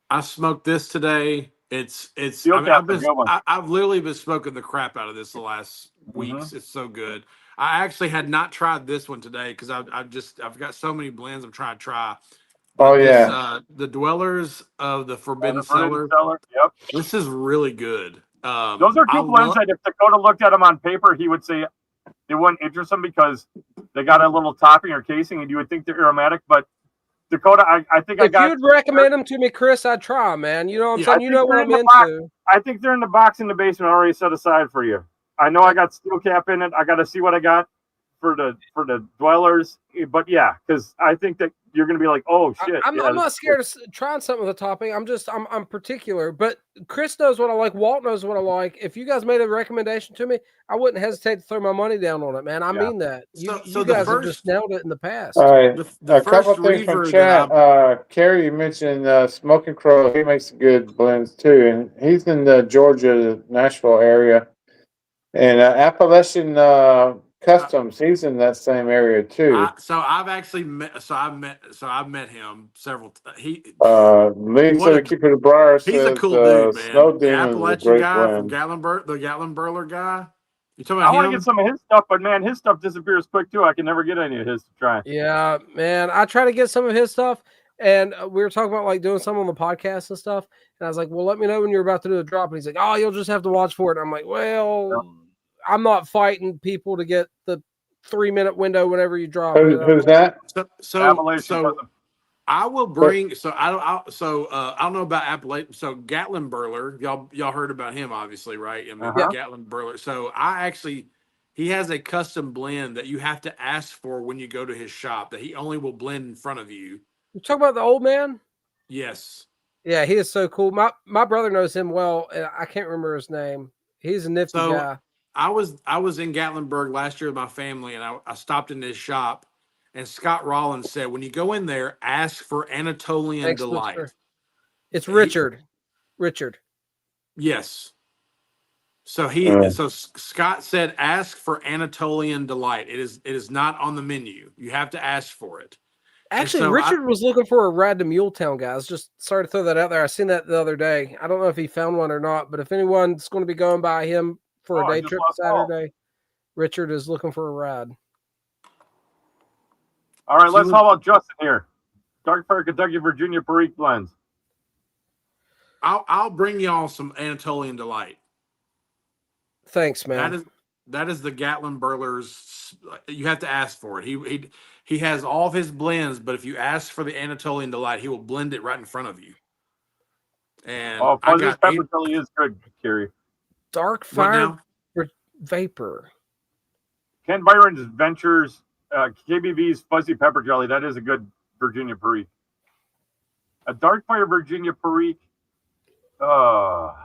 I smoked this today. I've literally been smoking the crap out of this the last weeks. It's so good. I actually had not tried this one today because I've got so many blends I'm trying to try. The Dwellers of the Forbidden Cellar. Yep. This is really good. Those are two blends that if Dakota looked at them on paper, he would say they wouldn't interest him because they got a little topping or casing, and you would think they're aromatic. But Dakota, I think if you'd recommend them to me, Chris, I'd try them, man. You know what I'm saying? You know what I'm into. I think they're in the box in the basement already set aside for you. I know I got steel cap in it. I got to see what I got the dwellers. But yeah, because I think that you're going to be like, oh shit. I'm not scared of trying something with the topping. I'm particular, but Chris knows what I like. Walt knows what I like. If you guys made a recommendation to me, I wouldn't hesitate to throw my money down on it, man. I mean that. You guys have just nailed it in the past. All right. The couple first things from reaver chat. Kerry, you mentioned Smoking Crow. He makes good blends too, and he's in the Georgia, Nashville area. And Appalachian Customs, he's in that same area too. I've met him several. Leagues of the Keeper of the Briar He's says, a cool dude, man. Snow The Demon is a Appalachian great guy blend. from the Gatlinburger guy. You talking I about want to him? get some of his stuff, but man, his stuff disappears quick too. I can never get any of his to try. Yeah, man. I try to get some of his stuff, and we were talking about like doing some on the podcast and stuff. And I was like, "Well, let me know when you're about to do a drop." And he's like, "Oh, you'll just have to watch for it." And I'm like, "Well, I'm not fighting people to get the 3-minute window whenever you drop it." Who's that? So I will bring. So I don't know about Appalachian. So Gatlin Burler, y'all heard about him, obviously, right? I mean, Gatlin Burler. So he has a custom blend that you have to ask for when you go to his shop. That he only will blend in front of you. You talk about the old man? Yes. Yeah, he is so cool. My brother knows him well, and I can't remember his name. He's a nifty guy. I was in Gatlinburg last year with my family, and I stopped in his shop, and Scott Rollins said, when you go in there, ask for Anatolian Delight. Sure. It's Richard. Richard. Yes. So Scott said, ask for Anatolian Delight. It is not on the menu. You have to ask for it. Actually, Richard was looking for a ride to Muletown, guys. Just sorry to throw that out there. I seen that the other day. I don't know if he found one or not, but if anyone's going to be going by him for a day trip Saturday, Richard is looking for a ride. All right, let's talk about Justin here. Dark Fire Kentucky Virginia Perique blends. I'll bring y'all some Anatolian Delight. Thanks, man. That is the Gatlin Burler's. You have to ask for it. He has all of his blends, but if you ask for the Anatolian Delight, he will blend it right in front of you. And Fuzzy's pepper jelly is good, Kerry. Dark Fire Vapor. Ken Byron's Ventures, KBV's Fuzzy Pepper Jelly. That is a good Virginia Perique. A Dark Fire Virginia Perique. I'm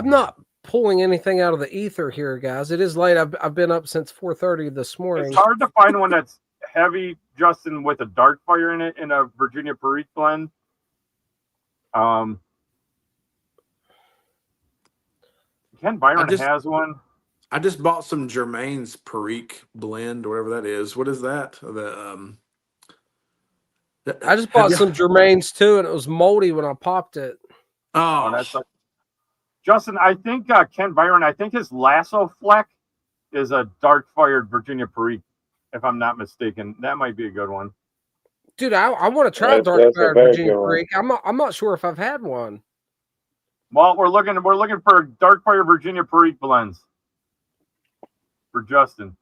not pulling anything out of the ether here, guys. It is late. I've been up since 4:30 this morning. It's hard to find one that's heavy, Justin, with a Dark Fire in it in a Virginia Perique blend. Ken Byron has one. I just bought some Germain's Perique blend, or whatever that is. What is that? I just bought some Germain's too, and it was moldy when I popped it. Oh, that's like Justin. I think Ken Byron. I think his Lasso Fleck is a dark fired Virginia Perique, if I'm not mistaken. That might be a good one. Dude, I want to try a dark fired Virginia Perique. I'm not sure if I've had one. Well, we're looking for dark fire Virginia Perique blends for Justin.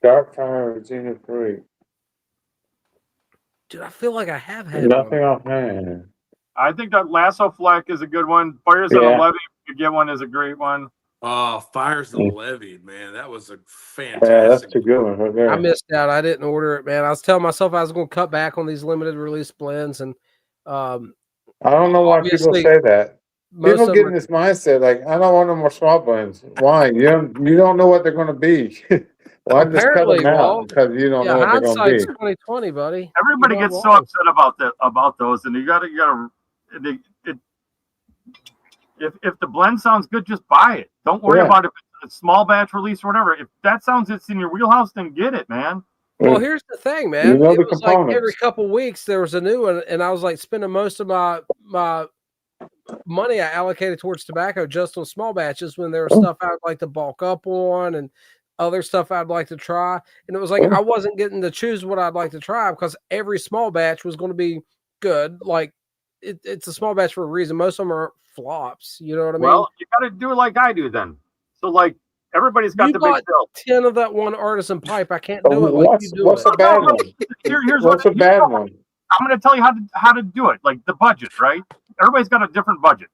Dark Fire Virginia Perique. Dude, I feel like I have had nothing one. offhand. I think that Lasso Fleck is a good one. Fires on the Levee, if you get one, is a great one. Oh, Fires the Levee, man. That was a fantastic. Yeah, that's a good one right there. I missed out. I didn't order it, man. I was telling myself I was going to cut back on these limited release blends, and I don't know why people say that. People get in this mindset like, I don't want no more small blends. Why? You don't know what they're going to be. Well, I just cut them out because you don't know what they're going to be. 2020, buddy. Everybody gets so upset about those, and you gotta. If the blend sounds good, just buy it. Don't worry about if it's a small batch release or whatever. If that sounds it's in your wheelhouse, then get it, man. Well, here's the thing, man. You know it the was components. like every couple weeks there was a new one, and I was like spending most of my money I allocated towards tobacco just on small batches when there was stuff I'd like to bulk up on and other stuff I'd like to try. And it was like I wasn't getting to choose what I'd like to try because every small batch was going to be good. Like it's a small batch for a reason. Most of them are flops. You know what I mean? Well, you got to do it like I do then. So like everybody's got the big bill. 10 of that one artisan pipe. I can't do it like you do what's it. a bad one? Here's what's a bad one? I'm going to tell you how to do it. Like the budget, right? Everybody's got a different budget.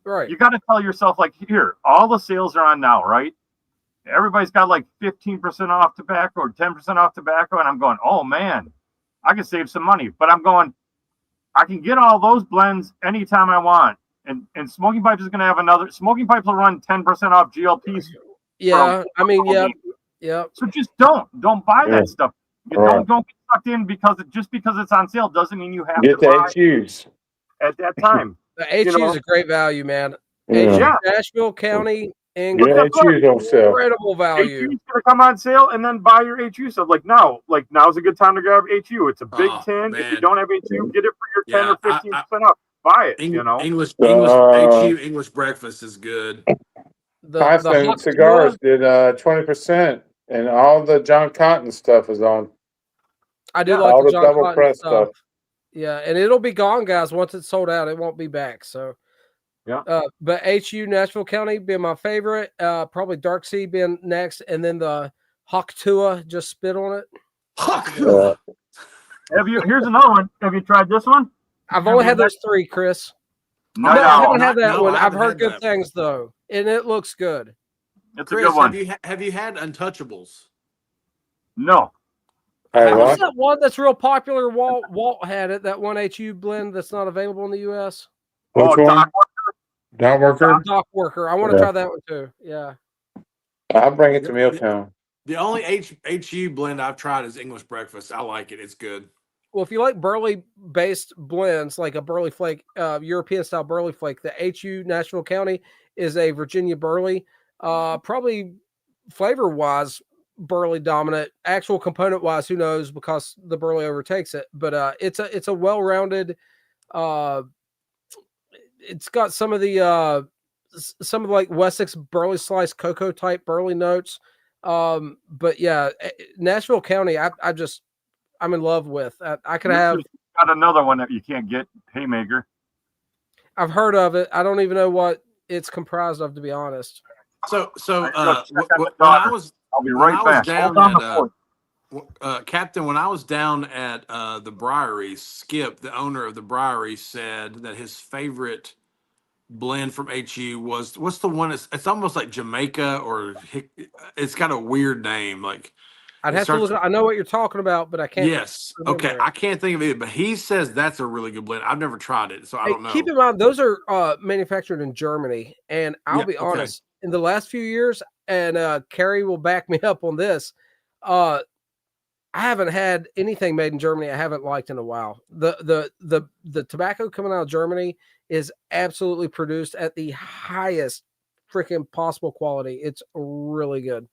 Right. You got to tell yourself, like, here, all the sales are on now, right? Everybody's got like 15% off tobacco or 10% off tobacco. And I'm going, oh man, I can save some money. But I'm going, I can get all those blends anytime I want. And Smoking Pipes is going to have another. Smoking Pipes will run 10% off GLPs. Yeah. I mean, yeah. Yeah. So just don't buy that stuff. You don't get sucked in because it's on sale doesn't mean you have get to buy HUs at that time. The HU is a great value, man. Yeah. HU, Nashville County, Get England, HUs on sale. incredible value. HU's gonna come on sale, and then buy your HU. So now's a good time to grab HU. It's a big 10. Man. If you don't have HU, get it for your 10 Yeah, or 15% off. Buy it. English HU English breakfast is good. Tyson Cigars did 20%, and all the John Cotton stuff is on. I do like all the the John double Cotton press stuff. Yeah, and it'll be gone, guys. Once it's sold out, it won't be back. So, yeah. But HU Nashville County being my favorite. Probably Dark Sea being next, and then the Hawktua. Just spit on it. Hawktua. Here's another one. Have you tried this one? I've only had those 3, Chris. No, I haven't had that one. I've heard good that things though, and it looks good. It's Chris, a good one. Have you had Untouchables? No. What's that one that's real popular? Walt had it. That one HU blend that's not available in the U.S. Which one? Dock Worker. Dock Worker. I want to try that one too. Yeah. I'll bring it to Milltown. The only HU blend I've tried is English breakfast. I like it. It's good. Well, if you like burley-based blends, like a burley flake, European-style burley flake, the HU Nashville County is a Virginia burley. Probably flavor-wise, burley dominant. Actual component-wise, who knows? Because the burley overtakes it. But it's a well-rounded. It's got some of like Wessex burley slice cocoa type burley notes. But yeah, Nashville County, I'm in love with. I could have got another one that you can't get. Haymaker. I've heard of it. I don't even know what it's comprised of, to be honest. So when I'll be right back. Hold on Captain, when I was down at the Briary, Skip, the owner of the Briary, said that his favorite blend from HU was what's the one? It's almost like Jamaica or it's got a weird name. Like I'd have to look. I know what you're talking about, but I can't. Yes. Okay. I can't think of it, but he says that's a really good blend. I've never tried it, so I don't know. Keep in mind, those are manufactured in Germany, and I'll be honest. In the last few years, and Carrie will back me up on this. I haven't had anything made in Germany I haven't liked in a while. The tobacco coming out of Germany is absolutely produced at the highest freaking possible quality. It's really good.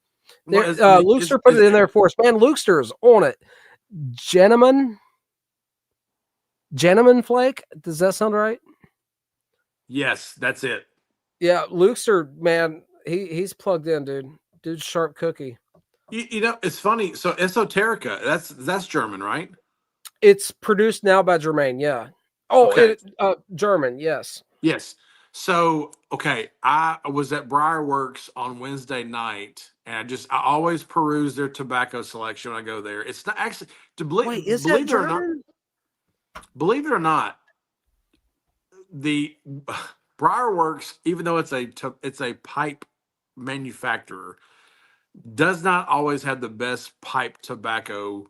Lukester put it in there for us. Man, Lukester's on it. Gentleman flake. Does that sound right? Yes, that's it. Yeah, Lukester, man, he's plugged in, dude. Dude's sharp cookie. You know, it's funny. So Esoterica, that's German, right? It's produced now by Germain, yeah. Oh, okay. German, yes. Yes. So, okay, I was at Briarworks on Wednesday night, and I always peruse their tobacco selection when I go there. It's not actually believe it or not, the Briarworks, even though it's a pipe manufacturer, does not always have the best pipe tobacco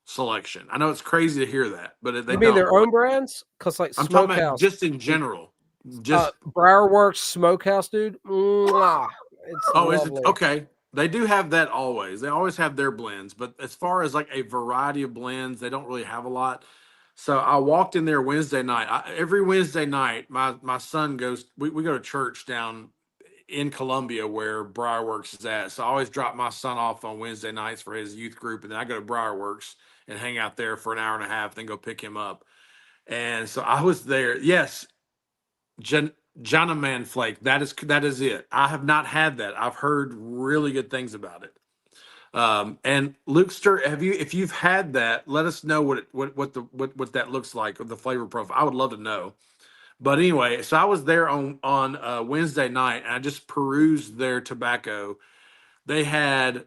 selection. I know it's crazy to hear that, but they mean their own brands? Because like I'm talking about just in general. Just Briarworks Smokehouse, dude. Mwah. It's lovely. Okay. They do have that always. They always have their blends, but as far as like a variety of blends, they don't really have a lot. So I walked in there Wednesday night. Every Wednesday night, my son goes. We go to church down in Columbia where Briarworks is at. So I always drop my son off on Wednesday nights for his youth group, and then I go to Briarworks and hang out there for an hour and a half, then go pick him up. And so I was there. Yes. Jonaman flake. That is it. I have not had that. I've heard really good things about it. And Lukester, if you've had that, let us know what that looks like, the flavor profile. I would love to know. But anyway, so I was there on Wednesday night, and I just perused their tobacco. They had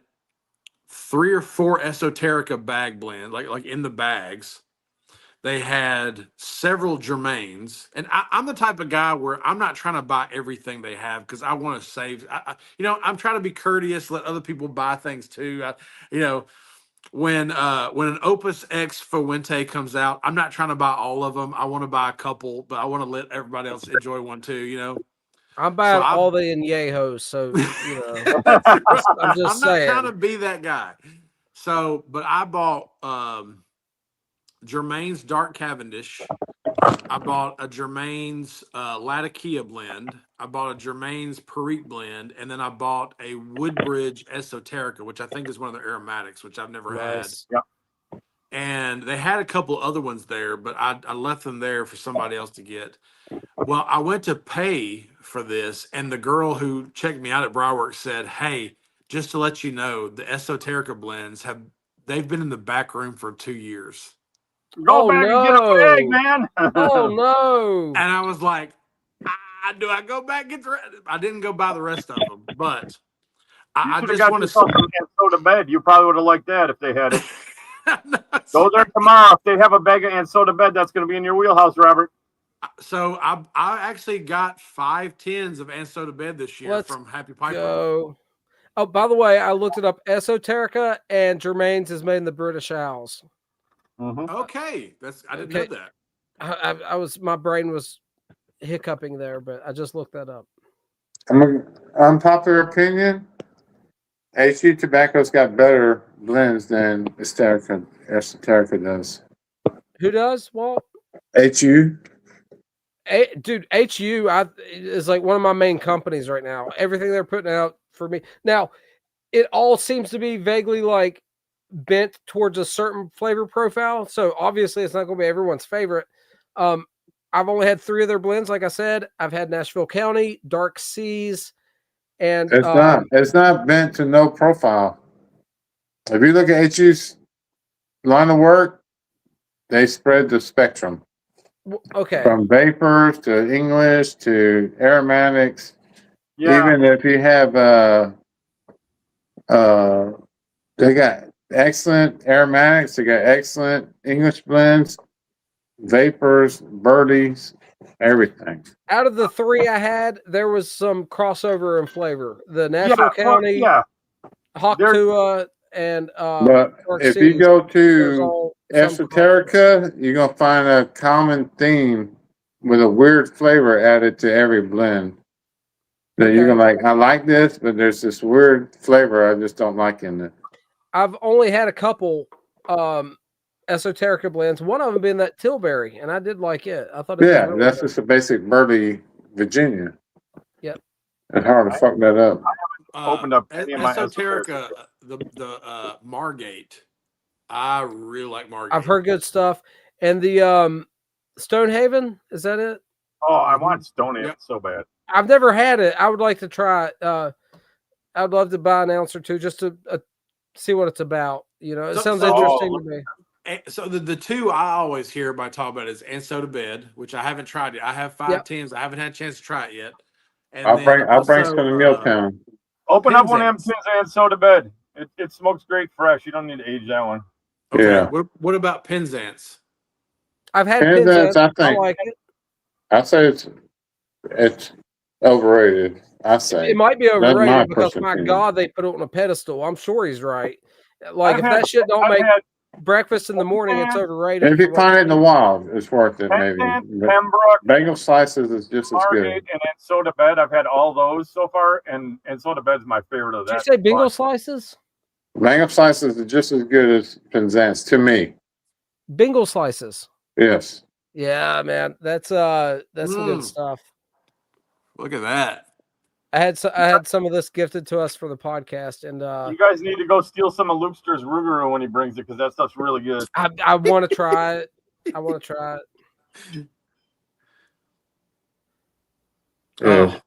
3 or 4 Esoterica bag blend, like in the bags. They had several Germains, and I'm the type of guy where I'm not trying to buy everything they have because I want to save. I'm trying to be courteous, let other people buy things too. When an Opus X Fuente comes out, I'm not trying to buy all of them. I want to buy a couple, but I want to let everybody else enjoy one too. I'm buying all the Añejos, so I'm just not saying. trying to be that guy. So, but I bought Germain's Dark Cavendish. I bought a Germain's Latakia blend. I bought a Germain's Perique blend, and then I bought a Woodbridge Esoterica, which I think is one of their aromatics, which I've never had. Yeah. And they had a couple other ones there, but I left them there for somebody else to get. Well, I went to pay for this, and the girl who checked me out at Briarworks said, "Hey, just to let you know, the Esoterica blends they've been in the back room for 2 years." Go back and get a bag, man. Oh no! And I was like, do I go back and get the rest? I didn't go buy the rest of them, but I just want to say, Soda Bed. You probably would have liked that if they had it. Go there tomorrow. If they have a bag of Soda Bed, that's going to be in your wheelhouse, Robert. So I actually got 5 tins of Soda Bed this year from Happy Piper. Go. Oh, by the way, I looked it up. Esoterica and Germain's is made in the British Isles. Mm-hmm. Okay, I didn't know that. My brain was hiccuping there, but I just looked that up. Unpopular opinion: HU tobacco's got better blends than Esoterica does. Who does, Walt? HU. Dude, HU is like one of my main companies right now. Everything they're putting out for me now, it all seems to be vaguely like bent towards a certain flavor profile. So obviously it's not going to be everyone's favorite. I've only had 3 of their blends. Like I said, I've had Nashville County, Dark Seas, and it's not bent to no profile. If you look at HU's line of work, they spread the spectrum. Okay. From vapors to English to aromatics. Yeah. Even if you have they got excellent aromatics, they got excellent English blends, vapors, birdies, everything. Out of the 3 I had, there was some crossover in flavor. The Nashville County, Hawktua, and but if you go to Esoterica, you're gonna find a common theme with a weird flavor added to every blend. That you're gonna like. I like this, but there's this weird flavor I just don't like in it. I've only had a couple Esoterica blends. One of them being that Tilbury, and I did like it. I thought it was really that's good. just a basic birdie Virginia. Yep. It's hard to fuck that up. Opened up Esoterica, the Margate. I really like Margate. I've heard good stuff. And the Stonehaven, is that it? Oh, I want Stonehaven so bad. I've never had it. I would like to try it. I'd love to buy an ounce or two just to see what it's about. It sounds interesting to me. So the 2 I always hear about talk about is Soda Bed, which I haven't tried yet. I have 5 tins. I haven't had a chance to try it yet. And I'll bring some to Milltown. Open up one of them tins and Soda Bed. It smokes great fresh. You don't need to age that one. Okay. Yeah. What about Penzance? I've had Penzance. I like it. I say it's overrated. I say it might be overrated because my God, they put it on a pedestal. I'm sure he's right. Like if that shit don't make breakfast in the morning, it's overrated. If you find it in the wild, it's worth it. Maybe Pembroke, bagel slices is just as good. And then Soda Bed, I've had all those so far, and Soda Bed's my favorite of that. Did you say Bingo slices? Mango slices are just as good as Penzance to me. Bingo slices. Yes. Yeah, man, that's some good stuff. Look at that. I had some of this gifted to us for the podcast, and you guys need to go steal some of Loopster's Rougarou when he brings it because that stuff's really good. I want to try it. I want to try it. Yeah.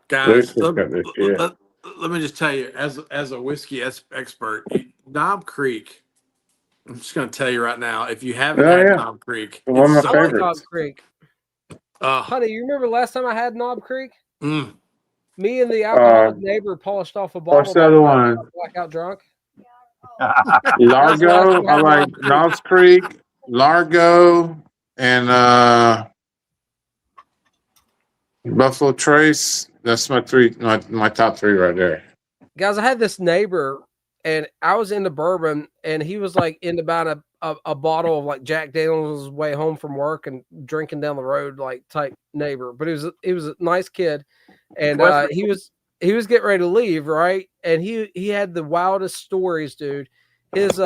Guys, let me just tell you, as a whiskey expert, Knob Creek. I'm just going to tell you right now, if you haven't had Knob Creek, one of my favorites. Knob Creek. Honey, you remember last time I had Knob Creek? Me and the alcoholic neighbor polished off a bottle. What's the other one? Blackout drunk. Largo. I like Knob Creek. Largo and Buffalo Trace. That's my top three right there. Guys, I had this neighbor, and I was into bourbon, and he was like into buying a bottle of like Jack Daniels on his way home from work and drinking down the road, like type neighbor. But he was a nice kid, and he was getting ready to leave, right? And he had the wildest stories, dude. His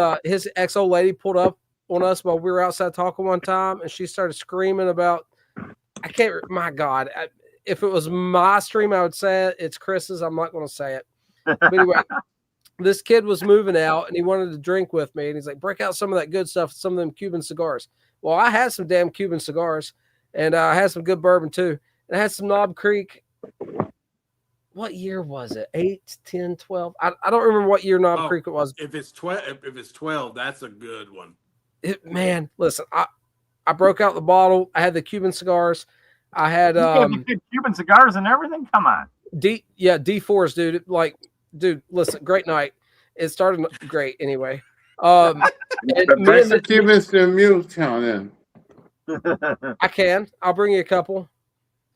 ex old lady pulled up on us while we were outside talking one time, and she started screaming about, my God, if it was my stream, I would say it. It's Chris's. I'm not going to say it. But anyway, this kid was moving out and he wanted to drink with me. And he's like, break out some of that good stuff, some of them Cuban cigars. Well, I had some damn Cuban cigars, and I had some good bourbon too. And I had some Knob Creek. What year was it? 8, 10, 12? I don't remember what year Knob Creek it was. If it's 12, that's a good one. Man, listen, I broke out the bottle. I had the Cuban cigars. I had Cuban cigars and everything. Come on. D4s, dude. Like, dude, listen, great night. It started great anyway. Bring some Cubans to Muletown then. I'll bring you a couple.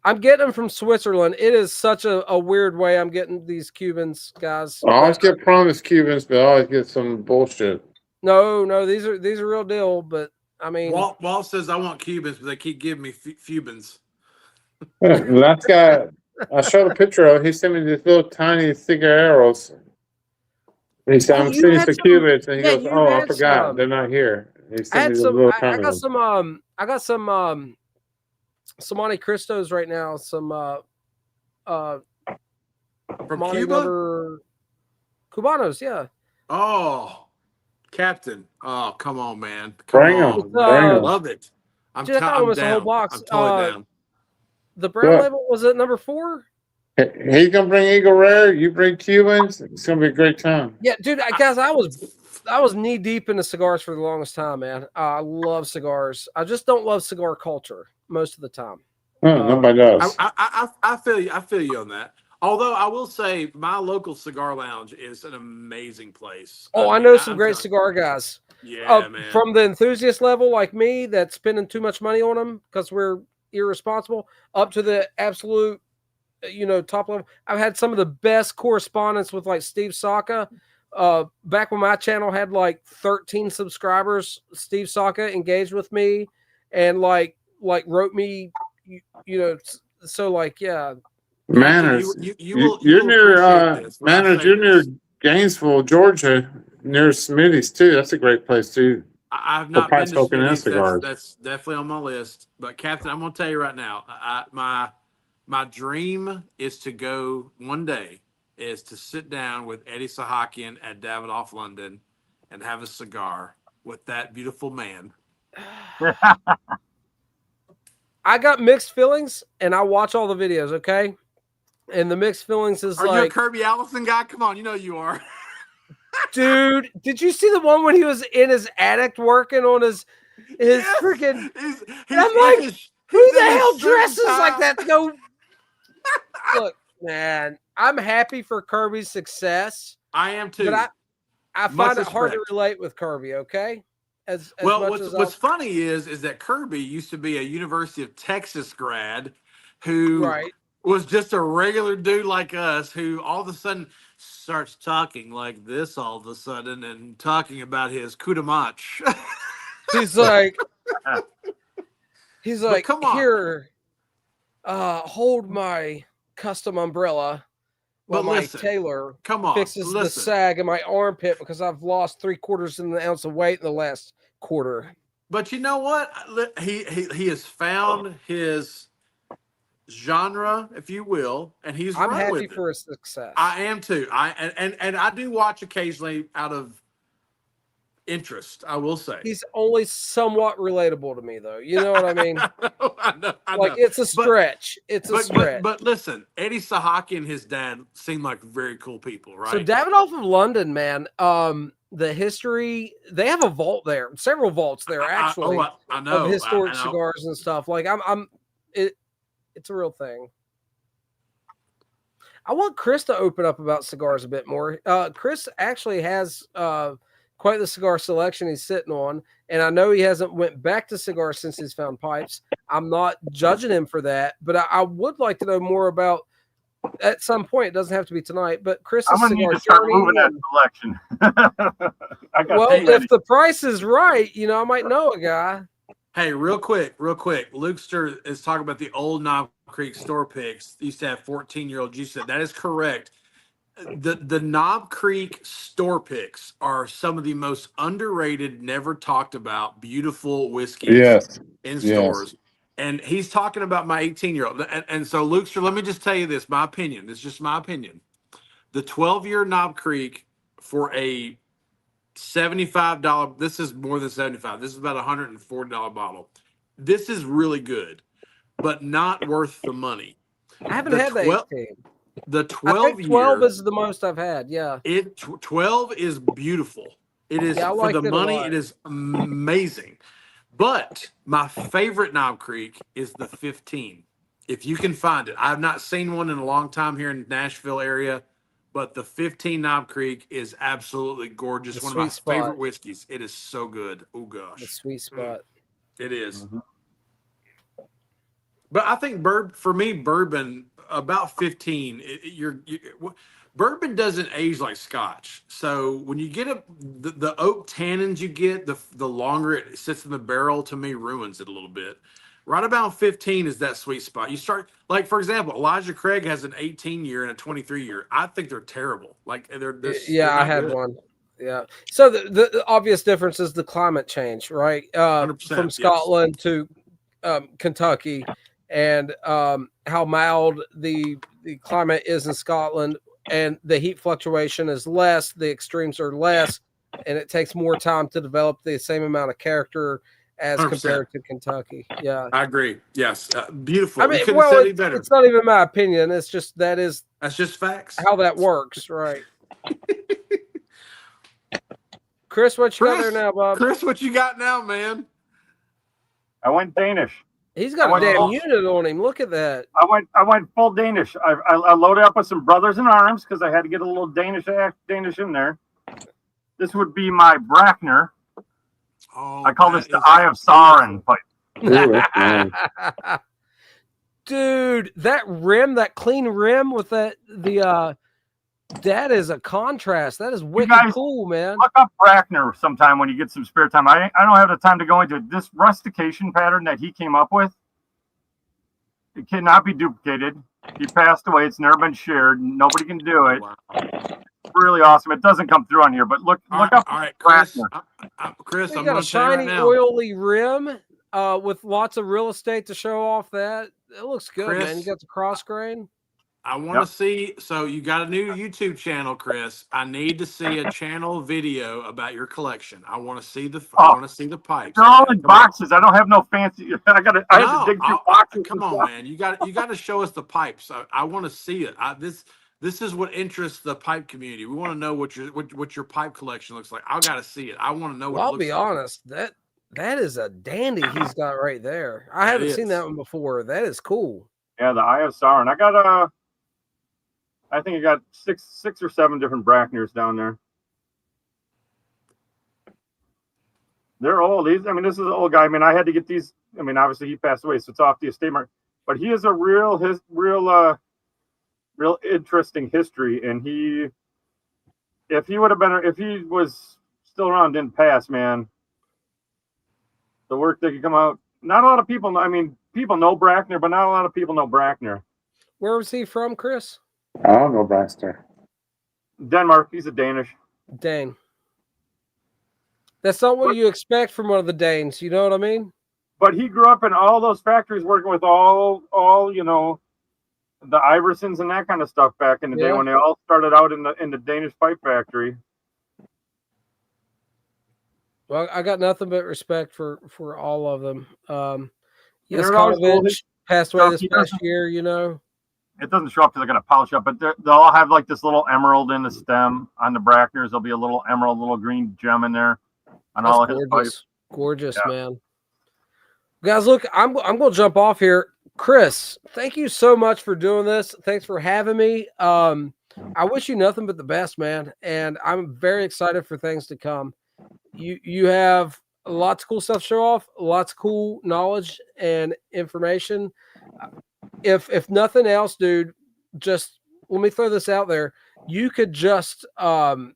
I'm getting them from Switzerland. It is such a weird way I'm getting these Cubans, guys. I always get promised Cubans, but I always get some bullshit. No, these are real deal. But I mean, Walt says I want Cubans, but they keep giving me Cubans. Last guy I showed a picture of, he sent me these little tiny cigarros. He said, I'm sending some Cubans, and he goes, "Oh, I forgot, they're not here." He sent me little tiny ones. I got some Monte Cristos right now. Some from Cuba? Cubanos, yeah. Oh, Captain. Oh, come on, man. Bring them. Love it. I'm down. A whole box. I'm totally down. The brown label was it number 4? He's gonna bring Eagle Rare. You bring Cubans. It's gonna be a great time. Yeah, dude. Guys, I was knee deep into cigars for the longest time, man. I love cigars. I just don't love cigar culture most of the time. Nobody does. I feel you. I feel you on that. Although I will say, my local cigar lounge is an amazing place. I know some great cigar guys. Yeah, man. From the enthusiast level, like me, that's spending too much money on them because we're irresponsible, up to the absolute, top level. I've had some of the best correspondence with like Steve Saka. Back when my channel had like 13 subscribers, Steve Saka engaged with me and like wrote me, so like, yeah. Manners, you're near Manners. You're near Gainesville, Georgia, near Smitty's too. That's a great place too. I've not been to Smitty's. That's definitely on my list. But Captain, I'm going to tell you right now, my dream is to go one day is to sit down with Eddie Sahakian at Davidoff London and have a cigar with that beautiful man. I got mixed feelings, and I watch all the videos. Okay. And the mixed feelings is Are you a Kirby Allison guy? Come on, you know you are. Dude, did you see the one when he was in his attic working on his freaking? I'm like, who the hell dresses like that? Go. Look, man, I'm happy for Kirby's success. I am too. But I find it hard to relate with Kirby. Okay. What's funny is that Kirby used to be a University of Texas grad who was just a regular dude like us who all of a sudden starts talking like this all of a sudden and talking about his Kudamach. He's like, come on. Here, hold my custom umbrella while my tailor fixes the sag in my armpit because I've lost 3/4 of an ounce of weight in the last quarter. But you know what? He has found his genre, if you will, and I'm happy for his success. I am too. And I do watch occasionally out of interest, I will say. He's only somewhat relatable to me, though. You know what I mean? I know. It's a stretch. It's a stretch. But listen, Eddie Sahaki and his dad seem like very cool people, right? So Davidoff of London, man, the history, they have a vault there, several vaults there, actually. I know. Of historic cigars and stuff. Like, it's a real thing. I want Chris to open up about cigars a bit more. Chris actually has quite quite the cigar selection he's sitting on. And I know he hasn't went back to cigars since he's found pipes. I'm not judging him for that, but I would like to know more about at some point. It doesn't have to be tonight, but Chris's I'm gonna need to start moving that selection. If the price is right, I might know a guy. Hey, real quick. Lukester is talking about the old Knob Creek store picks. Used to have 14-year-old. You said that is correct. The Knob Creek store picks are some of the most underrated, never talked about, beautiful whiskeys in stores. And he's talking about my 18-year-old. And so, Lukester, let me just tell you this, my opinion. This is just my opinion. The 12-year Knob Creek for a $75, this is more than 75. This is about a $140 bottle. This is really good, but not worth the money. I haven't had the 18. The 12 12 is the most I've had. Yeah. 12 is beautiful. It is for the money. It is amazing. But my favorite Knob Creek is the 15. If you can find it, I've not seen one in a long time here in Nashville area, but the 15 Knob Creek is absolutely gorgeous. One of my favorite whiskeys. It is so good. Oh gosh. The sweet spot. It is. Mm-hmm. But I think bourbon about 15. Bourbon doesn't age like Scotch. So when you get the oak tannins you get, the longer it sits in the barrel, to me ruins it a little bit. Right about 15 is that sweet spot. You start, like, for example, Elijah Craig has an 18-year and a 23-year. I think they're terrible. Like they're I had one. Yeah. So the obvious difference is the climate change, right? From Scotland to Kentucky, and how mild the climate is in Scotland, and the heat fluctuation is less, the extremes are less, and it takes more time to develop the same amount of character as 100%. Compared to Kentucky. Yeah, I agree. Yes, beautiful. I mean, it's not even my opinion. It's just that's just facts. How that works, right? Chris, what you got there now, Bob? Chris, what you got now, man? I went Danish. He's got a damn unit on him. Look at that. I went full Danish. I loaded up with some Brothers in Arms because I had to get a little Danish in there. This would be my Brackner. I call this the Eye of Sauron pipe. Dude, that rim, that clean rim with that is a contrast. That is wicked cool, man. Look up Brackner sometime when you get some spare time. I don't have the time to go into it. This rustication pattern that he came up with. It cannot be duplicated. He passed away. It's never been shared. Nobody can do it. Wow. Really awesome. It doesn't come through on here, but look up. All right, Chris. Chris, I'm got a shiny, oily rim with lots of real estate to show off that. It looks good, Chris, man. You got the cross grain. I want to see. So you got a new YouTube channel, Chris. I need to see a channel video about your collection. I want to see the. I want to see the pipes. They're all in boxes. I don't have no fancy. I have to dig through boxes. Come on, man. You got to show us the pipes. I want to see it. This is what interests the pipe community. We want to know what your pipe collection looks like. I got to see it. I want to know what. Well, it looks like. I'll be honest. That is a dandy he's got right there. I haven't seen that one before. That is cool. Yeah, the Eye of Sauron. I think I got six or seven different Brackners down there. They're old. This is an old guy. I mean, I had to get these. I mean, obviously he passed away, so it's off the estate market. But he is a real interesting history. And if he was still around, didn't pass, man, the work that could come out. Not a lot of people know. I mean, people know Brackner, but not a lot of people know Brackner. Where was he from, Chris? I don't know Brackner. Denmark. He's a Danish. Dane. That's not what you expect from one of the Danes. You know what I mean? But he grew up in all those factories working with all the Iversons and that kind of stuff back in the day when they all started out in the Danish pipe factory. Well, I got nothing but respect for all of them. Yaskovic passed away this past year, It doesn't show up because I got to polish up, but they'll all have like this little emerald in the stem on the Brackners. There'll be a little emerald, little green gem in there on all of his pipes. Gorgeous, man. Guys, look, I'm going to jump off here. Chris, thank you so much for doing this. Thanks for having me. I wish you nothing but the best, man. And I'm very excited for things to come. you have lots of cool stuff to show off, lots of cool knowledge and information. If nothing else, dude, just let me throw this out there. You could just I'll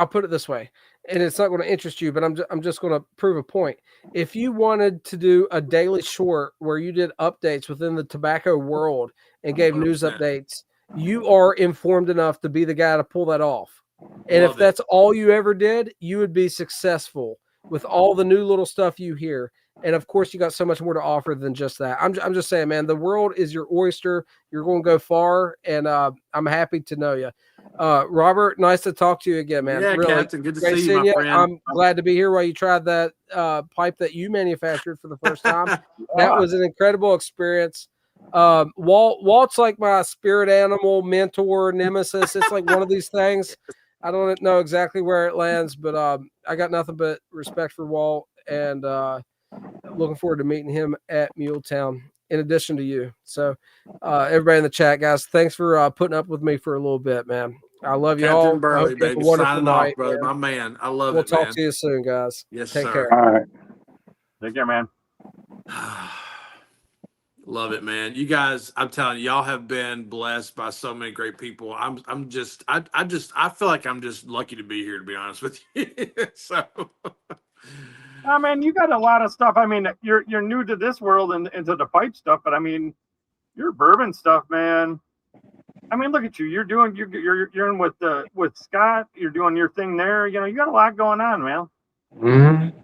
put it this way, and it's not going to interest you, but I'm just going to prove a point. If you wanted to do a daily short where you did updates within the tobacco world and gave 100%. news updates, you are informed enough to be the guy to pull that off. And Love if that's all you ever did, you would be successful with all the new little stuff you hear. And of course, you got so much more to offer than just that. I'm just saying, man, the world is your oyster. You're going to go far, and I'm happy to know you. Robert, nice to talk to you again, man. Yeah, really Captain, good to great see you, seeing my you. friend. I'm glad to be here while you tried that pipe that you manufactured for the first time. That was an incredible experience. Walt's like my spirit animal, mentor, nemesis. It's like one of these things. I don't know exactly where it lands, but I got nothing but respect for Walt, and looking forward to meeting him at Muletown in addition to you. So everybody in the chat, guys, thanks for putting up with me for a little bit, man. I love you Captain all. Burley, I hope you have baby, a wonderful signing night, off, brother. man. My man. I love We'll it, talk man. to you soon, guys. Yes, Take sir. care. All right. Take care, man. Love it, man. You guys, I'm telling you, y'all have been blessed by so many great people. I feel like I'm just lucky to be here, to be honest with you. So I mean, you got a lot of stuff. I mean, you're new to this world and into the pipe stuff, but I mean, your bourbon stuff, man. I mean, look at you. You're in with Scott. You're doing your thing there. You know, you got a lot going on, man. Mm-hmm.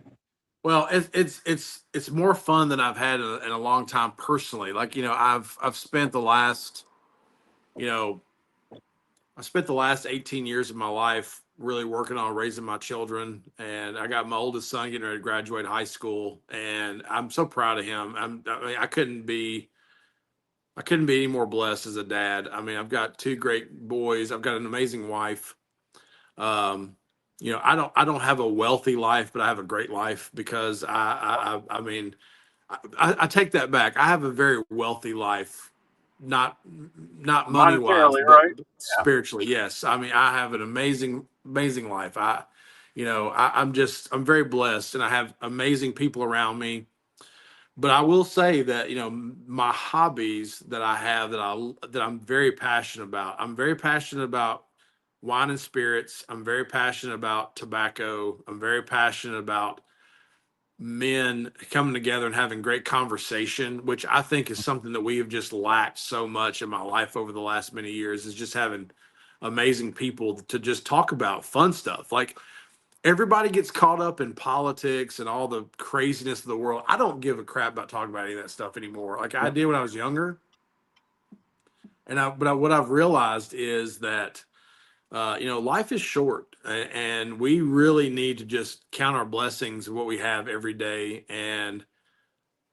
well, it's more fun than I've had in a long time personally. Like, I've spent the last, I spent the last 18 years of my life really working on raising my children, and I got my oldest son getting ready to graduate high school, and I'm so proud of him. I mean, I couldn't be any more blessed as a dad. I mean, I've got two great boys. I've got an amazing wife. Um, I don't have a wealthy life, but I have a great life because I mean, I take that back. I have a very wealthy life, not money wise, Monetarily, but right? spiritually. Yes, I mean, I have an amazing life. I'm very blessed, and I have amazing people around me. But I will say that my hobbies that I have that I'm very passionate about. I'm very passionate about wine and spirits. I'm very passionate about tobacco. I'm very passionate about men coming together and having great conversation, which I think is something that we have just lacked so much in my life over the last many years, is just having amazing people to just talk about fun stuff. Like, everybody gets caught up in politics and all the craziness of the world. I don't give a crap about talking about any of that stuff anymore. Like I did when I was younger. But what I've realized is that life is short, and we really need to just count our blessings of what we have every day. And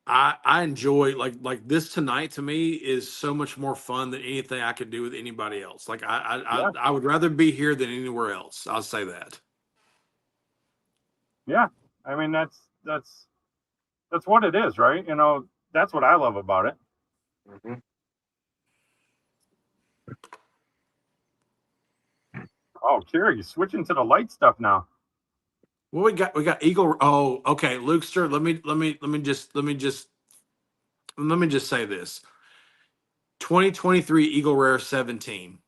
I enjoy like this tonight. To me, is so much more fun than anything I could do with anybody else. Like I would rather be here than anywhere else. I'll say that. Yeah. I mean, that's what it is, right? You know, that's what I love about it. Mm-hmm. Oh, Kerry, you're switching to the light stuff now. Well, we got Eagle. Oh, okay, Lukester. Let me just say this. 2023 Eagle Rare 17.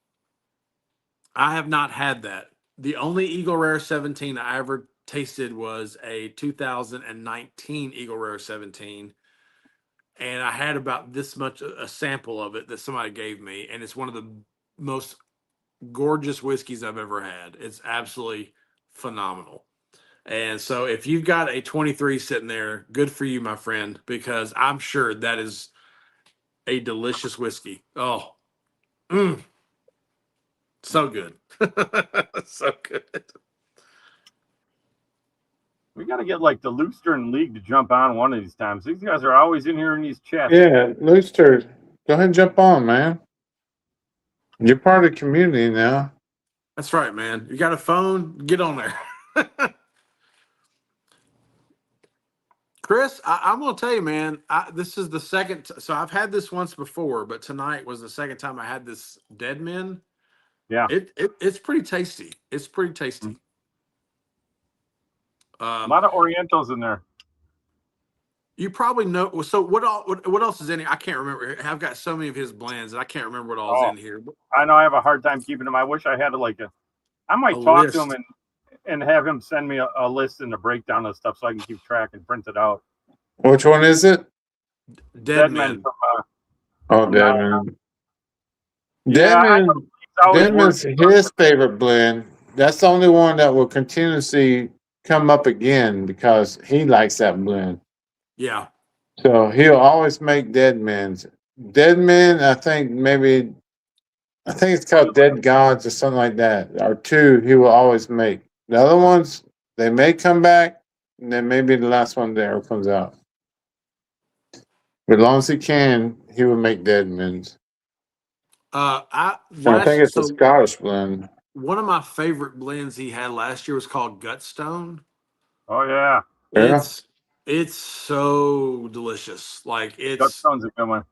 I have not had that. The only Eagle Rare 17 I ever tasted was a 2019 Eagle Rare 17. And I had about this much a sample of it that somebody gave me, and it's one of the most gorgeous whiskeys I've ever had. It's absolutely phenomenal. And so if you've got a 23 sitting there, good for you, my friend, because I'm sure that is a delicious whiskey. Oh, so good. So good. We got to get like the Luxtern League to jump on one of these times. These guys are always in here in these chats. Yeah, Looster, go ahead and jump on, man. You're part of the community now. That's right, man. You got a phone? Get on there. Chris, I'm going to tell you, man, this is the second. So I've had this once before, but tonight was the second time I had this Dead Men. Yeah. It's pretty tasty. It's pretty tasty. A lot of Orientals in there. You probably know. So what else is in here? I can't remember. I've got so many of his blends, and I can't remember what all is in here. I know I have a hard time keeping them. I wish I had I might talk to him and have him send me a list and a breakdown of stuff so I can keep track and print it out. Which one is it? Deadman. Deadman. Yeah, Deadman's his favorite blend. That's the only one that will continuously come up again because he likes that blend. Yeah. So he'll always make Deadman's. Deadman, I think it's called Dead Gods or something like that. Or two he will always make. The other ones, they may come back, and then maybe the last one that ever comes out. But as long as he can, he will make Deadman's. I think it's a Scottish blend. One of my favorite blends he had last year was called Gutstone. Oh yeah. It's so delicious. Like Gutstone's a good one.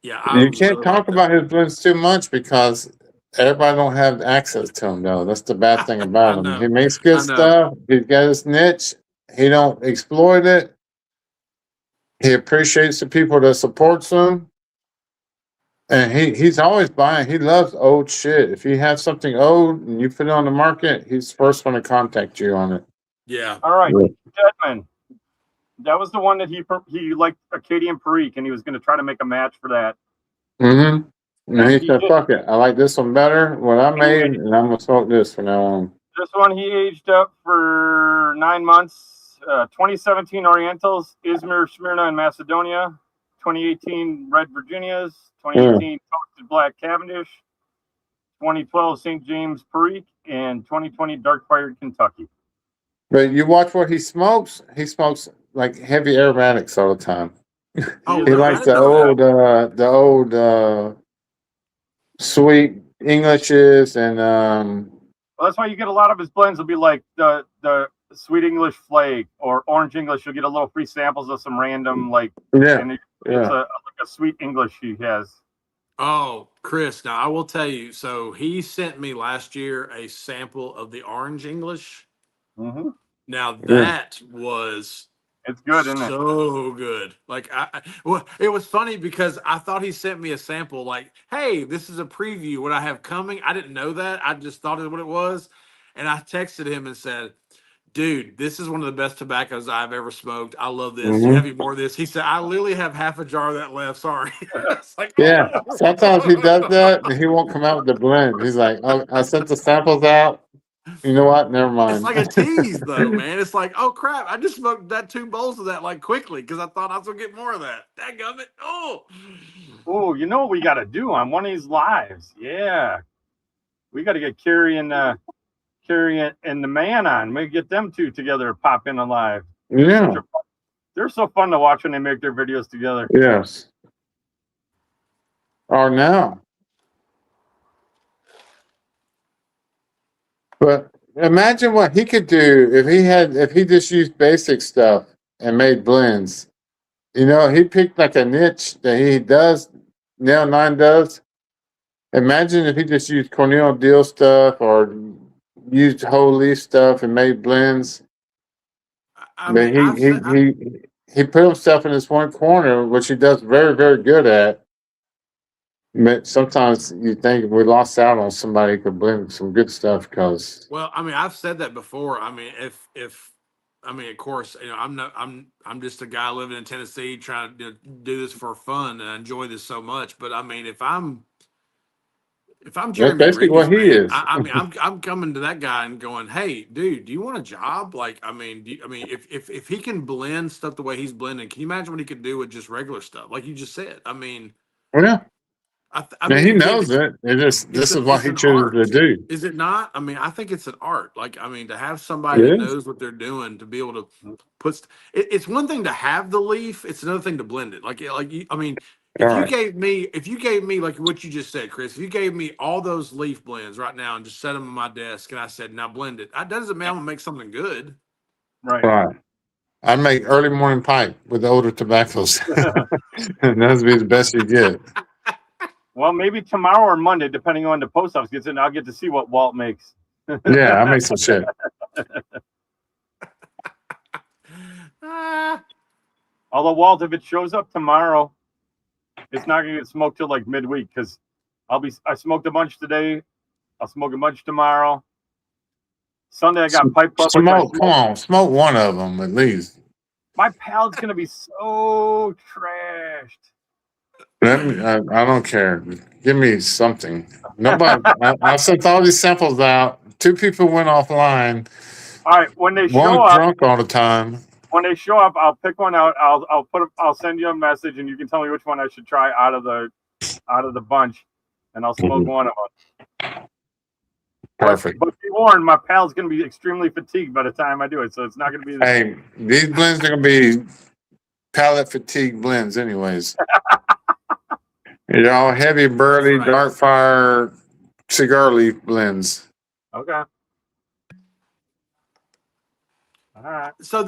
Yeah. You can't talk about his blends too much because everybody don't have access to him though. That's the bad thing about him. He makes good stuff. He's got his niche. He don't exploit it. He appreciates the people that supports him. And he's always buying. He loves old shit. If you have something old and you put it on the market, he's the first one to contact you on it. Yeah. All right. Deadman. That was the one that he liked Acadian Perique, and he was going to try to make a match for that. Mm-hmm. And he said, "Fuck it, I like this one better. What I made, and I'm gonna smoke this from now on." This one he aged up for 9 months. 2017 Orientals, Izmir, Smyrna, and Macedonia. 2018 Red Virginias. 2018 Toasted Black Cavendish. 2012 St. James Perique, and 2020 Dark Fired Kentucky. But you watch what he smokes. He smokes like heavy aromatics all the time. He likes the old sweet Englishes and well, that's why you get a lot of his blends will be like the sweet English flake or orange English. You'll get a little free samples of some random and it's a sweet English he has. Oh, Chris, now I will tell you, so he sent me last year a sample of the orange English. Mm-hmm. Now that was it's good, isn't it? So good. Like it was funny because I thought he sent me a sample like, hey, this is a preview what I have coming. I didn't know that. I just thought of what it was. And I texted him and said, dude, this is one of the best tobaccos I've ever smoked. I love this. Mm-hmm. You have any more of this? He said, I literally have half a jar of that left. Sorry. It's like, sometimes he does that and he won't come out with the blend. He's like, oh, I sent the samples out. You know what? Never mind. It's like a tease, though, man. It's like, oh crap! I just smoked that 2 bowls of that like quickly because I thought I was gonna get more of that. Dadgummit! Oh, you know what we got to do on one of these lives? Yeah, we got to get Carrie and the man on. Maybe get them two together, pop in alive. Yeah, they're so fun to watch when they make their videos together. Yes. Or now. But imagine what he could do if he just used basic stuff and made blends. You know, he picked like a niche that he does, Nail 9 does. Imagine if he just used Cornell Deal stuff or used whole leaf stuff and made blends. But he put himself in this one corner, which he does very, very good at. But sometimes you think we lost out on somebody who could blend some good stuff because. Well, I mean, I've said that before. I mean, if I mean, of course, you know, I'm just a guy living in Tennessee trying to do this for fun and I enjoy this so much. But I mean, if I'm Jeremy, that's basically what he is. I mean, I'm coming to that guy and going, hey, dude, do you want a job? Like, I mean, if he can blend stuff the way he's blending, can you imagine what he could do with just regular stuff? Like you just said. I mean, yeah. I mean, he knows it. This is what he chooses to do. Is it not? I mean, I think it's an art. Like, I mean, to have somebody that knows what they're doing to be able to put. It's one thing to have the leaf. It's another thing to blend it. I mean, if you gave me like what you just said, Chris, if you gave me all those leaf blends right now and just set them on my desk and I said, now blend it, that doesn't mean I'm gonna make something good. Right. I make early morning pipe with the older tobaccos, and that's be the best you get. Well, maybe tomorrow or Monday, depending on the post office gets in, I'll get to see what Walt makes. Yeah, I make some shit. Although, Walt, if it shows up tomorrow, it's not gonna get smoked till like midweek because I smoked a bunch today. I'll smoke a bunch tomorrow. Sunday I got pipe club. Smoke, come on, smoke one of them at least. My palate's gonna be so trashed. I don't care. Give me something. Nobody. I sent all these samples out. 2 people went offline. All right, when they show One up, drunk all the time. when they show up, I'll pick one out. I'll send you a message, and you can tell me which one I should try out of the bunch, and I'll smoke one of them. Perfect. But be warned, my pal's gonna be extremely fatigued by the time I do it, so it's not gonna be. Hey, these blends are gonna be palate fatigue blends, anyways. You're all heavy, burly, right. dark fire, cigar leaf blends. Okay. All right. So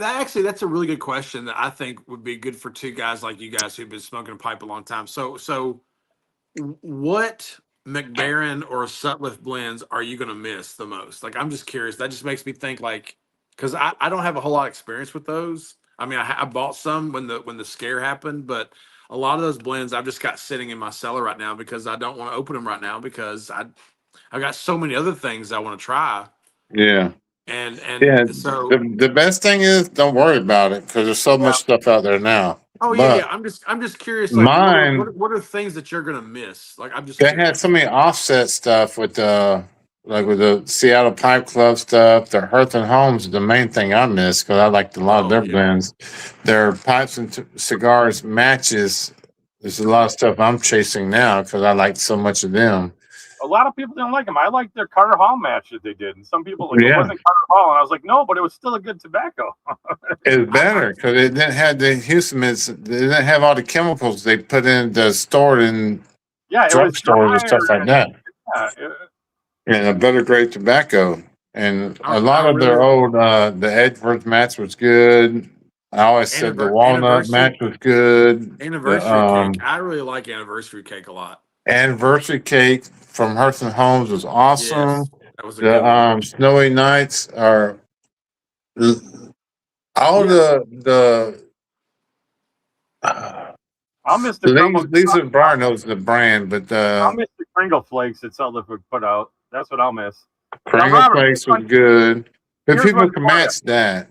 actually, that's a really good question that I think would be good for 2 guys like you guys who've been smoking a pipe a long time. So what McBaron or Sutliff blends are you going to miss the most? Like, I'm just curious. That just makes me think, like, because I don't have a whole lot of experience with those. I mean, I bought some when the scare happened, but a lot of those blends I've just got sitting in my cellar right now because I don't want to open them right now because I've got so many other things I want to try. Yeah. And Yeah, so the best thing is don't worry about it because there's so much stuff out there now. oh But I'm just curious. Like, mine, what are things that you're gonna miss? Like, I'm just they curious. had so many offset stuff with like with the Seattle Pipe Club stuff. The Hearth and Homes is the main thing I miss because I liked a lot of their blends. Their pipes and cigars matches. There's a lot of stuff I'm chasing now because I like so much of them. A lot of people didn't like them. I liked their Carter Hall match that they did, and some people like Yeah. it wasn't Carter Hall, and I was like, no, but it was still a good tobacco. It's better because it didn't have the Husamins. It didn't have all the chemicals they put in the stored in Yeah, it was drugstores and stuff like drier that. and And a better grade tobacco. And a I lot of their really- old the Edgeworth match was good. I always said the walnut match was good. Anniversary cake. I really like anniversary cake a lot. Anniversary cake from Hearth and Homes was awesome. Yes, that was a good one. The Snowy Nights are all the I'll miss the Lisa Briar knows the brand, but I'll miss the Kringle Flakes that Sutliff would put out. That's what I'll miss. Kringle Robert, Flakes was good. But here's people one can for you. match that.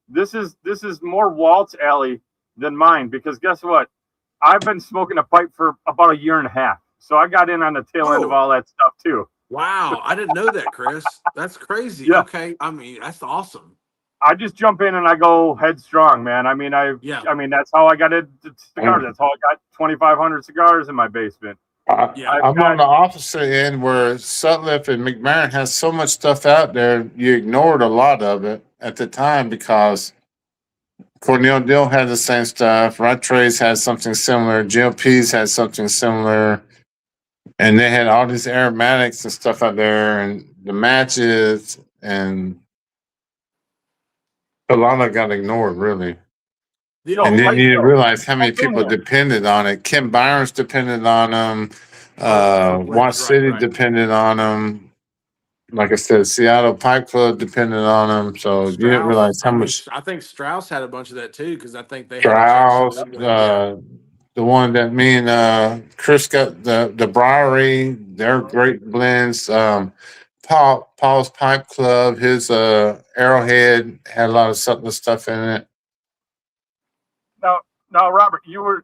This is more Walt's alley than mine because guess what? I've been smoking a pipe for about a year and a half, so I got in on the tail end of all that stuff too. Wow, I didn't know that, Chris. That's crazy. Yeah. Okay, I mean that's awesome. I just jump in and I go headstrong, man. I mean, I mean that's how I got into cigars. That's how I got 2,500 cigars in my basement. I'm on the opposite end where Sutliff and McMahon has so much stuff out there, you ignored a lot of it at the time because Cornell Dill had the same stuff, Rattrays had something similar, GLPs had something similar, and they had all these aromatics and stuff out there, and the matches, and a lot of it got ignored, really. And then you didn't realize how many people depended on it. Kim Byron's depended on them. Watt City depended on them. Like I said, Seattle Pipe Club depended on them. So you didn't realize how much. I think Strauss had a bunch of that too because I think they Strauss, the one that me and Chris got, the Briary, they're great blends. Paul's Pipe Club, his Arrowhead had a lot of stuff in it. Now, Robert, you were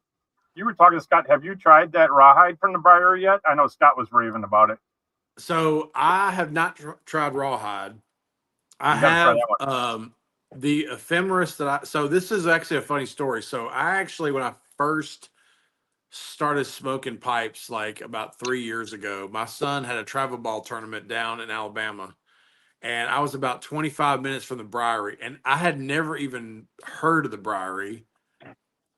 talking to Scott. Have you tried that rawhide from the Briar yet? I know Scott was raving about it. So I have not tried rawhide. I have the ephemeris so this is actually a funny story. So I actually, when I first started smoking pipes like about 3 years ago, my son had a travel ball tournament down in Alabama. And I was about 25 minutes from the Briary. And I had never even heard of the Briary.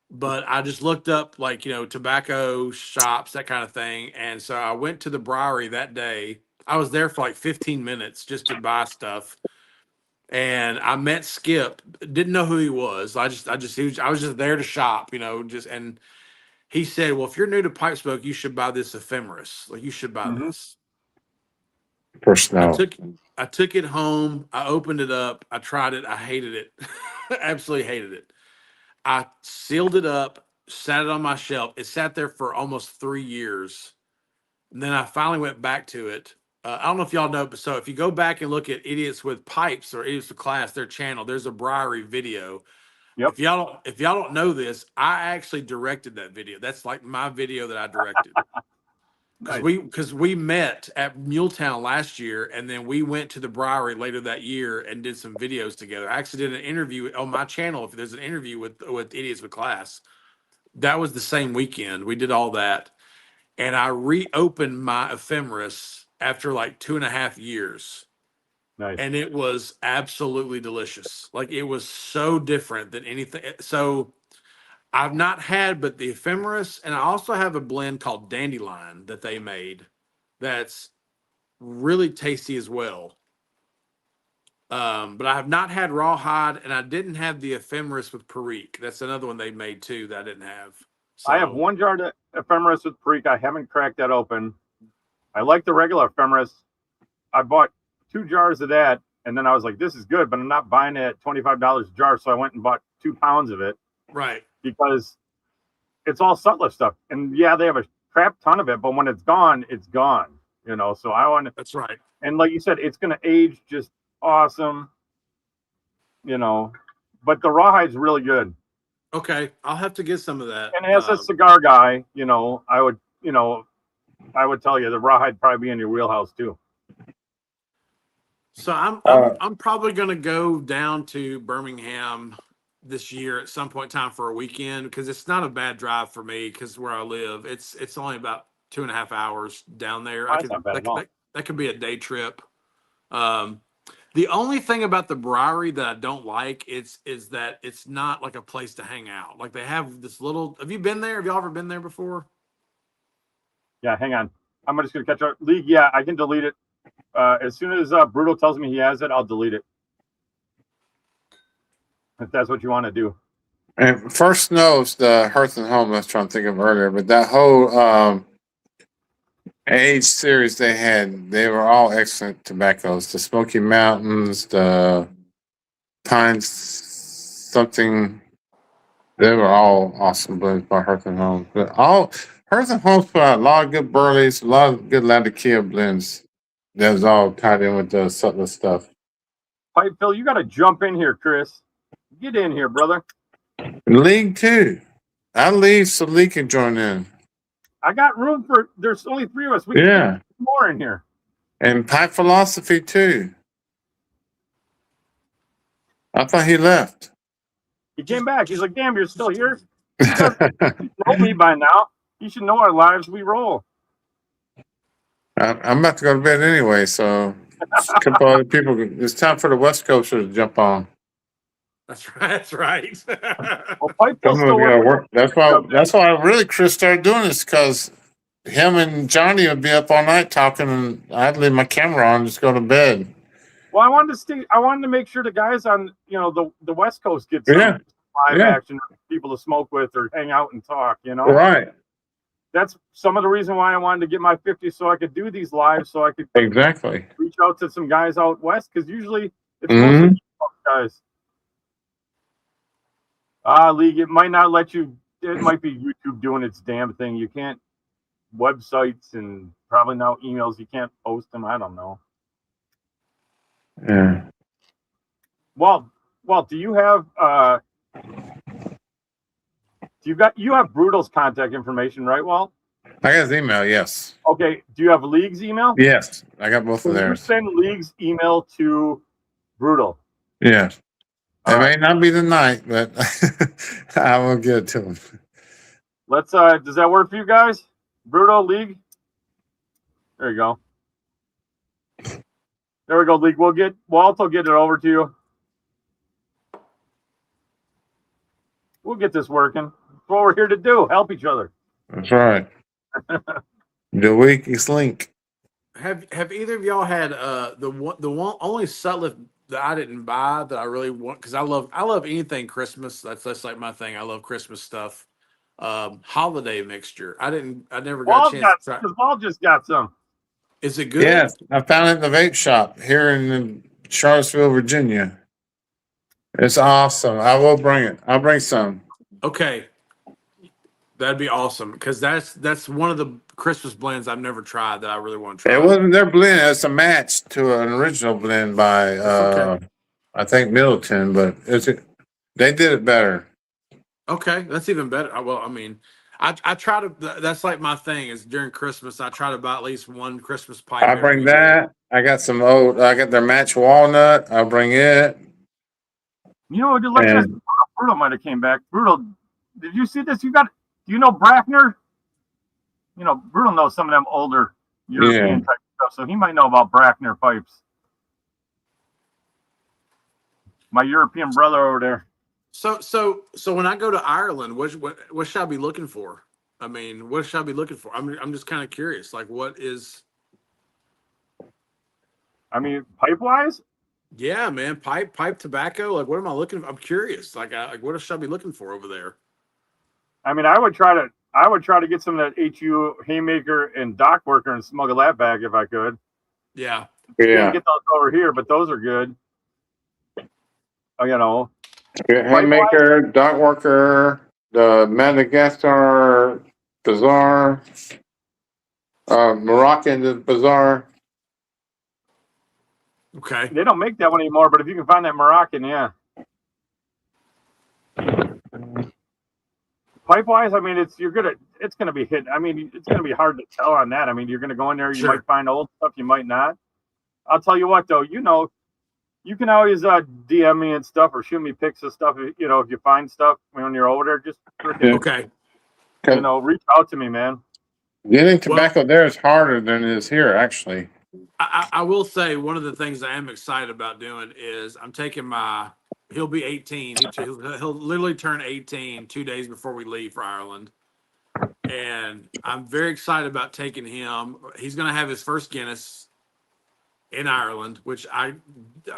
But I just looked up like, tobacco shops, that kind of thing. And so I went to the Briary that day. I was there for like 15 minutes just to buy stuff. And I met Skip, didn't know who he was. I was just there to shop, and he said, well, if you're new to pipe smoke, you should buy this ephemeris. Like, you should buy this. Personal. I took it home. I opened it up. I tried it. I hated it. Absolutely hated it. I sealed it up, sat it on my shelf. It sat there for almost 3 years. And then I finally went back to it. I don't know if y'all know, but so if you go back and look at Idiots with Pipes or Idiots with Class, their channel, there's a briary video. Yep. If y'all don't know this, I actually directed that video. That's like my video that I directed. Nice. Because we met at Muletown last year, and then we went to the Briary later that year and did some videos together. I actually did an interview on my channel. If there's an interview with Idiots with Class, that was the same weekend. We did all that, and I reopened my ephemeris after like 2.5 years, Nice. and it was absolutely delicious. Like it was so different than anything. So I've not had, but the ephemeris, and I also have a blend called Dandelion that they made that's really tasty as well. But I have not had rawhide, and I didn't have the ephemeris with Perique. That's another one they made too that I didn't have. So, I have one jar of ephemeris with Perique. I haven't cracked that open. I like the regular ephemeris. I bought 2 jars of that, and then I was like, this is good, but I'm not buying it at $25 a jar. So I went and bought 2 pounds of it. Right. Because it's all Sutler stuff. And yeah, they have a crap ton of it, but when it's gone, it's gone. You know, so I want to. That's right. And like you said, it's going to age just awesome. You know, but the rawhide's really good. Okay, I'll have to get some of that. And as a cigar guy, you know, I would tell you the rawhide probably be in your wheelhouse too. So I'm probably going to go down to Birmingham this year at some point in time for a weekend, because it's not a bad drive for me because where I live, it's only about 2.5 hours down there. That could be a day trip. The only thing about the Briary that I don't like is that it's not like a place to hang out. Like they have this little. Have you been there? Have y'all ever been there before? Yeah, hang on. I'm just gonna catch up. League. Yeah, I can delete it. As soon as Brutal tells me he has it, I'll delete it. If that's what you want to do. And First Snow's the Hearth and Home I was trying to think of earlier, but that whole age series they were all excellent tobaccos. The Smoky Mountains, the Pines something, they were all awesome blends by Hearth and Home. But Hearth and Home's put out a lot of good burleys, a lot of good Latakia blends. That was all tied in with the Sutler stuff. Pipe Phil, you got to jump in here, Chris. Get in here, brother. League too. I leave so Lee can join in. I got room for. There's only 3 of us. We can get more in here. And Pipe Philosophy too. I thought he left. He came back. He's like, "Damn, you're still here." You know me by now. You should know our lives. We roll. I'm about to go to bed anyway, so a couple other people. It's time for the West Coasters to jump on. That's right. That's right. Well, Pipe Phil's still work. That's why really Chris started doing this, because him and Johnny would be up all night talking, and I'd leave my camera on and just go to bed. Well, I wanted to make sure the guys on the West Coast get some live action, people to smoke with or hang out and talk. You know, right? That's some of the reason why I wanted to get my 50, so I could do these live, so I could reach out to some guys out west, because usually it's mostly guys. League, it might not let you. It might be YouTube doing its damn thing. You can't websites and probably now emails. You can't post them. I don't know. Yeah. Well, do you have you have Brutal's contact information, right, Walt? I got his email, yes. Okay. Do you have League's email? Yes, I got both of theirs. You send League's email to Brutal. Yeah. It may not be tonight, but I will get it to him. Let's does that work for you guys? Brutal, League? There you go. There we go, League. Walt will get it over to you. We'll get this working. That's what we're here to do. Help each other. That's right. The weakest link. Have either of y'all had the one only Sutliff that I didn't buy that I really want, because I love anything Christmas. That's like my thing. I love Christmas stuff. Holiday mixture. I never got a chance to try. Walt just got some. Is it good? Yes, I found it in the vape shop here in Charlottesville, Virginia. It's awesome. I will bring it. I'll bring some. Okay. That'd be awesome because that's one of the Christmas blends I've never tried that I really want to try. It wasn't their blend. It's a match to an original blend by Okay. I think Middleton, but they did it better. Okay, that's even better. Well, I mean, I try to. That's like my thing is during Christmas I try to buy at least one Christmas pipe. I bring that. I got some old. I got their match walnut. I'll bring it. You know, Brutal might have came back. Brutal, did you see this? Do you know Brackner? You know, Brutal knows some of them older European type stuff, so he might know about Brackner pipes. My European brother over there. So when I go to Ireland, what should I be looking for? I mean, what should I be looking for? I'm just kind of curious. Like, what is? I mean, pipe wise. Yeah, man, pipe tobacco. Like, what am I looking for? I'm curious. Like, what should I be looking for over there? I mean, I would try to get some of that HU Haymaker and Dock Worker and smuggle that back if I could. Yeah. Can't get those over here, but those are good. You know. Haymaker, Dock Worker, the Madagascar Bazaar, Moroccan Bazaar. Okay. They don't make that one anymore, but if you can find that Moroccan, yeah. Pipe wise, I mean, it's gonna be hit. I mean, it's gonna be hard to tell on that. I mean, you're gonna go in there, you might find old stuff, you might not. I'll tell you what though, you know, you can always DM me and stuff or shoot me pics of stuff. You know, if you find stuff when you're over there, just okay. You know, reach out to me, man. Getting tobacco there is harder than it is here, actually. I will say one of the things I am excited about doing is I'm taking he'll be 18. He'll literally turn 18 2 days before we leave for Ireland. And I'm very excited about taking him. He's going to have his first Guinness in Ireland, which I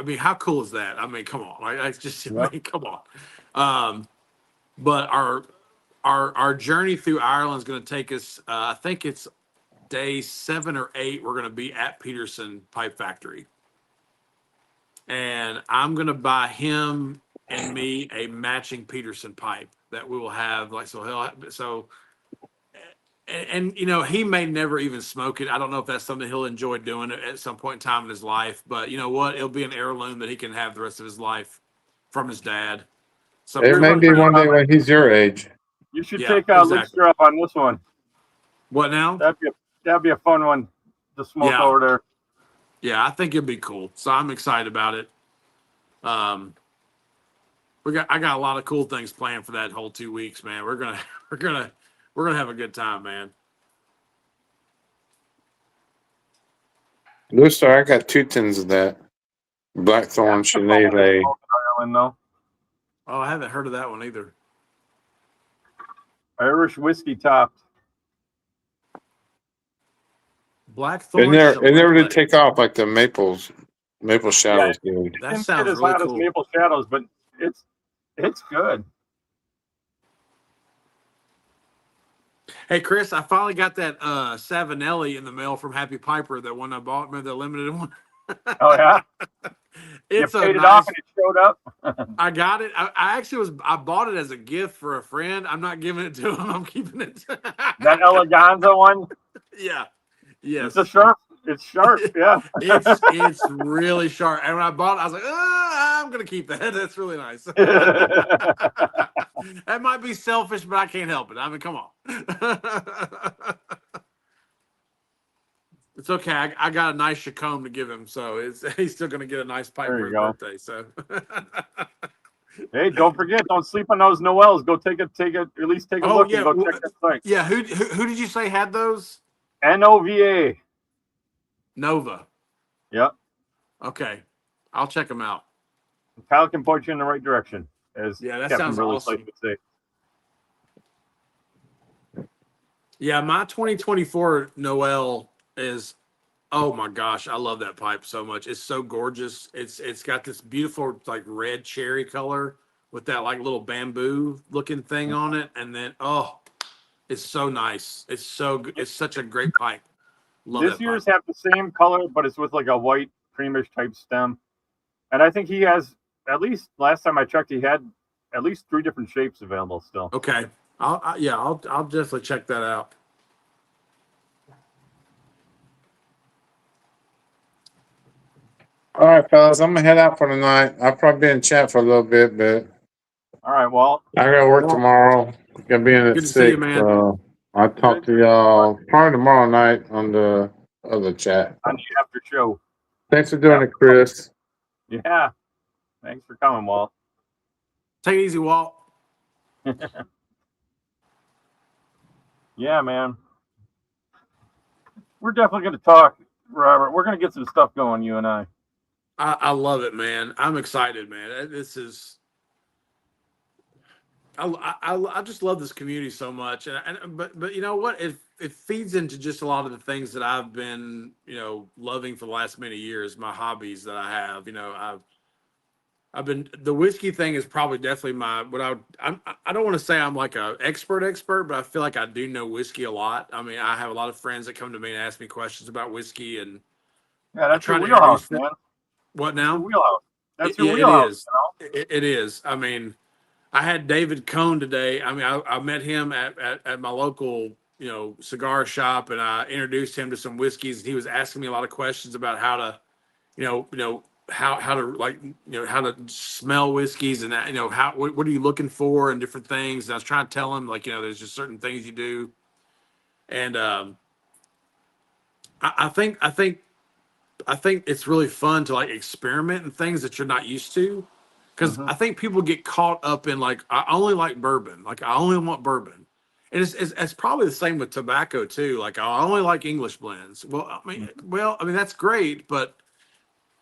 mean, how cool is that? I mean, come on. Like, I mean, come on. But our journey through Ireland is going to take us, I think it's day 7 or 8, we're going to be at Peterson Pipe Factory. And I'm going to buy him and me a matching Peterson pipe that we will have. Like, and you know, he may never even smoke it. I don't know if that's something he'll enjoy doing at some point in time in his life, but you know what? It'll be an heirloom that he can have the rest of his life from his dad. So it may be one day when he's your age. You should take Lister up on this one. What now? That'd be a fun one to smoke over there. Yeah, I think it'd be cool. So I'm excited about it. I got a lot of cool things planned for that whole 2 weeks, man. We're gonna have a good time, man. Lister, I got 2 tins of that Blackthorn Sinead. Oh, I haven't heard of that one either. Irish whiskey topped. Blackthorn. It never did take off like the Maple Shadows did. That sounds as really loud cool. as Maple Shadows, but it's good. Hey Chris, I finally got that Savinelli in the mail from Happy Piper. That one I bought, remember the limited one? Oh yeah. It's you paid it off and it showed up. I got it. I bought it as a gift for a friend. I'm not giving it to him. I'm keeping it. That Eleganza one. Yeah. Yes. It's sharp. Yeah. it's really sharp. And when I bought it, I was like, I'm gonna keep that. That's really nice. That might be selfish, but I can't help it. I mean, come on. It's okay. I got a nice Chacombe to give him, so he's still gonna get a nice pipe for his birthday. So hey, don't forget, don't sleep on those Noels. Go take at least take a look and go check that site. Yeah, who did you say had those? NOVA. Nova. Yep. Okay. I'll check them out. Kyle can point you in the right direction. That Captain sounds awesome. Say. Yeah, my 2024 Noel is, oh my gosh, I love that pipe so much. It's so gorgeous. It's got this beautiful like red cherry color with that like little bamboo looking thing on it, and then it's so nice. It's such a great pipe. Love this year's have the same color, but it's with like a white creamish type stem. And I think he has at least last time I checked, he had at least 3 different shapes available still. Okay. I'll definitely check that out. All right, fellas, I'm gonna head out for the night. I'll probably be in chat for a little bit, but All right, well, I gotta work tomorrow. Gonna be in at Good to see you, 6, man. so I'll talk to y'all probably tomorrow night on the other chat. on the after show. Thanks for doing it, Chris. Yeah. Thanks for coming, Walt. Take it easy, Walt. Yeah, man. We're definitely going to talk, Robert. We're going to get some stuff going, you and I. I love it, man. I'm excited, man. This is. I just love this community so much, but you know what? It feeds into just a lot of the things that I've been loving for the last many years. My hobbies that I have. I've been the whiskey thing is probably definitely my what I don't want to say I'm like a expert, but I feel like I do know whiskey a lot. I mean, I have a lot of friends that come to me and ask me questions about whiskey, and Yeah, that's try your to wheelhouse, introduce man. what That's your now? wheelhouse. That's your It wheelhouse. is. It is. I mean, I had David Cohn today. I mean, I met him at my local, cigar shop, and I introduced him to some whiskeys. And he was asking me a lot of questions about how to, how to how to smell whiskeys and how what are you looking for and different things. And I was trying to tell him there's just certain things you do, and I think it's really fun to like experiment in things that you're not used to. Because I think people get caught up in like, I only like bourbon. Like, I only want bourbon. And it's probably the same with tobacco too. Like, I only like English blends. Well, I mean, that's great, but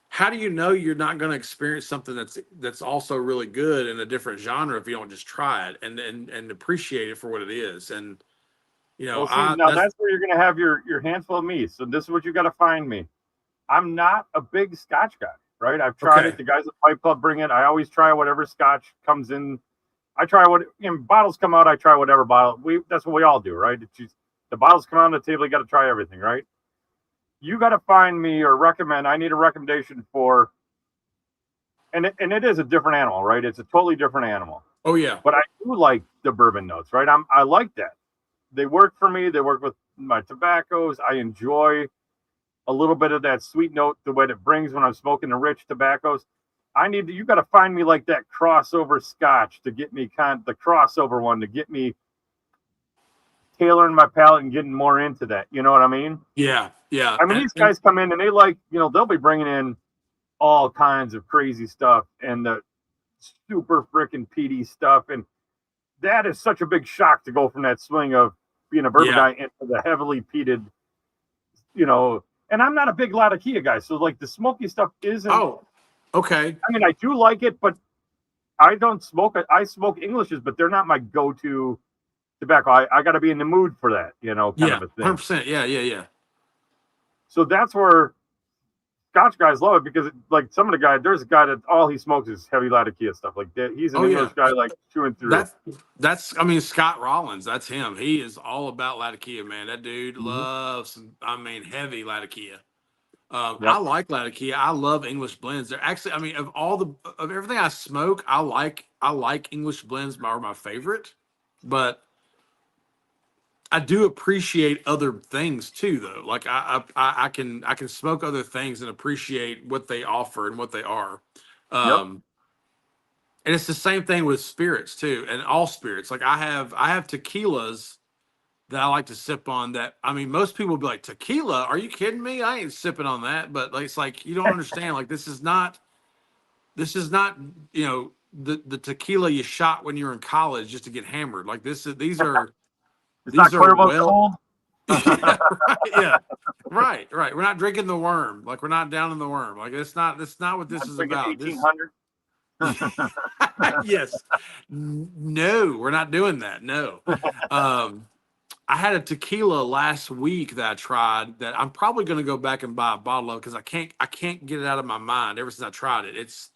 how do you know you're not going to experience something that's also really good in a different genre if you don't just try it and appreciate it for what it is? And Well, see, now that's where you're going to have your hands full of me. So this is what you got to find me. I'm not a big Scotch guy, right? I've tried it. The guys at Pipe Club bring it. I always try whatever Scotch comes in. I try what bottles come out. I try whatever bottle. That's what we all do, right? The bottles come out on the table. You got to try everything, right? You got to find me or recommend. I need a recommendation for, and it is a different animal, right? It's a totally different animal. Oh yeah. But I do like the bourbon notes, right? I like that. They work for me. They work with my tobaccos. I enjoy a little bit of that sweet note, the way it brings when I'm smoking the rich tobaccos. You got to find me like that crossover Scotch to get me the crossover one to get me tailoring my palate and getting more into that. You know what I mean? Yeah. Yeah. I mean, these guys come in and they like, they'll be bringing in all kinds of crazy stuff and the super freaking peaty stuff. And that is such a big shock to go from that swing of being a bourbon guy into the heavily peated, and I'm not a big Latakia guy, so like the smoky stuff isn't. Oh, okay. I mean, I do like it, but I don't smoke it. I smoke Englishes, but they're not my go-to tobacco. I got to be in the mood for that, kind of a thing. 100%. Yeah. So that's where Scotch guys love it because, like, some of the guys, there's a guy that all he smokes is heavy Latakia stuff. Like that, he's an English guy, like chewing through. I mean, Scott Rollins. That's him. He is all about Latakia, man. That dude loves, heavy Latakia. I like Latakia. I love English blends. They're actually, I mean, of everything I smoke, I like English blends are my favorite, but I do appreciate other things too, though. Like I can smoke other things and appreciate what they offer and what they are. And it's the same thing with spirits too, and all spirits. Like I have tequilas that I like to sip on. That, I mean, most people will be like, tequila? Are you kidding me? I ain't sipping on that. But like, it's like you don't understand. Like this is not the tequila you shot when you were in college just to get hammered. Like these are. These are cold. Right. We're not drinking the worm. Like we're not down in the worm. Like that's not what this is about. 1800. Yes. No, we're not doing that. No. I had a tequila last week that I tried that I'm probably going to go back and buy a bottle of because I can't get it out of my mind ever since I tried it. It's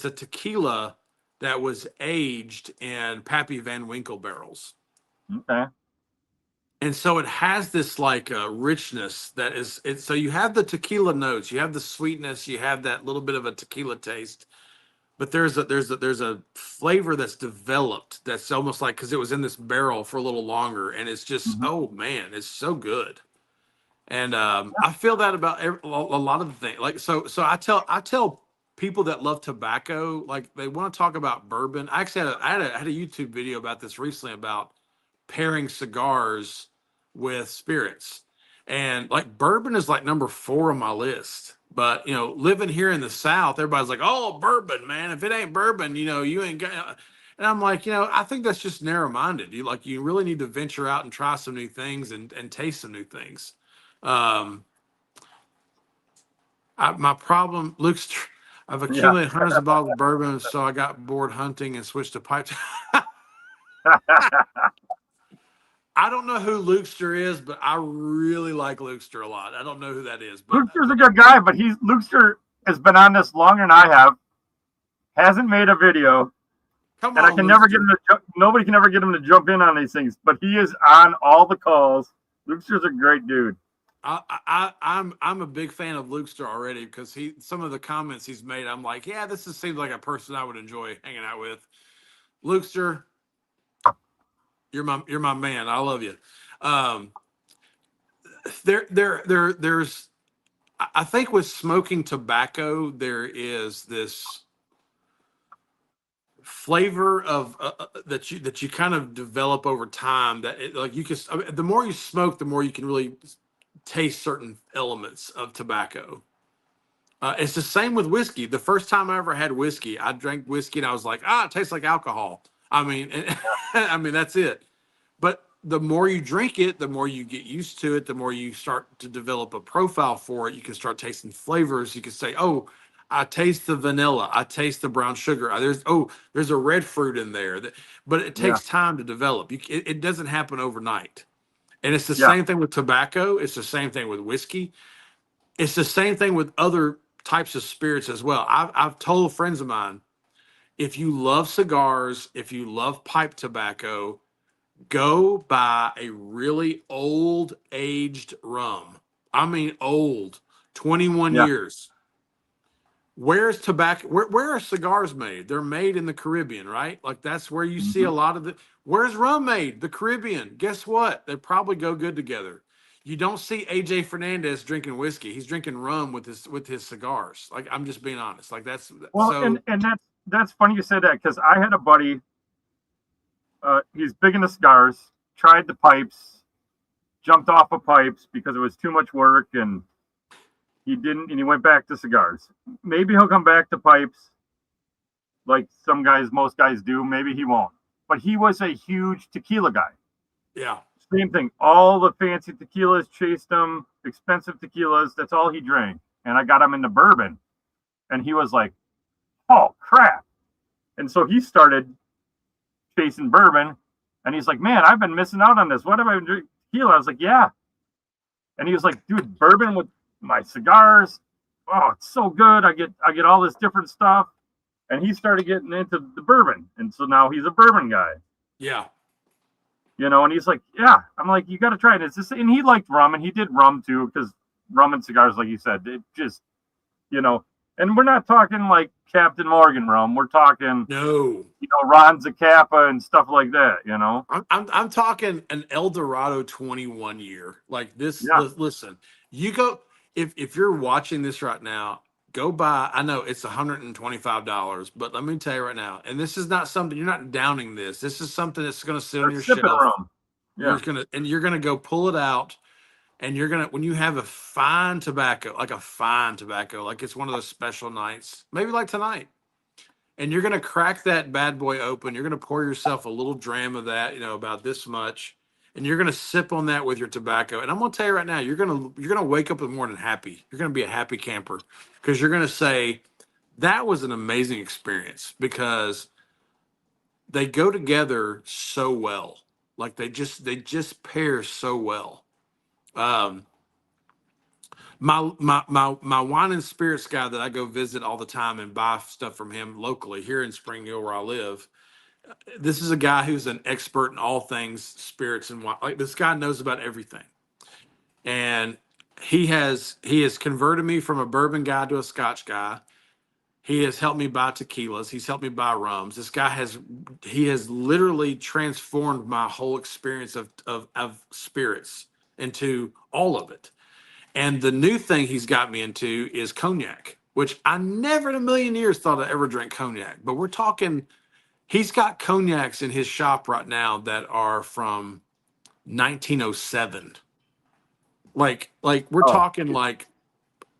a tequila that was aged in Pappy Van Winkle barrels. Okay. And so it has this like richness that is so you have the tequila notes, you have the sweetness, you have that little bit of a tequila taste, but there's a flavor that's developed that's almost like because it was in this barrel for a little longer, and it's just oh man, it's so good. And I feel that about a lot of the things. Like so I tell people that love tobacco, like they want to talk about bourbon. I actually had a YouTube video about this recently about pairing cigars with spirits. And like bourbon is like number 4 on my list. But living here in the South, everybody's like, "Oh, bourbon, man! If it ain't bourbon, you ain't got." And I'm like, I think that's just narrow-minded. You really need to venture out and try some new things and taste some new things. My problem, Luke's. I've accumulated hundreds of bottles of bourbon, so I got bored hunting and switched to pipes. I don't know who Lukester is, but I really like Lukester a lot. I don't know who that is. But Lukester's a good guy, but Lukester has been on this longer than I have. Hasn't made a video. Come and on, I can never get him to. Nobody can ever get him to jump in on these things, but he is on all the calls. Lukester's a great dude. I'm a big fan of Lukester already because some of the comments he's made, I'm like, yeah, this seems like a person I would enjoy hanging out with. Lukester, you're my man. I love you. There's I think with smoking tobacco, there is this flavor of that you kind of develop over time that the more you smoke, the more you can really taste certain elements of tobacco. It's the same with whiskey. The first time I ever had whiskey, I drank whiskey and I was like, it tastes like alcohol. I mean, I mean, that's it. But the more you drink it, the more you get used to it, the more you start to develop a profile for it. You can start tasting flavors. You can say, oh, I taste the vanilla. I taste the brown sugar. There's a red fruit in there. But it takes time to develop. It doesn't happen overnight. And it's the same thing with tobacco. It's the same thing with whiskey. It's the same thing with other types of spirits as well. I've told friends of mine, if you love cigars, if you love pipe tobacco, go buy a really old aged rum. I mean, old, 21 years. Where's tobacco? Where are cigars made? They're made in the Caribbean, right? Like that's where you see a lot of the. Where's rum made? The Caribbean. Guess what? They probably go good together. You don't see AJ Fernandez drinking whiskey. He's drinking rum with his cigars. Like I'm just being honest. Like that's and that's funny you said that because I had a buddy. He's big into cigars. Tried the pipes, jumped off of pipes because it was too much work, and he didn't. And he went back to cigars. Maybe he'll come back to pipes, like most guys do. Maybe he won't. But he was a huge tequila guy. Yeah. Same thing. All the fancy tequilas chased him. Expensive tequilas. That's all he drank. And I got him into bourbon, and he was like, "Oh crap!" And so he started chasing bourbon, and he's like, "Man, I've been missing out on this. What have I been drinking tequila?" I was like, "Yeah." And he was like, "Dude, bourbon with my cigars. Oh, it's so good. I get all this different stuff." And he started getting into the bourbon, and so now he's a bourbon guy. Yeah. And he's like, "Yeah." I'm like, "You got to try it." It's just, and he liked rum, and he did rum too, because rum and cigars, like you said, it just, and we're not talking like Captain Morgan rum. We're talking Ron Zacapa and stuff like that. I'm talking an El Dorado 21 year like this. Yeah. Listen, you go if you're watching this right now, go buy. I know it's $125, but let me tell you right now, and this is not something you're not downing this. This is something that's going to sit on your shelf. Rum. Yeah. You're gonna go pull it out. And when you have a fine tobacco, like it's one of those special nights, maybe like tonight, and you're going to crack that bad boy open. You're going to pour yourself a little dram of that, about this much, and you're going to sip on that with your tobacco. And I'm going to tell you right now, you're going to wake up in the morning happy. You're going to be a happy camper because you're going to say that was an amazing experience because they go together so well. Like they just pair so well. My wine and spirits guy that I go visit all the time and buy stuff from him locally here in Spring Hill where I live. This is a guy who's an expert in all things spirits and wine. Like this guy knows about everything. And he has converted me from a bourbon guy to a Scotch guy. He has helped me buy tequilas. He's helped me buy rums. This guy has literally transformed my whole experience of spirits into all of it. And the new thing he's got me into is cognac, which I never in a million years thought I'd ever drink cognac. But we're talking, he's got cognacs in his shop right now that are from 1907. Like we're talking like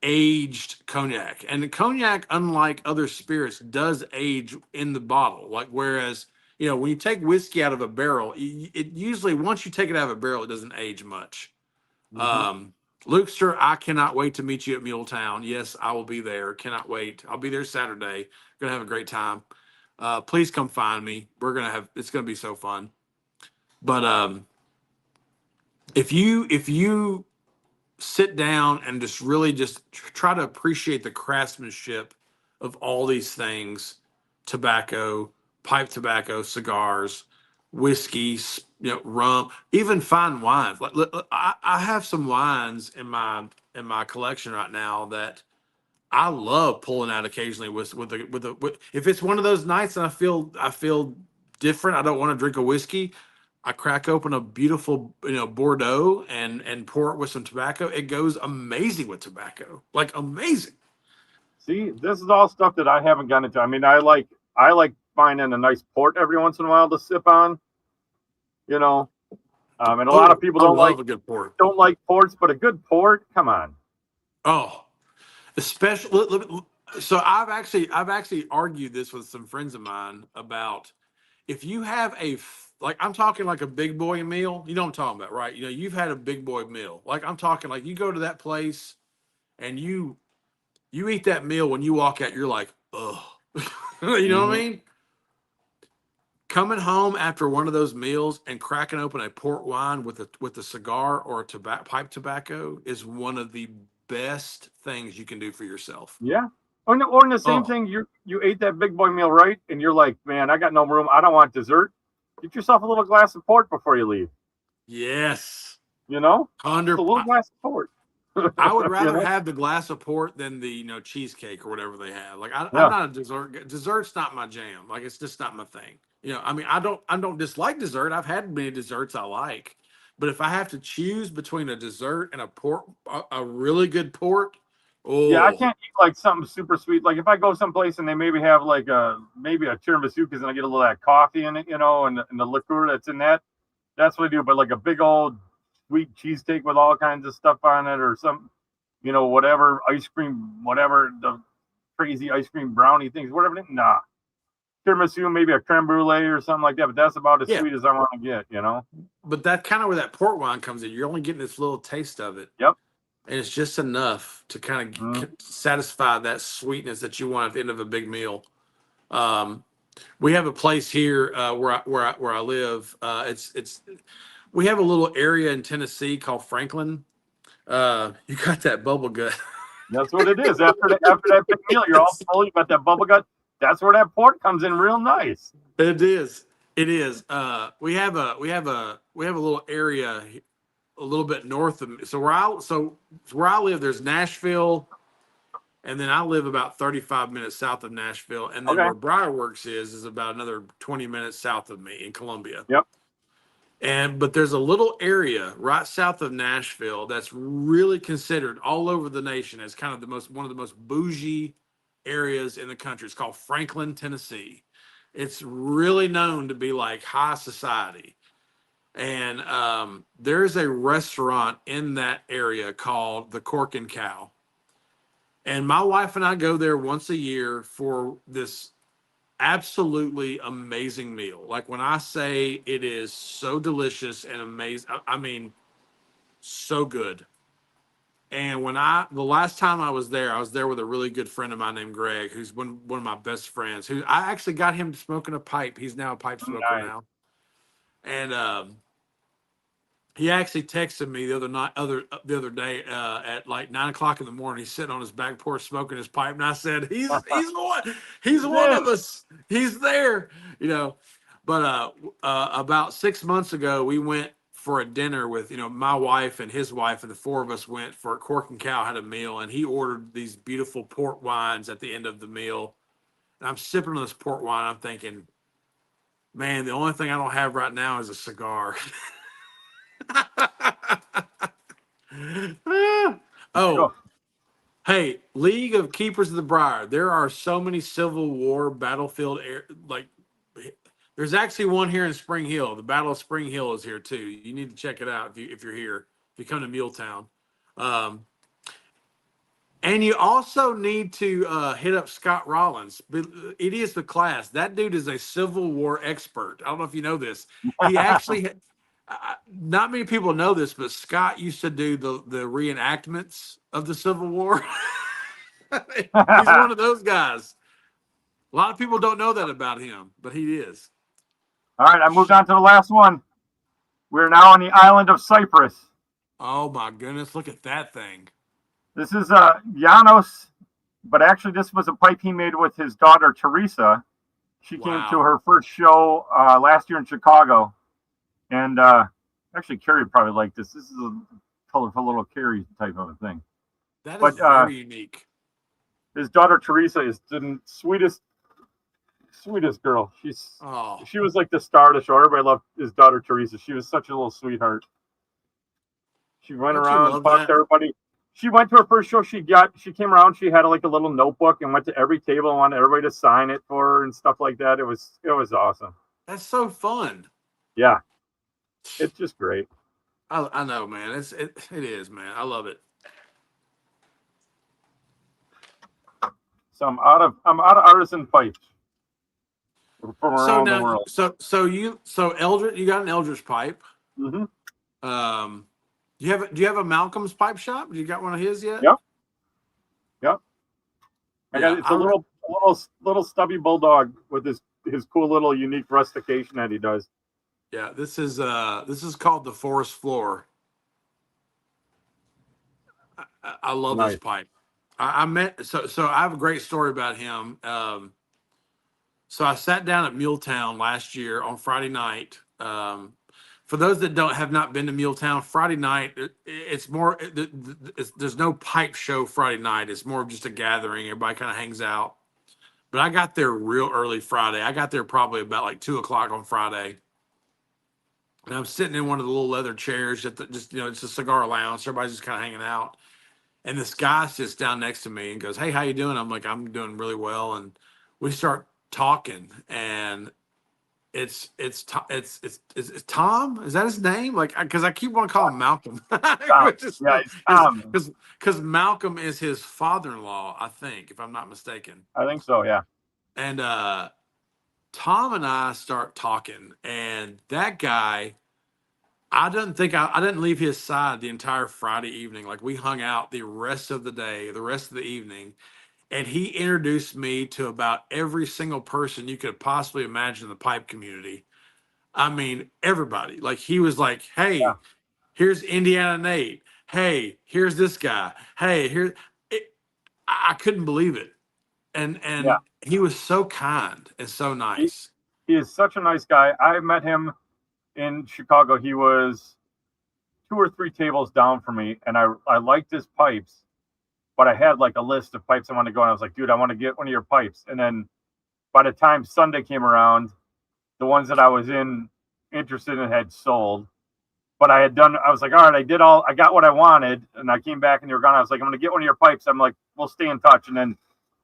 aged cognac. And the cognac, unlike other spirits, does age in the bottle. Like whereas, you know, when you take whiskey out of a barrel, it usually, once you take it out of a barrel, it doesn't age much. Lukester, I cannot wait to meet you at Muletown. Yes, I will be there. Cannot wait. I'll be there Saturday. Gonna have a great time. Please come find me. It's gonna be so fun. But if you sit down and just really just try to appreciate the craftsmanship of all these things, tobacco, pipe tobacco, cigars, whiskey, you know, rum, even fine wines. Like I have some wines in my collection right now that I love pulling out occasionally with if it's one of those nights and I feel different, I don't want to drink a whiskey, I crack open a beautiful, you know, Bordeaux and pour it with some tobacco. It goes amazing with tobacco, like amazing. See, this is all stuff that I haven't gotten into. I mean, I like finding a nice port every once in a while to sip on, you know. And a lot of people don't like a good port. Don't like ports, but a good port, come on. Oh, especially. So I've actually argued this with some friends of mine about if you have like I'm talking like a big boy meal, you know what I'm talking about, right? You know, you've had a big boy meal. Like I'm talking like you go to that place and you eat that meal, when you walk out, you're like, ugh. You know what I mean? Coming home after one of those meals and cracking open a port wine with a cigar or a pipe tobacco is one of the best things you can do for yourself. Yeah. Or in the same thing, you ate that big boy meal, right? And you're like, man, I got no room. I don't want dessert. Get yourself a little glass of port before you leave. Yes. You know? 100. A little glass of port. I would rather You know? have the glass of port than the, you know, cheesecake or whatever they have. Like I'm not a dessert. Dessert's not my jam. Like it's just not my thing. You know, I mean, I don't dislike dessert. I've had many desserts I like, but if I have to choose between a dessert and a port, a really good port, yeah, I can't eat like something super sweet. Like if I go someplace and they maybe have like maybe a tiramisu because then I get a little of that coffee in it, you know, and the liqueur that's in that. That's what I do. But like a big old sweet cheesecake with all kinds of stuff on it, or some, you know, whatever ice cream, whatever the crazy ice cream brownie things, whatever. Nah, tiramisu, maybe a creme brulee or something like that. But that's about as sweet as I want to get, you know. But that kind of where that port wine comes in. You're only getting this little taste of it. Yep. And it's just enough to kind of satisfy that sweetness that you want at the end of a big meal. We have a place here where I live. We have a little area in Tennessee called Franklin. You got that bubble gut. That's what it is. After that big meal, you're all full. You got that bubble gut. That's where that port comes in real nice. It is. It is. We have a little area a little bit north of me. So where I live, there's Nashville, and then I live about 35 minutes south of Nashville, and then where Briarworks is about another 20 minutes south of me in Columbia. Yep. But there's a little area right south of Nashville that's really considered all over the nation as kind of one of the most bougie areas in the country. It's called Franklin, Tennessee. It's really known to be like high society. And there's a restaurant in that area called the Cork and Cow. And my wife and I go there once a year for this absolutely amazing meal. Like when I say it is so delicious and amazing, I mean, so good. And the last time I was there with a really good friend of mine named Greg, who's one of my best friends, who I actually got him smoking a pipe. He's now a pipe smoker now. And he actually texted me the other day at like 9 o'clock in the morning. He's sitting on his back porch smoking his pipe, and I said, "He's one of us. He's there, you know." But about 6 months ago, we went for a dinner with, my wife and his wife, and the four of us went for Cork and Cow had a meal, and he ordered these beautiful port wines at the end of the meal. And I'm sipping on this port wine. I'm thinking, man, the only thing I don't have right now is a cigar. Oh, hey, League of Keepers of the Briar. There are so many Civil War battlefield there's actually one here in Spring Hill. The Battle of Spring Hill is here too. You need to check it out if you're here. If you come to Muletown, and you also need to hit up Scott Rollins. It is the class. That dude is a Civil War expert. I don't know if you know this. He actually, not many people know this, but Scott used to do the reenactments of the Civil War. He's one of those guys. A lot of people don't know that about him, but he is. All right, I moved on to the last one. We're now on the island of Cyprus. Oh my goodness, look at that thing. This is Janos, but actually this was a pipe he made with his daughter, Teresa. She came to her first show last year in Chicago. And actually, Carrie would probably like this. This is a colorful little Carrie type of a thing. That is very unique. His daughter, Teresa, is the sweetest girl. She was like the star of the show. Everybody loved his daughter, Teresa. She was such a little sweetheart. She went around, talked to everybody. She went to her first show. She came around. She had like a little notebook and went to every table and wanted everybody to sign it for her and stuff like that. It was awesome. That's so fun. Yeah, it's just great. I know, man. It is, man. I love it. So I'm out of artisan pipes from around the world. So Eldritch, you got an Eldritch pipe. Mm-hmm. Do you have a Malcolm's pipe shop? You got one of his yet? Yep. It's a little stubby bulldog with his cool little unique rustication that he does. Yeah, this is called the Forest Floor. I love this pipe. I have a great story about him. So I sat down at Muletown last year on Friday night. For those that have not been to Muletown, Friday night, it's more, there's no pipe show Friday night. It's more of just a gathering. Everybody kind of hangs out. But I got there real early Friday. I got there probably about like 2:00 on Friday. And I'm sitting in one of the little leather chairs at it's a cigar lounge. Everybody's just kind of hanging out. And this guy sits down next to me and goes, "Hey, how you doing?" I'm like, "I'm doing really well." And we start talking, and it's Tom. Is that his name? Like, because I keep wanting to call him Malcolm. It's Tom. Because Malcolm is his father-in-law, I think, if I'm not mistaken. I think so, yeah. And Tom and I start talking, and that guy, I didn't leave his side the entire Friday evening. Like, we hung out the rest of the day, the rest of the evening. And he introduced me to about every single person you could possibly imagine in the pipe community. I mean, everybody. Like, he was like, "Hey, here's Indiana Nate. Hey, here's this guy. Hey, I couldn't believe it. And he was so kind and so nice. He is such a nice guy. I met him in Chicago. He was 2 or 3 tables down from me, and I liked his pipes. But I had like a list of pipes I wanted to go, and I was like, "Dude, I want to get one of your pipes." And then by the time Sunday came around, the ones that I was interested in had sold. But I was like, "All right, I got what I wanted." And I came back and they were gone. I was like, "I'm going to get one of your pipes." I'm like, "We'll stay in touch." And then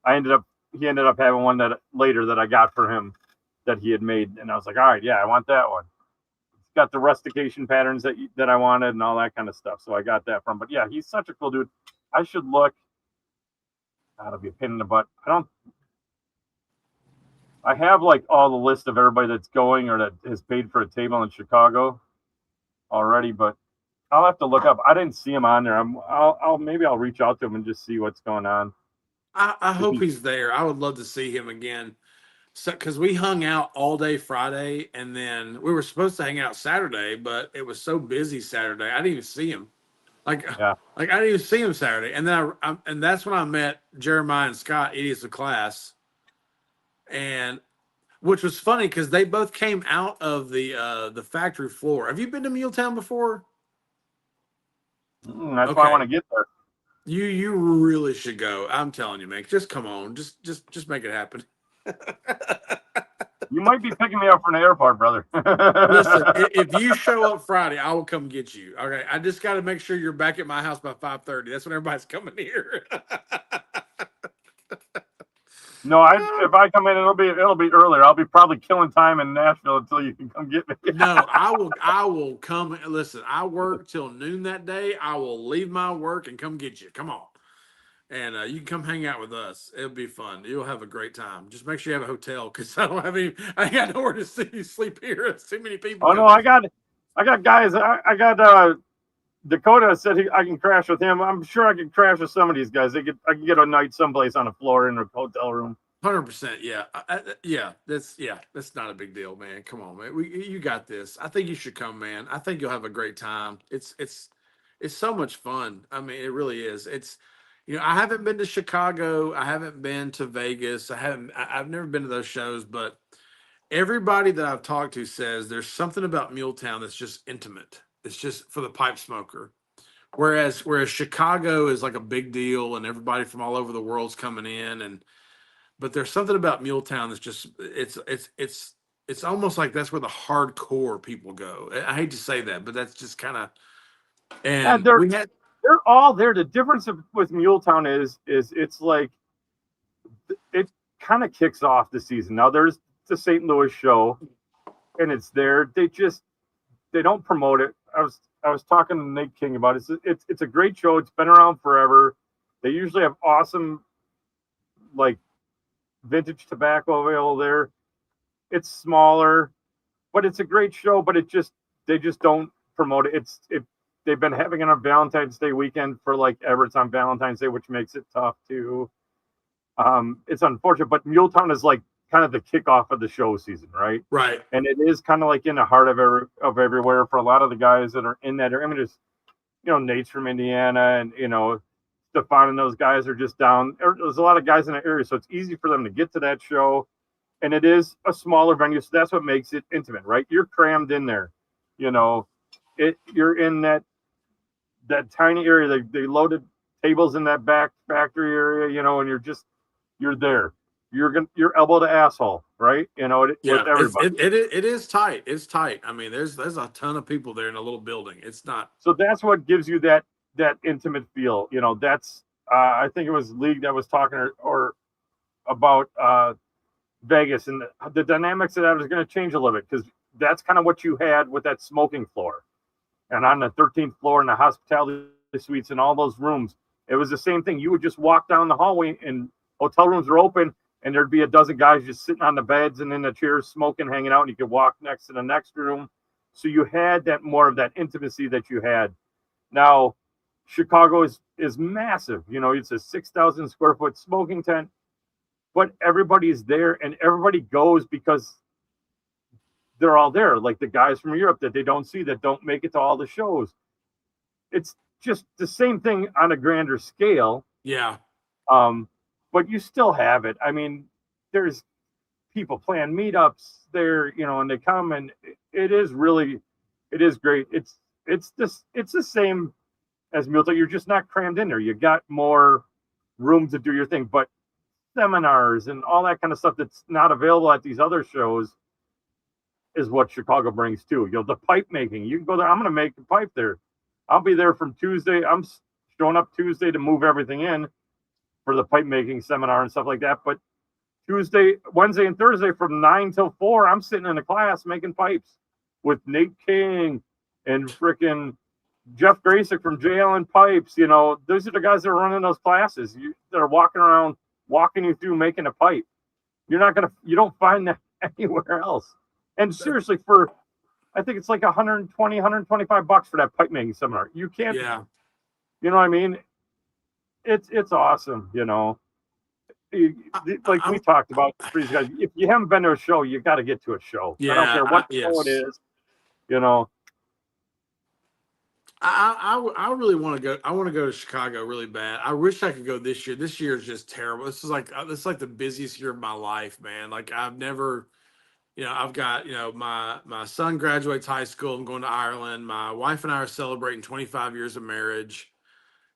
he ended up having one that later that I got for him that he had made. And I was like, "All right, yeah, I want that one." It's got the rustication patterns that I wanted and all that kind of stuff. So I got that from, but yeah, he's such a cool dude. I should look. That'll be a pain in the butt. I have like all the list of everybody that's going or that has paid for a table in Chicago already, but I'll have to look up. I didn't see him on there. Maybe I'll reach out to him and just see what's going on. I hope he's there. I would love to see him again. So, because we hung out all day Friday, and then we were supposed to hang out Saturday, but it was so busy Saturday. I didn't even see him. I didn't even see him Saturday, and then and that's when I met Jeremiah and Scott, idiots of class. And which was funny because they both came out of the factory floor. Have you been to Muletown before? That's why I want to get there. You really should go. I'm telling you, man. Just come on. Just make it happen. You might be picking me up from the airport, brother. Listen, if you show up Friday, I will come get you. Okay, I just got to make sure you're back at my house by 5:30. That's when everybody's coming here. No, if I come in, it'll be earlier. I'll be probably killing time in Nashville until you can come get me. No, I will come. Listen, I work till noon that day. I will leave my work and come get you. Come on. And you can come hang out with us. It'll be fun. You'll have a great time. Just make sure you have a hotel because I don't have any. I got nowhere to sleep here. It's too many people. Oh no, I got guys. I got Dakota said I can crash with him. I'm sure I can crash with some of these guys. I can get a night someplace on the floor in a hotel room. 100%. Yeah, yeah. That's not a big deal, man. Come on, man. You got this. I think you should come, man. I think you'll have a great time. It's so much fun. I mean, it really is. It's. I haven't been to Chicago. I haven't been to Vegas. I've never been to those shows, but everybody that I've talked to says there's something about Muletown that's just intimate. It's just for the pipe smoker. Whereas Chicago is like a big deal and everybody from all over the world's coming in, but there's something about Muletown that's just it's almost like that's where the hardcore people go. I hate to say that, but that's just kind of they're all there. The difference with Muletown is it's like it kind of kicks off the season. Now there's the St. Louis show, and it's there. They don't promote it. I was talking to Nate King about it. It's a great show. It's been around forever. They usually have awesome like vintage tobacco available there. It's smaller, but it's a great show. But they just don't promote it. They've been having it on Valentine's Day weekend for like ever. It's on Valentine's Day, which makes it tough too. It's unfortunate, but Muletown is like kind of the kickoff of the show season, right? Right. And it is kind of like in the heart of everywhere for a lot of the guys that are in that area. I mean, there's, Nate's from Indiana, and Stefan and those guys are just down. There's a lot of guys in the area, so it's easy for them to get to that show. And it is a smaller venue, so that's what makes it intimate, right? You're crammed in there, you're in that tiny area. They loaded tables in that back factory area, and you're there. You're elbow to asshole, right? With everybody. It is tight. It's tight. I mean, there's a ton of people there in a little building. It's not. So that's what gives you that intimate feel. That's I think it was League that was talking or about Vegas, and the dynamics of that is going to change a little bit because that's kind of what you had with that smoking floor, and on the 13th floor in the hospitality suites and all those rooms, it was the same thing. You would just walk down the hallway and hotel rooms were open, and there'd be a dozen guys just sitting on the beds and in the chairs smoking, hanging out, and you could walk next to the next room. So you had that more of that intimacy that you had. Now, Chicago is massive. It's a 6,000 square foot smoking tent, but everybody's there and everybody goes because they're all there. Like the guys from Europe that they don't see, that don't make it to all the shows. It's just the same thing on a grander scale. Yeah. But you still have it. I mean, there's people plan meetups there, and they come, and it is great. It's the same as Muletown. You're just not crammed in there. You got more room to do your thing, but seminars and all that kind of stuff that's not available at these other shows is what Chicago brings too. The pipe making. You can go there. I'm going to make a pipe there. I'll be there from Tuesday. I'm showing up Tuesday to move everything in for the pipe making seminar and stuff like that. But Tuesday, Wednesday, and Thursday from 9 till 4, I'm sitting in a class making pipes with Nate King and frickin' Jeff Grasick from J. Allen Pipes. Those are the guys that are running those classes. That are walking around, walking you through making a pipe. You don't find that anywhere else. And seriously, I think it's like $120, $125 for that pipe making seminar. You can't. Yeah. You know what I mean? It's awesome. Like we talked about, these guys. If you haven't been to a show, you got to get to a show. Yeah, I don't care what show it is. I really want to go. I want to go to Chicago really bad. I wish I could go this year. This year is just terrible. This is like the busiest year of my life, man. Like I've never You know, I've got, you know, my son graduates high school. I'm going to Ireland. My wife and I are celebrating 25 years of marriage.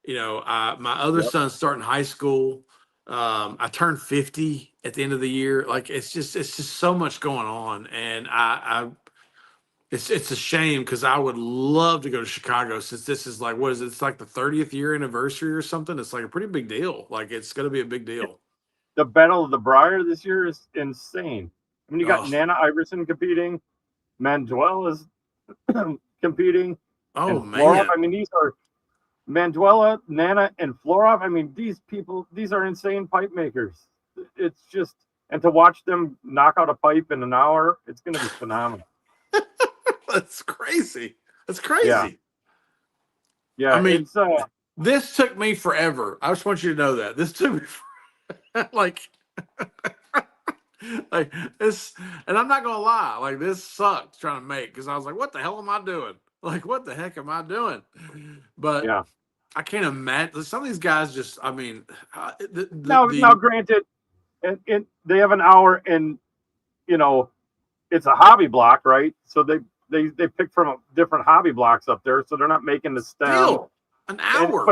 You know, my other Yep. son's starting high school. I turned 50 at the end of the year. Like it's just so much going on, and it's a shame because I would love to go to Chicago since this is like, what is it? It's like the 30th year anniversary or something. It's like a pretty big deal. Like it's going to be a big deal. The Battle of the Briar this year is insane. I mean, you got Oh. Nana Iverson competing, Manuela is competing, Oh and Florov. man. I mean, these are Manuela, Nana, and Florov. I mean, these people, these are insane pipe makers. It's just, and to watch them knock out a pipe in an hour, it's going to be phenomenal. That's crazy. That's crazy. Yeah. Yeah, I mean, it's this took me forever. I just want you to know that this took me like like this, and I'm not gonna lie, like this sucked trying to make because I was like, what the hell am I doing? Like, what the heck am I doing? But yeah. I can't imagine some of these guys. Just, I mean, Now, granted, and they have an hour, and you know, it's a hobby block, right? So they pick from different hobby blocks up there, so they're not making the stem. Still an hour,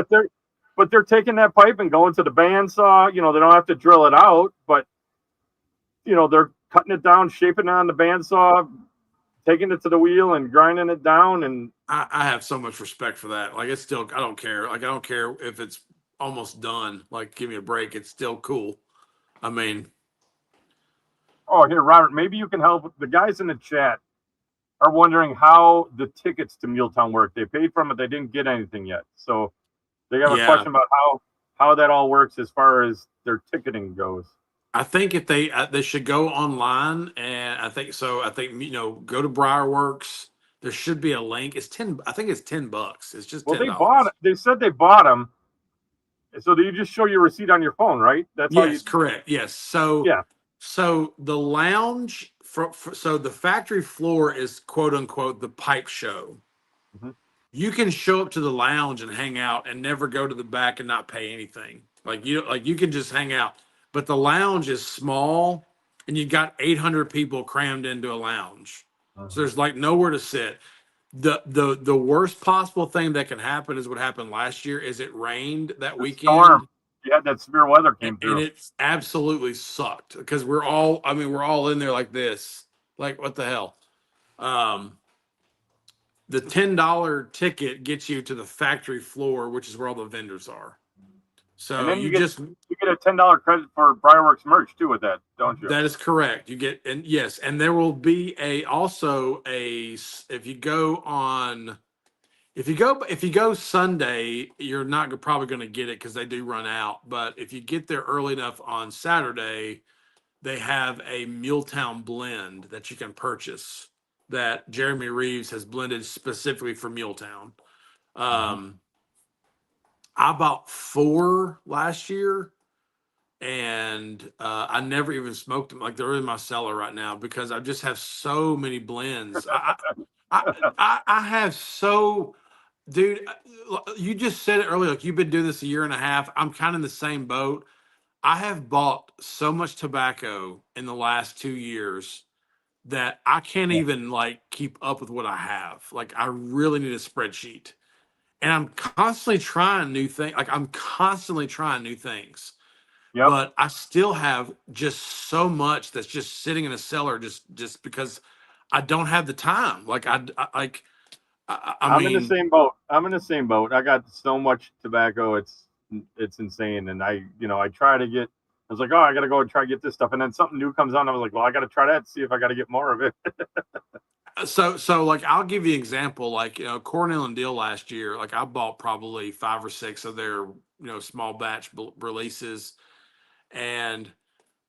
but they're taking that pipe and going to the bandsaw. You know, they don't have to drill it out, but you know, they're cutting it down, shaping it on the bandsaw, taking it to the wheel and grinding it down. And I have so much respect for that. Like, it's still, I don't care. Like, I don't care if it's almost done. Like, give me a break. It's still cool. I mean, oh, here, Robert, maybe you can help. The guys in the chat are wondering how the tickets to Muletown work. They paid from it, they didn't get anything yet. So they have a question about how that all works as far as their ticketing goes. I think if they should go online, and I think so. I think, you know, go to Briarworks. There should be a link. It's 10. I think it's $10. It's just $10. Well, they bought it. They said they bought them. So you just show your receipt on your phone, right? That's yes, correct. Yes. So yeah. So the lounge so the factory floor is quote unquote the pipe show. Mm-hmm. You can show up to the lounge and hang out and never go to the back and not pay anything. Like you can just hang out. But the lounge is small and you got 800 people crammed into a lounge. Mm-hmm. So there's like nowhere to sit. The worst possible thing that can happen is what happened last year is it rained that weekend. Storm. Yeah, that severe weather came through. And it's absolutely sucked because we're all in there like this. Like, what the hell? The $10 ticket gets you to the factory floor, which is where all the vendors are. So and then you get a $10 credit for Briarworks merch too with that, don't you? That is correct. You get, and yes, and there will be if you go Sunday, you're not probably going to get it because they do run out. But if you get there early enough on Saturday, they have a Muletown blend that you can purchase that Jeremy Reeves has blended specifically for Muletown. I bought 4 last year, and I never even smoked them. Like, they're in my cellar right now because I just have so many blends. I have so. Dude, you just said it earlier. Like, you've been doing this a year and a half. I'm kind of in the same boat. I have bought so much tobacco in the last 2 years that I can't even like keep up with what I have. Like, I really need a spreadsheet, and I'm constantly trying new things. Like, I'm constantly trying new things, but I still have just so much that's just sitting in a cellar, just because I don't have the time. Like, I'm in the same boat. I'm in the same boat. I got so much tobacco. It's insane. And I try to get, I was like, oh, I got to go and try to get this stuff. And then something new comes on. I was like, well, I got to try that, see if I got to get more of it. So like, I'll give you an example. Like, Cornell and Deal last year, like I bought probably 5 or 6 of their, small batch releases. And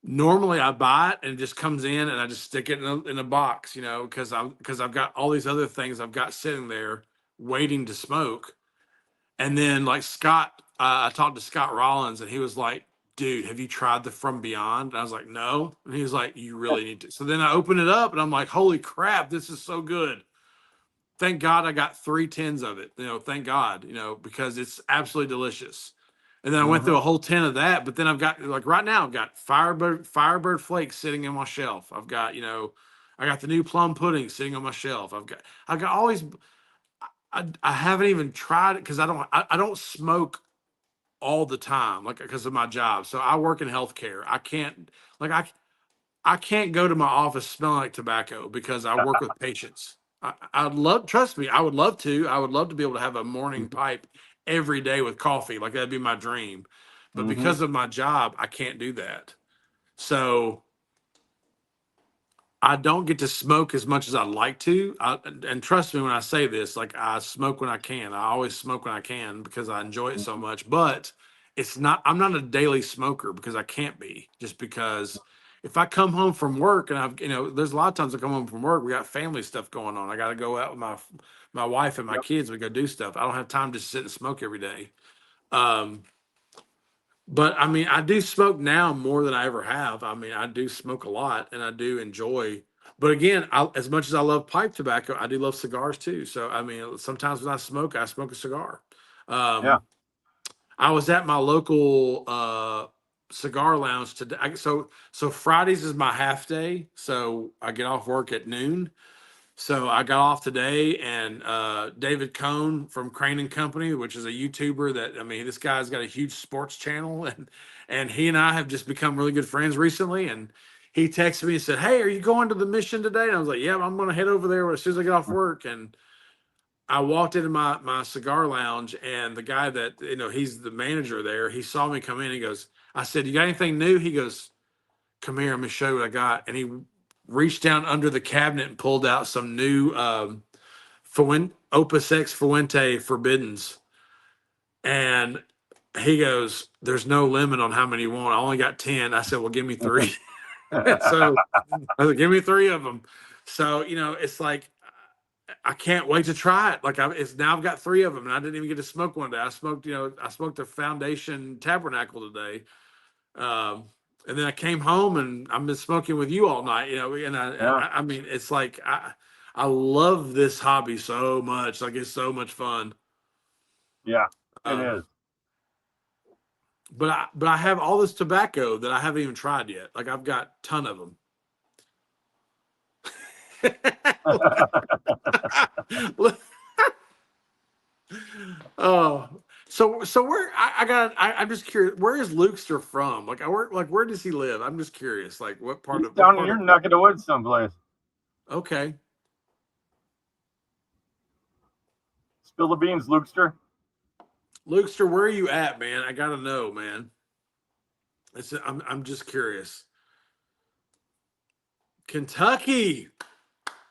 normally I buy it and it just comes in and I just stick it in a box, because I've got all these other things I've got sitting there waiting to smoke. And then like Scott, I talked to Scott Rollins and he was like, dude, have you tried the From Beyond? And I was like, no. And he was like, you really need to. So then I open it up and I'm like, holy crap, this is so good. Thank God I got 3 tins of it, thank God, because it's absolutely delicious. And then I went through a whole 10 of that, but then I've got, like, right now I've got Firebird flakes sitting in my shelf. I've got, I got the new plum pudding sitting on my shelf. I got always. I haven't even tried it because I don't smoke all the time, like because of my job. So I work in healthcare. I can't like I can't go to my office smelling like tobacco because I work with patients. I'd love, trust me, I would love to. I would love to be able to have a morning pipe every day with coffee. Like that'd be my dream. But because of my job, I can't do that. So I don't get to smoke as much as I'd like to. And trust me when I say this, like I smoke when I can. I always smoke when I can because I enjoy it so much. But I'm not a daily smoker because I can't be, just because if I come home from work and there's a lot of times I come home from work, we got family stuff going on. I got to go out with my wife and my kids. We go do stuff. I don't have time to sit and smoke every day. But I mean, I do smoke now more than I ever have. I mean, I do smoke a lot and I do enjoy. But again, as much as I love pipe tobacco, I do love cigars too. So I mean, sometimes when I smoke a cigar. Yeah. I was at my local cigar lounge today. So Fridays is my half day. So I get off work at noon. So I got off today, and David Cohn from Crane and Company, which is a YouTuber that, I mean, this guy's got a huge sports channel, and he and I have just become really good friends recently. And he texted me and said, "Hey, are you going to the mission today?" And I was like, "Yeah, I'm going to head over there as soon as I get off work." And I walked into my cigar lounge, and the guy that, he's the manager there, he saw me come in. He goes, I said, "You got anything new?" He goes, "Come here, I'm gonna show you what I got." And he reached down under the cabinet and pulled out some new Opus X Fuente Forbiddens. And he goes, "There's no limit on how many you want. I only got 10. I said, "Well, give me 3." So I said, "Give me 3 of them." So, it's like, I can't wait to try it. Like now I've got 3 of them, and I didn't even get to smoke one day. I smoked the Foundation Tabernacle today. And then I came home and I've been smoking with you all night, and I mean, it's like, I love this hobby so much. Like it's so much fun. Yeah, it is. But I have all this tobacco that I haven't even tried yet. Like I've got a ton of them. Oh, so where I'm just curious. Where is Lukester from? Where does he live? I'm just curious. Like what part He's of down in your neck of the woods someplace. Okay. Spill the beans, Lukester. Lukester, where are you at, man? I gotta know, man. I'm just curious. Kentucky.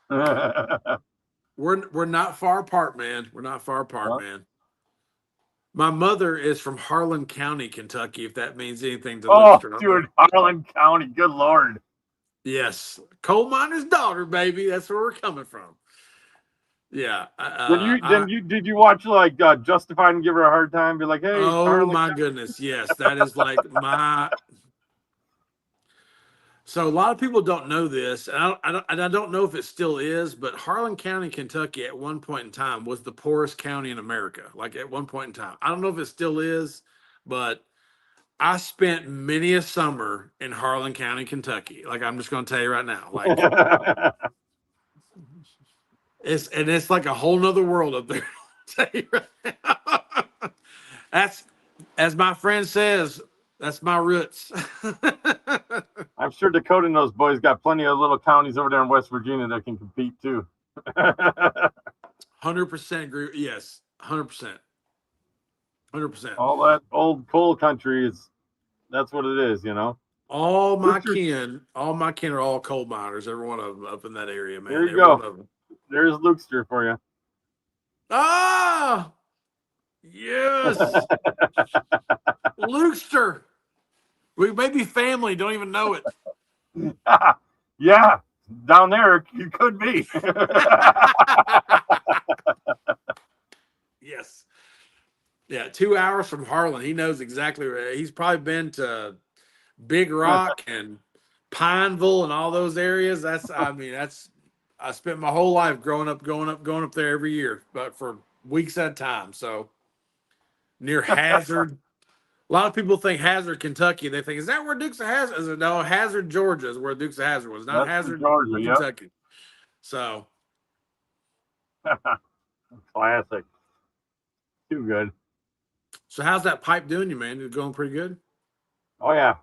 We're not far apart, man. We're not far apart, man. My mother is from Harlan County, Kentucky, if that means anything to Lukester. Dude, Harlan County, good Lord. Yes. Coal miner's daughter, baby. That's where we're coming from. Yeah. Did you watch like Justified and give her a hard time? Be like, "Hey, oh my goodness, yes, that is like my. So a lot of people don't know this, and I don't know if it still is, but Harlan County, Kentucky, at one point in time was the poorest county in America. Like at one point in time, I don't know if it still is, but I spent many a summer in Harlan County, Kentucky. Like I'm just going to tell you right now, like it's like a whole nother world up there. I'll tell you right now. That's, as my friend says, that's my roots. I'm sure Dakota and those boys got plenty of little counties over there in West Virginia that can compete too. 100% agree. Yes, 100%. 100%. All that old coal country that's what it is, All my kin are all coal miners. Every one of them up in that area, man. There you go. There's Lukester for you. Ah, yes, Lukester. We may be family, don't even know it. Yeah, down there you could be. Yes. Yeah, 2 hours from Harlan. He knows exactly where. He's probably been to Big Rock and Pineville and all those areas. I spent my whole life going up there every year, but for weeks at a time. So near Hazard. A lot of people think Hazard, Kentucky. They think, is that where Dukes of Hazard is? No, Hazard, Georgia is where Dukes of Hazard was, not That's in Hazard, Georgia. Yep. Kentucky. So, Classic. Too good. so how's that pipe doing you, man? Is it going pretty good? Oh yeah,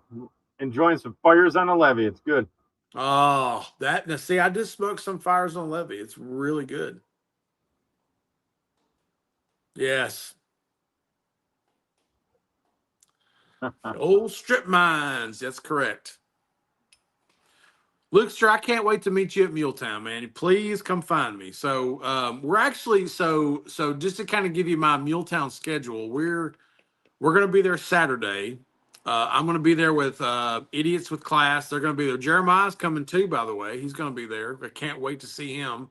enjoying some fires on the levee. It's good. Oh, that now see, I just smoked some fires on levee. It's really good. Yes. Old strip mines. That's correct. Lukester, I can't wait to meet you at Muletown, man. Please come find me. So we're actually so just to kind of give you my Muletown schedule, we're gonna be there Saturday. I'm gonna be there with Idiots with Class. They're gonna be there. Jeremiah's coming too, by the way. He's gonna be there. I can't wait to see him.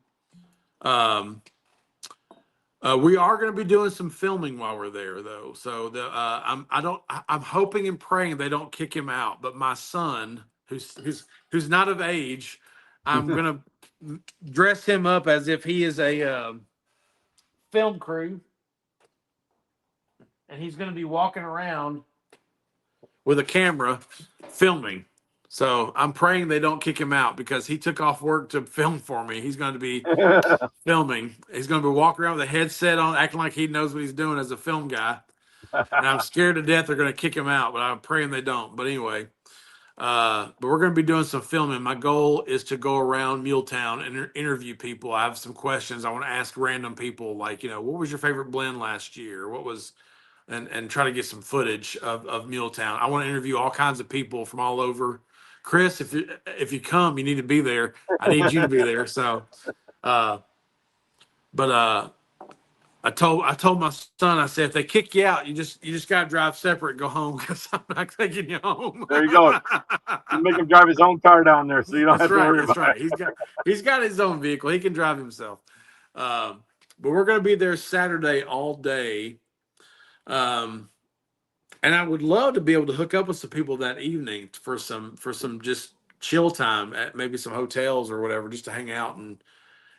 We are going to be doing some filming while we're there, though. So I'm hoping and praying they don't kick him out. But my son, who's not of age, I'm going to dress him up as if he is a film crew, and he's going to be walking around with a camera filming. So I'm praying they don't kick him out because he took off work to film for me. He's going to be filming. He's going to be walking around with a headset on, acting like he knows what he's doing as a film guy. And I'm scared to death they're going to kick him out, but I'm praying they don't. But anyway, but we're going to be doing some filming. My goal is to go around Muletown and interview people. I have some questions. I want to ask random people, like, what was your favorite blend last year? What was and try to get some footage of Muletown. I want to interview all kinds of people from all over. Chris, if you come, you need to be there. I need you to be there. So, but I told my son, I said, if they kick you out, you just gotta drive separate, go home, because I'm not taking you home. There you go. You make him drive his own car down there, so you don't have to worry about right. it. He's got his own vehicle. He can drive himself. But we're gonna be there Saturday all day. And I would love to be able to hook up with some people that evening for some just chill time at maybe some hotels or whatever, just to hang out and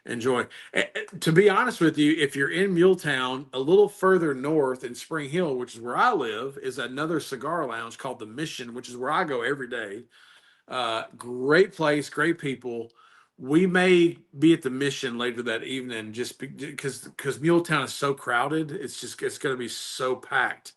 enjoy. To be honest with you, if you're in Muletown, a little further north in Spring Hill, which is where I live, is another cigar lounge called the Mission, which is where I go every day. Great place, great people. We may be at the Mission later that evening, just because Muletown is so crowded. It's going to be so packed.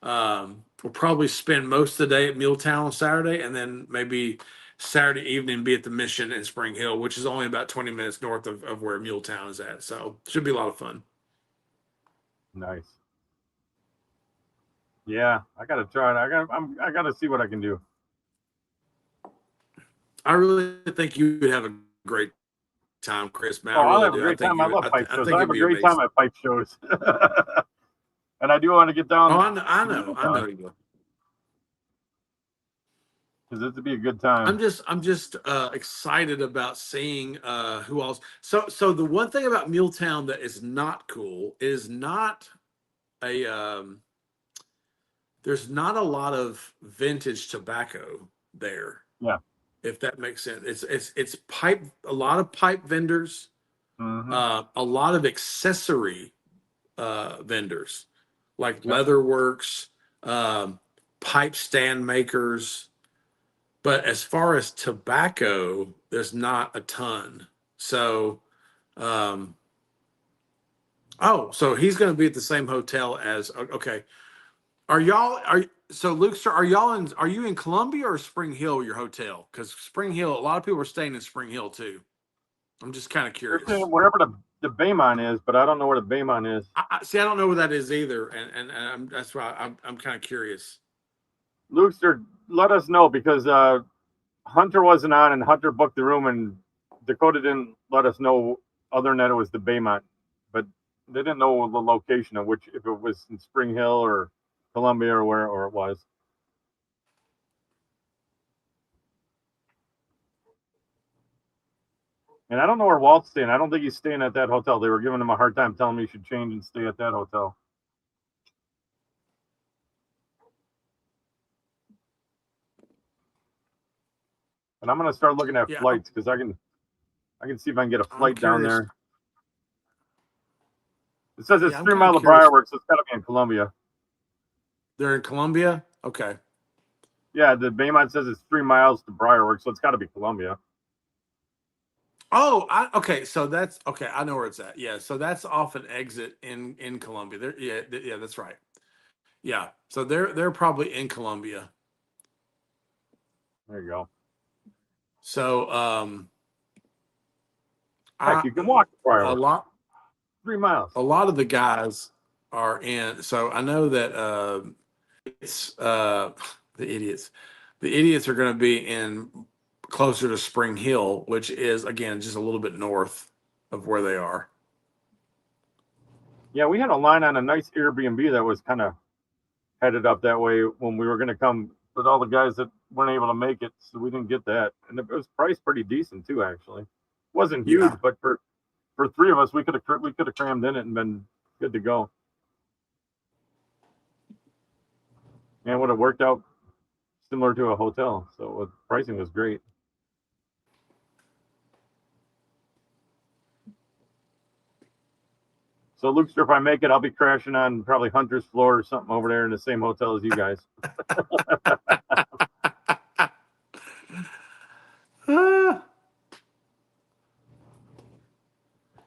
We'll probably spend most of the day at Muletown on Saturday, and then maybe Saturday evening be at the Mission in Spring Hill, which is only about 20 minutes north of where Muletown is at. So should be a lot of fun. Nice. Yeah, I gotta try it. I gotta see what I can do. I really think you would have a great time, Chris. Man, I'll have a great time. I love pipe shows. I have a great time at pipe shows. And I do want to get down. Oh, I know you will. Because it would be a good time. I'm just excited about seeing who else. So the one thing about Muletown that is not cool is not a there's not a lot of vintage tobacco there. Yeah. If that makes sense. It's pipe, a lot of pipe vendors, a lot of accessory vendors like leatherworks, pipe stand makers. But as far as tobacco, there's not a ton. So, so he's going to be at the same hotel as, okay. So Luke, sir, are you in Columbia or Spring Hill, your hotel? Because Spring Hill, a lot of people are staying in Spring Hill too. I'm just kind of curious. Wherever the Baymont is, but I don't know where the Baymont is. I don't know where that is either. And that's why I'm kind of curious. Lukester, let us know, because Hunter wasn't on and Hunter booked the room, and Dakota didn't let us know other than that it was the Baymont, but they didn't know the location of which, if it was in Spring Hill or Columbia or where it was. And I don't know where Walt's staying. I don't think he's staying at that hotel. They were giving him a hard time, telling him he should change and stay at that hotel. And I'm gonna start looking at flights, because I can see if I can get a flight down there. It says it's 3 miles of Briarworks, so it's gotta be in Columbia. They're in Columbia? Okay. Yeah, the Baymont says it's 3 miles to Briarworks, so it's got to be Columbia. Oh, okay. So that's okay. I know where it's at. Yeah. So that's off an exit in Columbia. There. Yeah. That's right. Yeah. So they're probably in Columbia. There you go. So Heck, you can walk to a Briarworks. lot. 3 miles. A lot of the guys are in. So I know that it's the idiots. The idiots are going to be in closer to Spring Hill, which is again just a little bit north of where they are. Yeah, we had a line on a nice Airbnb that was kind of headed up that way when we were going to come with all the guys that weren't able to make it, so we didn't get that. And it was priced pretty decent too, actually. It wasn't huge, Yeah. but for 3 of us, we could have crammed in it and been good to go. And it would have worked out similar to a hotel. So pricing was great. So, Lukester, if I make it, I'll be crashing on probably Hunter's floor or something over there in the same hotel as you guys.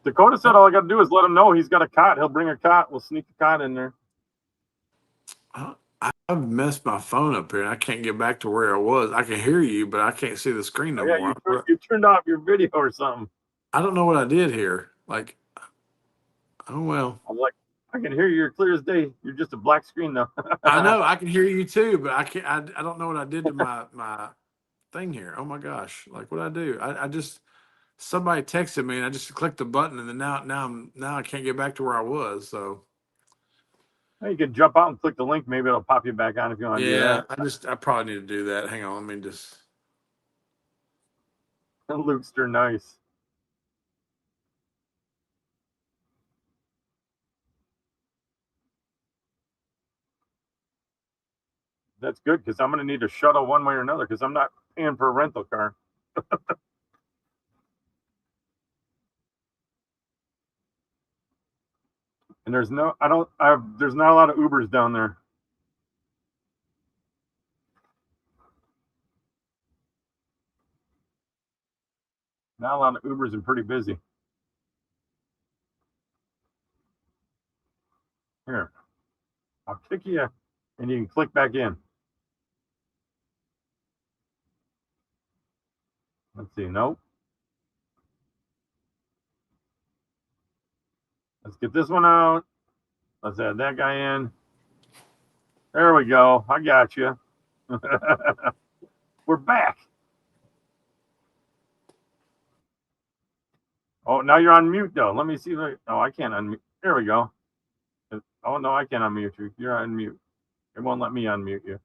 Dakota said all I got to do is let him know he's got a cot. He'll bring a cot. We'll sneak the cot in there. I've messed my phone up here and I can't get back to where I was. I can hear you, but I can't see the screen no more. You turned off your video or something. I don't know what I did here. Like, oh well. I'm like, I can hear you. You're clear as day. You're just a black screen though. I know I can hear you too, but I can't. I don't know what I did to my thing here. Oh my gosh! Like, what I do? I just somebody texted me and I just clicked the button and then now I can't get back to where I was. So you can jump out and click the link. Maybe it'll pop you back on if you want to do that. I probably need to do that. Hang on, let me just. Lukester, nice. That's good because I'm going to need a shuttle one way or another because I'm not paying for a rental car. And there's not a lot of Ubers down there. Not a lot of Ubers and pretty busy. Here, I'll kick you and you can click back in. Let's see, nope. Let's get this one out. Let's add that guy in. There we go. I got you. We're back. Oh, now you're on mute though. Let me see. Oh, I can't unmute. There we go. Oh no, I can't unmute you. You're on mute. It won't let me unmute you.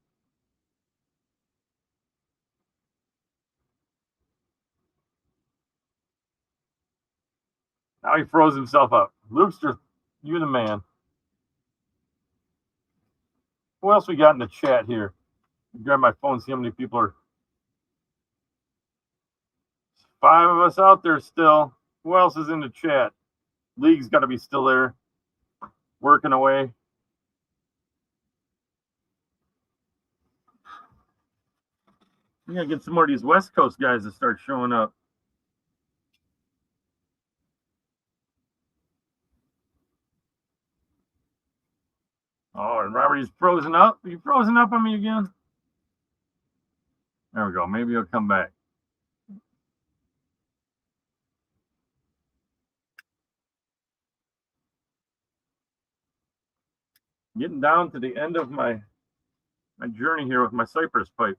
Now he froze himself up. Lukester, you're the man. Who else we got in the chat here? Grab my phone, see how many people are. 5 of us out there still. Who else is in the chat? League's got to be still there, working away. We gotta get some more of these West Coast guys to start showing up. Oh, and Robert, he's frozen up. Are you frozen up on me again? There we go. Maybe he'll come back. Getting down to the end of my journey here with my cypress pipe.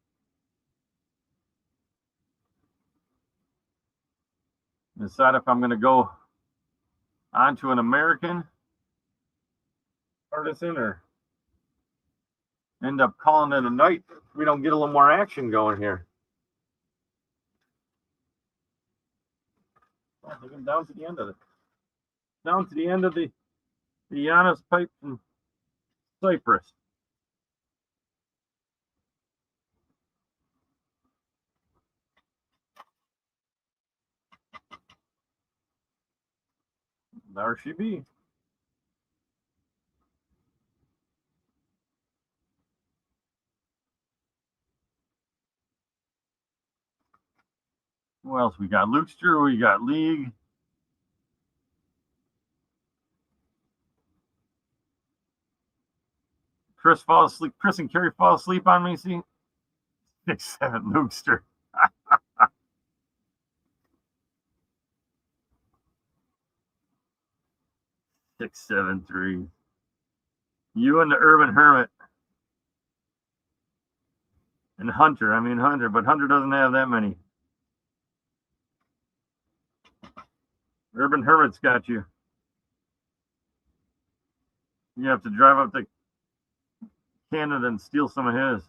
Decide if I'm going to go on to an American artisan or end up calling it a night. We don't get a little more action going here. I think I'm down to the end of it. Down to the end of the Giannis pipe from Cyprus. There she be. Who else we got? Lukester, we got League. Chris and Kerry fall asleep on me, see? 6-7 Lukester. 6-7-3. You and the Urban Hermit. And Hunter, but Hunter doesn't have that many. Urban Hermit's got you. You have to drive up to Canada and steal some of his.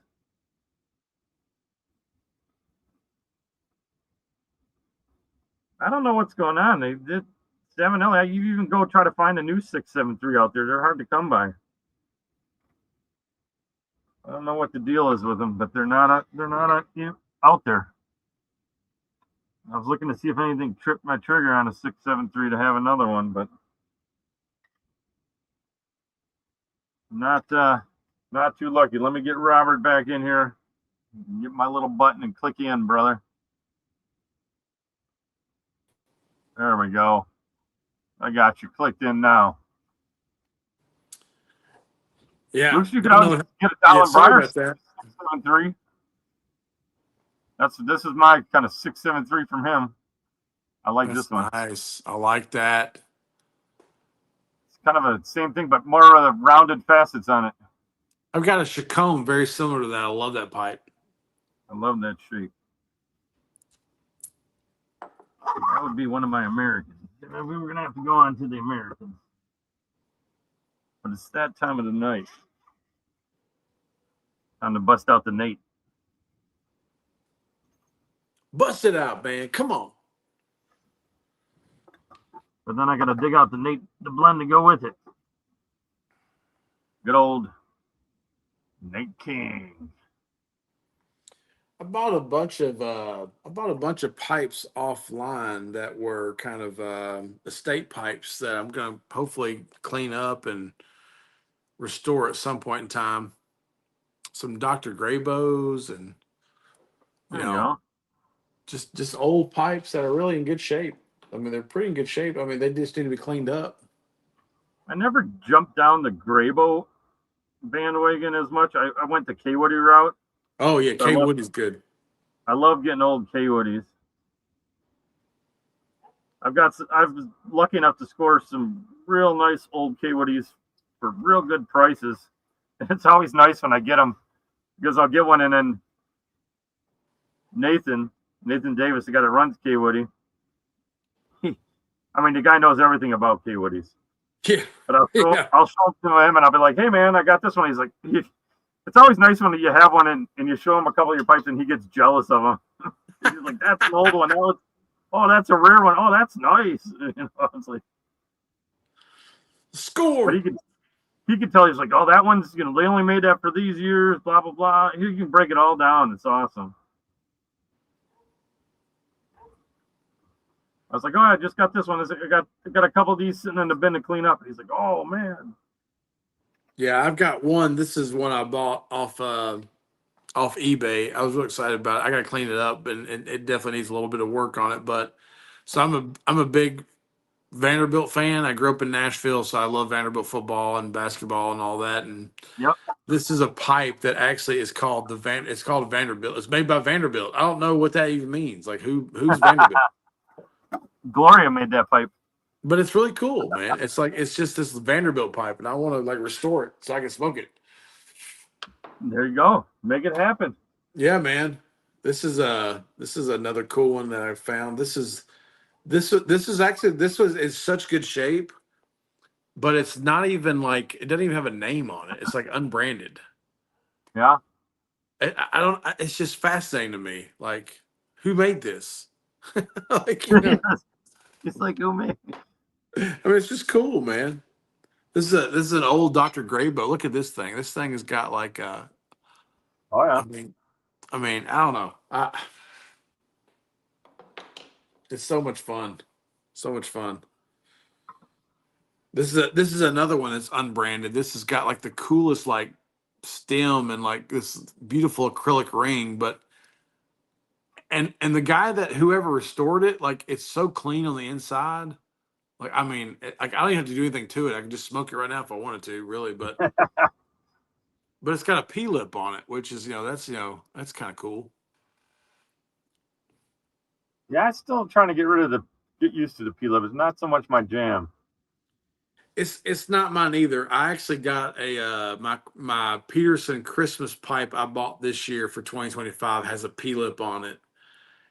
I don't know what's going on. They did 7L. You even go try to find a new 6-7-3 out there. They're hard to come by. I don't know what the deal is with them, but they're not out there. I was looking to see if anything tripped my trigger on a 6-7-3 to have another one, but not too lucky. Let me get Robert back in here. Get my little button and click in, brother. There we go. I got you clicked in now. Yeah. Luke, you can always get a dollar sorry about that. 6-7-3. This is my kind of 6-7-3 from him. I like this one. Nice. I like that. It's kind of a same thing, but more of the rounded facets on it. I've got a Chacon very similar to that. I love that pipe. I love that shape. That would be one of my Americans. We were gonna have to go on to the Americans, but it's that time of the night. Time to bust out the Nate. Bust it out, man. Come on. But then I gotta dig out the blend to go with it. Good old Nate King. I bought a bunch of pipes offline that were kind of estate pipes that I'm gonna hopefully clean up and restore at some point in time. Some Dr. Graybows and you know, just old pipes that are really in good shape. I mean, they're pretty in good shape. I mean, they just need to be cleaned up. I never jumped down the Graybow bandwagon as much. I went the K-Woody route. Oh yeah, K-Woody's good. I love getting old K-Woodies. I was lucky enough to score some real nice old K-Woodies for real good prices. And it's always nice when I get them because I'll get one and then Nathan Davis, the guy that runs K-Woody. The guy knows everything about K-Woodies. Yeah. But I'll show it to him and I'll be like, hey man, I got this one. He's like, it's always nice when you have one and you show him a couple of your pipes and he gets jealous of them. He's like, that's an old one. Oh, that's a rare one. Oh, that's nice. It's like score. But he could tell. He's like, oh, that one's they only made that for these years. Blah blah blah. You can break it all down. It's awesome. I was like, oh, I just got this one. I got a couple of these sitting in the bin to clean up. And he's like, oh man. Yeah, I've got one. This is one I bought off eBay. I was real excited about it. I got to clean it up, and it definitely needs a little bit of work on it. But so I'm a big Vanderbilt fan. I grew up in Nashville, so I love Vanderbilt football and basketball and all that. And this is a pipe that actually is called It's called Vanderbilt. It's made by Vanderbilt. I don't know what that even means. Like who's Vanderbilt? Gloria made that pipe. But it's really cool, man. It's just this Vanderbilt pipe, and I want to restore it so I can smoke it. There you go. Make it happen. Yeah, man. This is another cool one that I found. This is such good shape, but it's not even it doesn't even have a name on it. It's unbranded. Yeah. It's just fascinating to me. Like, who made this? It's like, who made it? I mean, it's just cool, man. This is an old Dr. Graybow. Look at this thing. This thing has got oh yeah. I mean, I don't know. It's so much fun. So much fun. This is another one that's unbranded. This has got the coolest stem and this beautiful acrylic ring, but and the guy that whoever restored it, like it's so clean on the inside. Like I mean, like I don't even have to do anything to it. I can just smoke it right now if I wanted to, really. But it's got a P lip on it, which is that's kind of cool. Yeah, I'm still trying to get used to the P lip. It's not so much my jam. It's not mine either. I actually got a my Peterson Christmas pipe I bought this year for 2025 has a P lip on it,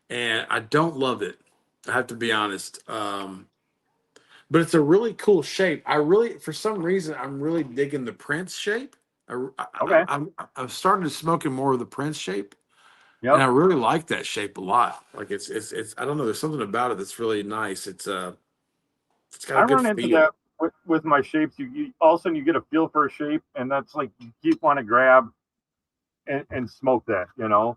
and I don't love it. I have to be honest. But it's a really cool shape. For some reason, I'm really digging the Prince shape. Okay. I've started smoking more of the Prince shape, Yep. and I really like that shape a lot. Like it's I don't know. There's something about it that's really nice. It's got a good run into feel. that with my shapes. You all of a sudden you get a feel for a shape, and that's like you keep want to grab and smoke that. Yeah.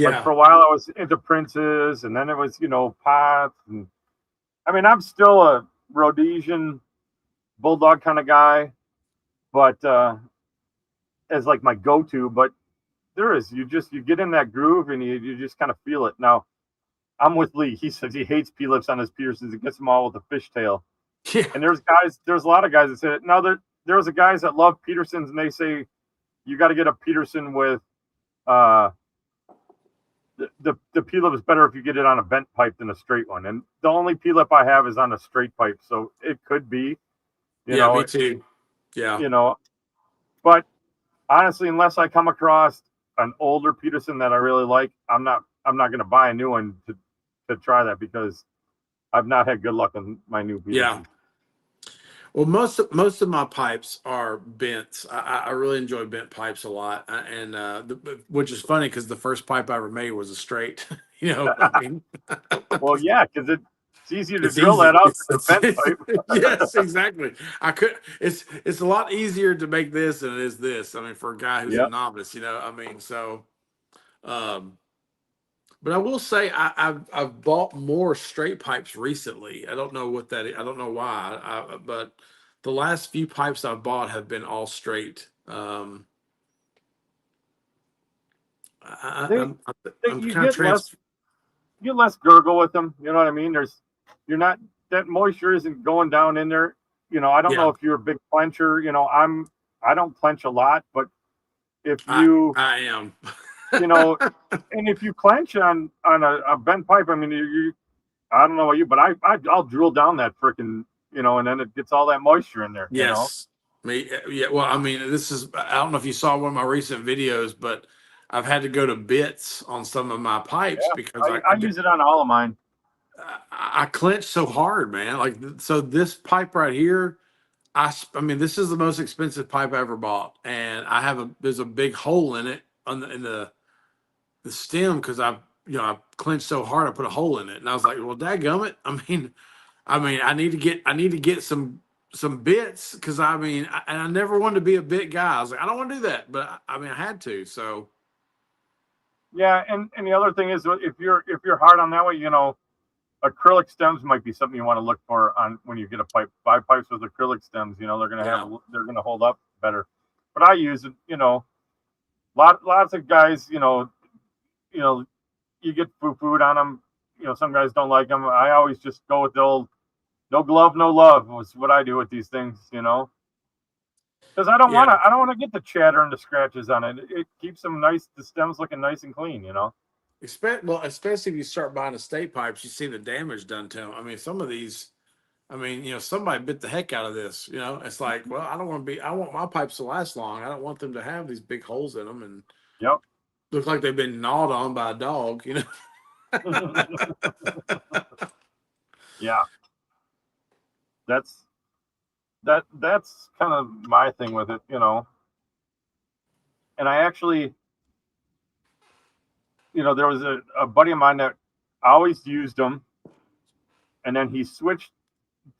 Like for a while I was into Princes, and then it was pots, and I mean I'm still a Rhodesian bulldog kind of guy, but as like my go-to. But you get in that groove and you just kind of feel it. Now I'm with Lee. He says he hates P-lips on his Petersons. It gets them all with a fishtail. Yeah. And there's a lot of guys that say it. Now there's a guys that love Petersons, and they say you got to get a Peterson with the P-lip is better if you get it on a bent pipe than a straight one. And the only P-lip I have is on a straight pipe, so it could be. Me too. Yeah. But honestly, unless I come across an older Peterson that I really like, I'm not going to buy a new one to try that, because I've not had good luck with my new Peterson. Yeah. Well, most of my pipes are bents. I really enjoy bent pipes a lot, and which is funny because the first pipe I ever made was a straight. I mean, well, yeah, because it's easier to it's drill easy. that out than a bent pipe. Yes, exactly. It's a lot easier to make this than it is this. I mean, for a guy who's a novice, I mean, so. But I will say I've bought more straight pipes recently. I don't know what that is. I don't know why. But the last few pipes I've bought have been all straight. I'm kind of you get less gurgle with them. You know what I mean? That moisture isn't going down in there. I don't know if you're a big clencher. I don't clench a lot, but if you I am. And if you clench on a bent pipe, I mean, I don't know about you, but I'll drill down that freaking, and then it gets all that moisture in there. Yes. Yeah. Well, I mean, I don't know if you saw one of my recent videos, but I've had to go to bits on some of my pipes because I use it on all of mine. I clench so hard, man. Like, so this pipe right here, I mean, this is the most expensive pipe I ever bought, and there's a big hole in it in the stem because I clenched so hard I put a hole in it, and I was like, well, dadgummit. I need to get some bits because I never wanted to be a bit guy. I was like, I don't want to do that, but I had to. So yeah, and the other thing is if you're hard on that way, acrylic stems might be something you want to look for on when you get a pipe. Buy pipes with acrylic stems. They're gonna hold up better. But I use it. Lots of guys. You get food on them. Some guys don't like them. I always just go with the old no glove, no love was what I do with these things. Because I don't want to get the chatter and the scratches on it. It keeps them nice. The stems looking nice and clean. Especially if you start buying estate pipes, you see the damage done to them. I mean, some of these, somebody bit the heck out of this. It's like, well, I want my pipes to last long. I don't want them to have these big holes in them and look like they've been gnawed on by a dog. Yeah, that's kind of my thing with it, And I actually. There was a buddy of mine that always used them, and then he switched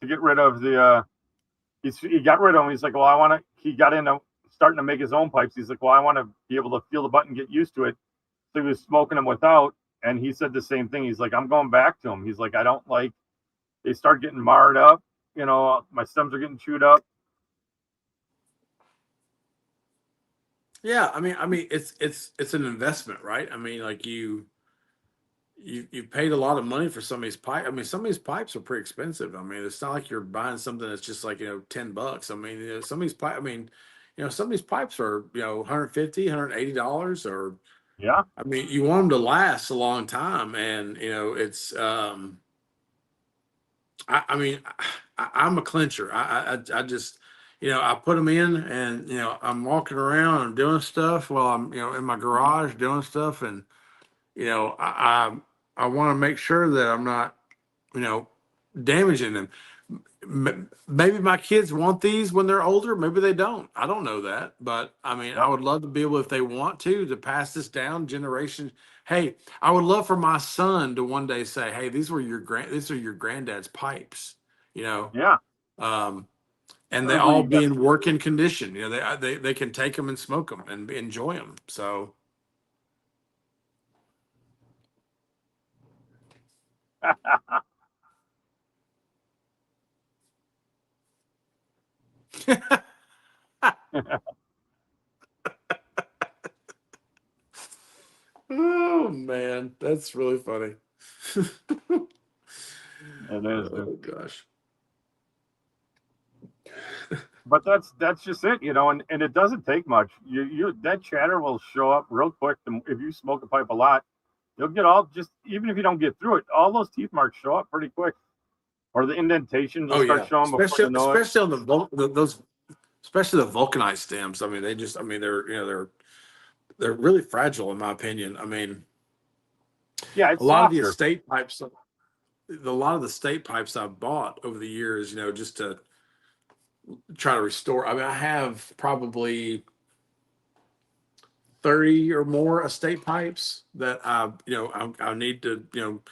to get rid of the. He got rid of them. He's like, well, he got into starting to make his own pipes. He's like, well, I want to be able to feel the button, get used to it. So he was smoking them without, and he said the same thing. He's like, I'm going back to them. He's like, I don't like. They start getting marred up. My stems are getting chewed up. Yeah, it's an investment, right? Like you paid a lot of money for some of these pipes. I mean, some of these pipes are pretty expensive. I mean, it's not like you're buying something that's just like, $10. I mean, some of these pipes, I mean, some of these pipes are, $150, $180 or, Yeah. I mean, you want them to last a long time. And, it's, I mean, I'm a clincher. I just, I put them in and, I'm walking around and doing stuff while I'm, in my garage doing stuff. And, I want to make sure that I'm not, damaging them. Maybe my kids want these when they're older. Maybe they don't. I don't know that. But I mean, I Yep. would love to be able, if they want to pass this down generation. Hey, I would love for my son to one day say, "Hey, these are your granddad's pipes," Yeah. and they all be in working condition. They can take them and smoke them and enjoy them. So. Oh man, that's really funny. It is. Oh gosh. But that's just it, and it doesn't take much. You that chatter will show up real quick. If you smoke a pipe a lot, you'll get even if you don't get through it, all those teeth marks show up pretty quick, or the indentations will start showing before you know it. Especially on especially the vulcanized stems. I mean, they're really fragile in my opinion. I mean, Yeah, it's a lot softer. of the estate pipes, a lot of the state pipes I've bought over the years, just to try to restore. I mean, I have probably 30 or more estate pipes that I need to,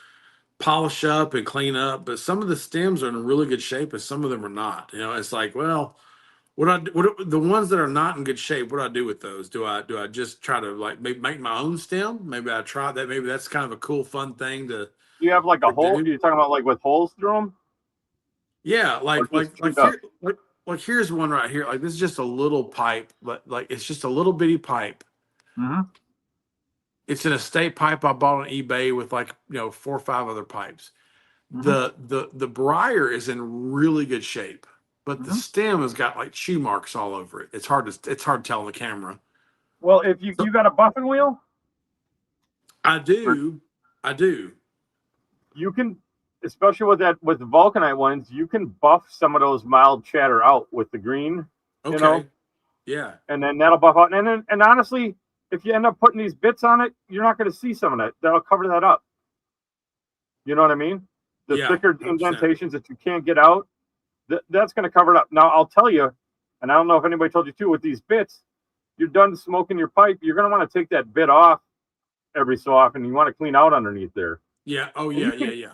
polish up and clean up, but some of the stems are in really good shape and some of them are not. It's like, well, the ones that are not in good shape, what do I do with those? Do I just try to like make my own stem? Maybe I try that. Maybe that's kind of a cool, fun thing to. Do you have like a hole? do. You're talking about like with holes through them? Yeah, Or just chewed up? here's one right here. Like this is just a little pipe, but like it's just a little bitty pipe. Mm-hmm. It's an estate pipe I bought on eBay with like 4 or 5 other pipes. Mm-hmm. The briar is in really good shape, but the Mm-hmm. stem has got like chew marks all over it. It's hard to tell on the camera. Well, if you got a buffing wheel, I do. you can, especially with the vulcanite ones, you can buff some of those mild chatter out with the green. Okay. Yeah. And then that'll buff out. And honestly, if you end up putting these bits on it, you're not going to see some of that. That'll cover that up. You know what I mean? The thicker 100%. Indentations that you can't get out, that's going to cover it up. Now, I'll tell you, and I don't know if anybody told you too, with these bits, you're done smoking your pipe, you're going to want to take that bit off every so often. You want to clean out underneath there. Yeah. Oh, yeah, yeah.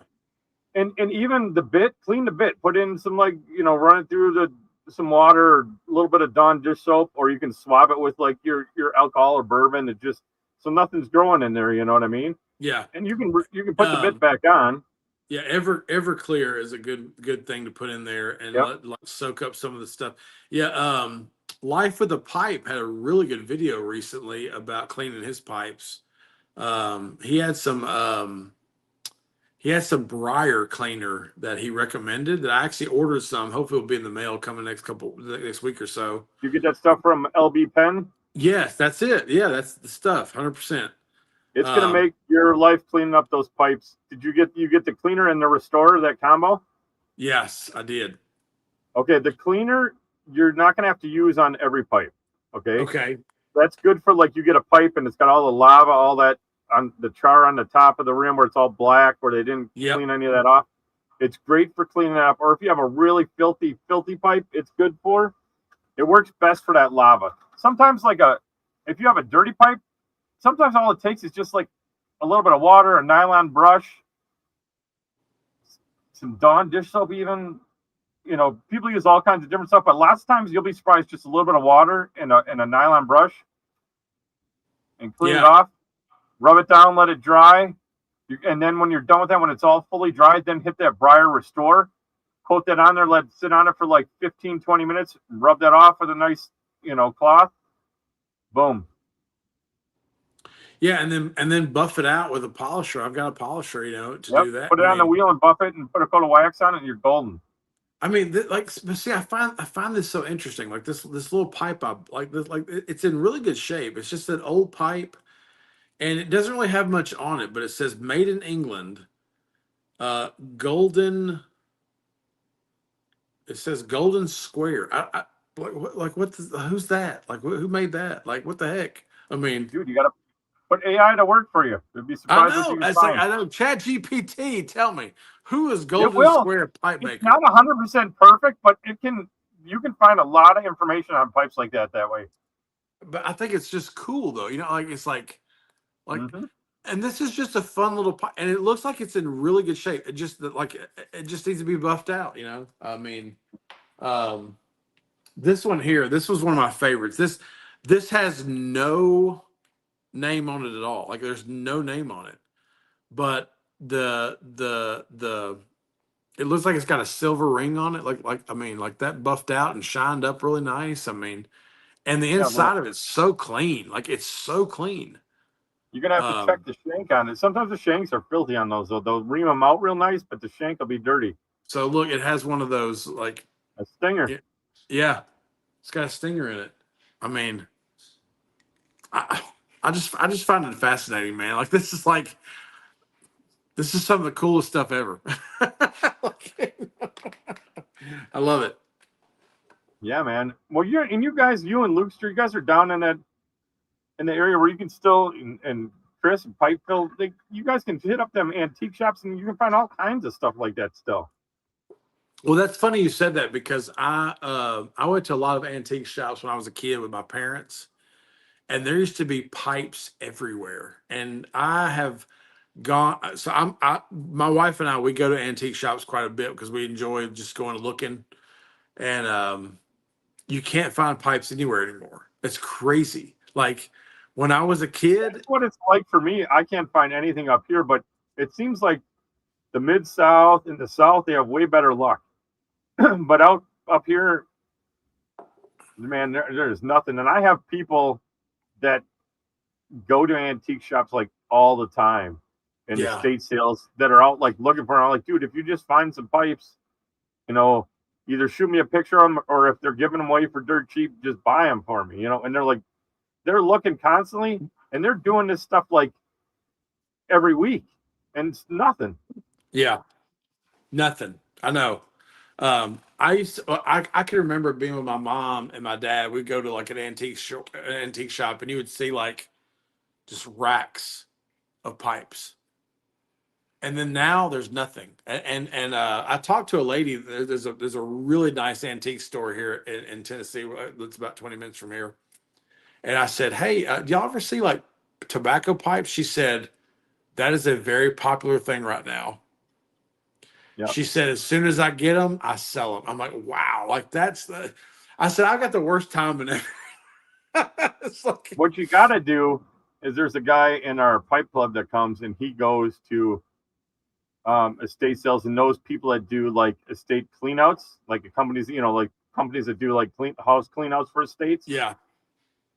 And even the bit, clean the bit, put in some run it through some water or a little bit of Dawn dish soap, or you can swab it with like your alcohol or bourbon. It just so nothing's growing in there. You know what I mean? Yeah. And you can put the bit back on. Yeah, Everclear is a good thing to put in there and let soak up some of the stuff. Yeah, Life with a Pipe had a really good video recently about cleaning his pipes. He had some briar cleaner that he recommended that I actually ordered some. Hopefully it'll be in the mail coming next week or so. You get that stuff from LB Pen? Yes, that's it. Yeah, that's the stuff, 100%. It's going to make your life cleaning up those pipes. Did you get the cleaner and the restorer, that combo? Yes, I did. Okay, the cleaner you're not going to have to use on every pipe. Okay. That's good for like you get a pipe and it's got all the lava, all that on the char on the top of the rim where it's all black, where they didn't clean any of that off. It's great for cleaning it up. Or if you have a really filthy pipe, it's good for. It works best for that lava. Sometimes if you have a dirty pipe, sometimes all it takes is just like a little bit of water, a nylon brush, some Dawn dish soap even. People use all kinds of different stuff, but lots of times you'll be surprised, just a little bit of water and a nylon brush and clean it off. Rub it down, let it dry. And then when you're done with that, when it's all fully dried, then hit that Briar Restore. Coat that on there, let it sit on it for like 15, 20 minutes. Rub that off with a nice, cloth. Boom. Yeah, and then buff it out with a polisher. I've got a polisher, to Yep. do that. Put it on the wheel and buff it, and put a coat of wax on it, and you're golden. I mean, but see, I find this so interesting. Like this little pipe, it's in really good shape. It's just an old pipe, and it doesn't really have much on it, but it says "Made in England." Golden. It says Golden Square. Who's that? Like, who made that? Like, what the heck? I mean, Dude, you got to put AI to work for you. You'd be I surprised what know. you can It's like find. I know. ChatGPT, tell me who is It Golden will. Square pipe It's maker? not 100% perfect, but you can find a lot of information on pipes like that way. But I think it's just cool though. Like it's like, Mm-hmm. and this is just a fun little pipe, and it looks like it's in really good shape. It just it just needs to be buffed out. I mean, this one here, this was one of my favorites. This has no name on it at all. Like there's no name on it, but the it looks like it's got a silver ring on it. I mean, like that buffed out and shined up really nice. I mean, and the Yeah, inside of it's so clean. Like it's so clean. You're gonna have to check the shank on it. Sometimes the shanks are filthy on those, though. They'll ream them out real nice, but the shank will be dirty. So look, it has one of those like a stinger. Yeah, it's got a stinger in it. I mean, I just find it fascinating, man. Like this is some of the coolest stuff ever. I love it. Yeah, man. Well, you and Luke Street, you guys are down in the area where you can still and Chris and Pipeville, you guys can hit up them antique shops and you can find all kinds of stuff like that still. Well, that's funny you said that because I went to a lot of antique shops when I was a kid with my parents, and there used to be pipes everywhere. And I have gone. So my wife and I, we go to antique shops quite a bit because we enjoy just going and looking. And you can't find pipes anywhere anymore. It's crazy. Like when I was a kid, that's what it's like for me. I can't find anything up here, but it seems like the Mid-South and the South, they have way better luck. But up here, man, there's nothing. And I have people that go to antique shops like all the time and estate sales that are out like looking for them. I'm like, dude, if you just find some pipes, either shoot me a picture of them, or if they're giving them away for dirt cheap, just buy them for me, and they're looking constantly, and they're doing this stuff like every week, and it's nothing. Yeah, nothing. I know. I can remember being with my mom and my dad. We'd go to like an antique shop, and you would see like just racks of pipes. And then now there's nothing. And I talked to a lady. There's a really nice antique store here in Tennessee. That's about 20 minutes from here. And I said, hey, do y'all ever see like tobacco pipes? She said, that is a very popular thing right now. Yep. She said, as soon as I get them, I sell them. I'm like, wow, like I said, I got the worst time in it. What you got to do is there's a guy in our pipe club that comes and he goes to estate sales and knows people that do like estate cleanouts, like companies, like companies that do like house cleanouts for estates. Yeah.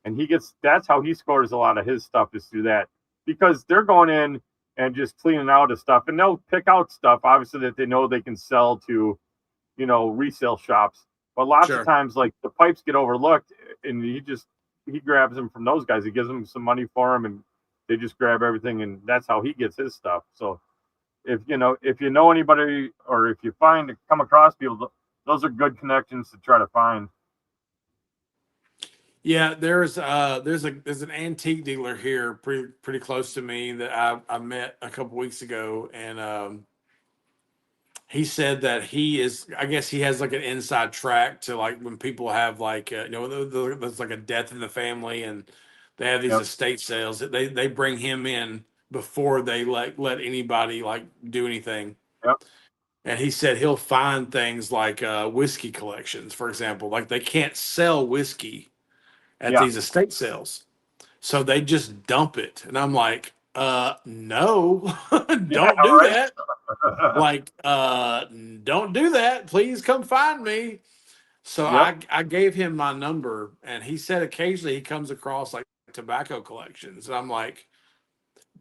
And that's how he scores a lot of his stuff, is through that, because they're going in and just cleaning out of stuff, and they'll pick out stuff obviously that they know they can sell to, resale shops. But lots of times, like, the pipes get overlooked, and he grabs them from those guys. He gives them some money for them, and they just grab everything, and that's how he gets his stuff. So if you know anybody, or if you come across people, those are good connections to try to find. Yeah, there's an antique dealer here pretty close to me that I met a couple weeks ago, and he said that I guess he has like an inside track to like when people have like there's like a death in the family and they have these estate sales that they bring him in before they let anybody like do anything. Yep. And he said he'll find things like whiskey collections, for example, like they can't sell whiskey at these estate sales, so they just dump it. And I'm like, no, don't do that. Like, don't do that. Please come find me. So I gave him my number, and he said occasionally he comes across like tobacco collections. And I'm like,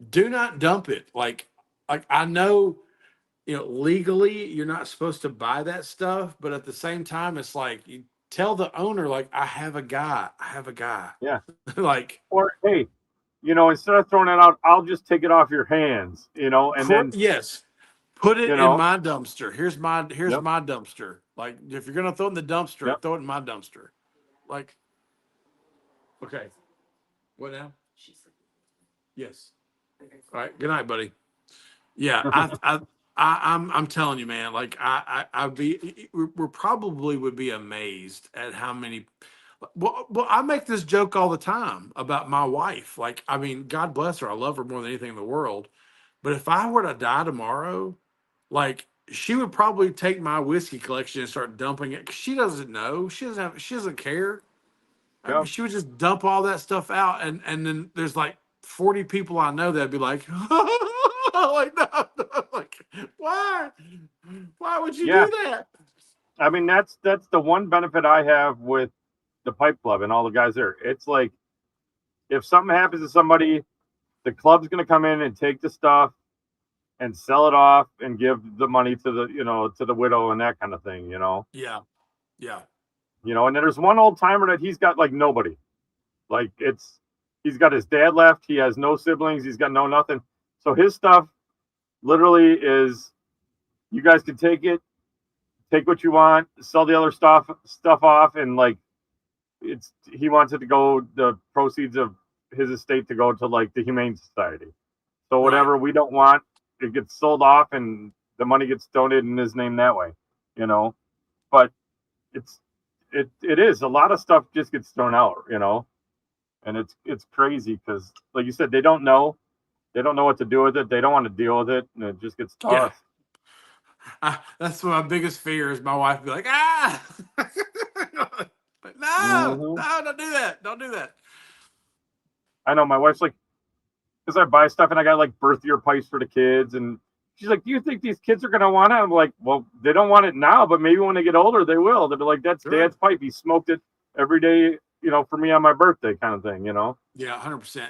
do not dump it. Like I know, legally you're not supposed to buy that stuff, but at the same time, it's like you tell the owner, like, I have a guy. Yeah. Like, Or hey, instead of throwing it out, I'll just take it off your hands, and then, yes, put it you in know, my dumpster. Here's my yep, dumpster. Like, if you're gonna throw it in the dumpster, yep. throw it in my dumpster. Like, okay, what now? Yes. All right. Good night, buddy. Yeah, I'm telling you, man. Like, I'd be, we're probably would be amazed at how many. Well, I make this joke all the time about my wife. Like, I mean, God bless her. I love her more than anything in the world. But if I were to die tomorrow, like, she would probably take my whiskey collection and start dumping it. 'Cause she doesn't know. She doesn't care. I mean, Yep. she would just dump all that stuff out, and then there's like 40 people I know that'd be like, like, no, like, why? Why would you Yeah. do that? I mean, that's the one benefit I have with the Pipe Club and all the guys there. It's like, if something happens to somebody, the club's going to come in and take the stuff and sell it off and give the money to the widow and that kind of thing. Yeah, yeah, And then there's one old timer that he's got like nobody. Like, he's got his dad left. He has no siblings. He's got no nothing. So his stuff literally is, you guys can take it, take what you want, sell the other stuff off, and like, he wants it to go, the proceeds of his estate to go to like the Humane Society. So whatever we don't want, it gets sold off and the money gets donated in his name that way. But it is a lot of stuff just gets thrown out, and it's crazy because, like you said, they don't know what to do with it. They don't want to deal with it, and it just gets tossed. That's my biggest fear is my wife be like, no, don't do that. Don't do that. I know my wife's like, because I buy stuff and I got like birth year pipes for the kids, and she's like, "Do you think these kids are gonna want it?" I'm like, "Well, they don't want it now, but maybe when they get older, they will. They'll be like, that's Dad's pipe. He smoked it every day, for me on my birthday, kind of thing, Yeah, 100%.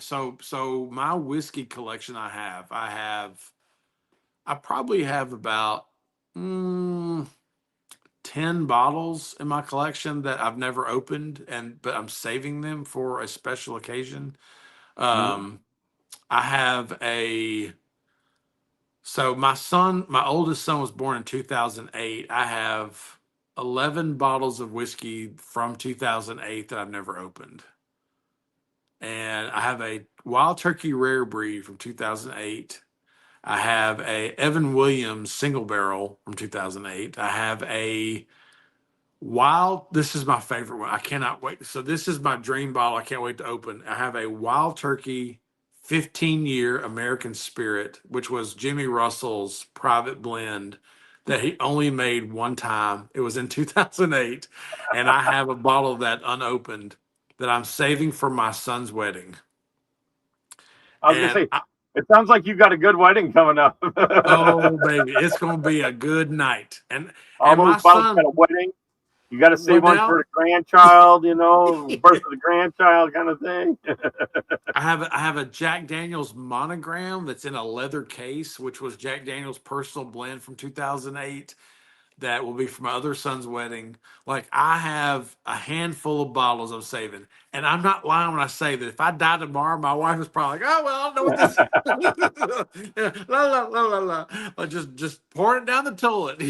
So my whiskey collection I probably have about 10 bottles in my collection that I've never opened, but I'm saving them for a special occasion. I have so my oldest son was born in 2008. I have 11 bottles of whiskey from 2008 that I've never opened. And I have a Wild Turkey Rare Breed from 2008. I have a Evan Williams single barrel from 2008. I have a this is my favorite one. I cannot wait. So this is my dream bottle. I can't wait to open. I have a Wild Turkey 15-year American Spirit, which was Jimmy Russell's private blend that he only made one time. It was in 2008. And I have a bottle of that unopened that I'm saving for my son's wedding. I was going to say, it sounds like you got a good wedding coming up. Oh, baby. It's going to be a good night. And my son got a wedding. You got to save one for the grandchild, birth of the grandchild kind of thing. I have a Jack Daniel's monogram that's in a leather case, which was Jack Daniel's personal blend from 2008. That will be for my other son's wedding. Like, I have a handful of bottles I'm saving, and I'm not lying when I say that if I die tomorrow, my wife is probably like, "Oh well, I don't know what this is." La la la la la. Like, just pouring it down the toilet.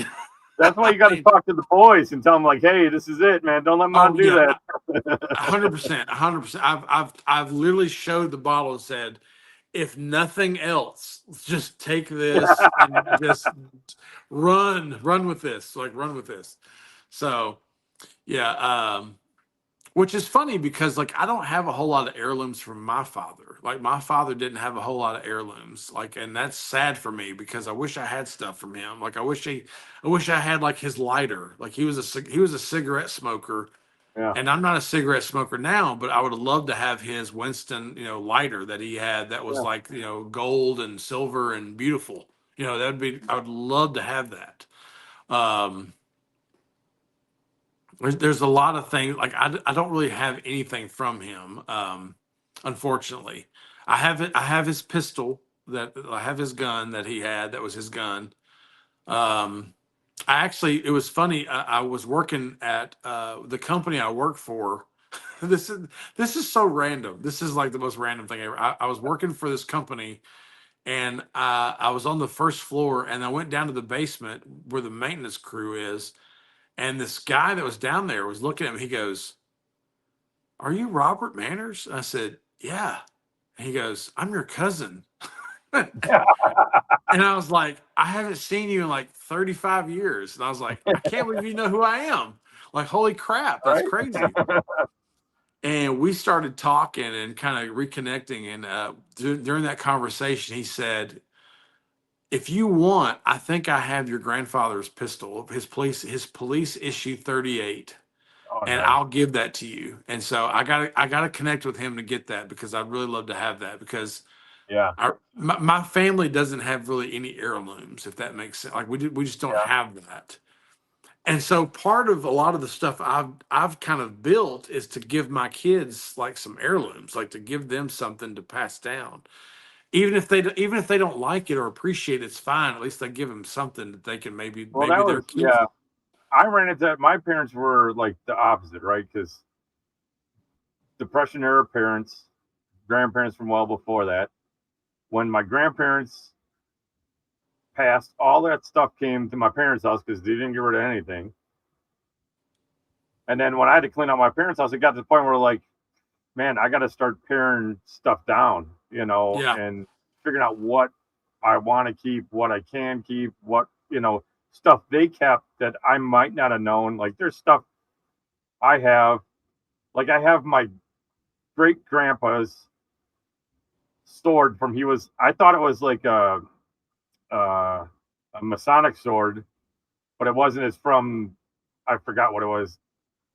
That's why you got to talk to the boys and tell them like, "Hey, this is it, man. Don't let mom do that." 100%, 100%. I've literally showed the bottle and said, if nothing else, just take this and just run with this, run with this. So yeah, which is funny because like I don't have a whole lot of heirlooms from my father. Like, my father didn't have a whole lot of heirlooms. Like, and that's sad for me because I wish I had stuff from him. Like, I wish I had like his lighter. Like, he was a cigarette smoker. Yeah. And I'm not a cigarette smoker now, but I would have loved to have his Winston, lighter that he had that was like, gold and silver and beautiful. I would love to have that. There's a lot of things like I don't really have anything from him, unfortunately. I have it. I have his pistol. That I have his gun that he had. That was his gun. I actually, it was funny. I was working at the company I work for. This is so random. This is like the most random thing ever. I was working for this company, and I was on the first floor, and I went down to the basement where the maintenance crew is, and this guy that was down there was looking at me. He goes, "Are you Robert Manners?" I said, "Yeah." And he goes, "I'm your cousin." And I was like, "I haven't seen you in like 35 years." And I was like, "I can't believe you know who I am. Like, holy crap, that's Right? crazy." And we started talking and kind of reconnecting. And during that conversation, he said, "If you want, I think I have your grandfather's pistol, his police issue 38, Oh, and nice. I'll give that to you." And so I gotta connect with him to get that, because I'd really love to have that, because Yeah. my family doesn't have really any heirlooms, if that makes sense. Like, we just don't Yeah. have that. And so part of a lot of the stuff I've kind of built is to give my kids like some heirlooms, like to give them something to pass down. Even if they don't like it or appreciate it, it's fine. At least I give them something that they can Well, that their was, kids. yeah. I ran into that. My parents were like the opposite, right? Because Depression era parents, grandparents from well before that. When my grandparents passed, all that stuff came to my parents' house because they didn't get rid of anything. And then when I had to clean out my parents' house, it got to the point where like, man, I got to start paring stuff down, Yeah. and figuring out what I want to keep, what I can keep, what, stuff they kept that I might not have known. Like there's stuff I have, like I have my great grandpa's sword from I thought it was like a Masonic sword, but it wasn't. It's from, I forgot what it was.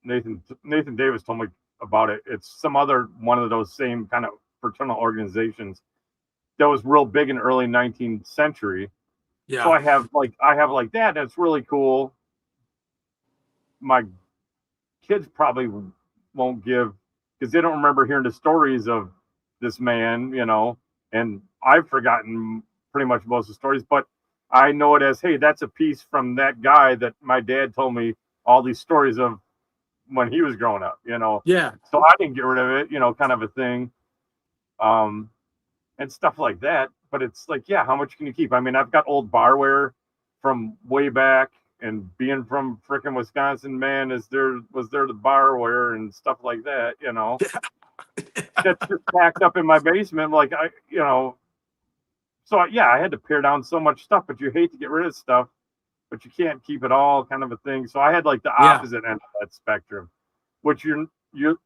Nathan Davis told me about it. It's some other one of those same kind of fraternal organizations that was real big in the early 19th century. Yeah. So I have like that. That's really cool. My kids probably won't give, because they don't remember hearing the stories of this man, and I've forgotten pretty much most of the stories, but I know it as, hey, that's a piece from that guy that my dad told me all these stories of when he was growing up, Yeah. So I didn't get rid of it, kind of a thing. And stuff like that. But it's like, yeah, how much can you keep? I mean, I've got old barware from way back, and being from frickin' Wisconsin, man, was there the barware and stuff like that, that's just packed up in my basement. Like so yeah, I had to pare down so much stuff, but you hate to get rid of stuff, but you can't keep it all, kind of a thing. So I had like the opposite end of that spectrum, which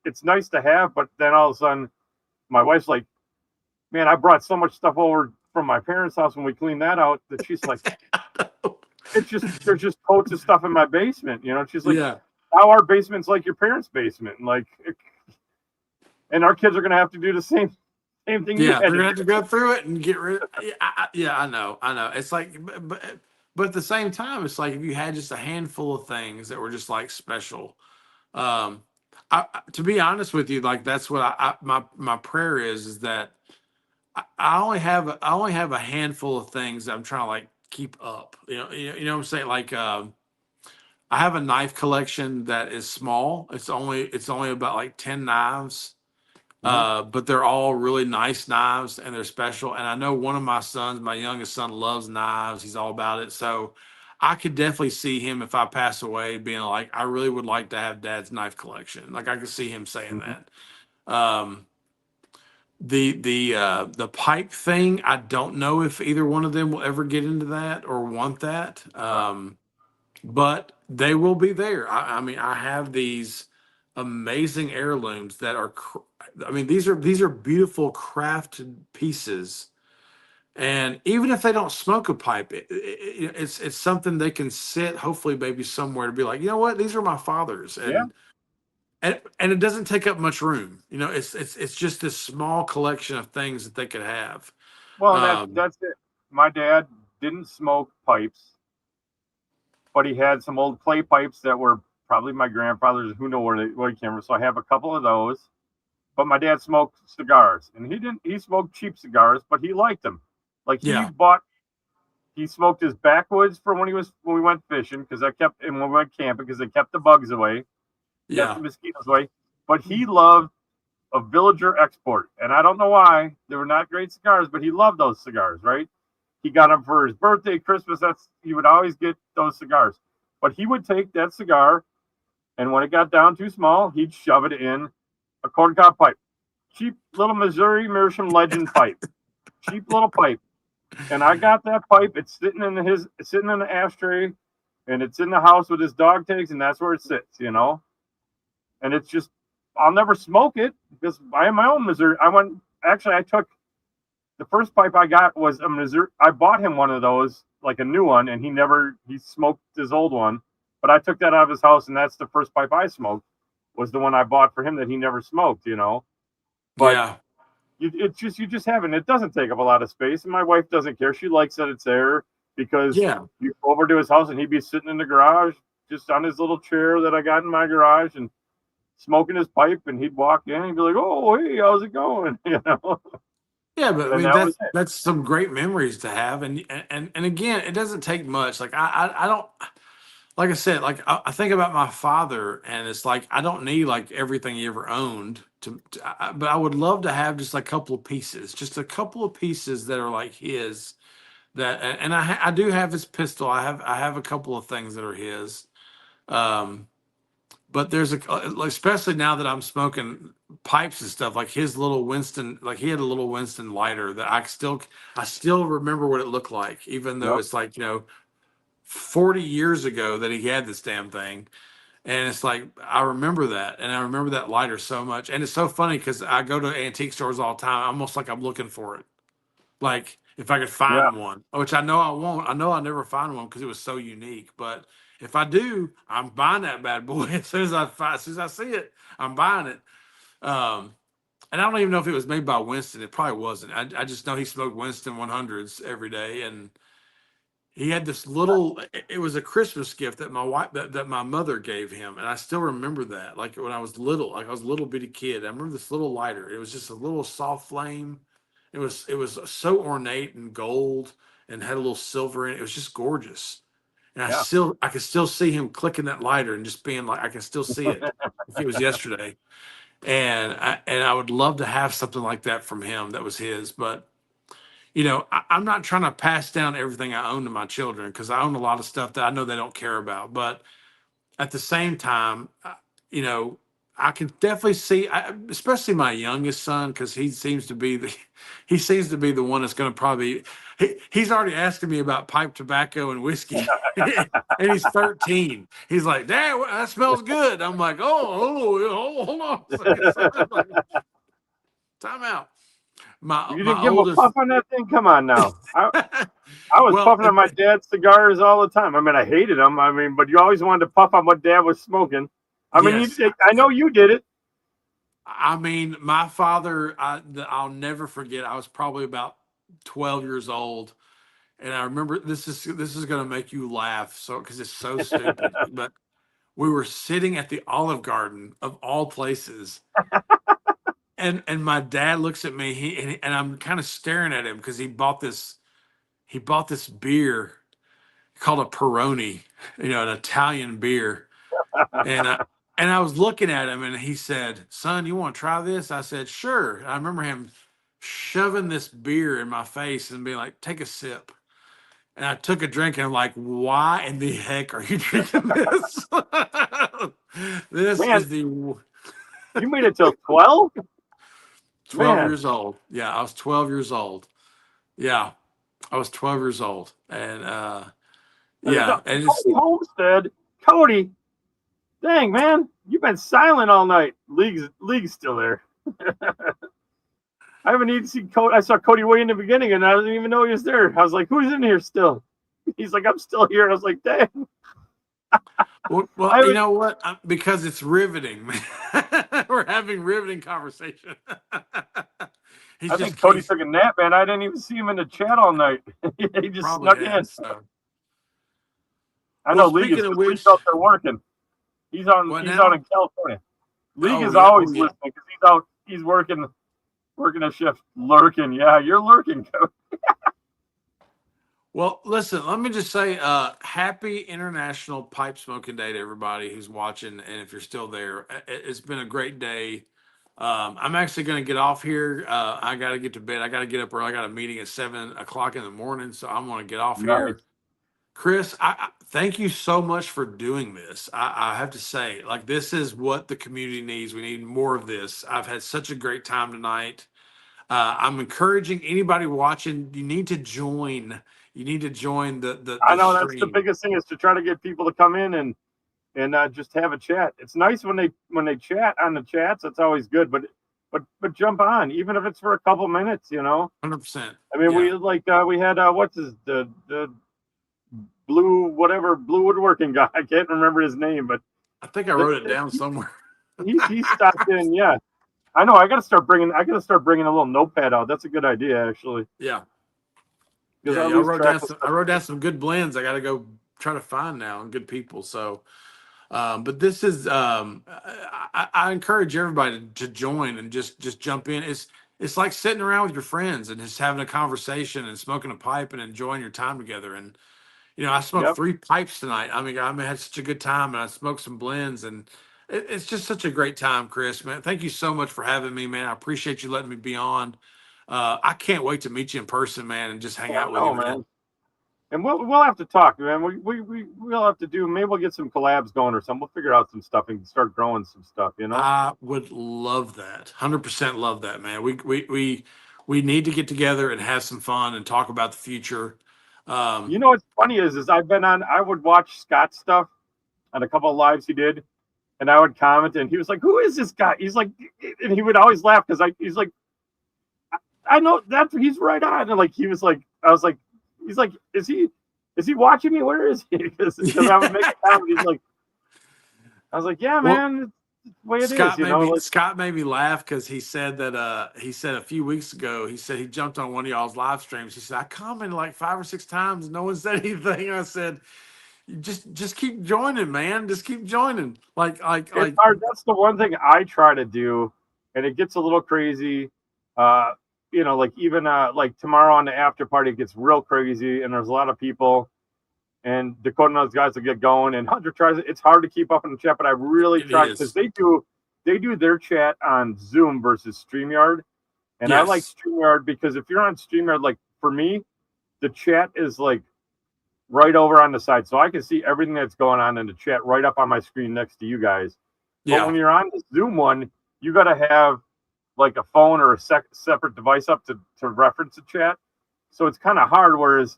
it's nice to have, but then all of a sudden my wife's like, man, I brought so much stuff over from my parents' house when we cleaned that out, that she's like, there's just totes of stuff in my basement, She's like, Yeah. now our basement's like your parents' basement, and our kids are gonna have to do the same thing. Yeah, they're gonna have to go through it and get rid. Yeah, I know. It's like, but at the same time, it's like if you had just a handful of things that were just like special. To be honest with you, like that's what my prayer is that I only have a handful of things that I'm trying to like keep up. You know what I'm saying? Like, I have a knife collection that is small. It's only about like 10 knives. But they're all really nice knives and they're special. And I know one of my sons, my youngest son, loves knives. He's all about it. So I could definitely see him, if I pass away, being like, I really would like to have Dad's knife collection. Like I could see him saying that. Um, the pipe thing, I don't know if either one of them will ever get into that or want that. But they will be there. I mean, I have these amazing heirlooms that are. I mean, these are beautiful crafted pieces, and even if they don't smoke a pipe, it's something they can sit, hopefully, maybe somewhere to be like, you know what, these are my father's, Yeah. and it doesn't take up much room. It's just this small collection of things that they could have. Well, that's it. My dad didn't smoke pipes, but he had some old clay pipes that were probably my grandfather's. Who knows where he came from? So I have a couple of those. but my dad smoked cigars, and he smoked cheap cigars, but he liked them. Like he smoked his backwoods for when we went fishing, because and when we went camping, because they kept the bugs away, kept the mosquitoes away. But he loved a Villager Export, and I don't know why. They were not great cigars, but he loved those cigars, right? He got them for his birthday, Christmas. He would always get those cigars. But he would take that cigar, and when it got down too small, he'd shove it in a corncob pipe. Cheap little Missouri Meerschaum Legend pipe. Cheap little pipe. And I got that pipe. It's sitting in the ashtray, and it's in the house with his dog tags, and that's where it sits, you know? And it's just, I'll never smoke it because I have my own Missouri. I took the first pipe I got was a Missouri. I bought him one of those, like a new one, and he smoked his old one. But I took that out of his house, and that's the first pipe I smoked, was the one I bought for him that he never smoked, you know? But you just have it. And it doesn't take up a lot of space, and my wife doesn't care. She likes that it's there because you go over to his house, and he'd be sitting in the garage, just on his little chair that I got in my garage, and smoking his pipe, and he'd walk in and be like, "Oh, hey, how's it going?" You know? Yeah, but I mean that's some great memories to have, and again, it doesn't take much. Like I don't, like I said, like I think about my father, and it's like I don't need like everything he ever owned but I would love to have just a couple of pieces, that are like his. That and I do have his pistol. I have a couple of things that are his. But there's especially now that I'm smoking pipes and stuff, like his little Winston, like he had a little Winston lighter that I still remember what it looked like, even though it's like, 40 years ago that he had this damn thing. And it's like, I remember that. And I remember that lighter so much. And it's so funny because I go to antique stores all the time, almost like I'm looking for it. Like if I could find one, which I know I won't. I know I'll never find one because it was so unique. But if I do, I'm buying that bad boy as soon as I see it. I'm buying it. And I don't even know if it was made by Winston. It probably wasn't. I just know he smoked Winston 100s every day, and he had this little. It was a Christmas gift that my wife that my mother gave him, and I still remember that. Like when I was little, like I was a little bitty kid. I remember this little lighter. It was just a little soft flame. It was so ornate and gold and had a little silver in it. It was just gorgeous. And I could still see him clicking that lighter and just being like, I can still see it. If it was yesterday. And I would love to have something like that from him that was his. But, I'm not trying to pass down everything I own to my children because I own a lot of stuff that I know they don't care about. But at the same time, I can definitely see, especially my youngest son, because he seems to be the one that's going to probably. He's already asking me about pipe tobacco and whiskey, and he's 13. He's like, "Dad, that smells good." I'm like, "Oh, hold on a second. Time out." You didn't give him a puff on that thing? Come on now. I was puffing on my dad's cigars all the time. I mean, I hated them. I mean, but you always wanted to puff on what Dad was smoking. I mean, I know you did it. I mean, my father, I'll never forget. I was probably about 12 years old, and I remember this is going to make you laugh, so because it's so stupid. But we were sitting at the Olive Garden of all places, and my dad looks at me. And I'm kind of staring at him because he bought this beer called a Peroni, an Italian beer. And I was looking at him, and he said, "Son, you want to try this?" I said, "Sure." I remember him shoving this beer in my face and being like, "Take a sip." And I took a drink, and I'm like, "Why in the heck are you drinking this?" This Man, is you made it till 12? 12 years old. Yeah, I was 12 years old. Yeah, I was 12 years old. And yeah. And Cody Homestead. Cody. Dang, man. You've been silent all night. League's still there. I haven't even seen Cody. I saw Cody way in the beginning, and I didn't even know he was there. I was like, "Who's in here still?" He's like, "I'm still here." I was like, "Dang." Well, you know what? Because it's riveting, man. We're having riveting conversation. I think Cody took a nap, man. I didn't even see him in the chat all night. He just snuck in. So. I know League is out there working. He's out in California. League is always listening because he's working a shift, lurking. Yeah, you're lurking, Coach. Well, listen, let me just say, happy International Pipe Smoking Day to everybody who's watching. And if you're still there, it's been a great day. I'm actually going to get off here. I got to get to bed. I got to get up early. I got a meeting at 7 o'clock in the morning. So I'm going to get off Nice. here. Chris, I thank you so much for doing this. I have to say, like, this is what the community needs. We need more of this. I've had such a great time tonight. I'm encouraging anybody watching, you need to join. You need to join the I know that's the stream. biggest thing is to try to get people to come in and just have a chat. It's nice when they chat on the chats. It's always good, but jump on, even if it's for a couple minutes, 100%. I mean, yeah. we had what's the blue woodworking guy. I can't remember his name, but I think I wrote it down somewhere. he stopped in. Yeah, I know. I got to start bringing a little notepad out. That's a good idea, actually. Yeah. Yeah, I wrote down some good blends. I got to go try to find now and good people. So, but this is, I encourage everybody to join and just jump in. It's like sitting around with your friends and just having a conversation and smoking a pipe and enjoying your time together. And, I smoked 3 pipes tonight. I had such a good time, and I smoked some blends, and it's just such a great time, Chris, man. Thank you so much for having me, man. I appreciate you letting me be on. I can't wait to meet you in person, man, and just hang out with you, man. And we'll have to talk, man. We'll have to do. Maybe we'll get some collabs going or something. We'll figure out some stuff and start growing some stuff. I would love that. 100% love that, man. We need to get together and have some fun and talk about the future. What's funny is I would watch Scott's stuff on a couple of lives he did, and I would comment, and he was like, "Who is this guy?" He's like, and he would always laugh because he's like, I know that he's right on, and like he was like, I was like, he's like, is he watching me? Where is he? Because I would make a comment. He's like, I was like, yeah, man. It's the way it is, Scott made me laugh because he said that he said a few weeks ago, he said he jumped on one of y'all's live streams. He said, I commented like 5 or 6 times and no one said anything. I said, just keep joining, man. Just keep joining. It's hard. That's the one thing I try to do, and it gets a little crazy. Even like tomorrow on the after party, it gets real crazy, and there's a lot of people. And Dakota and those guys will get going, and Hunter tries it. It's hard to keep up in the chat, but I really try because they do their chat on Zoom versus StreamYard, and I like StreamYard because if you're on StreamYard, like for me, the chat is like right over on the side, so I can see everything that's going on in the chat right up on my screen next to you guys. But when you're on the Zoom one, you got to have like a phone or a separate device up to reference the chat, so it's kind of hard. Whereas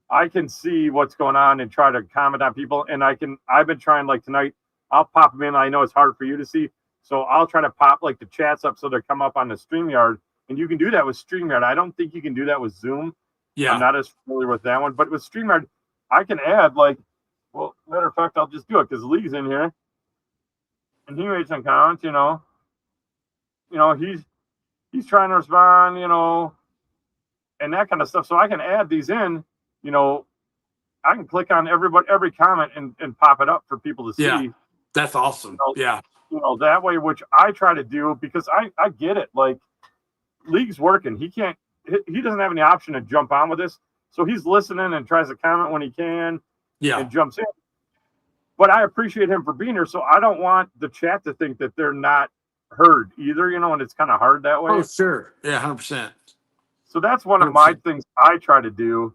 I can see what's going on and try to comment on people. And I've been trying, like tonight, I'll pop them in. I know it's hard for you to see. So I'll try to pop like the chats up so they come up on the StreamYard. And you can do that with StreamYard. I don't think you can do that with Zoom. Yeah. I'm not as familiar with that one. But with StreamYard, I can add matter of fact, I'll just do it because Lee's in here. And he made some comments, he's trying to respond, and that kind of stuff. So I can add these in. I can click on every comment and pop it up for people to see. Yeah, that's awesome. That way, which I try to do because I get it. Like, League's working. He doesn't have any option to jump on with this. So he's listening and tries to comment when he can. Yeah. And jumps in. But I appreciate him for being here. So I don't want the chat to think that they're not heard either, and it's kind of hard that way. Oh, sure. Yeah, 100%. So that's one of my things I try to do.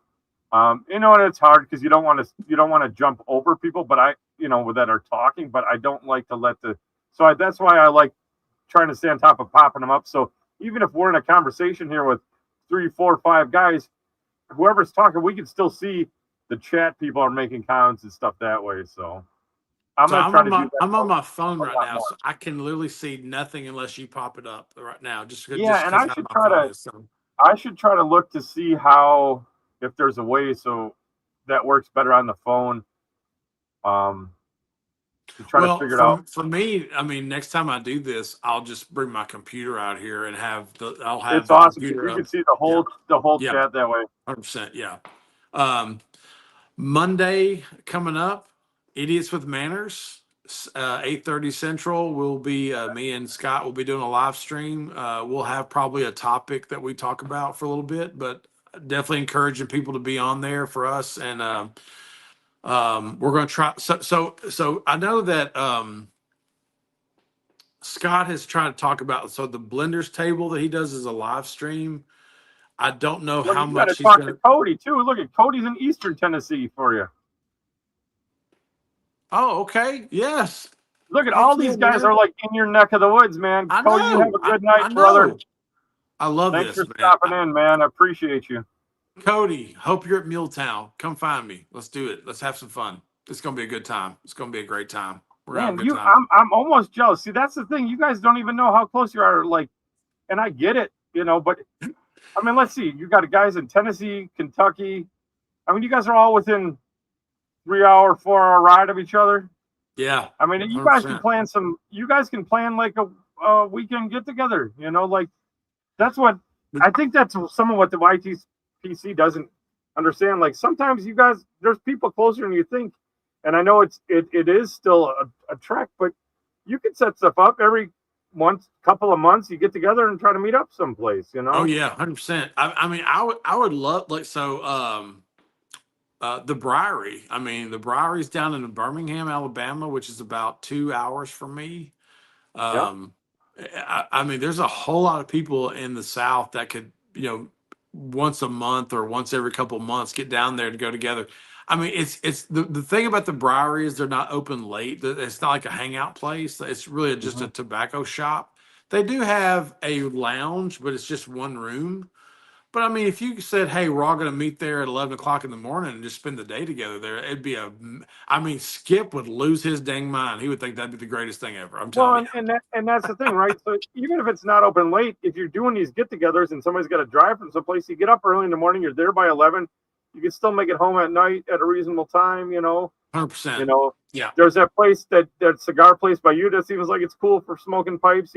And it's hard because you don't want to jump over people, but that are talking, but I don't like to that's why I like trying to stay on top of popping them up. So even if we're in a conversation here with 3, 4, 5 guys, whoever's talking, we can still see the chat. People are making comments and stuff that way. So I'm on my phone right now, so I can literally see nothing unless you pop it up right now. And I should try to look to see how, if there's a way so that works better on the phone. To try to figure it out. For me, I mean, next time I do this, I'll just bring my computer out here and I'll have. It's awesome. You can see the whole chat that way. 100%. Yeah. Monday coming up, Idiots with Manners, 8:30 Central, we'll be me and Scott will be doing a live stream. We'll have probably a topic that we talk about for a little bit, but definitely encouraging people to be on there for us. And we're going to try. So I know that Scott has tried to talk about, so the blenders table that he does is a live stream. I don't know Well, how you got to much he's talk going to Cody too. Look at Cody's in Eastern Tennessee for you. Oh, okay. Yes. Look at Heck all yeah, these guys man. are like in your neck of the woods, man. I Cody, you have know. a good I night, brother. know. I love Thanks this, for man. stopping in, man. I appreciate you. Cody, hope you're at Muletown. Come find me. Let's do it. Let's have some fun. It's gonna be a good time. It's gonna be a great time. We're gonna have Man, a good time. I'm almost jealous. See, that's the thing. You guys don't even know how close you are. Like, and I get it, but I mean, let's see. You got guys in Tennessee, Kentucky. I mean, you guys are all within 3 hour, 4 hour ride of each other. Yeah. I mean, you 100%. guys can plan you guys can plan like a weekend get together, like that's what I think that's some of what the YTPC doesn't understand. Like sometimes you guys, there's people closer than you think. And I know it is still a trek, but you can set stuff up every couple of months. You get together and try to meet up someplace, Oh yeah, 100%. I mean, I would love the Briary. I mean, the Briary's down in Birmingham, Alabama, which is about 2 hours from me. I mean, there's a whole lot of people in the South that could, once a month or once every couple of months get down there to go together. I mean, it's the thing about the Briary is they're not open late. It's not like a hangout place. It's really just a tobacco shop. They do have a lounge, but it's just one room. But I mean, if you said, "Hey, we're all going to meet there at 11 o'clock in the morning and just spend the day together there," it'd be I mean, Skip would lose his dang mind. He would think that'd be the greatest thing ever. I'm telling you. And that's the thing, right? So even if it's not open late, if you're doing these get-togethers and somebody's got to drive from someplace, you get up early in the morning. You're there by 11. You can still make it home at night at a reasonable time. 100%. Yeah. There's that place that cigar place by you that seems like it's cool for smoking pipes.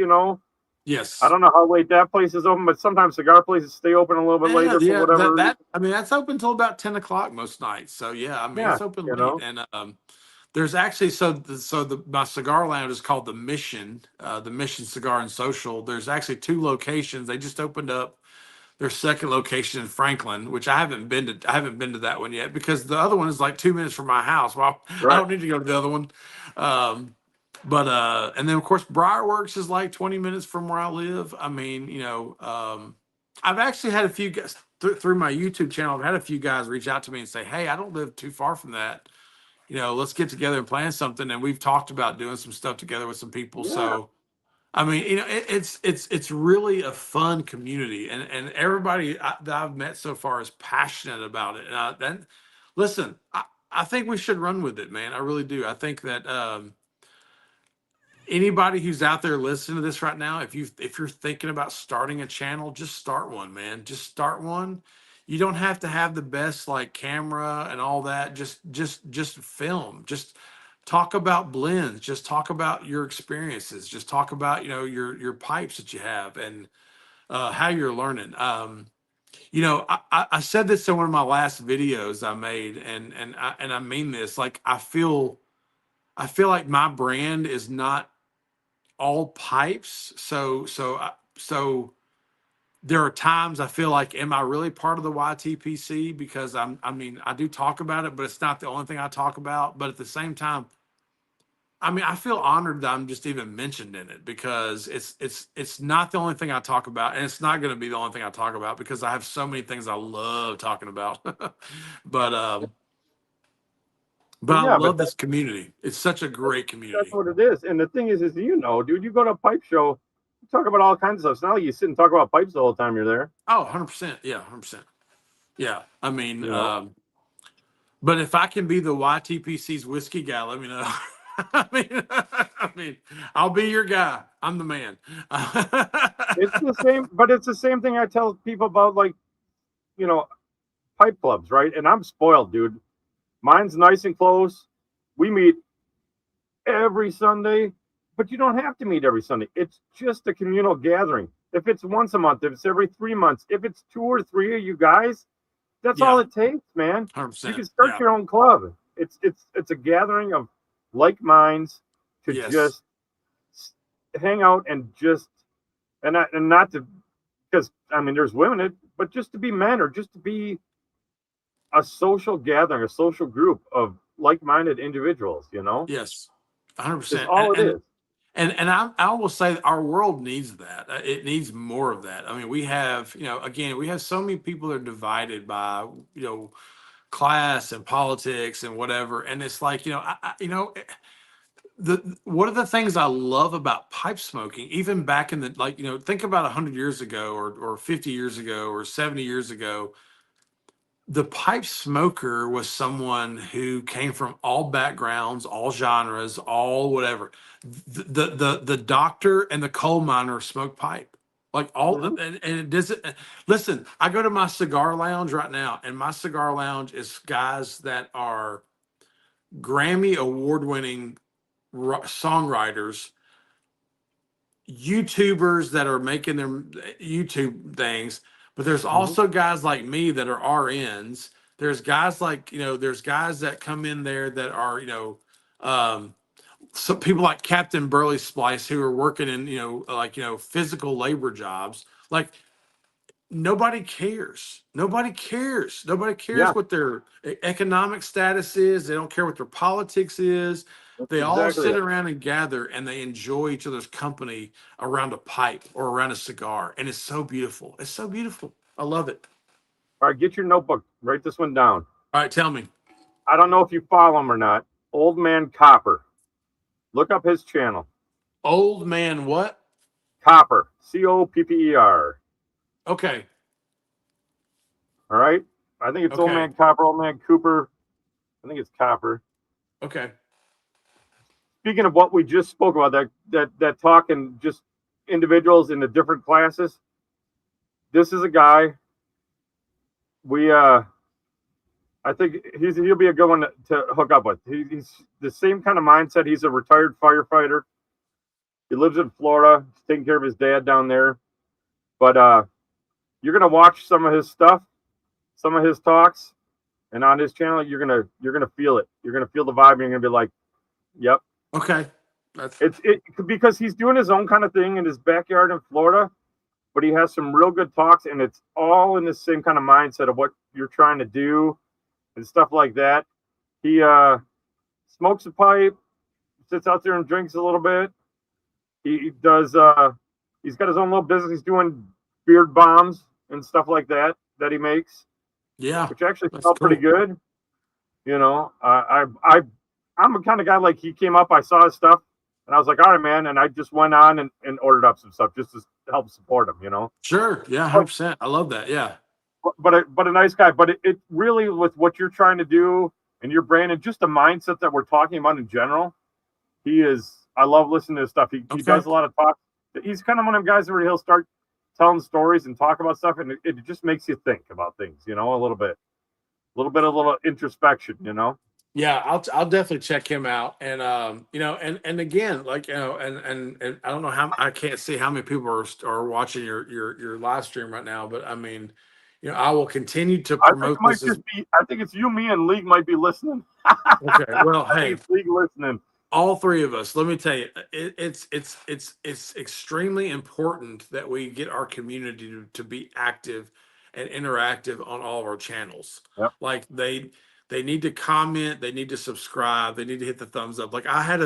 Yes. I don't know how late that place is open, but sometimes cigar places stay open a little bit later for whatever. I mean, that's open until about 10 o'clock most nights. So yeah, I mean, it's open late. And there's actually my cigar lounge is called the Mission Cigar and Social. There's actually 2 locations. They just opened up their second location in Franklin, which I haven't been to that one yet because the other one is like 2 minutes from my house. Well, right. I don't need to go to the other one. And then of course Briarworks is like 20 minutes from where I live. I mean, I've actually had a few guys through my YouTube channel. I've had a few guys reach out to me and say, "Hey, I don't live too far from that. Let's get together and plan something." And we've talked about doing some stuff together with some people. Yeah. So, I mean, it's really a fun community, and everybody that I've met so far is passionate about it. And then, listen, I think we should run with it, man. I really do. I think that anybody who's out there listening to this right now, if you're thinking about starting a channel, just start one, man. Just start one. You don't have to have the best like camera and all that. Just film. Just talk about blends. Just talk about your experiences. Just talk about your pipes that you have and how you're learning. I said this in one of my last videos I made, and I mean this. Like I feel like my brand is not all pipes. So there are times I feel like, am I really part of the YTPC? Because I do talk about it, but it's not the only thing I talk about. But at the same time, I mean, I feel honored that I'm just even mentioned in it because it's not the only thing I talk about, and it's not going to be the only thing I talk about because I have so many things I love talking about. But I love this community. It's such a great community. That's what it is. And the thing is dude, you go to a pipe show, you talk about all kinds of stuff. It's not like you sit and talk about pipes the whole time you're there. Oh, 100%. Yeah, 100%. Yeah. I mean, but if I can be the YTPC's whiskey guy, let me know. I mean, I'll be your guy. I'm the man. It's the same thing I tell people about, like, pipe clubs, right? And I'm spoiled, dude. Mine's nice and close. We meet every Sunday, but you don't have to meet every Sunday. It's just a communal gathering. If it's once a month, if it's every 3 months, if it's 2 or 3 of you guys, that's all it takes, man. 100%. You can start your own club. It's a gathering of like minds to Yes. just hang out and just and not to, because I mean there's women, but just to be men, or just to be a social gathering, a social group of like-minded individuals, Yes. is 100%. all it is. And I will say that our world needs that. It needs more of that. I mean, we have, again, we have so many people that are divided by, class and politics and whatever. And it's like, one of the things I love about pipe smoking, even back in the, like, think about 100 years ago or 50 years ago or 70 years ago, the pipe smoker was someone who came from all backgrounds, all genres, all whatever. The doctor and the coal miner smoke pipe. Like all, Mhm. and it doesn't. Listen, I go to my cigar lounge right now, and my cigar lounge is guys that are Grammy award winning songwriters, YouTubers that are making their YouTube things, but there's also guys like me that are RNs. There's guys like, there's guys that come in there that are, um, some people like Captain Burley Splice who are working in, like, physical labor jobs. Like, nobody cares. Nobody cares. Nobody cares Yeah, what their economic status is. They don't care what their politics is. that's They all exactly sit it. around and gather and they enjoy each other's company around a pipe or around a cigar. And it's so beautiful. It's so beautiful. I love it. All right, get your notebook, write this one down. All right, tell me. I don't know if you follow him or not. Old Man Copper. Look up his channel. Old man, what? Copper. Copper. Okay. All right. I think it's Old Okay. Man Copper, Old Man Cooper. I think it's Copper. Okay. Speaking of what we just spoke about, that talk and just individuals in the different classes. This is a guy. I think he'll be a good one to hook up with. He's the same kind of mindset. He's a retired firefighter. He lives in Florida. He's taking care of his dad down there. But you're gonna watch some of his stuff, some of his talks, and on his channel, you're gonna feel it. You're gonna feel the vibe, and you're gonna be like, "Yep." Okay. It's because he's doing his own kind of thing in his backyard in Florida, but he has some real good talks, and it's all in the same kind of mindset of what you're trying to do and stuff like that. He smokes a pipe, sits out there and drinks a little bit. He does. He's got his own little business. He's doing beard bombs and stuff like that he makes, Yeah. which actually That's smell pretty cool. good. I'm a kind of guy, like, he came up, I saw his stuff, and I was like, all right, man, and I just went on and ordered up some stuff just to help support him. Sure. Yeah. 100%. I love that. Yeah. But a nice guy. But it really, with what you're trying to do and your brain and just the mindset that we're talking about in general, I love listening to his stuff. He does a lot of talk. He's kind of one of them guys where he'll start telling stories and talk about stuff, and it just makes you think about things, a little bit of introspection. Yeah, I'll definitely check him out, and and again, like, and I don't know how, I can't see how many people are watching your live stream right now, but I mean, I will continue to I think promote it might this. I think it's you, me, and League might be listening. Okay, well, I hey, think it's League listening. all three of us. Let me tell you, it's extremely important that we get our community to be active and interactive on all of our channels. Yep. Like, they need to comment, they need to subscribe, they need to hit the thumbs up. Like, I had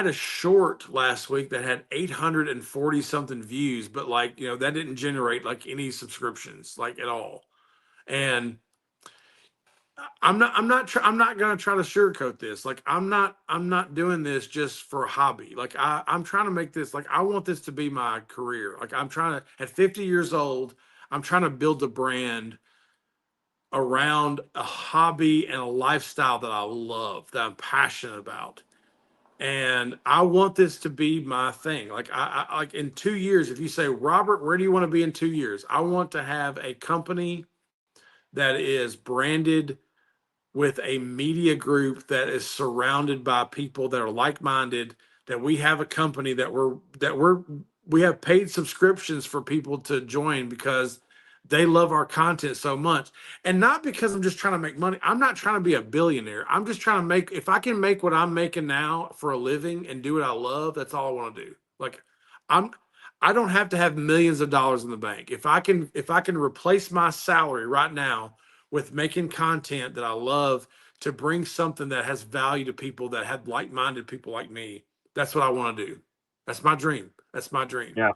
a short last week that had 840 something views, but, like, that didn't generate like any subscriptions, like, at all. And I'm not going to try to sugarcoat this. Like, I'm not doing this just for a hobby. Like, I'm trying to make this, like, I want this to be my career. Like, I'm trying to, at 50 years old, I'm trying to build a brand around a hobby and a lifestyle that I love, that I'm passionate about. And I want this to be my thing. Like, I like, in 2 years, if you say, Robert, where do you want to be in 2 years? I want to have a company that is branded with a media group that is surrounded by people that are like-minded, that we have a company that we have paid subscriptions for people to join, because they love our content so much. And not because I'm just trying to make money. I'm not trying to be a billionaire. I'm just trying to make, if I can make what I'm making now for a living and do what I love, that's all I want to do. Like I don't have to have millions of dollars in the bank. If I can replace my salary right now with making content that I love to bring something that has value to people that have like-minded people like me, that's what I want to do. That's my dream. That's my dream. Yeah.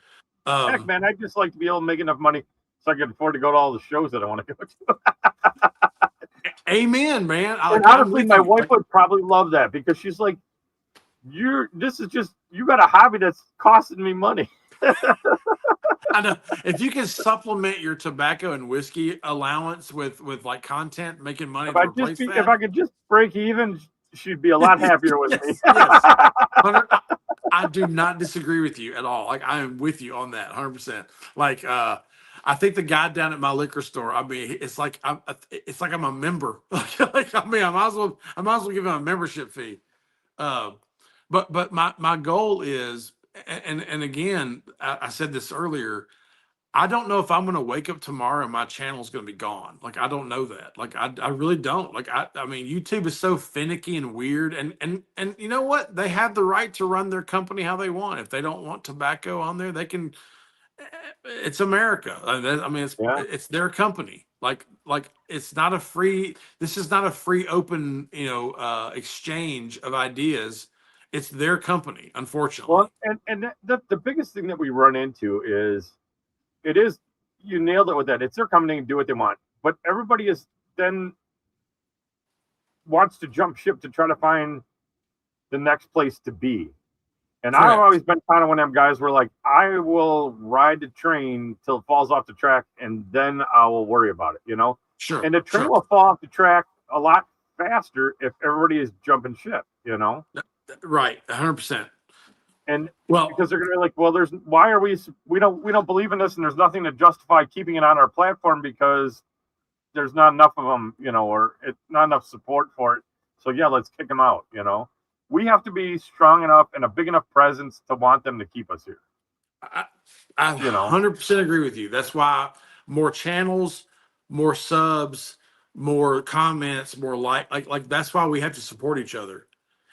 Heck, man, I'd just like to be able to make enough money so I can afford to go to all the shows that I want to go to. Amen, man. And honestly, my wife would probably love that because she's like, this is just, you got a hobby that's costing me money. I know. If you can supplement your tobacco and whiskey allowance with like content, making money if I could just break even, she'd be a lot happier with me. Yes. I do not disagree with you at all. Like I am with you on that 100%. Like I think the guy down at my liquor store, I mean, it's like I'm a member. Like I mean, I might as well give him a membership fee. But my goal is, and again, I said this earlier, I don't know if I'm going to wake up tomorrow and my channel is going to be gone. Like, I don't know that. Like, I really don't. Like, I mean, YouTube is so finicky and weird. And you know what? They have the right to run their company how they want. If they don't want tobacco on there, they can. It's America. I mean, it's their company. Like it's not a free. This is not a free, open, exchange of ideas. It's their company, unfortunately. Well, and the biggest thing that we run into is, you nailed it with that. It's their company and do what they want. But everybody is then wants to jump ship to try to find the next place to be. And correct. I've always been kind of one of them guys where like, I will ride the train till it falls off the track and then I will worry about it, Sure. And the train will fall off the track a lot faster if everybody is jumping ship, Right. 100%. And because they're gonna be like, well, we don't believe in this, and there's nothing to justify keeping it on our platform because there's not enough of them, or it's not enough support for it. So yeah, let's kick them out. We have to be strong enough and a big enough presence to want them to keep us here. I 100% agree with you. That's why more channels, more subs, more comments, more like that's why we have to support each other.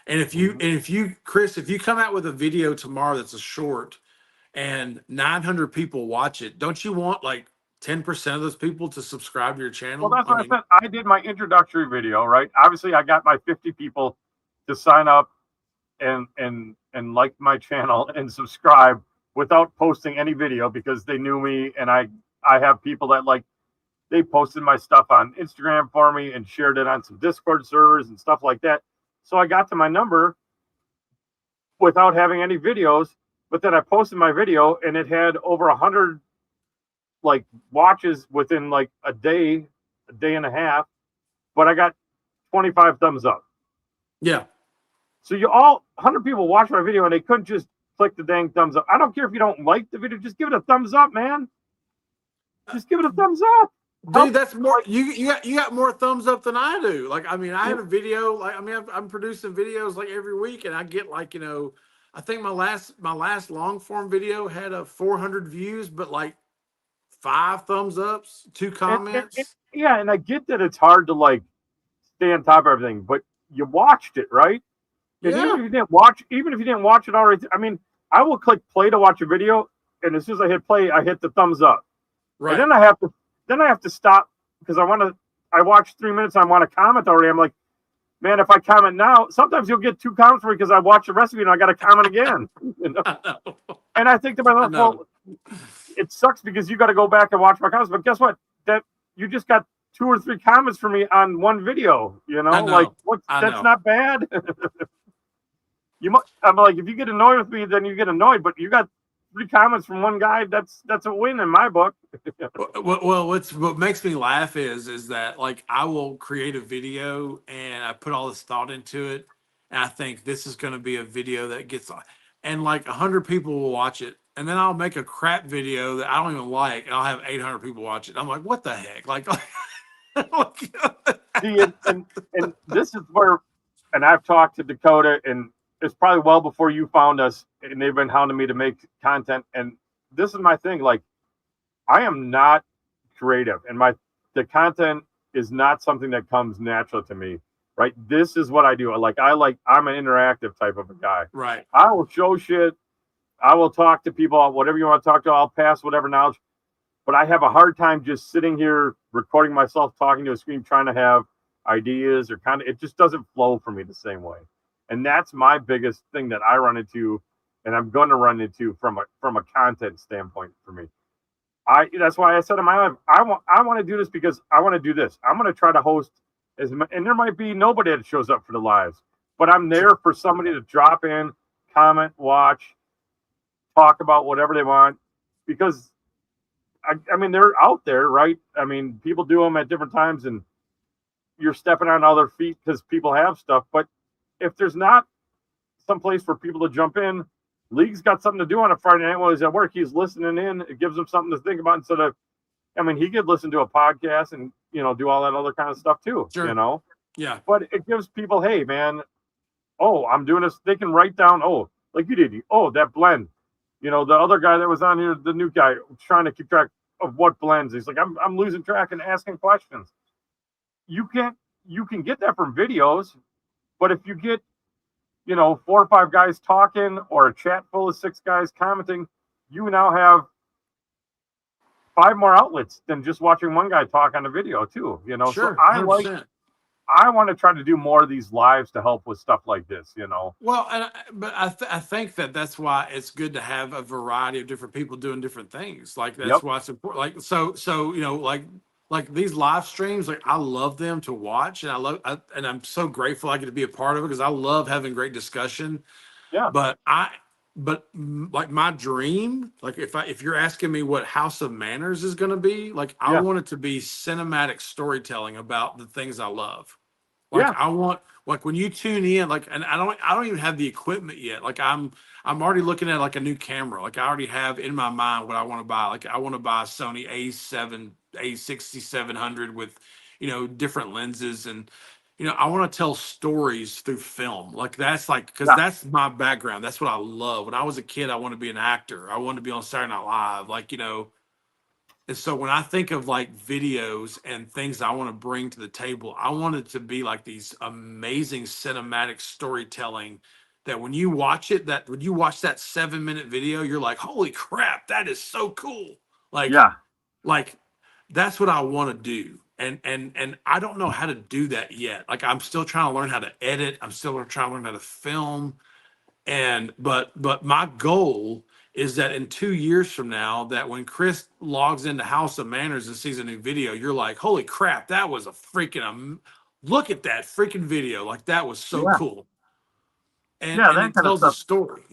And if you, Chris, if you come out with a video tomorrow that's a short and 900 people watch it, don't you want like 10% of those people to subscribe to your channel? Well, that's what I said. I did my introductory video, right? Obviously, I got my 50 people to sign up and like my channel and subscribe without posting any video because they knew me. And I have people that they posted my stuff on Instagram for me and shared it on some Discord servers and stuff like that. So I got to my number without having any videos, but then I posted my video and it had over 100 watches within a day and a half, but I got 25 thumbs up. Yeah. So 100 people watched my video and they couldn't just click the dang thumbs up. I don't care if you don't like the video, just give it a thumbs up, man. Just give it a thumbs up. Dude, that's more. You got more thumbs up than I do. Like, I mean, I have a video. I'm producing videos every week, and I get I think my last long form video had 400 views, but 5 thumbs ups, 2 comments. And I get that it's hard to stay on top of everything, but you watched it, right? And yeah. Even if you didn't watch it already, I mean, I will click play to watch a video, and as soon as I hit play, I hit the thumbs up. Right. And then I have to stop because I watched 3 minutes and I want to comment already. I'm like, man, if I comment now, sometimes you'll get 2 comments for me because I watched the recipe and I got to comment again. I know. And I think to myself, well, it sucks because you got to go back and watch my comments. But guess what? That you just got 2 or 3 comments from me on one video. That's not bad. I'm like, if you get annoyed with me, then you get annoyed. But you got 3 comments from one guy. That's a win in my book. Well, what makes me laugh is that I will create a video and I put all this thought into it, and I think this is going to be a video that gets, and 100 people will watch it, and then I'll make a crap video that I don't even like, and I'll have 800 people watch it. I'm like, what the heck? See, and this is where, and I've talked to Dakota, and it's probably well before you found us, and they've been hounding me to make content. And this is my thing. I am not creative, and the content is not something that comes natural to me. Right? This is what I do. I'm an interactive type of a guy. Right. I will show shit. I will talk to people, whatever you want to talk to. I'll pass whatever knowledge. But I have a hard time just sitting here recording myself talking to a screen, trying to have ideas or it just doesn't flow for me the same way. And that's my biggest thing that I run into, and I'm going to run into from a content standpoint for me. That's why I said in my life, I want to do this because I want to do this. I'm going to try to host and there might be nobody that shows up for the lives, but I'm there for somebody to drop in, comment, watch, talk about whatever they want, because I mean, they're out there, right? I mean, people do them at different times, and you're stepping on other feet because people have stuff. But if there's not some place for people to jump in, League's got something to do on a Friday night while he's at work. He's listening in. It gives him something to think about instead of, I mean, he could listen to a podcast and, do all that other kind of stuff too, Sure. Yeah. But it gives people, hey, man, I'm doing this. They can write down, like you did. That blend. The other guy that was on here, the new guy, trying to keep track of what blends. He's like, I'm losing track and asking questions. You can get that from videos, but if you get, 4 or 5 guys talking or a chat full of 6 guys commenting, you now have 5 more outlets than just watching one guy talk on a video too. Sure, so I want to try to do more of these lives to help with stuff like this. Well, but I think that's why it's good to have a variety of different people doing different things. Like that's why it's important. Like so like these live streams, like I love them to watch, and and I'm so grateful I get to be a part of it because I love having great discussion. Yeah. But like my dream, like if you're asking me what House of Manners is going to be, like I want it to be cinematic storytelling about the things I love. Like I want, like when you tune in, like, and I don't even have the equipment yet. Like I'm already looking at like a new camera. Like I already have in my mind what I want to buy. Like I want to buy a Sony A6700 with, different lenses, and I want to tell stories through film. Like that's because that's my background. That's what I love. When I was a kid, I wanted to be an actor. I wanted to be on Saturday Night Live. Like, and so when I think of like videos and things I want to bring to the table, I want it to be like these amazing cinematic storytelling that when you watch that 7-minute video, you're like, holy crap, that is so cool. Like that's what I want to do. And I don't know how to do that yet. Like I'm still trying to learn how to edit. I'm still trying to learn how to film. But my goal is that in 2 years from now, that when Chris logs into House of Manners and sees a new video, you're like, holy crap, that was a freaking look at that freaking video. Like that was so cool. And it tells a story,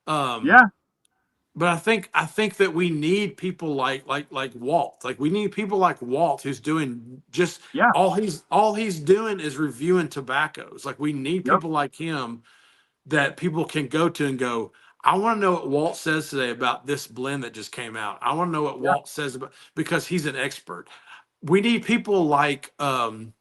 But I think that we need people like Walt. Like we need people like Walt who's doing just all he's doing is reviewing tobaccos. Like we need people like him that people can go to and go, I want to know what Walt says today about this blend that just came out. I want to know what Walt says about, because he's an expert. We need people like Pipe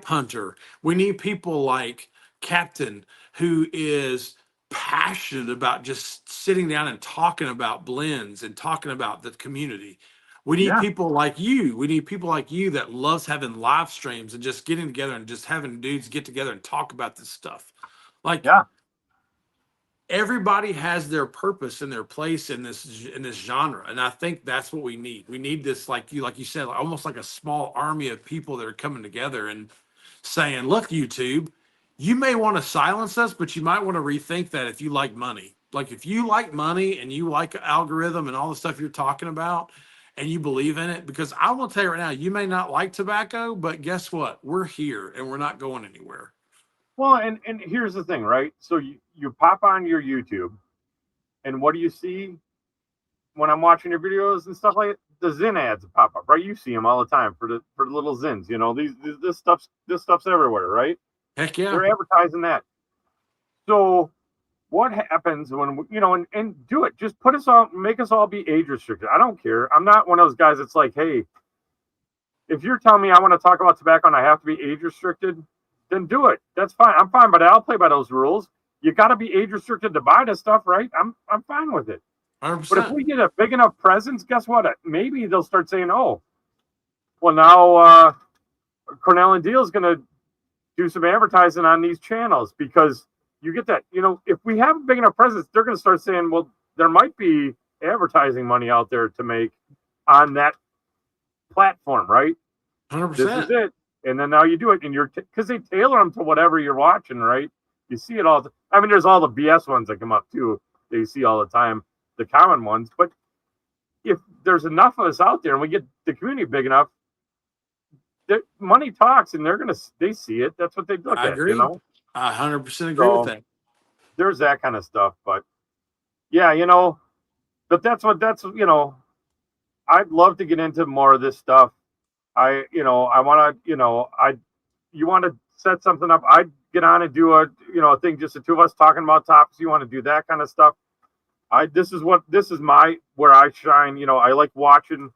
Hunter. We need people like Captain, who is passionate about just sitting down and talking about blends and talking about the community. We need people like you. We need people like you that loves having live streams and just getting together and just having dudes get together and talk about this stuff. Like everybody has their purpose and their place in this genre, and I think that's what we need. We need this, like you said, almost like a small army of people that are coming together and saying, look, YouTube, you may want to silence us, but you might want to rethink that if you like money. Like if you like money and you like algorithm and all the stuff you're talking about and you believe in it, because I will tell you right now, you may not like tobacco, but guess what? We're here and we're not going anywhere. Well, and here's the thing, right? So you pop on your YouTube, and what do you see when I'm watching your videos and stuff like that? The Zyn ads pop up, right? You see them all the time for the little Zyns. This stuff's everywhere, right? Heck yeah. They're advertising that. So what happens when and do it? Just put us all, make us all be age restricted. I don't care. I'm not one of those guys that's like, hey, if you're telling me I want to talk about tobacco and I have to be age restricted, then do it. That's fine. I'm fine, but I'll play by those rules. You got to be age restricted to buy this stuff, right? I'm fine with it. 100%. But if we get a big enough presence, guess what? Maybe they'll start saying, "Oh, well now Cornell and Deal is going to do some advertising on these channels," because you get that. If we have a big enough presence, they're going to start saying, "Well, there might be advertising money out there to make on that platform, right? 100%. This is it." And then now you do it, and because they tailor them to whatever you're watching, right? You see it all. I mean, there's all the BS ones that come up too. That you see all the time, the common ones. But if there's enough of us out there, and we get the community big enough, money talks, and they see it. That's what they look I at. agree. I 100% agree with that. There's that kind of stuff, but yeah, but I'd love to get into more of this stuff. I want to, you want to set something up. I'd get on and do a thing, just the two of us talking about topics. You want to do that kind of stuff. This is where I shine. I like watching,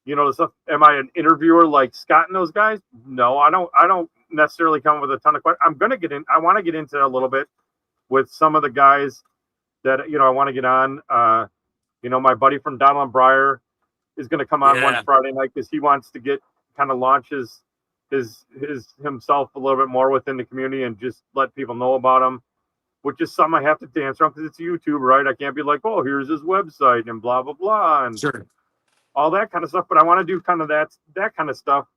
the stuff. Am I an interviewer like Scott and those guys? No, I don't necessarily come with a ton of questions. I want to get into it a little bit with some of the guys that, I want to get on. My buddy from Donald and Breyer is going to come on one Friday night because he wants to launch his himself a little bit more within the community and just let people know about him, which is something I have to dance around because it's YouTube, right? I can't be like, oh, here's his website and blah, blah, blah. And all that kind of stuff. But I want to do kind of that kind of stuff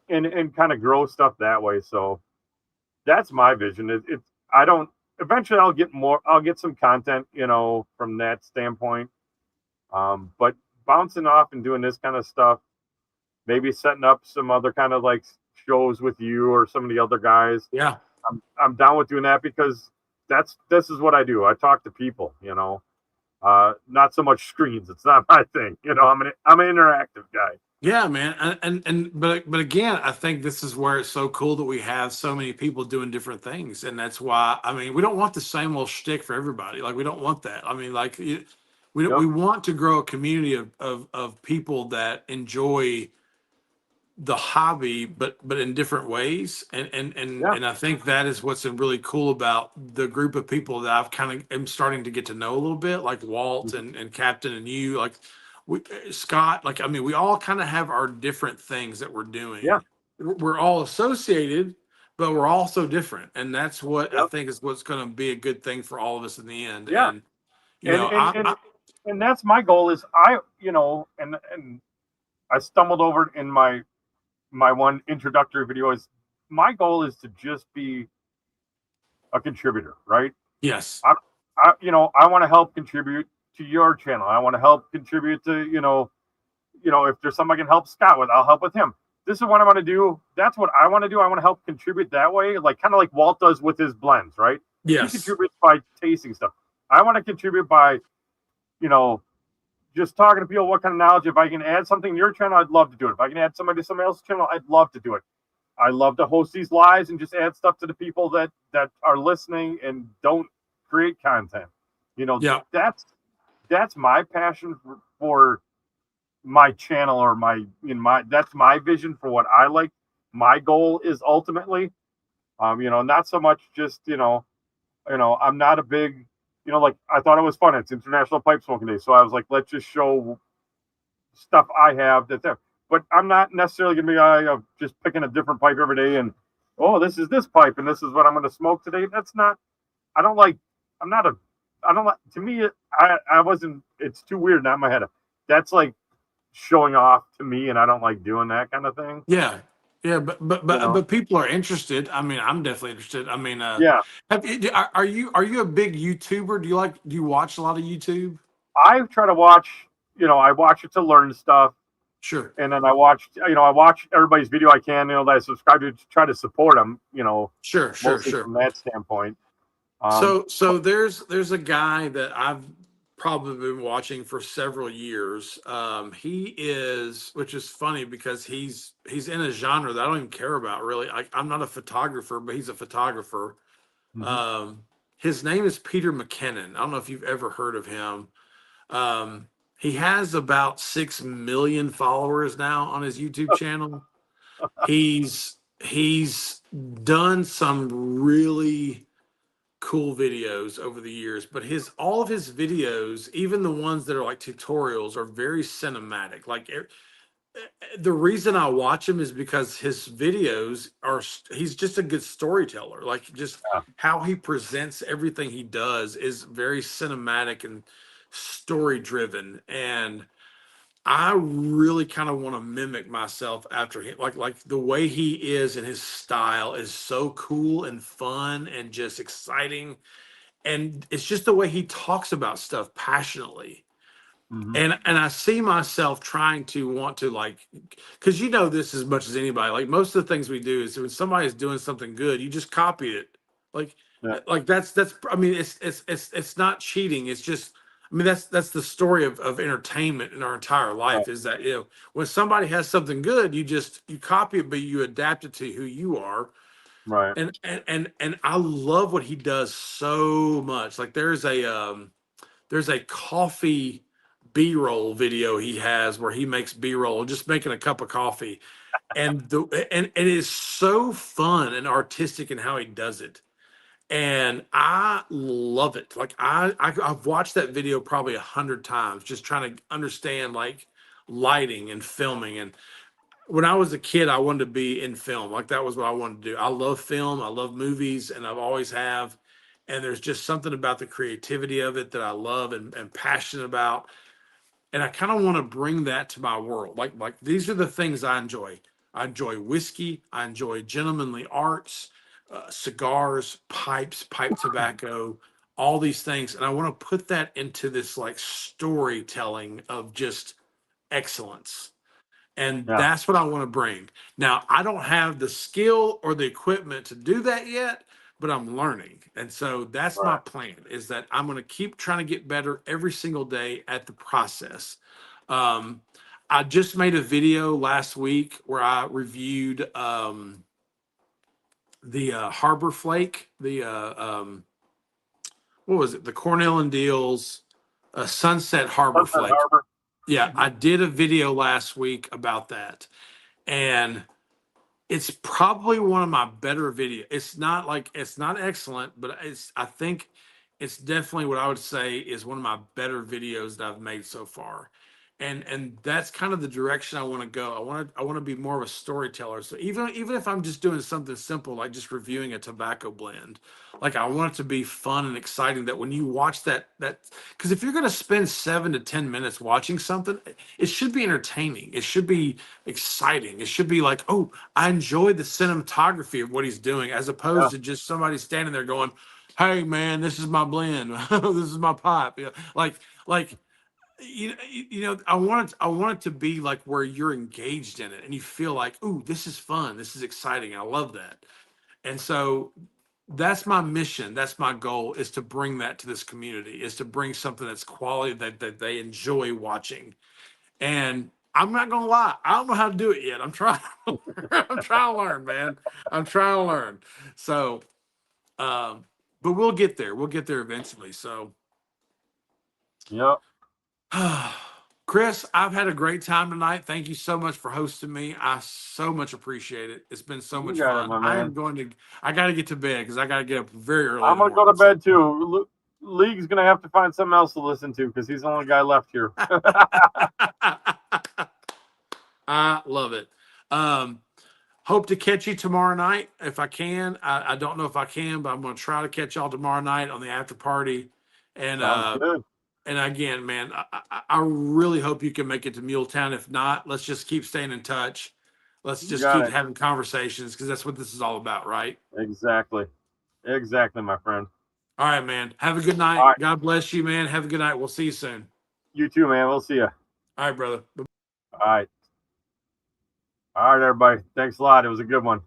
and kind of grow stuff that way. So that's my vision. Eventually I'll get some content, from that standpoint. But bouncing off and doing this kind of stuff, maybe setting up some other kind of like shows with you or some of the other guys. Yeah. I'm down with doing that because this is what I do. I talk to people, not so much screens. It's not my thing. I'm an interactive guy. Yeah, man. But again, I think this is where it's so cool that we have so many people doing different things. And that's why, we don't want the same old shtick for everybody. Like, we don't want that. We want to grow a community of people that enjoy the hobby, but in different ways. And I think that is what's really cool about the group of people that I've kind of am starting to get to know a little bit, like Walt and Captain and you, like Scott, we all kind of have our different things that we're doing. Yeah. We're all associated, but we're also different. And that's what I think is what's going to be a good thing for all of us in the end. Yeah. And, and that's my goal is and I stumbled over in my one introductory video is my goal is to just be a contributor, right? Yes. I want to help contribute to your channel. I want to help contribute to, if there's something I can help Scott with, I'll help with him. This is what I want to do. That's what I want to do. I want to help contribute that way, kind of like Walt does with his blends, right? Yes. He contributes by tasting stuff. I want to contribute by, just talking to people, what kind of knowledge. If I can add something to your channel, I'd love to do it. If I can add somebody to somebody else's channel, I'd love to do it. I love to host these lives and just add stuff to the people that are listening and don't create content. That's my passion for my channel or that's my vision for what I like. My goal is ultimately, not so much just, I'm not a big, I thought it was fun. It's International Pipe Smoking Day. So I was like, let's just show stuff I have that's there. But I'm not necessarily going to be just picking a different pipe every day and, oh, this is this pipe and this is what I'm going to smoke today. That's not, to me, I wasn't, it's too weird now in my head. That's like showing off to me and I don't like doing that kind of thing. Yeah. Yeah, but people are interested. I'm definitely interested. Yeah. Are you a big YouTuber? Do you watch a lot of YouTube? I try to watch, I watch it to learn stuff. Sure. And then I watch everybody's video I can, that I subscribe to try to support them, Sure. from that standpoint. So there's a guy that I've probably been watching for several years. He is, which is funny because he's in a genre that I don't even care about really. I'm not a photographer, but he's a photographer. Mm-hmm. His name is Peter McKinnon. I don't know if you've ever heard of him. He has about 6 million followers now on his YouTube channel. He's done some really cool videos over the years, but all of his videos, even the ones that are like tutorials, are very cinematic. Like the reason I watch him is because his videos he's just a good storyteller. Like just how he presents everything he does is very cinematic and story driven. And I really kind of want to mimic myself after him. Like the way he is and his style is so cool and fun and just exciting. And it's just the way he talks about stuff passionately. And I see myself trying to want to, like, because you know this as much as anybody. Like most of the things we do is when somebody's doing something good, you just copy it. Like that's I mean it's not cheating. It's just, I mean that's the story of entertainment in our entire life, is that, you know, when somebody has something good, you copy it, but you adapt it to who you are. Right. And I love what he does so much. Like there's a coffee B-roll video he has where he makes B-roll just making a cup of coffee, and it is so fun and artistic in how he does it, and I love it. Like I've watched that video probably 100 times just trying to understand like lighting and filming. And when I was a kid, I wanted to be in film. Like that was what I wanted to do. I love film, I love movies, and I've always have. And there's just something about the creativity of it that I love and passionate about. And I kind of want to bring that to my world. Like these are the things I enjoy. I enjoy whiskey. I enjoy gentlemanly arts, cigars, pipes, pipe tobacco, all these things. And I want to put that into this like storytelling of just excellence. And that's what I want to bring. Now, I don't have the skill or the equipment to do that yet, but I'm learning. And so that's my plan, is that I'm going to keep trying to get better every single day at the process. I just made a video last week where I reviewed the Harbor Flake, the what was it? The Cornell and Deals Sunset Harbor Flake. Harbor. Yeah, I did a video last week about that. And it's probably one of my better videos. It's not excellent, but I think it's definitely what I would say is one of my better videos that I've made so far. And that's kind of the direction I want to go. I want to be more of a storyteller. So even if I'm just doing something simple like just reviewing a tobacco blend, like I want it to be fun and exciting, that when you watch that because if you're going to spend 7 to 10 minutes watching something, it should be entertaining. It should be exciting. It should be like, oh, I enjoy the cinematography of what he's doing, as opposed to just somebody standing there going, hey man, this is my blend. This is my pipe. Yeah. Like you know, I want it to be like where you're engaged in it and you feel like, ooh, this is fun, this is exciting, I love that. And so that's my mission, that's my goal, is to bring that to this community, is to bring something that's quality, that they enjoy watching. And I'm not gonna lie, I don't know how to do it yet. I'm trying. I'm trying to learn, man. I'm trying to learn. So, but we'll get there. We'll get there eventually. So, Yep. Chris, I've had a great time tonight. Thank you so much for hosting me. I so much appreciate it. It's been so much fun. I got to get to bed because I got to get up very early. I'm going to go to bed too. League's going to have to find something else to listen to because he's the only guy left here. I love it. Hope to catch you tomorrow night if I can. I don't know if I can, but I'm going to try to catch y'all tomorrow night on the after party. And and again, man, I really hope you can make it to Muletown. If not, let's just keep staying in touch. Let's just keep having conversations, because that's what this is all about, right? Exactly, my friend. All right, man. Have a good night. Right. God bless you, man. Have a good night. We'll see you soon. You too, man. We'll see you. All right, brother. All right. All right, everybody. Thanks a lot. It was a good one.